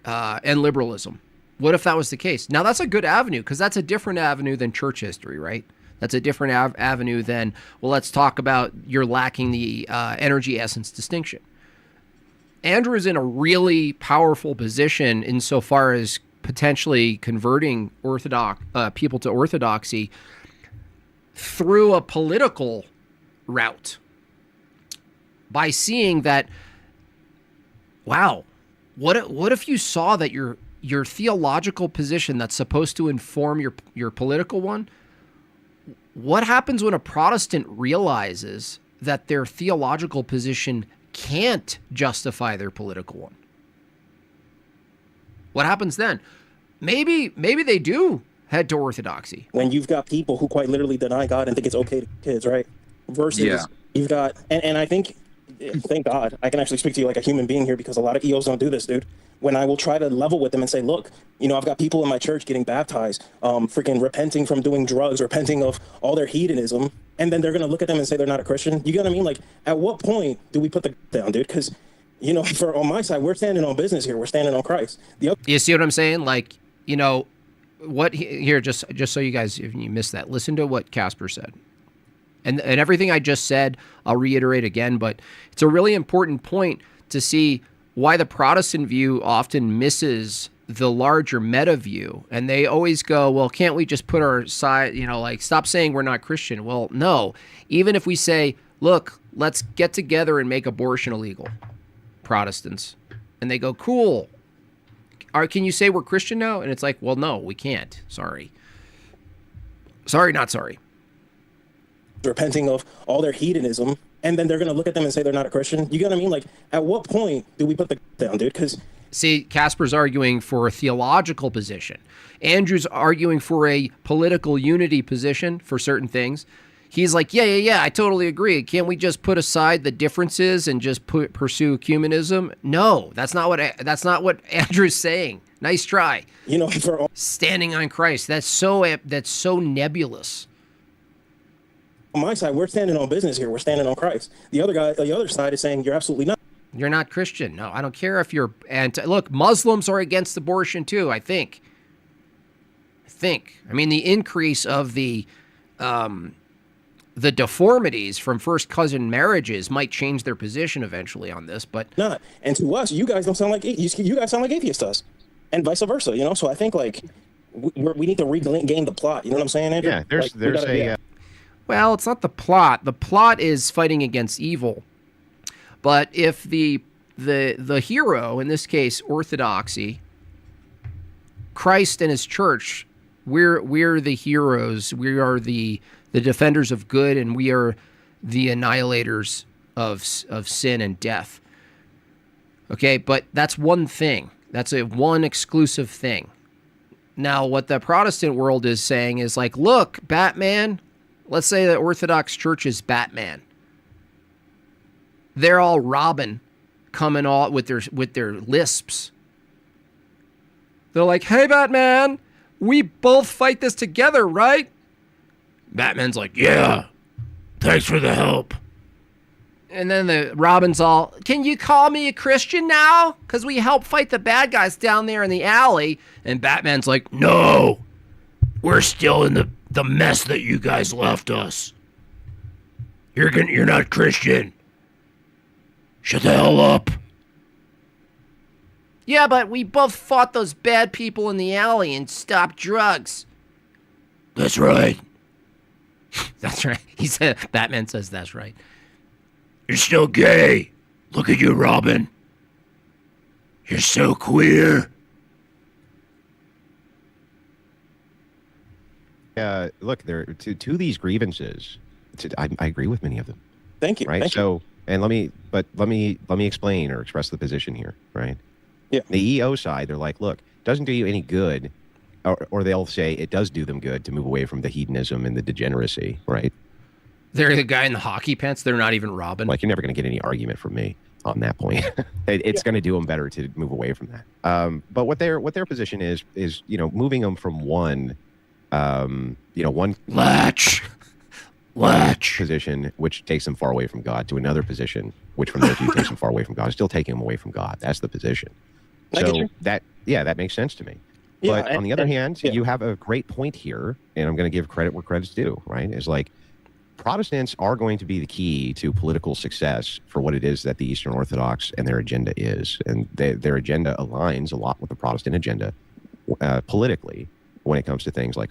and liberalism? What if that was the case? Now, that's a good avenue because that's a different avenue than church history, right? That's a different avenue than, well, let's talk about you're lacking the energy essence distinction. Andrew is in a really powerful position insofar as potentially converting people to orthodoxy through a political route by seeing that, wow, what if you saw that your theological position that's supposed to inform your political one, what happens when a Protestant realizes that their theological position can't justify their political one? What happens then? Maybe they do head to orthodoxy. When you've got people who quite literally deny God and think it's okay to kids, right? Versus you've got, and I think, thank God, I can actually speak to you like a human being here because a lot of EOs don't do this, dude. When I will try to level with them and say, look, I've got people in my church getting baptized, freaking repenting from doing drugs, repenting of all their hedonism, and then they're going to look at them and say they're not a Christian. You get what I mean? Like, at what point do we put the down, dude? Because, on my side, we're standing on business here. We're standing on Christ. You see what I'm saying? Like, what here, just so you guys, if you missed that, listen to what Casper said. And everything I just said, I'll reiterate again, but it's a really important point to see why the Protestant view often misses the larger meta view. And they always go, well, can't we just put our side, stop saying we're not Christian? Well, no. Even if we say, look, let's get together and make abortion illegal, Protestants. And they go, cool. Can you say we're Christian now? And it's like, well, no, we can't. Sorry. Sorry, not sorry. Repenting of all their hedonism, and then they're going to look at them and say they're not a Christian. You get what I mean? Like, at what point do we put the down, dude? Because see, Casper's arguing for a theological position. Andrew's arguing for a political unity position for certain things. He's like, yeah, I totally agree. Can't we just put aside the differences and just pursue ecumenism? No, that's not what Andrew's saying. Nice try. For standing on Christ. That's so nebulous. On my side, we're standing on business here. We're standing on Christ. The other side is saying you're absolutely not. You're not Christian. No, I don't care if you're look, Muslims are against abortion too, I think. I mean, the increase of the deformities from first cousin marriages might change their position eventually on this, but not. And to us, you guys don't sound like you guys sound like atheists to us, and vice versa. So I think like we need to regain the plot. You know what I'm saying, Andrew? Yeah, there's Well, it's not the plot. The plot is fighting against evil. But if the hero, in this case, orthodoxy, Christ and his church, we're the heroes. We are the defenders of good, and we are the annihilators of sin and death. Okay, but that's one thing. That's one exclusive thing. Now, what the Protestant world is saying is like, look, Batman. Let's say the Orthodox Church is Batman. They're all Robin, coming all with their lisps. They're like, hey, Batman, we both fight this together, right? Batman's like, yeah, thanks for the help. And then the Robin's all, can you call me a Christian now? Because we help fight the bad guys down there in the alley. And Batman's like, no, we're still in the mess that you guys left us. You're not Christian. Shut the hell up. Yeah, but we both fought those bad people in the alley and stopped drugs. That's right. That's right. Batman says that's right. You're still gay. Look at you, Robin. You're so queer. Look, there to these grievances. I agree with many of them. Thank you. Right. Thank so, and let me explain or express the position here. Right. Yeah. The EO side, they're like, look, it doesn't do you any good, or they'll say it does do them good to move away from the hedonism and the degeneracy. Right. They're the guy in the hockey pants. They're not even Robin. Like, you're never going to get any argument from me on that point. It's going to do them better to move away from that. But what their position is moving them from one latch position, which takes them far away from God, to another position, which from their view takes them far away from God, still taking them away from God. That's the position. So that makes sense to me. Yeah, but on the other hand, you have a great point here, and I'm going to give credit where credit's due, right? Is like, Protestants are going to be the key to political success for what it is that the Eastern Orthodox and their agenda is. And their agenda aligns a lot with the Protestant agenda politically when it comes to things like...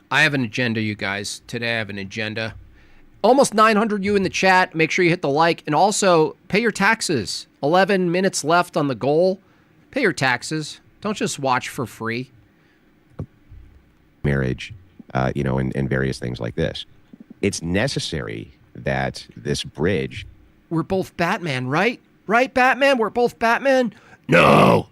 I have an agenda, you guys. Today I have an agenda. Almost 900 you in the chat. Make sure you hit the like. And also, pay your taxes. 11 minutes left on the goal. Pay your taxes. Don't just watch for free. Marriage, and various things like this. It's necessary that this bridge... We're both Batman, right? Right, Batman? We're both Batman? No!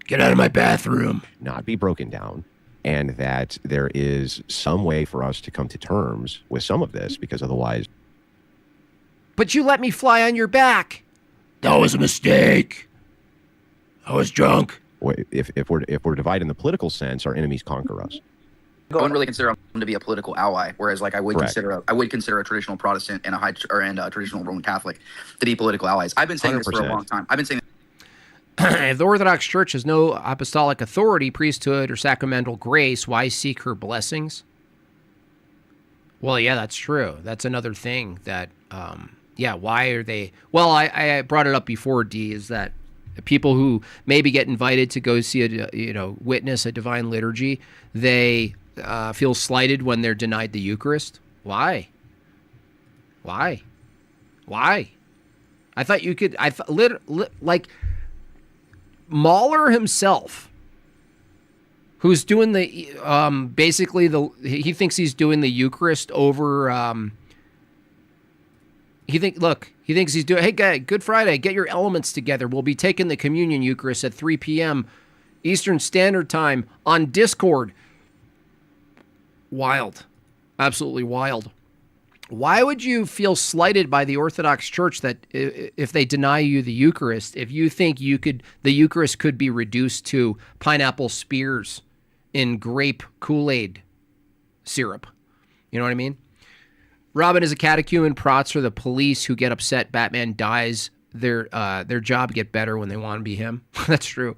Get out of my bathroom. Not be broken down. And that there is some way for us to come to terms with some of this, because otherwise... But you let me fly on your back. That was a mistake. I was drunk. If we're divided in the political sense, our enemies conquer us. I wouldn't really consider him to be a political ally, whereas like I would consider a traditional Protestant and a traditional Roman Catholic to be political allies. I've been saying 100%. This for a long time. I've been saying if the Orthodox Church has no apostolic authority, priesthood, or sacramental grace, why seek her blessings? Well, yeah, that's true. That's another thing that, why are they... Well, I brought it up before, D, is that people who maybe get invited to go see witness a divine liturgy, they feel slighted when they're denied the Eucharist. Why? I thought you could... like Mahler himself, who's doing the he thinks he's doing the Eucharist over. He thinks he's doing. Hey, guy, Good Friday, get your elements together. We'll be taking the communion Eucharist at 3 p.m. Eastern Standard Time on Discord. Wild, absolutely wild. Why would you feel slighted by the Orthodox Church that if they deny you the Eucharist, if you think the Eucharist could be reduced to pineapple spears in grape Kool-Aid syrup? You know what I mean? Robin is a catechumen. Prots are the police who get upset Batman dies. Their job get better when they want to be him. That's true.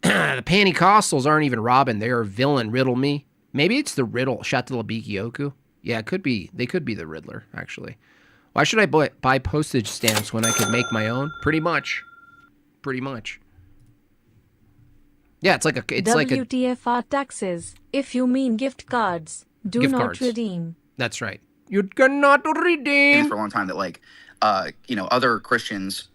The Pentecostals aren't even Robin. They are a villain. Riddle me. Maybe it's the riddle. Shatalabikioku. Yeah, it could be. They could be the Riddler, actually. Why should I buy postage stamps when I could make my own? Pretty much. Yeah, it's like a... WTFR taxes. If you mean gift cards, do not redeem. That's right. You cannot redeem. For a long time that other Christians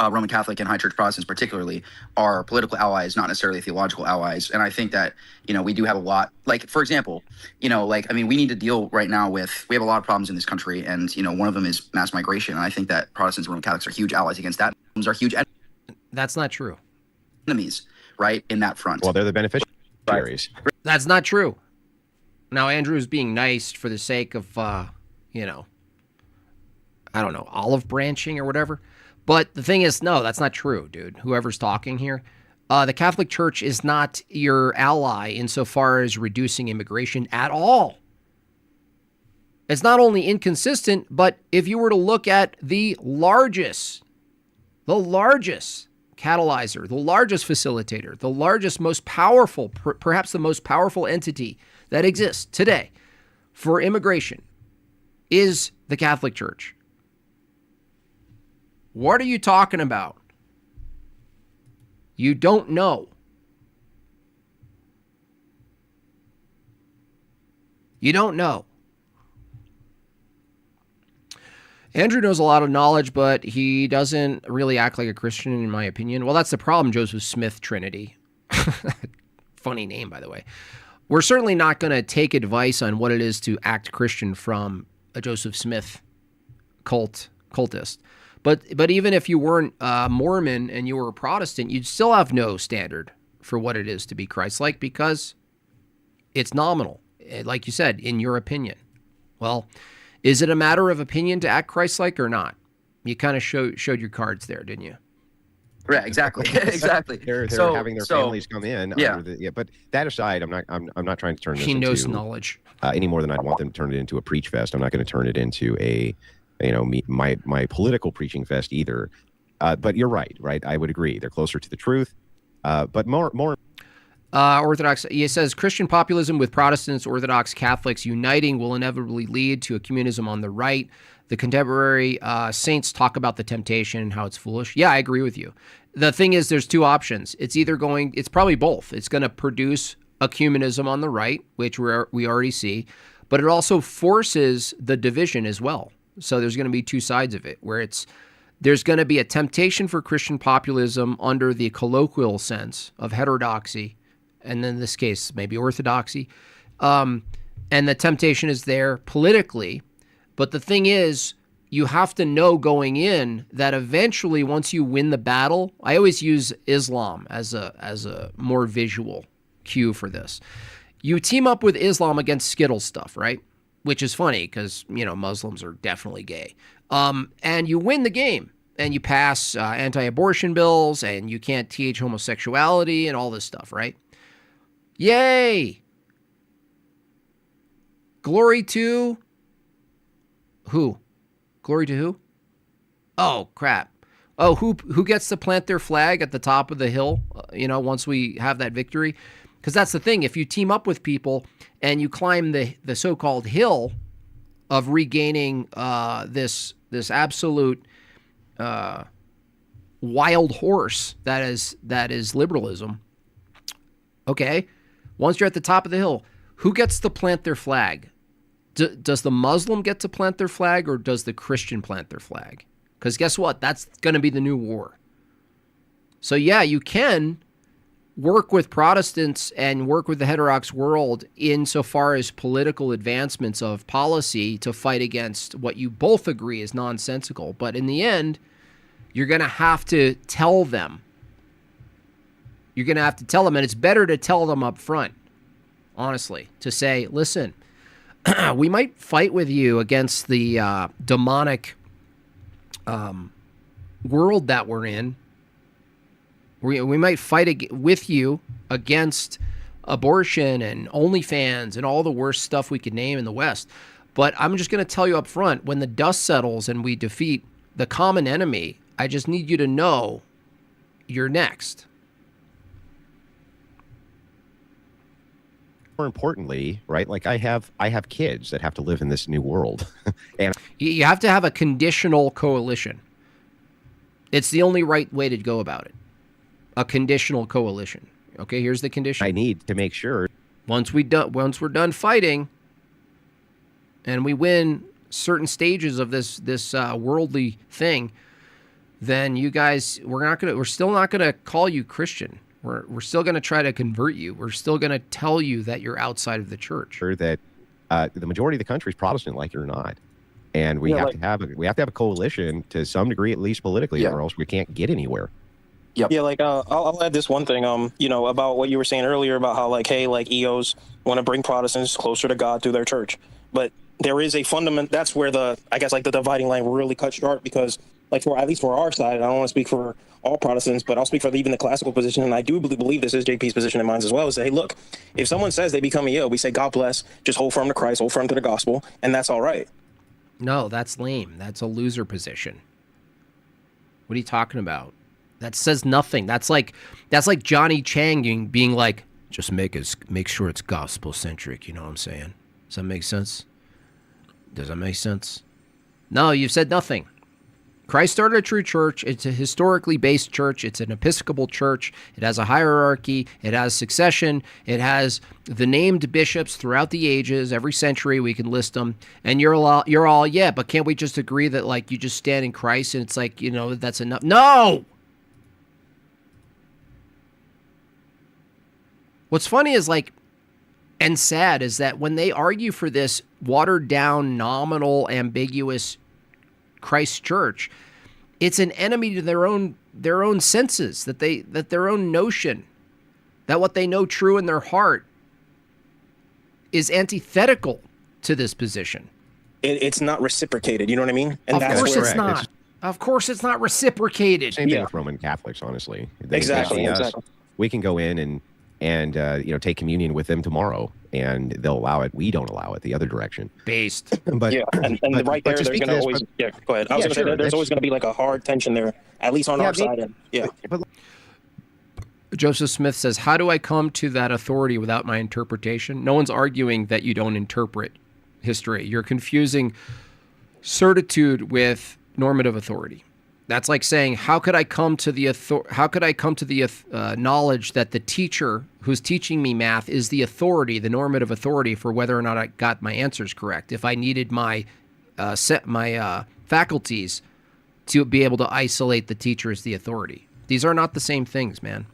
Roman Catholic and High Church Protestants particularly are political allies, not necessarily theological allies. And I think that, we do have a lot, like, for example, we need to deal right now we have a lot of problems in this country. And, one of them is mass migration. And I think that Protestants and Roman Catholics are huge allies against that. Muslims are huge That's not true. enemies, right, in that front. Well, they're the beneficiaries. That's not true. Now, Andrew's being nice for the sake of, I don't know, olive branching or whatever. But the thing is, no, that's not true, dude. Whoever's talking here. The Catholic Church is not your ally insofar as reducing immigration at all. It's not only inconsistent, but if you were to look at the largest catalyzer, the largest facilitator, the largest, most powerful, perhaps the most powerful entity that exists today for immigration is the Catholic Church. What are you talking about? You don't know. You don't know. Andrew knows a lot of knowledge, but he doesn't really act like a Christian, in my opinion. Well, that's the problem, Joseph Smith Trinity. Funny name, by the way. We're certainly not going to take advice on what it is to act Christian from a Joseph Smith cultist. But even if you weren't Mormon and you were a Protestant, you'd still have no standard for what it is to be Christ-like because it's nominal, like you said, in your opinion. Well, is it a matter of opinion to act Christ-like or not? You kind of showed your cards there, didn't you? Right, exactly, exactly. They're having their families come in. Yeah. But that aside, I'm not trying to turn this He knows into knowledge any more than I'd want them to turn it into a preach fest. I'm not going to turn it into my political preaching fest either. But you're right. I would agree. They're closer to the truth. But more. Orthodox, he says, Christian populism with Protestants, Orthodox Catholics uniting will inevitably lead to a communism on the right. The contemporary saints talk about the temptation and how it's foolish. Yeah, I agree with you. The thing is, there's two options. It's probably both. It's going to produce a communism on the right, which we already see, but it also forces the division as well. So there's going to be two sides of it, where there's going to be a temptation for Christian populism under the colloquial sense of heterodoxy, and in this case, maybe orthodoxy. And the temptation is there politically. But the thing is, you have to know going in that eventually, once you win the battle, I always use Islam as a more visual cue for this. You team up with Islam against Skittles stuff, right? Which is funny because, Muslims are definitely gay. And you win the game. And you pass anti-abortion bills, and you can't teach homosexuality and all this stuff, right? Yay! Glory to who? Glory to who? Oh, crap. Oh, who gets to plant their flag at the top of the hill, once we have that victory? Because that's the thing. If you team up with people and you climb the so-called hill of regaining this absolute wild horse that is liberalism, okay, once you're at the top of the hill, who gets to plant their flag? Does the Muslim get to plant their flag, or does the Christian plant their flag? Because guess what? That's going to be the new war. So yeah, you can work with Protestants and work with the heterodox world insofar as political advancements of policy to fight against what you both agree is nonsensical. But in the end, you're going to have to tell them. You're going to have to tell them, and it's better to tell them up front, honestly, to say, listen, we might fight with you against the demonic world that we're in. We might fight with you against abortion and OnlyFans and all the worst stuff we could name in the West. But I'm just going to tell you up front, when the dust settles and we defeat the common enemy, I just need you to know you're next. More importantly, right? Like I have kids that have to live in this new world, and you have to have a conditional coalition. It's the only right way to go about it. A conditional coalition. Okay, here's the condition. I need to make sure once we're done fighting, and we win certain stages of this worldly thing, then you guys, we're still not gonna call you Christian. We're still gonna try to convert you. We're still gonna tell you that you're outside of the church. Sure that the majority of the country is Protestant, like it or not, and we have to have a coalition to some degree, at least politically, or else we can't get anywhere. Yep. Yeah, like I'll add this one thing, about what you were saying earlier about how like, hey, like EOs want to bring Protestants closer to God through their church, but there is a fundament. That's where the dividing line really cuts short, because like at least for our side, I don't want to speak for all Protestants, but I'll speak for even the classical position, and I do believe this is JP's position and mine as well. Is say, hey, look, if someone says they become EO, we say God bless, just hold firm to Christ, hold firm to the gospel, and that's all right. No, that's lame. That's a loser position. What are you talking about? That says nothing. That's like Johnny Chang being like, just make sure it's gospel centric. You know what I'm saying? Does that make sense? Does that make sense? No, you've said nothing. Christ started a true church. It's a historically based church. It's an Episcopal church. It has a hierarchy. It has succession. It has the named bishops throughout the ages. Every century we can list them. And you're all, yeah, but can't we just agree that like you just stand in Christ and it's like, that's enough? No! What's funny is like, and sad is that when they argue for this watered down, nominal, ambiguous Christ church, it's an enemy to their own senses, that their own notion, that what they know true in their heart is antithetical to this position. It's not reciprocated. You know what I mean? And of course it's not. Of course it's not reciprocated. Same thing with Roman Catholics, honestly. Exactly. We can go in and take communion with them tomorrow, and they'll allow it. We don't allow it the other direction. Based. But yeah, and right there, there's going to always go ahead. I was going to say there's always going to be like a hard tension there, at least on our side. Joseph Smith says, how do I come to that authority without my interpretation? No one's arguing that you don't interpret history. You're confusing certitude with normative authority. That's like saying, how could I come to the knowledge that the teacher who's teaching me math is the authority, the normative authority for whether or not I got my answers correct? If I needed my faculties to be able to isolate the teacher as the authority. These are not the same things, man.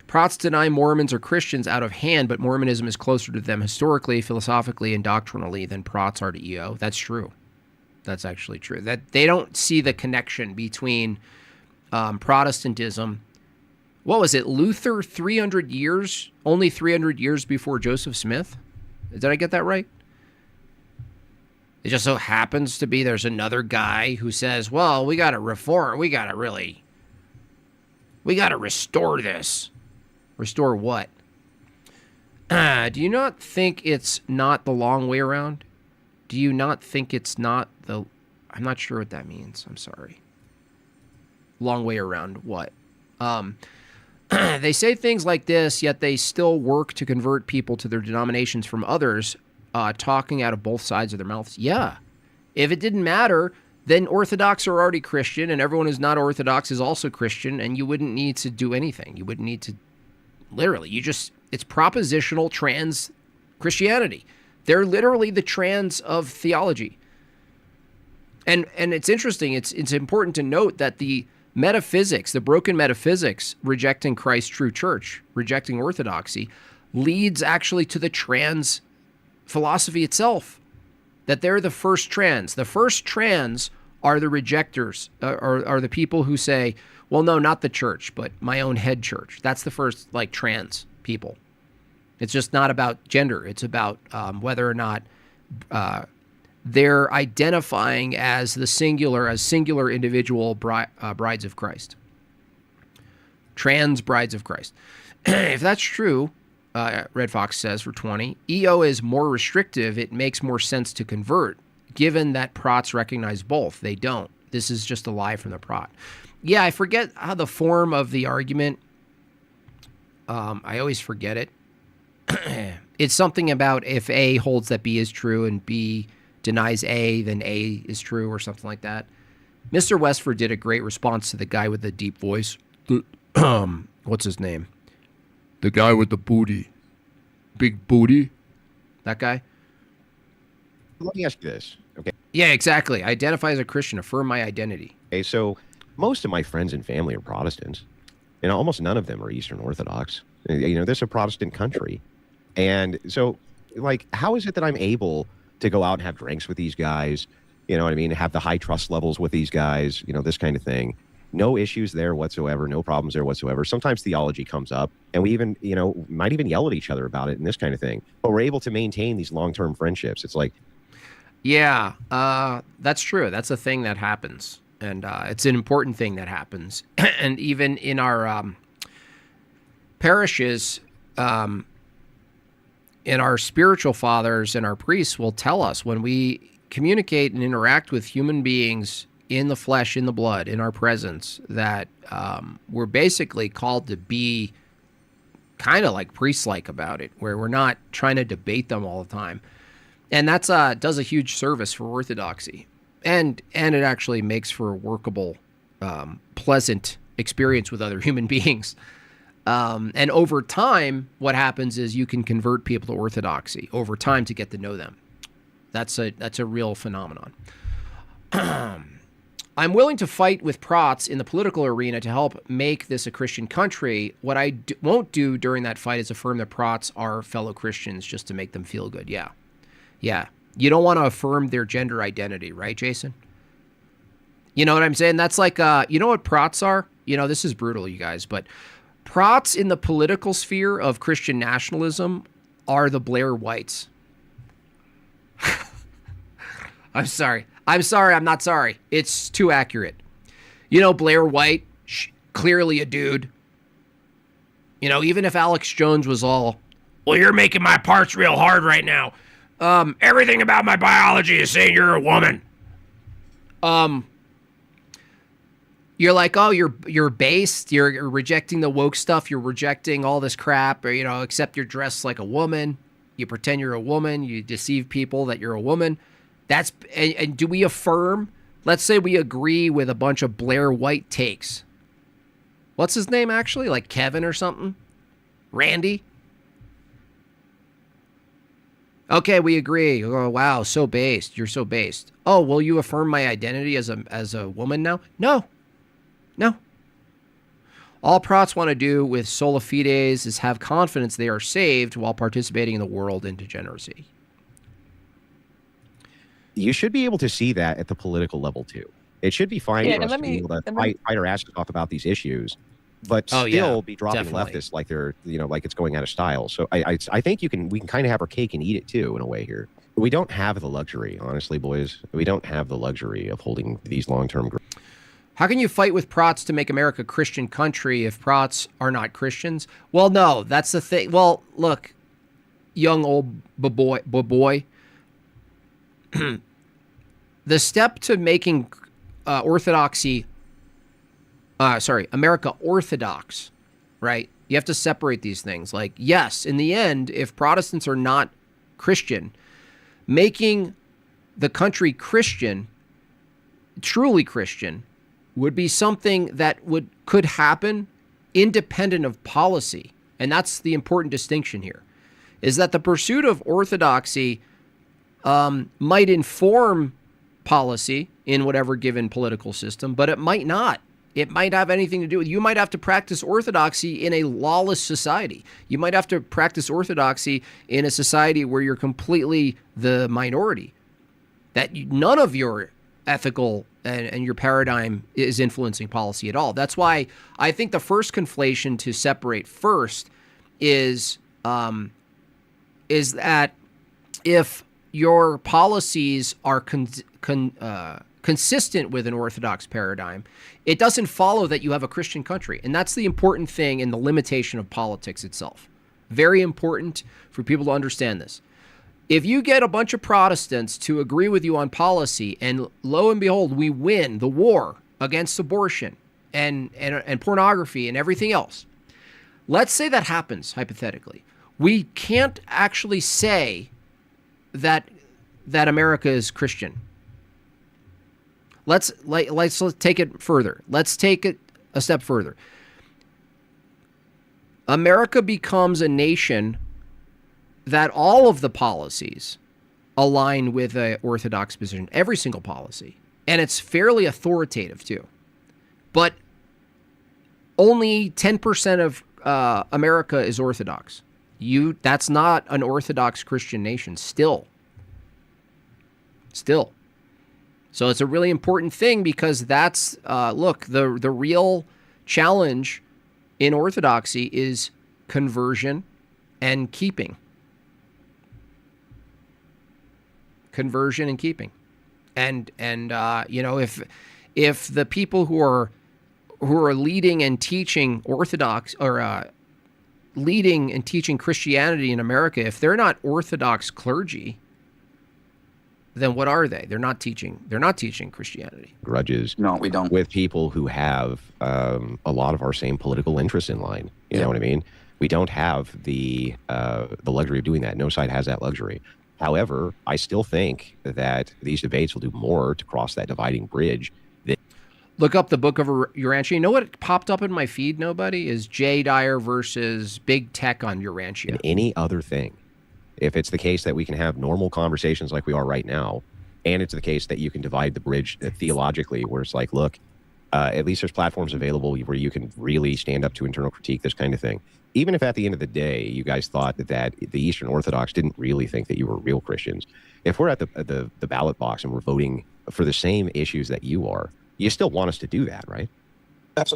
Prots deny Mormons are Christians out of hand, but Mormonism is closer to them historically, philosophically, and doctrinally than Prots are to EO. That's true. That's actually true. That they don't see the connection between Protestantism. What was it? Luther, 300 years, only 300 years before Joseph Smith? Did I get that right? It just so happens to be there's another guy who says, well, we got to reform. We got to restore this. Restore what? Do you not think it's not the long way around? Do you not think it's not the... I'm not sure what that means. I'm sorry. Long way around what? They say things like this, yet they still work to convert people to their denominations from others, talking out of both sides of their mouths. Yeah. If it didn't matter, then Orthodox are already Christian, and everyone who's not Orthodox is also Christian, and you wouldn't need to do anything. You wouldn't need to... Literally, it's propositional trans Christianity. They're literally the trans of theology. And it's interesting, it's important to note that the metaphysics, the broken metaphysics, rejecting Christ's true church, rejecting orthodoxy, leads actually to the trans philosophy itself. That they're the first trans. The first trans are the rejectors, are the people who say, well, no, not the church, but my own head church. That's the first, trans people. It's just not about gender. It's about whether or not they're identifying as singular individual brides of Christ. Trans brides of Christ. If that's true, Red Fox says for 20, EO is more restrictive. It makes more sense to convert, given that Prots recognize both. They don't. This is just a lie from the Prot. Yeah, I forget how the form of the argument. I always forget it. It's something about if A holds that B is true and B denies A, then A is true or something like that. Mr. Westford did a great response to the guy with the deep voice. What's his name? The guy with the booty. Big booty? That guy? Let me ask you this, okay? Yeah, exactly. I identify as a Christian. Affirm my identity. Okay, so most of my friends and family are Protestants, and almost none of them are Eastern Orthodox. You know, this is a Protestant country. And so, like, how is it that I'm able to go out and have drinks with these guys, you know what I mean, have the high trust levels with these guys, you know, this kind of thing? No issues there whatsoever, no problems there whatsoever. Sometimes theology comes up, and we even, you know, might even yell at each other about it and this kind of thing. But we're able to maintain these long-term friendships. It's like... Yeah, that's true. That's a thing that happens. And it's an important thing that happens. And even in our parishes, and our spiritual fathers and our priests will tell us when we communicate and interact with human beings in the flesh, in the blood, in our presence, that we're basically called to be kind of like priest-like about it, where we're not trying to debate them all the time. And that's does a huge service for orthodoxy. And it actually makes for a workable, pleasant experience with other human beings. And over time, what happens is you can convert people to orthodoxy over time to get to know them. That's a real phenomenon. I'm willing to fight with Prots in the political arena to help make this a Christian country. What I won't do during that fight is affirm that Prots are fellow Christians just to make them feel good. Yeah. You don't want to affirm their gender identity, right, Jason? You know what I'm saying? That's like, you know what Prots are? You know, this is brutal, you guys, but Prots in the political sphere of Christian nationalism are the Blair Whites. I'm sorry. I'm not sorry. It's too accurate. You know, Blair White, clearly a dude. You know, even if Alex Jones was all, well, you're making my parts real hard right now. Everything about my biology is saying you're a woman. You're like, oh, you're based. You're rejecting the woke stuff. You're rejecting all this crap. Or, you know, except you're dressed like a woman. You pretend you're a woman. You deceive people that you're a woman. That's and do we affirm? Let's say we agree with a bunch of Blair White takes. What's his name actually? Like Kevin or something? Randy? Okay, we agree. Oh, wow, so based. You're so based. Oh, will you affirm my identity as a woman now? No. All Prots want to do with sola fides is have confidence they are saved while participating in the world in degeneracy. You should be able to see that at the political level, too. It should be fine for us to be able to fight our asses off about these issues, but still be dropping leftists like they're, you know, like it's going out of style. So I think we can kind of have our cake and eat it too in a way here. We don't have the luxury, honestly, boys. We don't have the luxury of holding these long-term groups. How can you fight with Prots to make America a Christian country if Prots are not Christians? Well, no, that's the thing. Well, look, young old boy, the step to making America Orthodox, right? You have to separate these things. Like, yes, in the end, if Protestants are not Christian, making the country Christian, truly Christian, would be something that could happen independent of policy. And that's the important distinction here, is that the pursuit of orthodoxy might inform policy in whatever given political system, but it might not. It might have anything to do with, you might have to practice orthodoxy in a lawless society. You might have to practice orthodoxy in a society where you're completely the minority, that none of your ethical and your paradigm is influencing policy at all. That's why I think the first conflation to separate first is that if your policies are consistent with an Orthodox paradigm, it doesn't follow that you have a Christian country. And that's the important thing in the limitation of politics itself. Very important for people to understand this. If you get a bunch of Protestants to agree with you on policy, and lo and behold, we win the war against abortion and pornography and everything else, let's say that happens, hypothetically. We can't actually say that America is Christian. Let's take it further. Let's take it a step further. America becomes a nation that all of the policies align with an Orthodox position, every single policy. And it's fairly authoritative, too. But only 10% of America is Orthodox. That's not an Orthodox Christian nation still. So it's a really important thing because that's, look, the real challenge in Orthodoxy is conversion and keeping. Conversion and keeping. And you know, if the people who are leading and teaching Orthodox or leading and teaching Christianity in America, if they're not Orthodox clergy, then what are they? They're not teaching Christianity. Grudges. No, we don't. With people who have a lot of our same political interests in line. You know what I mean? We don't have the luxury of doing that. No side has that luxury. However, I still think that these debates will do more to cross that dividing bridge. Look up the Book of Urantia. You know what popped up in my feed, nobody? Is Jay Dyer versus Big Tech on Urantia. And any other thing. If it's the case that we can have normal conversations like we are right now, and it's the case that you can divide the bridge theologically, where it's like, look, at least there's platforms available where you can really stand up to internal critique, this kind of thing. Even if at the end of the day, you guys thought that the Eastern Orthodox didn't really think that you were real Christians, if we're at the ballot box and we're voting for the same issues that you are, you still want us to do that, right?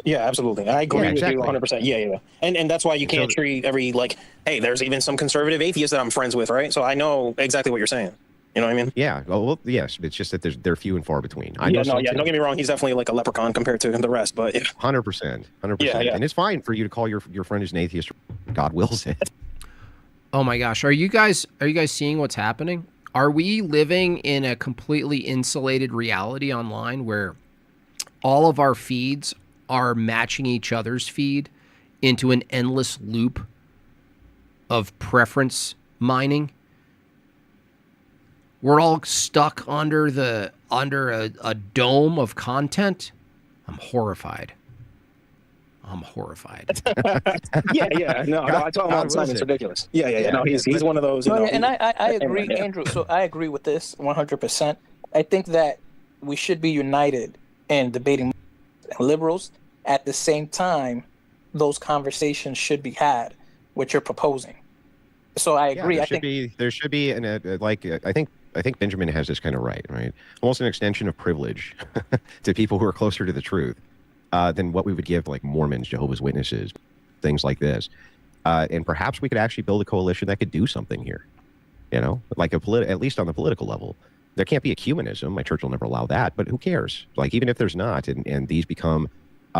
Yeah, absolutely. I agree with you exactly. 100%. Yeah. And that's why you can't treat every, like, hey, there's even some conservative atheists that I'm friends with, right? So I know exactly what you're saying. You know what I mean? Yeah. Well, yes. It's just that they're few and far between. Don't get me wrong. He's definitely like a leprechaun compared to the rest, but yeah. 100%. Yeah. And it's fine for you to call your friend who's an atheist. God wills it. Oh my gosh. Are you guys seeing what's happening? Are we living in a completely insulated reality online where all of our feeds are matching each other's feed into an endless loop of preference mining? We're all stuck under a dome of content. I'm horrified. Yeah. No, I told him all the time. It's ridiculous. Yeah. No, he's one of those. And I agree, Andrew. So I agree with this 100%. I think that we should be united in debating liberals. At the same time, those conversations should be had, which you're proposing. So I agree. There should be I think Benjamin has this kind of right? Almost an extension of privilege to people who are closer to the truth than what we would give like Mormons, Jehovah's Witnesses, things like this. And perhaps we could actually build a coalition that could do something here. You know, like at least on the political level. There can't be ecumenism. My church will never allow that. But who cares? Like, even if there's not, and these become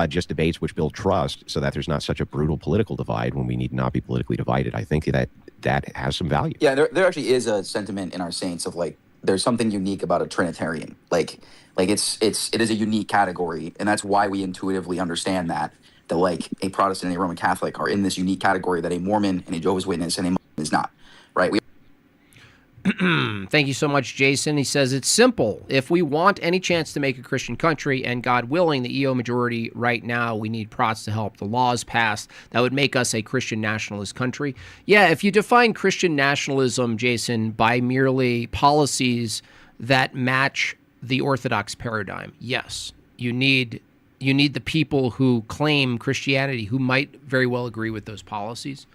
just debates which build trust so that there's not such a brutal political divide when we need not be politically divided, I think that has some value. Yeah, there actually is a sentiment in our saints of like, there's something unique about a Trinitarian. Like it is a unique category, and that's why we intuitively understand that like a Protestant and a Roman Catholic are in this unique category that a Mormon and a Jehovah's Witness and a Muslim is not, right? Thank you so much, Jason. He says, it's simple. If we want any chance to make a Christian country, and God willing, the EO majority right now, we need Prots to help the laws passed that would make us a Christian nationalist country. Yeah, if you define Christian nationalism, Jason, by merely policies that match the Orthodox paradigm, yes, you need the people who claim Christianity who might very well agree with those policies.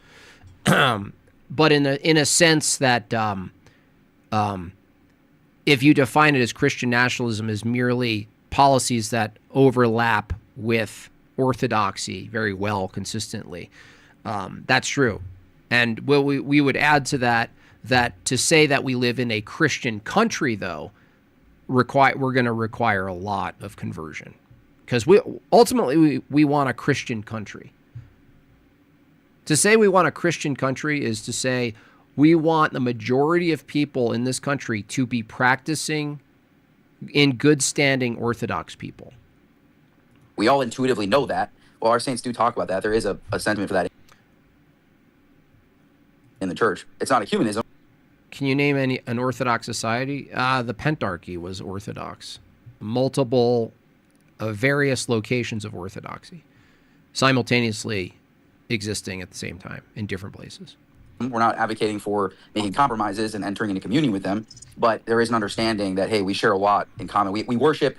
But in a sense that if you define it as Christian nationalism as merely policies that overlap with orthodoxy very well consistently, that's true. And we would add to that to say that we live in a Christian country, though, we're going to require a lot of conversion, because we ultimately want a Christian country. To say we want a Christian country is to say we want the majority of people in this country to be practicing in good standing Orthodox people. We all intuitively know that. Well, our saints do talk about that. There is a sentiment for that in the church. It's not ecumenism. Can you name an Orthodox society? The Pentarchy was Orthodox. Multiple various locations of Orthodoxy simultaneously existing at the same time in different places. We're not advocating for making compromises and entering into communion with them, but there is an understanding that, hey, we share a lot in common. We worship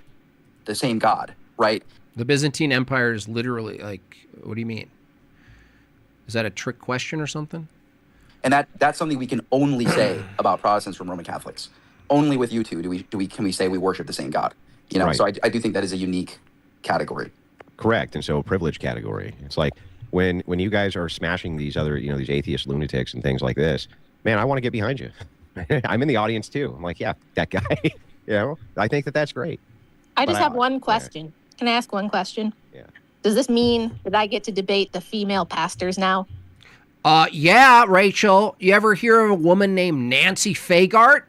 the same God, right? The Byzantine Empire is literally like, what do you mean? Is that a trick question or something? And that's something we can only say about Protestants from Roman Catholics. Only with you two can we say we worship the same God. You know, Right. so I do think that is a unique category. Correct, and so a privileged category. It's like when you guys are smashing these other, these atheist lunatics and things like this, man, I want to get behind you. I'm in the audience too. I'm like, yeah, that guy. I think that's great. I just But have one question. Can I ask one question? Yeah. Does this mean that I get to debate the female pastors now? Yeah, Rachel. You ever hear of a woman named Nancy Fagart?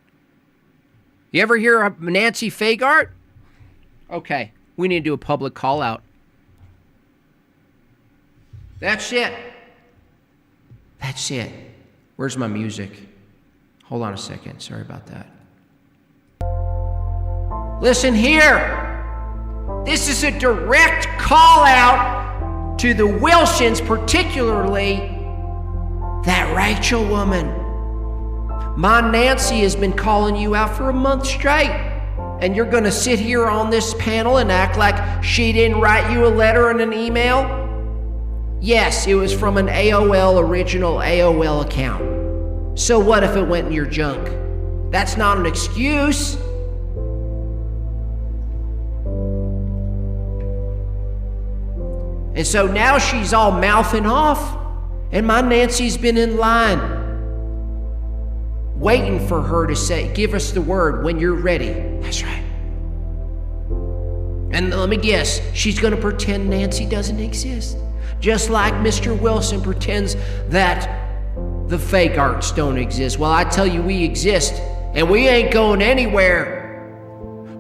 You ever hear of Nancy Fagart? Okay, we need to do a public call out. That's it. That's it. Where's my music? Hold on a second. Sorry about that. Listen here. This is a direct call out to the Wilsons, particularly that Rachel woman. My Nancy has been calling you out for a month straight. And you're going to sit here on this panel and act like she didn't write you a letter and an email? Yes, it was from an original AOL account. So what if it went in your junk? That's not an excuse. And so now she's all mouthing off, and my Nancy's been in line, waiting for her to give us the word when you're ready. That's right. And let me guess, she's gonna pretend Nancy doesn't exist. Just like Mr. Wilson pretends that the fake arts don't exist. Well, I tell you, we exist, and we ain't going anywhere.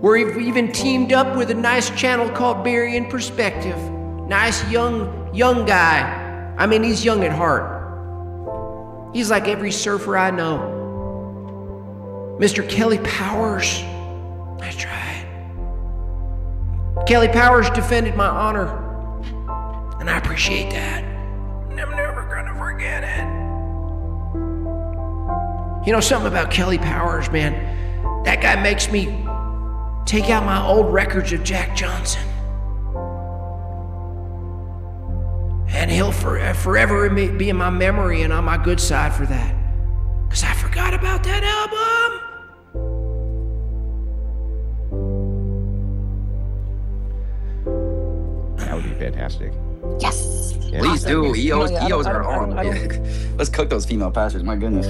We've even teamed up with a nice channel called Barry in Perspective. Nice young guy. I mean, he's young at heart. He's like every surfer I know. Mr. Kelly Powers. That's right. Kelly Powers defended my honor, and I appreciate that. And I'm never gonna forget it. You know something about Kelly Powers, man? That guy makes me take out my old records of Jack Johnson. And he'll forever be in my memory and on my good side for that. Because I forgot about that album. That would be fantastic. Yes. Yeah. Please do. EOs are on. I don't- Let's cook those female pastors. My goodness.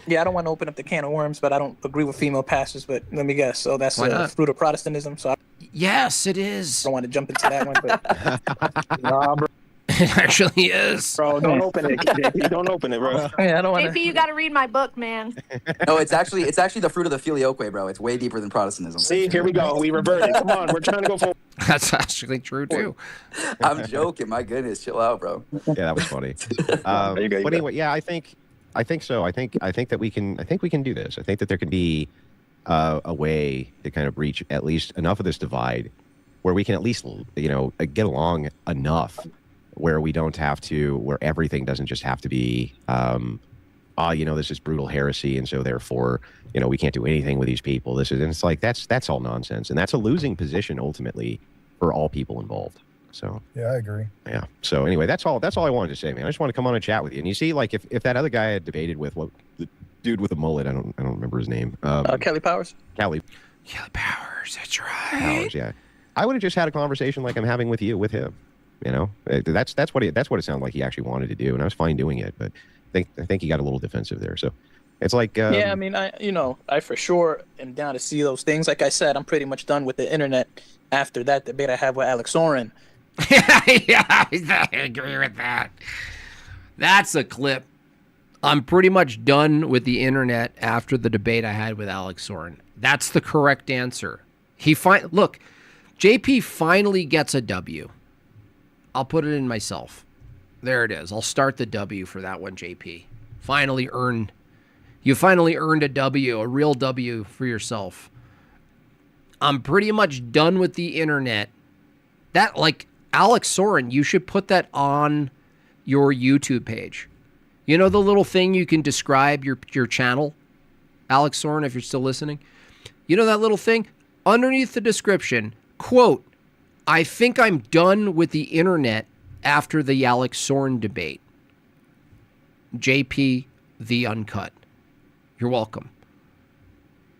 Yeah, I don't want to open up the can of worms, but I don't agree with female pastors. But let me guess. So that's Why the not? fruit of Protestantism. So I Yes, it is. don't want to jump into that one. But nah, bro. It actually is. Bro, don't open it. JP, don't open it, bro. Yeah, I don't want JP, you got to read my book, man. No, it's actually the fruit of the filioque, bro. It's way deeper than Protestantism. See, here we go. We reverted. Come on, we're trying to go forward. That's actually true too. I'm joking. My goodness, chill out, bro. Yeah, that was funny. you go. But anyway, yeah, I think so. I think that we can do this. I think that there can be a way to kind of breach at least enough of this divide where we can at least get along enough where we don't have to, where everything doesn't just have to be this is brutal heresy, and so therefore we can't do anything with these people. And it's like that's all nonsense, and that's a losing position ultimately for all people involved. So yeah, I agree. Yeah. So anyway, that's all I wanted to say, man. I just want to come on and chat with you. And you see, like if that other guy had debated with the dude with the mullet, I don't remember his name. Kelly Powers. Kelly Powers, that's right. Powers, yeah. I would have just had a conversation like I'm having with you, with him. That's what it sounded like he actually wanted to do, and I was fine doing it. But I think he got a little defensive there. So it's like Yeah, I mean, I for sure am down to see those things. Like I said, I'm pretty much done with the internet after that debate I had with Alex Soren. Yeah, I agree with that. That's a clip. I'm pretty much done with the internet after the debate I had with Alex Soren. That's the correct answer. Look, JP finally gets a W. I'll put it in myself. There it is. I'll start the W for that one, JP. You finally earned a W, a real W for yourself. I'm pretty much done with the internet. That, like, Alex Soren, you should put that on your YouTube page. You know the little thing you can describe your channel? Alex Soren, if you're still listening. You know that little thing? Underneath the description, Quote, I think I'm done with the internet after the Alex Soren debate. JP, the Uncut. You're welcome.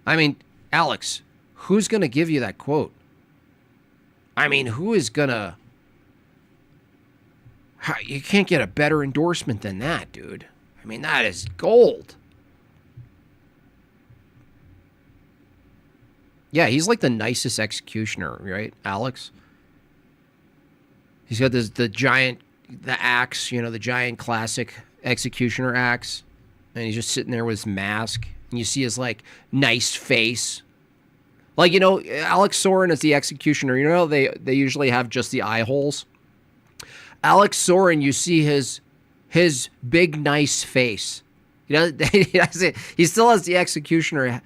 I mean, Alex, who's going to give you that quote? I mean, who is going to... You can't get a better endorsement than that, dude. I mean, that is gold. Yeah, he's like the nicest executioner, right, Alex? He's got the axe, the giant classic executioner axe, and he's just sitting there with his mask, and you see his like nice face. Like, Alex Soren is the executioner. They usually have just the eye holes. Alex Soren, you see his big nice face. He still has the executioner.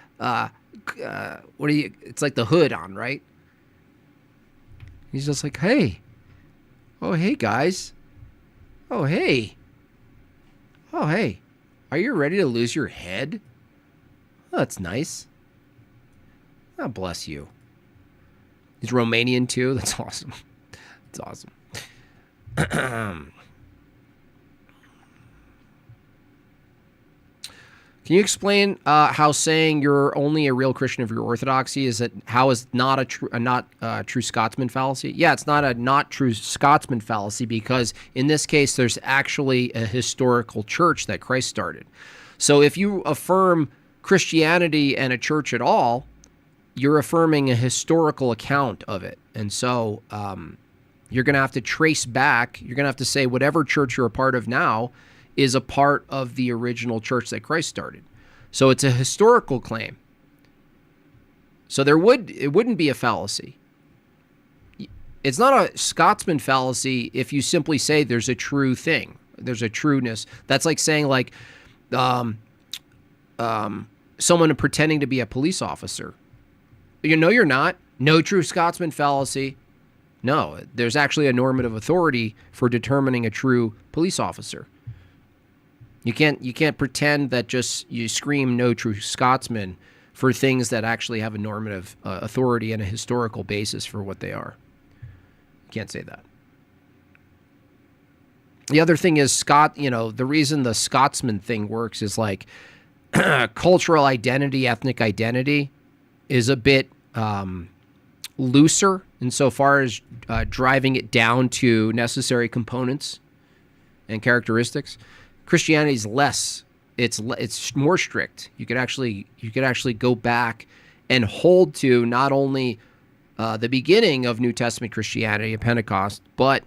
It's like the hood on, right? He's just like, hey. Oh, hey, guys. Oh, hey. Oh, hey. Are you ready to lose your head? Oh, that's nice. Oh, bless you. He's Romanian, too. That's awesome. That's awesome. Can you explain how saying you're only a real Christian if you're Orthodoxy is not a true Scotsman fallacy? Yeah, it's not true Scotsman fallacy because in this case there's actually a historical church that Christ started. So if you affirm Christianity and a church at all, you're affirming a historical account of it, and so you're going to have to trace back. You're going to have to say whatever church you're a part of now is a part of the original church that Christ started. So it's a historical claim. So it wouldn't be a fallacy. It's not a Scotsman fallacy if you simply say there's a true thing. There's a trueness. That's like saying someone pretending to be a police officer. You're not. No true Scotsman fallacy. No, there's actually a normative authority for determining a true police officer. You can't pretend that just you scream no true Scotsman for things that actually have a normative authority and a historical basis for what they are. You can't say that. The other thing is the reason the Scotsman thing works is like cultural identity, ethnic identity is a bit looser insofar as driving it down to necessary components and characteristics. Christianity is less. It's more strict. You could actually go back and hold to not only the beginning of New Testament Christianity at Pentecost, but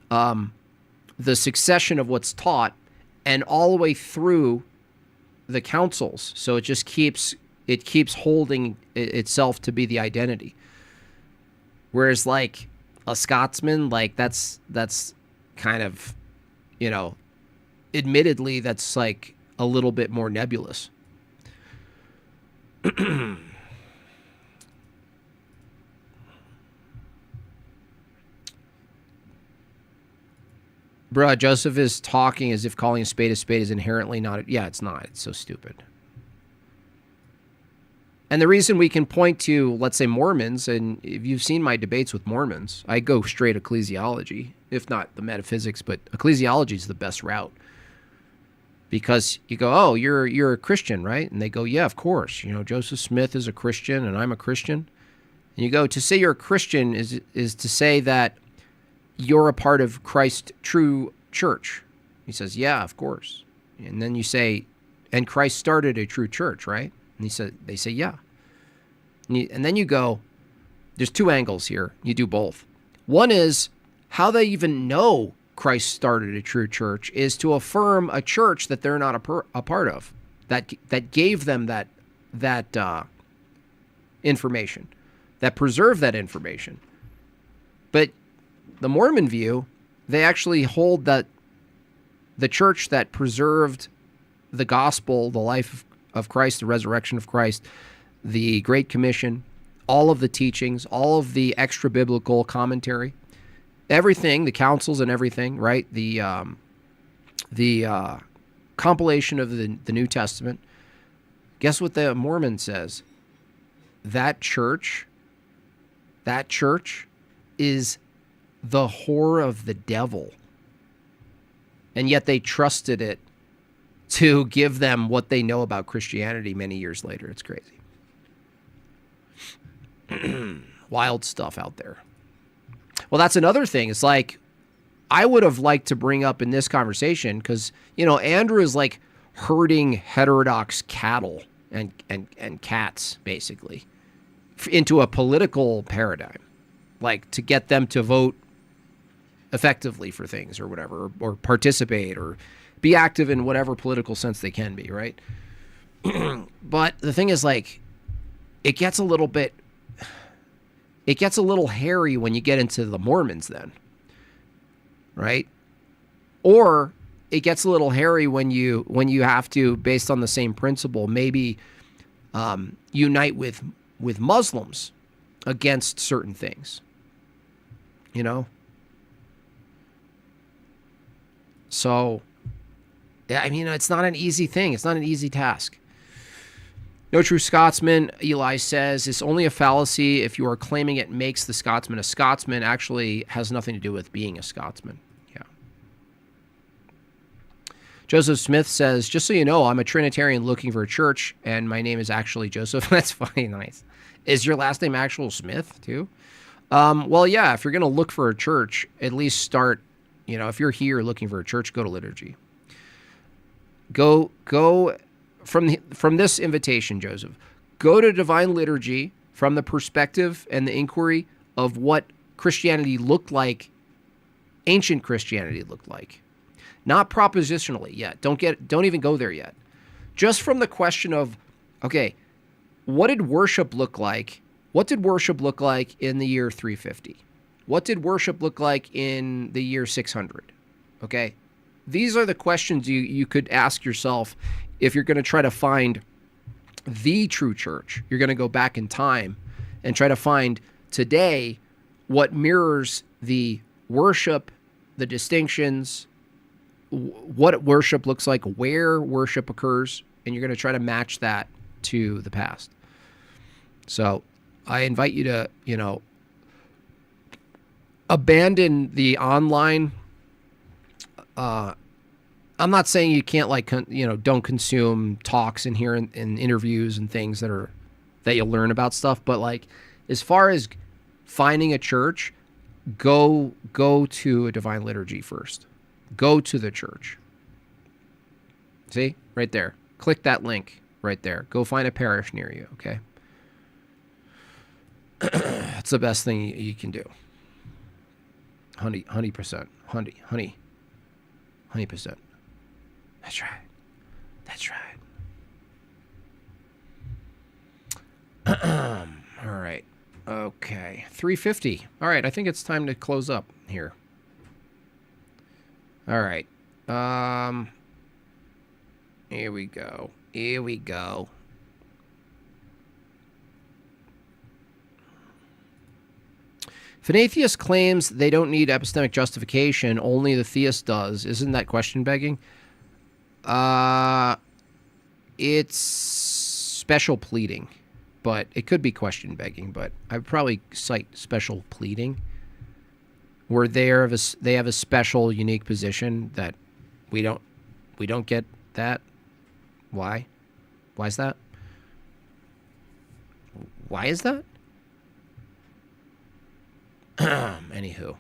the succession of what's taught and all the way through the councils. So it just keeps holding itself to be the identity. Whereas like a Scotsman, like that's kind of, admittedly, that's like a little bit more nebulous. Bruh, Joseph is talking as if calling a spade is inherently not... Yeah, it's not. It's so stupid. And the reason we can point to, let's say, Mormons, and if you've seen my debates with Mormons, I go straight ecclesiology, if not the metaphysics, but ecclesiology is the best route. Because you go, oh, you're a Christian, right? And they go, yeah, of course. Joseph Smith is a Christian, and I'm a Christian. And you go, to say you're a Christian is to say that you're a part of Christ's true church. He says, yeah, of course. And then you say, and Christ started a true church, right? And they say, yeah. And then you go, there's two angles here. You do both. One is how they even know Christ started a true church is to affirm a church that they're not a part of, that gave them that information, that preserved that information. But the Mormon view, they actually hold that the church that preserved the gospel, the life of Christ, the resurrection of Christ, the Great Commission, all of the teachings, all of the extra biblical commentary, everything, the councils and everything, right? The compilation of the New Testament. Guess what the Mormon says? That church that church is the whore of the devil. And yet they trusted it to give them what they know about Christianity many years later. It's crazy. Wild stuff out there. Well, that's another thing. It's like, I would have liked to bring up in this conversation, because, you know, Andrew is like herding heterodox cattle and cats, basically, into a political paradigm, like to get them to vote effectively for things or whatever, or participate or be active in whatever political sense they can be, right? But the thing is, like, it gets a little hairy when you get into the Mormons then, right? Or it gets a little hairy when you have to, based on the same principle, maybe unite with Muslims against certain things, you know? So, I mean, it's not an easy thing. It's not an easy task. No true Scotsman, Eli says, it's only a fallacy if you are claiming it makes the Scotsman a Scotsman. Actually has nothing to do with being a Scotsman. Yeah. Joseph Smith says, just so you know, I'm a Trinitarian looking for a church, and my name is actually Joseph. That's funny. Nice. Is your last name actual Smith, too? Well, yeah, if you're going to look for a church, at least start, you know, if you're here looking for a church, go to liturgy. Go from this invitation, Joseph, go to divine liturgy from the perspective and the inquiry of what Christianity looked like, ancient Christianity looked like. Not propositionally yet. Don't even go there yet. Just from the question of, okay, what did worship look like? What did worship look like in the year 350? What did worship look like in the year 600? Okay? These are the questions you could ask yourself if you're going to try to find the true church. You're going to go back in time and try to find today what mirrors the worship, the distinctions, what worship looks like, where worship occurs, and you're going to try to match that to the past. So I invite you to, you know, abandon the online. I'm not saying you can't, like, you know, don't consume talks and hear in interviews and things that you'll learn about stuff. But, like, as far as finding a church, go to a divine liturgy first. Go to the church. See? Right there. Click that link right there. Go find a parish near you, okay? That's the best thing you can do. 100%. 100%. That's right. That's right. All right. Okay. 3:50. All right. I think it's time to close up here. All right. Here we go. Here we go. If an atheist claims they don't need epistemic justification, only the theist does, isn't that question begging? It's special pleading, but it could be question begging, but I would probably cite special pleading, where they have a special, unique position that we don't get that. Why? Why is that? Why is that? Anywho.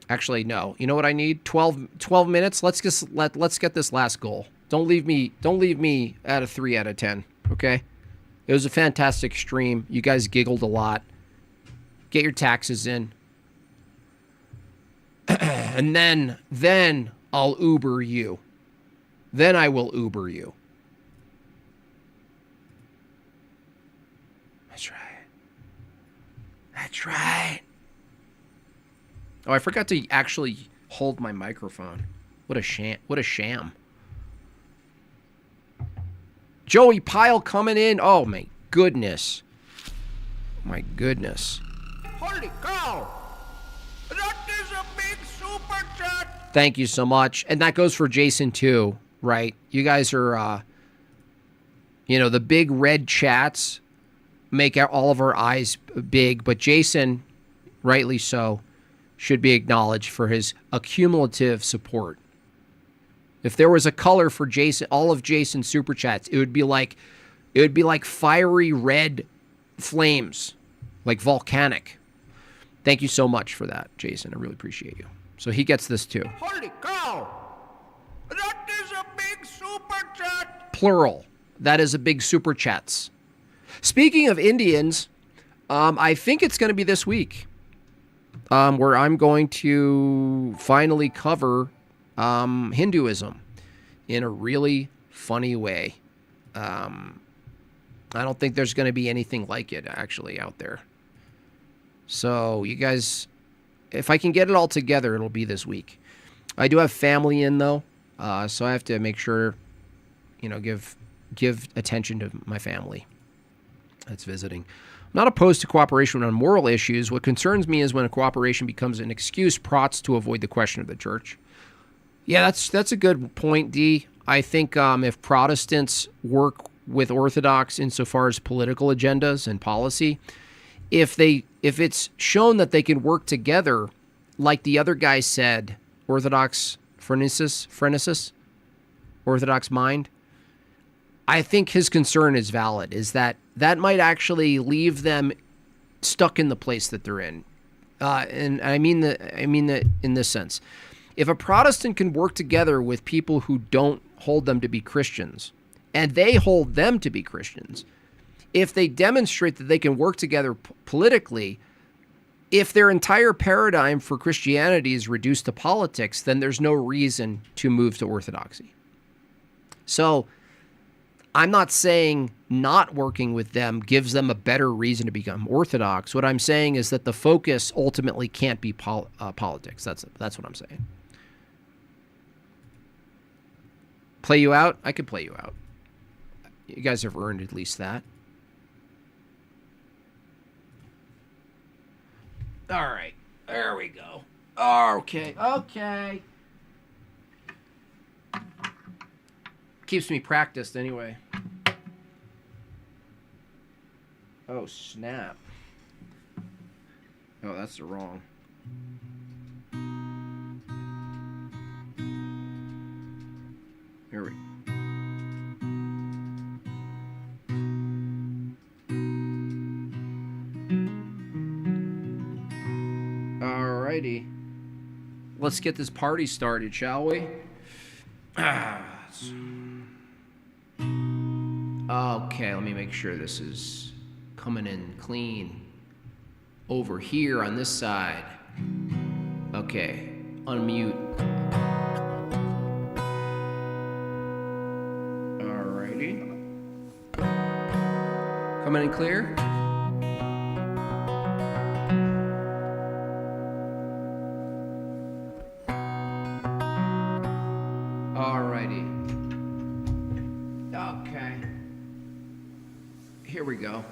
Actually, no. You know what I need? 12 minutes. Let's get this last goal. Don't leave me at a 3 out of 10, okay? It was a fantastic stream. You guys giggled a lot. Get your taxes in. And then I'll Uber you. Then I will Uber you. That's right. That's right. Oh, I forgot to actually hold my microphone. What a sham. Joey Pyle coming in. Oh, my goodness. My goodness. Holy cow! That is a big super chat! Thank you so much. And that goes for Jason, too, right? You guys are, the big red chats make all of our eyes big, but Jason, rightly so, should be acknowledged for his accumulative support. If there was a color for Jason, all of Jason's super chats, it would be like fiery red flames, like volcanic. Thank you so much for that, Jason. I really appreciate you. So he gets this too. Holy cow! That is a big super chat! Plural. That is a big super chats. Speaking of Indians, I think it's going to be this week where I'm going to finally cover Hinduism in a really funny way. I don't think there's going to be anything like it actually out there. So you guys, if I can get it all together, it'll be this week. I do have family in though, so I have to make sure, give attention to my family that's visiting. I'm not opposed to cooperation on moral issues. What concerns me is when a cooperation becomes an excuse prots to avoid the question of the church. Yeah, that's a good point, D. I think if Protestants work with Orthodox insofar as political agendas and policy, if it's shown that they can work together, like the other guy said, Orthodox phrenesis, Orthodox mind, I think his concern is valid, is that might actually leave them stuck in the place that they're in. And I mean that in this sense. If a Protestant can work together with people who don't hold them to be Christians, and they hold them to be Christians, if they demonstrate that they can work together politically, if their entire paradigm for Christianity is reduced to politics, then there's no reason to move to Orthodoxy. So I'm not saying not working with them gives them a better reason to become Orthodox. What I'm saying is that the focus ultimately can't be politics. That's what I'm saying. Play you out? I could play you out. You guys have earned at least that. All right. There we go. Okay. Keeps me practiced anyway. Oh, snap. Oh, that's the wrong. Here we go. Alrighty. Let's get this party started, shall we? Okay, let me make sure this is coming in clean. Over here on this side. Okay, unmute. Alrighty. Coming in clear? Alrighty. Okay. Here we go.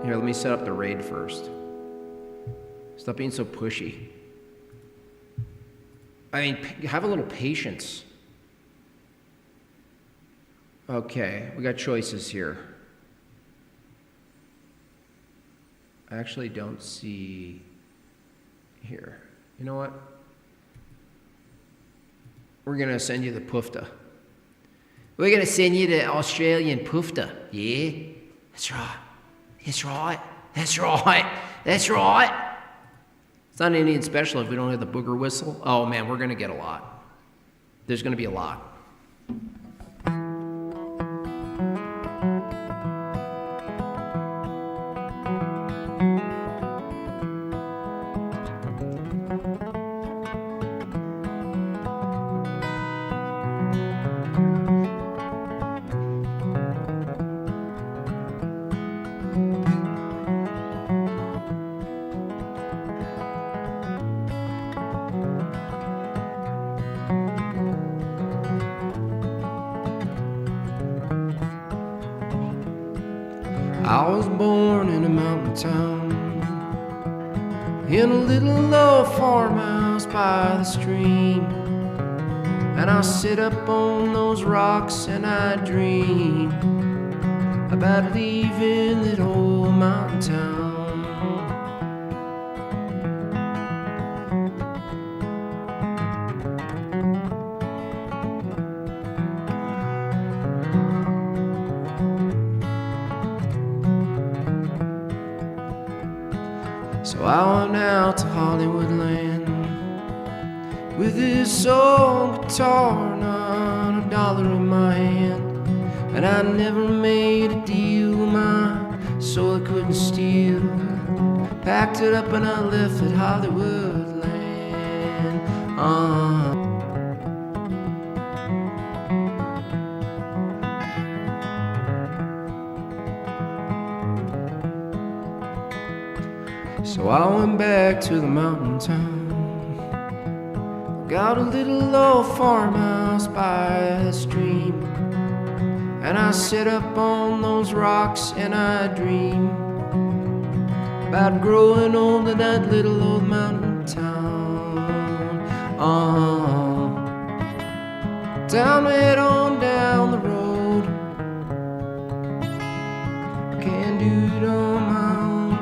Here, let me set up the raid first. Stop being so pushy. I mean, have a little patience. Okay, we got choices here. I actually don't see here. You know what? We're going to send you the PUFTA. We're going to send you the Australian PUFTA. Yeah? That's right. That's right. That's right. That's right. It's not an Indian special if we don't have the booger whistle. Oh, man, we're going to get a lot. There's going to be a lot. I was born in a mountain town in a little old farmhouse by the stream. And I sit up on those rocks and I dream about leaving that old mountain town. So I went out to Hollywood land with this old guitar, not a dollar in my hand. And I never made a deal my soul I couldn't steal. Packed it up and I left at Hollywood land. So I went back to the mountain town. Got a little old farmhouse by the stream. And I sit up on those rocks and I dream about growing old in that little old mountain town. Down, head on down the road. Can't do it on my own.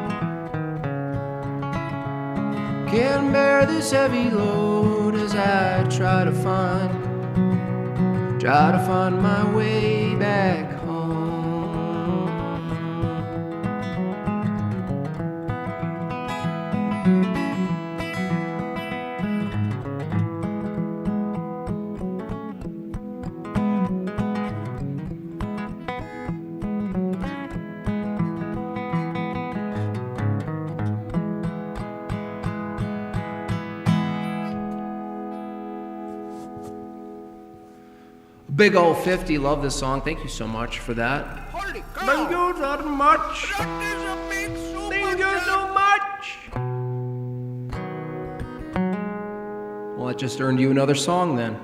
Can't bear this heavy load as I try to find my way back home. Big old 50, love this song. Thank you so much for that. Thank you so much. Thank you so much. Well, it just earned you another song then.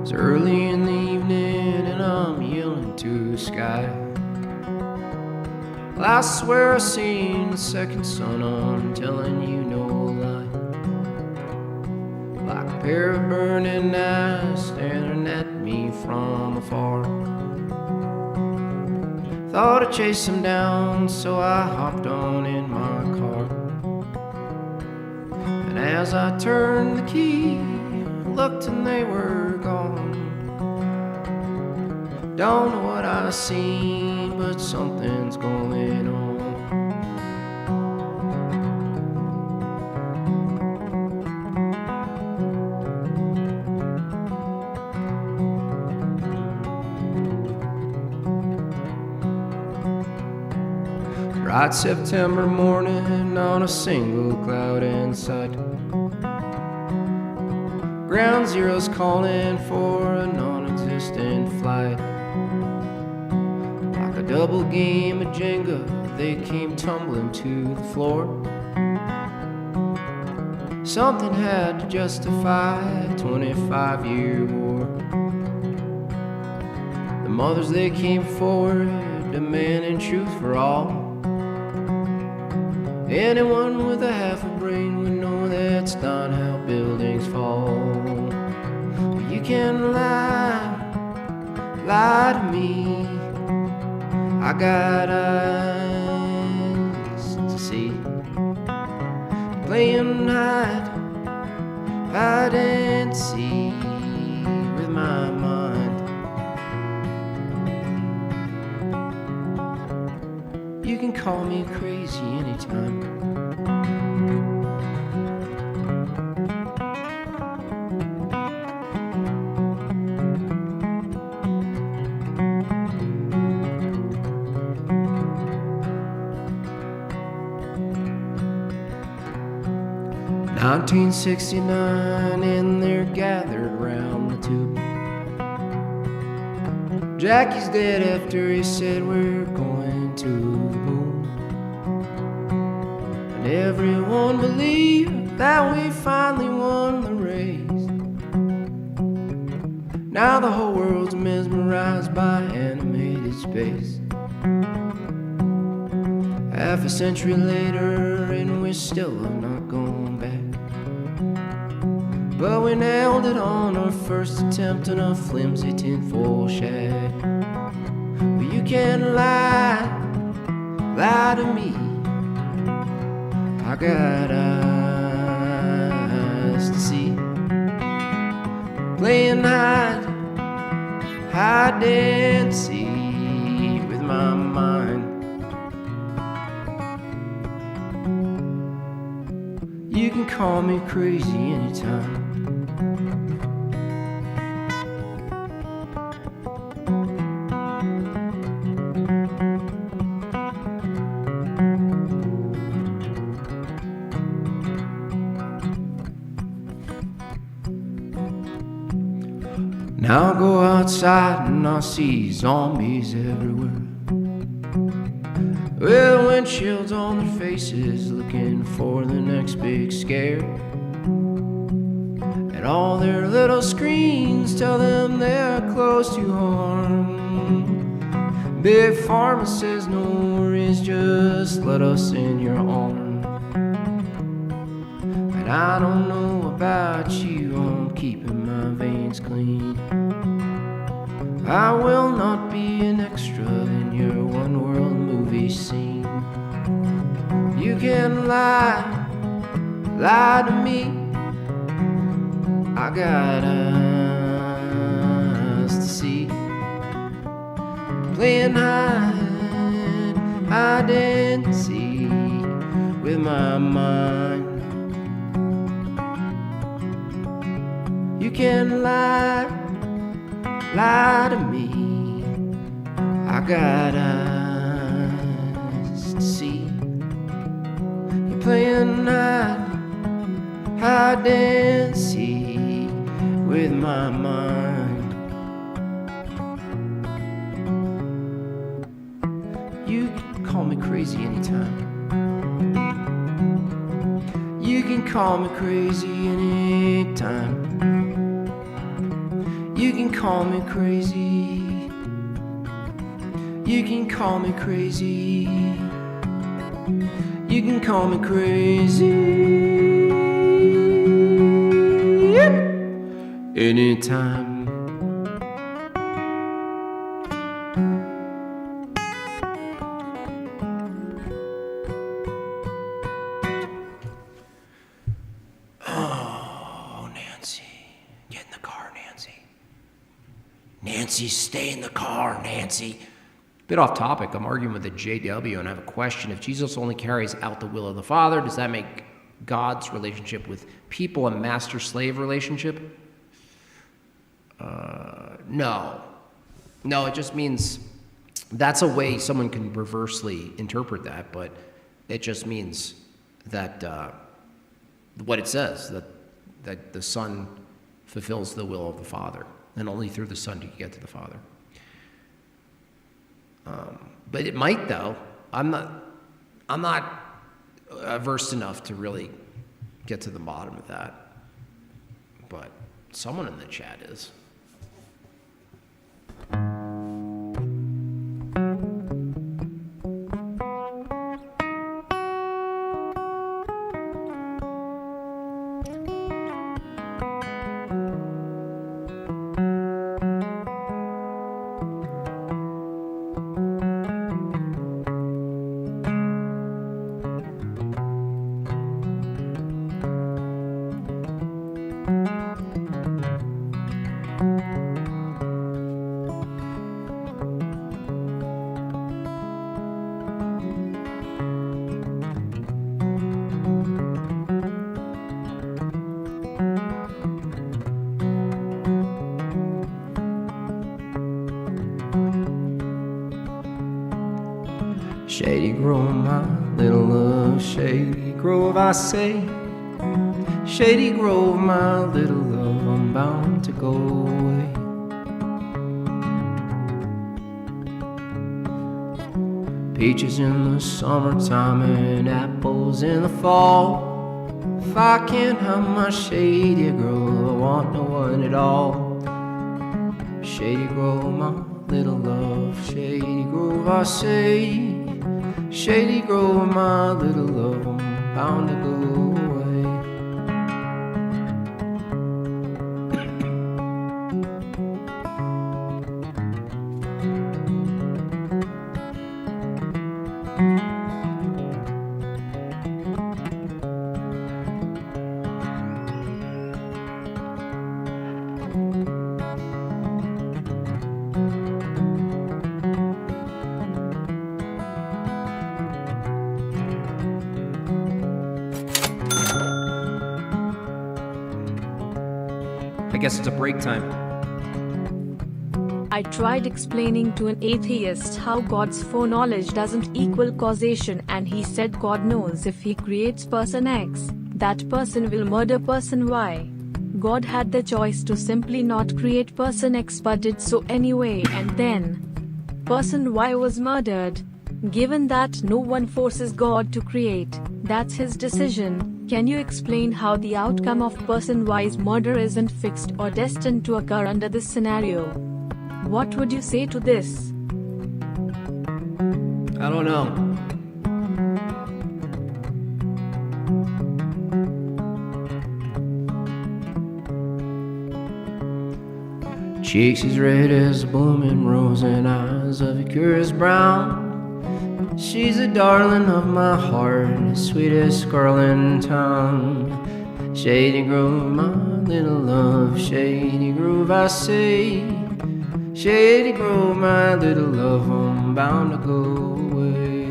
It's early in the evening and I'm yelling to the sky. Well, I swear I've seen the second sun, I'm telling you no lie. Like a pair of burning eyes staring at me from afar. Thought I'd chase them down, so I hopped on in my car. And as I turned the key, looked and they were gone. Don't know what I seen, but something's going on. Bright September morning on a single cloud in sight. Ground Zero's calling for a non-existent flight. Like a double game of Jenga, they came tumbling to the floor. Something had to justify a 25-year war. The mothers, they came forward, demanding truth for all. Anyone with a half a brain would know that's not how buildings fall. You can lie to me. I got eyes to see. Playing hide and seek with my mind. You can call me crazy anytime. 1969, and they're gathered round the tube. Jackie's dead after he said we're going to the moon. And everyone believed that we finally won the race. Now the whole world's mesmerized by animated space. Half a century later and we're still not going back. But we nailed it on our first attempt in a flimsy tinfoil shack. But you can't lie to me. I got eyes to see. Playing hide and seek with my mind. You can call me crazy anytime. Now I'll go outside and I'll see zombies everywhere, with windshields on their faces, looking for the next big scare. And all their little screens tell them they're close to harm. Big Pharma says no worries, just let us in your arm. And I don't know about you, I'm keeping my veins clean. I will not be an extra in your one world movie scene. You can lie to me. I got eyes to see. Playing hide and seek with my mind. You can lie to me. I got eyes to see. You're playing hide and seek with my mind. You can call me crazy anytime. You can call me crazy anytime. You can call me crazy. You can call me crazy. You can call me crazy anytime. Oh, Nancy. Get in the car, Nancy. Nancy, stay in the car, Nancy. Bit off topic. I'm arguing with a JW and I have a question. If Jesus only carries out the will of the Father, does that make God's relationship with people a master-slave relationship? No. No, it just means that's a way someone can perversely interpret that, but it just means that what it says, that the Son fulfills the will of the Father, and only through the Son do you get to the Father. But it might, though. I'm not versed enough to really get to the bottom of that. But someone in the chat is. Shady Grove, my little love, Shady Grove, I say. Shady Grove, my little love, I'm bound to go away. peaches in the summertime and apples in the fall. If I can't have my shady grove, I want no one at all. Shady grove, my little love, shady grove, I say. Shady grove, my little love, I'm bound to go away. I guess it's a break time. I tried explaining to an atheist how God's foreknowledge doesn't equal causation, and he said God knows if he creates person X, that person will murder person Y. God had the choice to simply not create person X but did so anyway, and then person Y was murdered. Given that no one forces God to create, that's his decision. Can you explain how the outcome of person Y's murder isn't fixed or destined to occur under this scenario? What would you say to this? I don't know. Cheeks as red as a blooming rose and eyes of a curious brown. She's a darling of my heart, the sweetest girl in town. Shady Grove, my little love, Shady Grove, I say. Shady Grove, my little love, I'm bound to go away.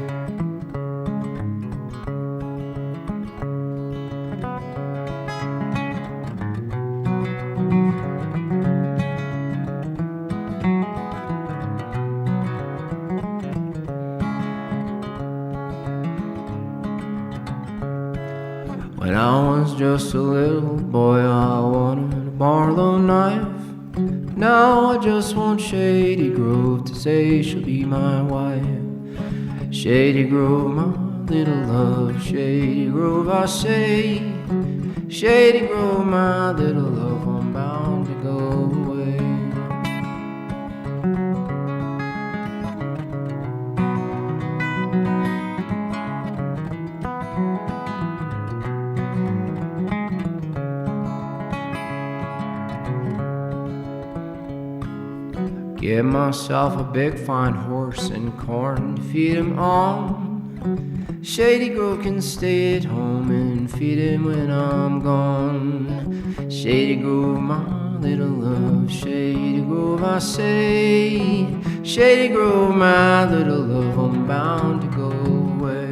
When I was just a little boy, I wanted a Barlow knife. Now I just want Shady Grove to say she'll be my wife. Shady Grove, my little love, Shady Grove, I say. Shady Grove, my little love, I'm bound to go away. Get myself a big fine horse and corn to feed him on. Shady Grove can stay at home and feed him when I'm gone. Shady Grove, my little love, Shady Grove, I say. Shady Grove, my little love, I'm bound to go away.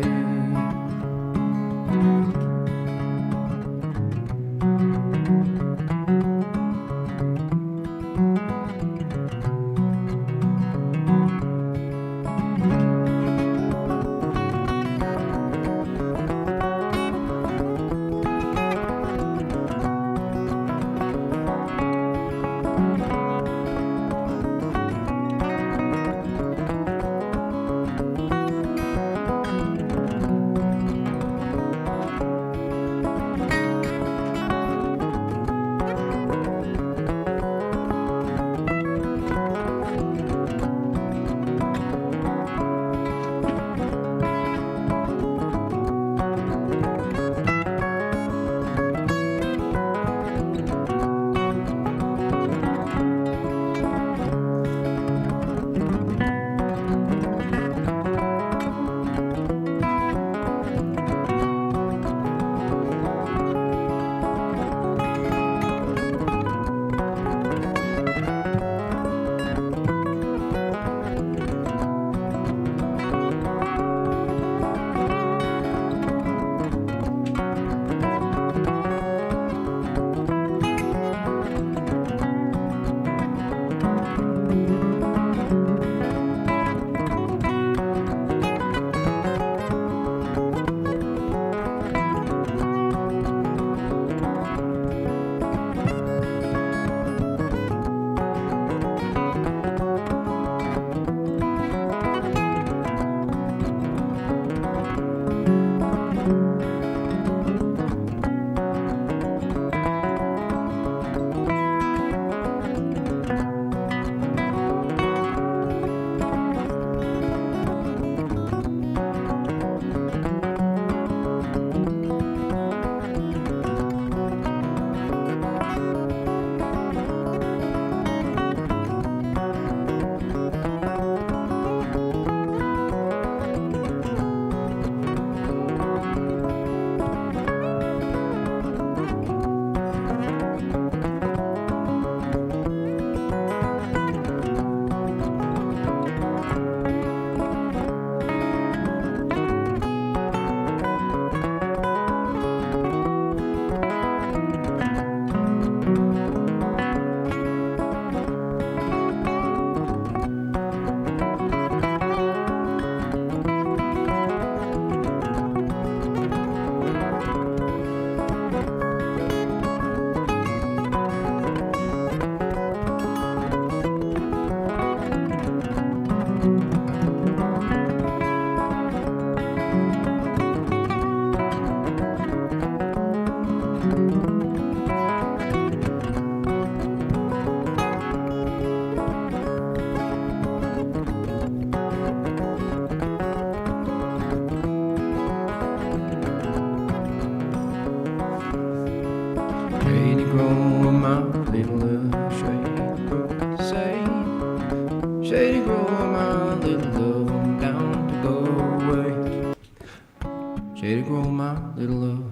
my little love.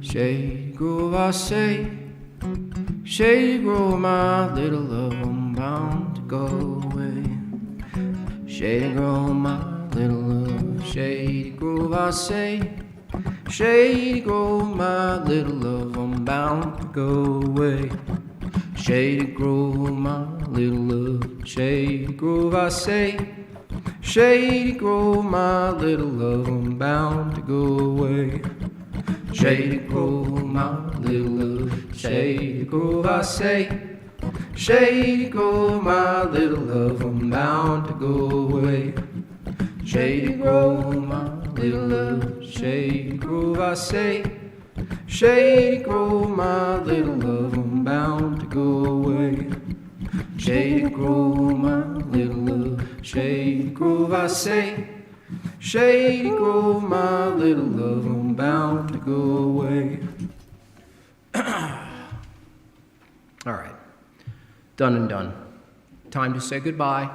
Shady Grove, I say. Shady Grove, my little love, I'm bound to go away. Shady Grove, my little love. Shady Grove, I say. Shady Grove, my little love, I'm bound to go away. Shady Grove, my little love. Shady Grove, I say. Shady Grove, my little love, I'm bound to go away. Shady Grove, my little love. Shady Grove, I say. Shady Grove, my little love, I'm bound to go away. Shady Grove, my little love. Shady Grove, I say. Shady Grove, my little love, I'm bound to go away. Shady Grove, my little love. Shady Grove, I say. Shady Grove, my little love, I'm bound to go away. All right. Done and done. Time to say goodbye.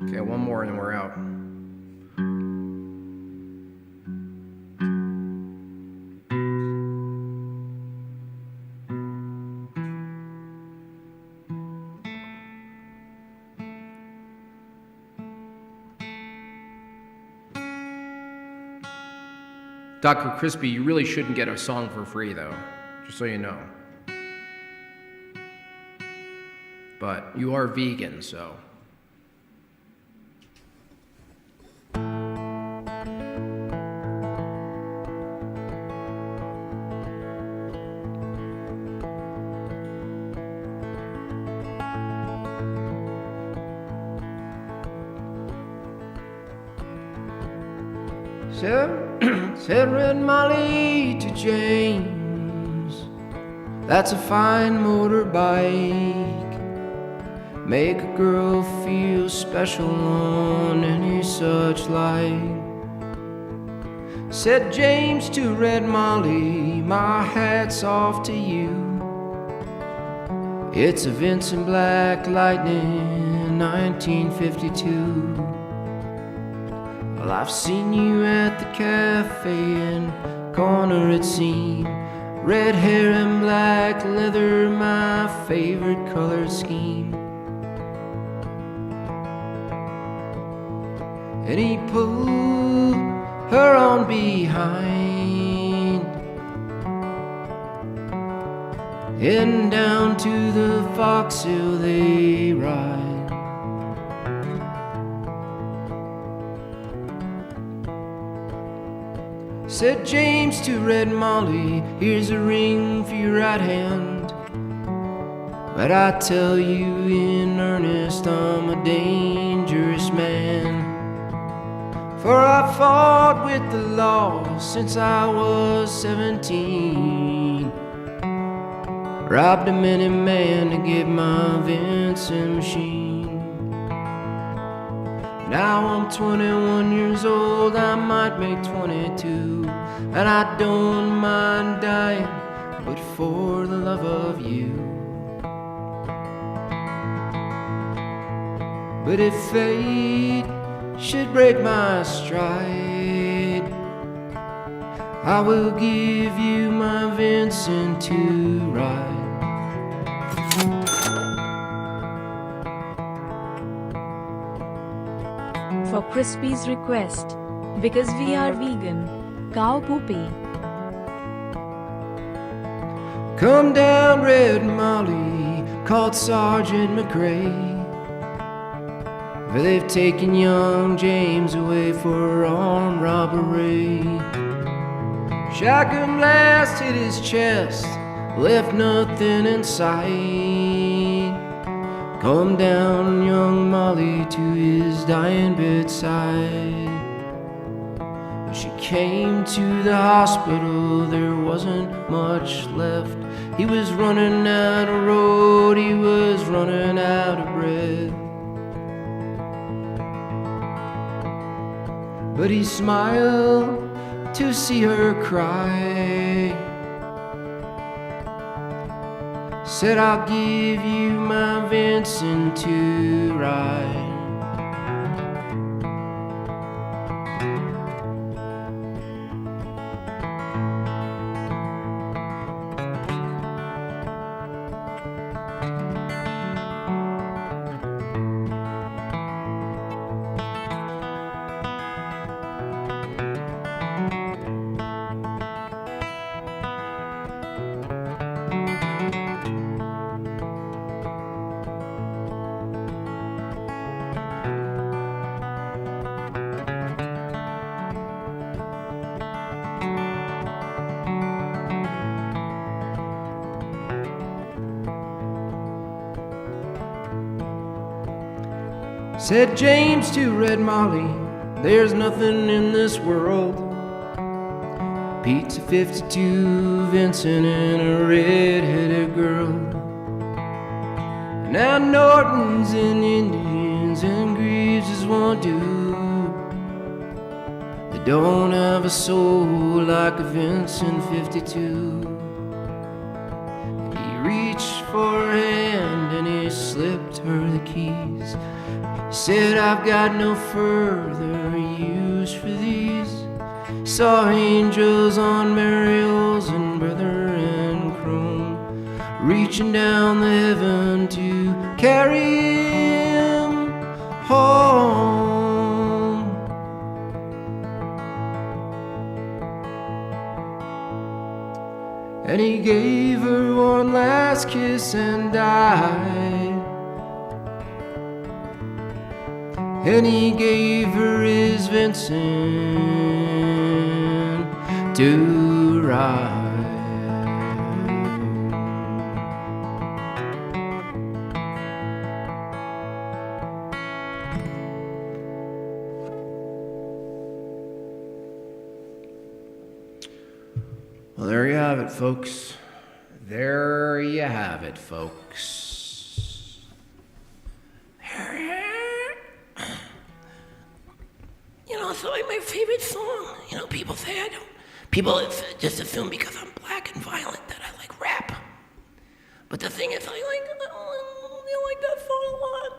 Okay, one more and then we're out. Dr. Crispy, you really shouldn't get a song for free, though, just so you know. But you are vegan, so. Said Red Molly to James, that's a fine motorbike. Make a girl feel special on any such light. Said James to Red Molly, my hat's off to you. It's a Vincent Black Lightning 1952. Well, I've seen you at the cafe in corner it seemed. Red hair and black leather, my favorite color scheme. And he pulled her on behind, heading down to the Fox Hill they ride. Said James to Red Molly, here's a ring for your right hand. But I tell you in earnest, I'm a dangerous man. For I fought with the law since I was 17. Robbed a minute man to get my Vincent machine. Now I'm 21 years old, I might make 22. And I don't mind dying, but for the love of you. But if fate should break my stride, I will give you my Vincent to ride. For Crispy's request, because we are vegan, cow poopy. Come down, Red Molly, called Sergeant McRae, for they've taken young James away for armed robbery. Shotgun blast hit his chest, left nothing in sight. Come down, young Molly, to his dying bedside. When she came to the hospital, there wasn't much left. He was running out of road, he was running out of breath. But he smiled to see her cry, said, I'll give you my Vincent to ride. Said James to Red Molly, there's nothing in this world. Pizza 52, Vincent, and a red-headed girl. Now Nortons and Indians and Greaves won't do. They don't have a soul like a Vincent 52. He reached for her hand and he slipped her the keys. He said, I've got no further use for these. Saw angels on burials and brethren chrome, reaching down the heaven to carry him home. And he gave her one last kiss and died. And he gave her his Vincent to ride. Well, there you have it, folks. There you have it, folks. You know, it's like my favorite song. You know, people say I don't. People just assume because I'm black and violent that I like rap. But the thing is, I like that song a lot.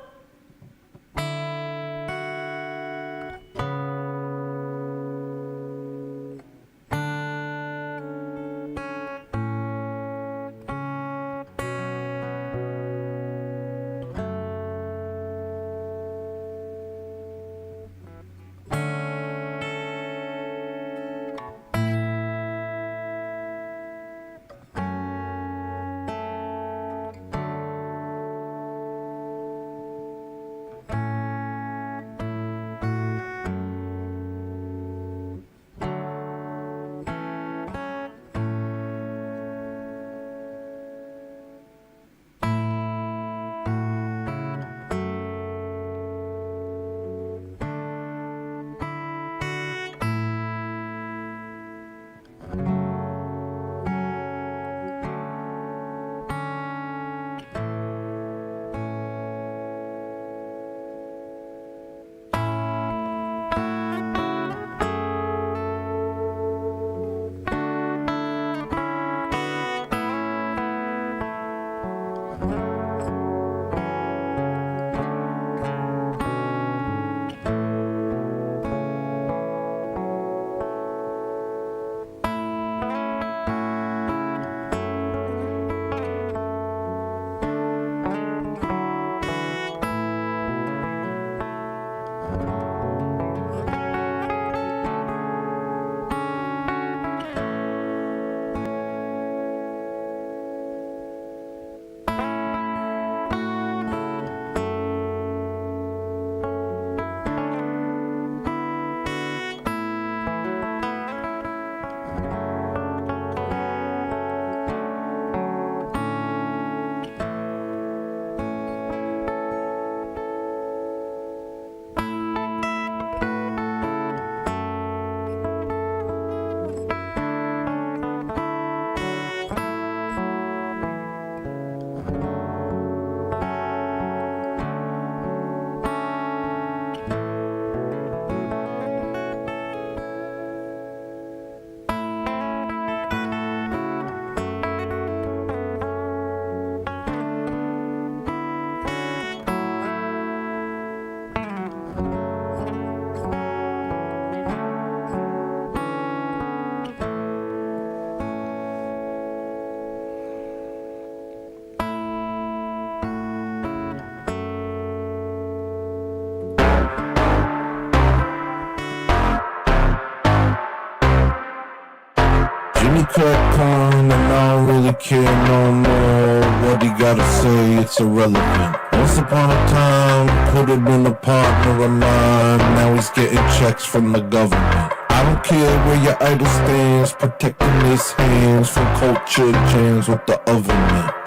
cut corn and I don't really care no more. What he gotta say, it's irrelevant. Once upon a time, could have been a partner of mine. Now he's getting checks from the government. I don't care where your idol stands, protecting his hands from culture jams with the oven.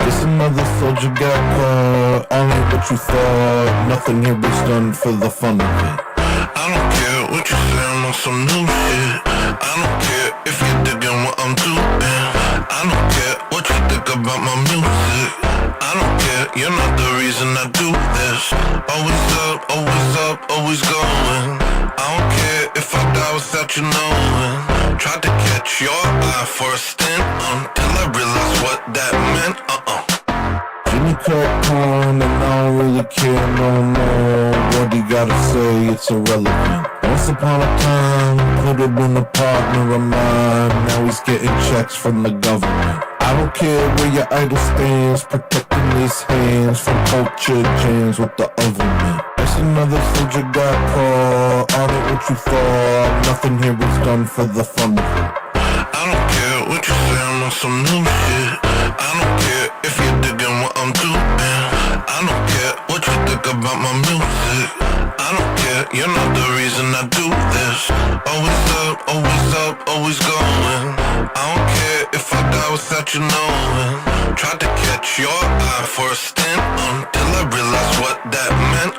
It's another soldier got caught, all ain't what you thought. Nothing here is done for the fun of it. I don't care what you say, I'm on some new shit. I don't care if you're digging what I'm doing. I don't care what you think about my music. I don't care, you're not the reason I do this. Always up, always going. I don't care if I die without you knowing. Tried to catch your eye for a stint until I realized what that meant. Jimmy cut corn and I don't really care no more. What he gotta say, it's irrelevant. Once upon a time, could have been a partner of mine. Now he's getting checks from the government. I don't care where your idol stands, protecting his hands from culture jams with the oven. It's another soldier got caught, all ain't what you thought. Nothing here is done for the fun of it. I don't care what you say, I'm on some new shit. I don't care if you're digging what I'm doing. I don't care what you think about my music. I don't care, you're not the reason I do this. Always going. I don't care if I die without you knowing. Tried to catch your eye for a stint until I realized what that meant.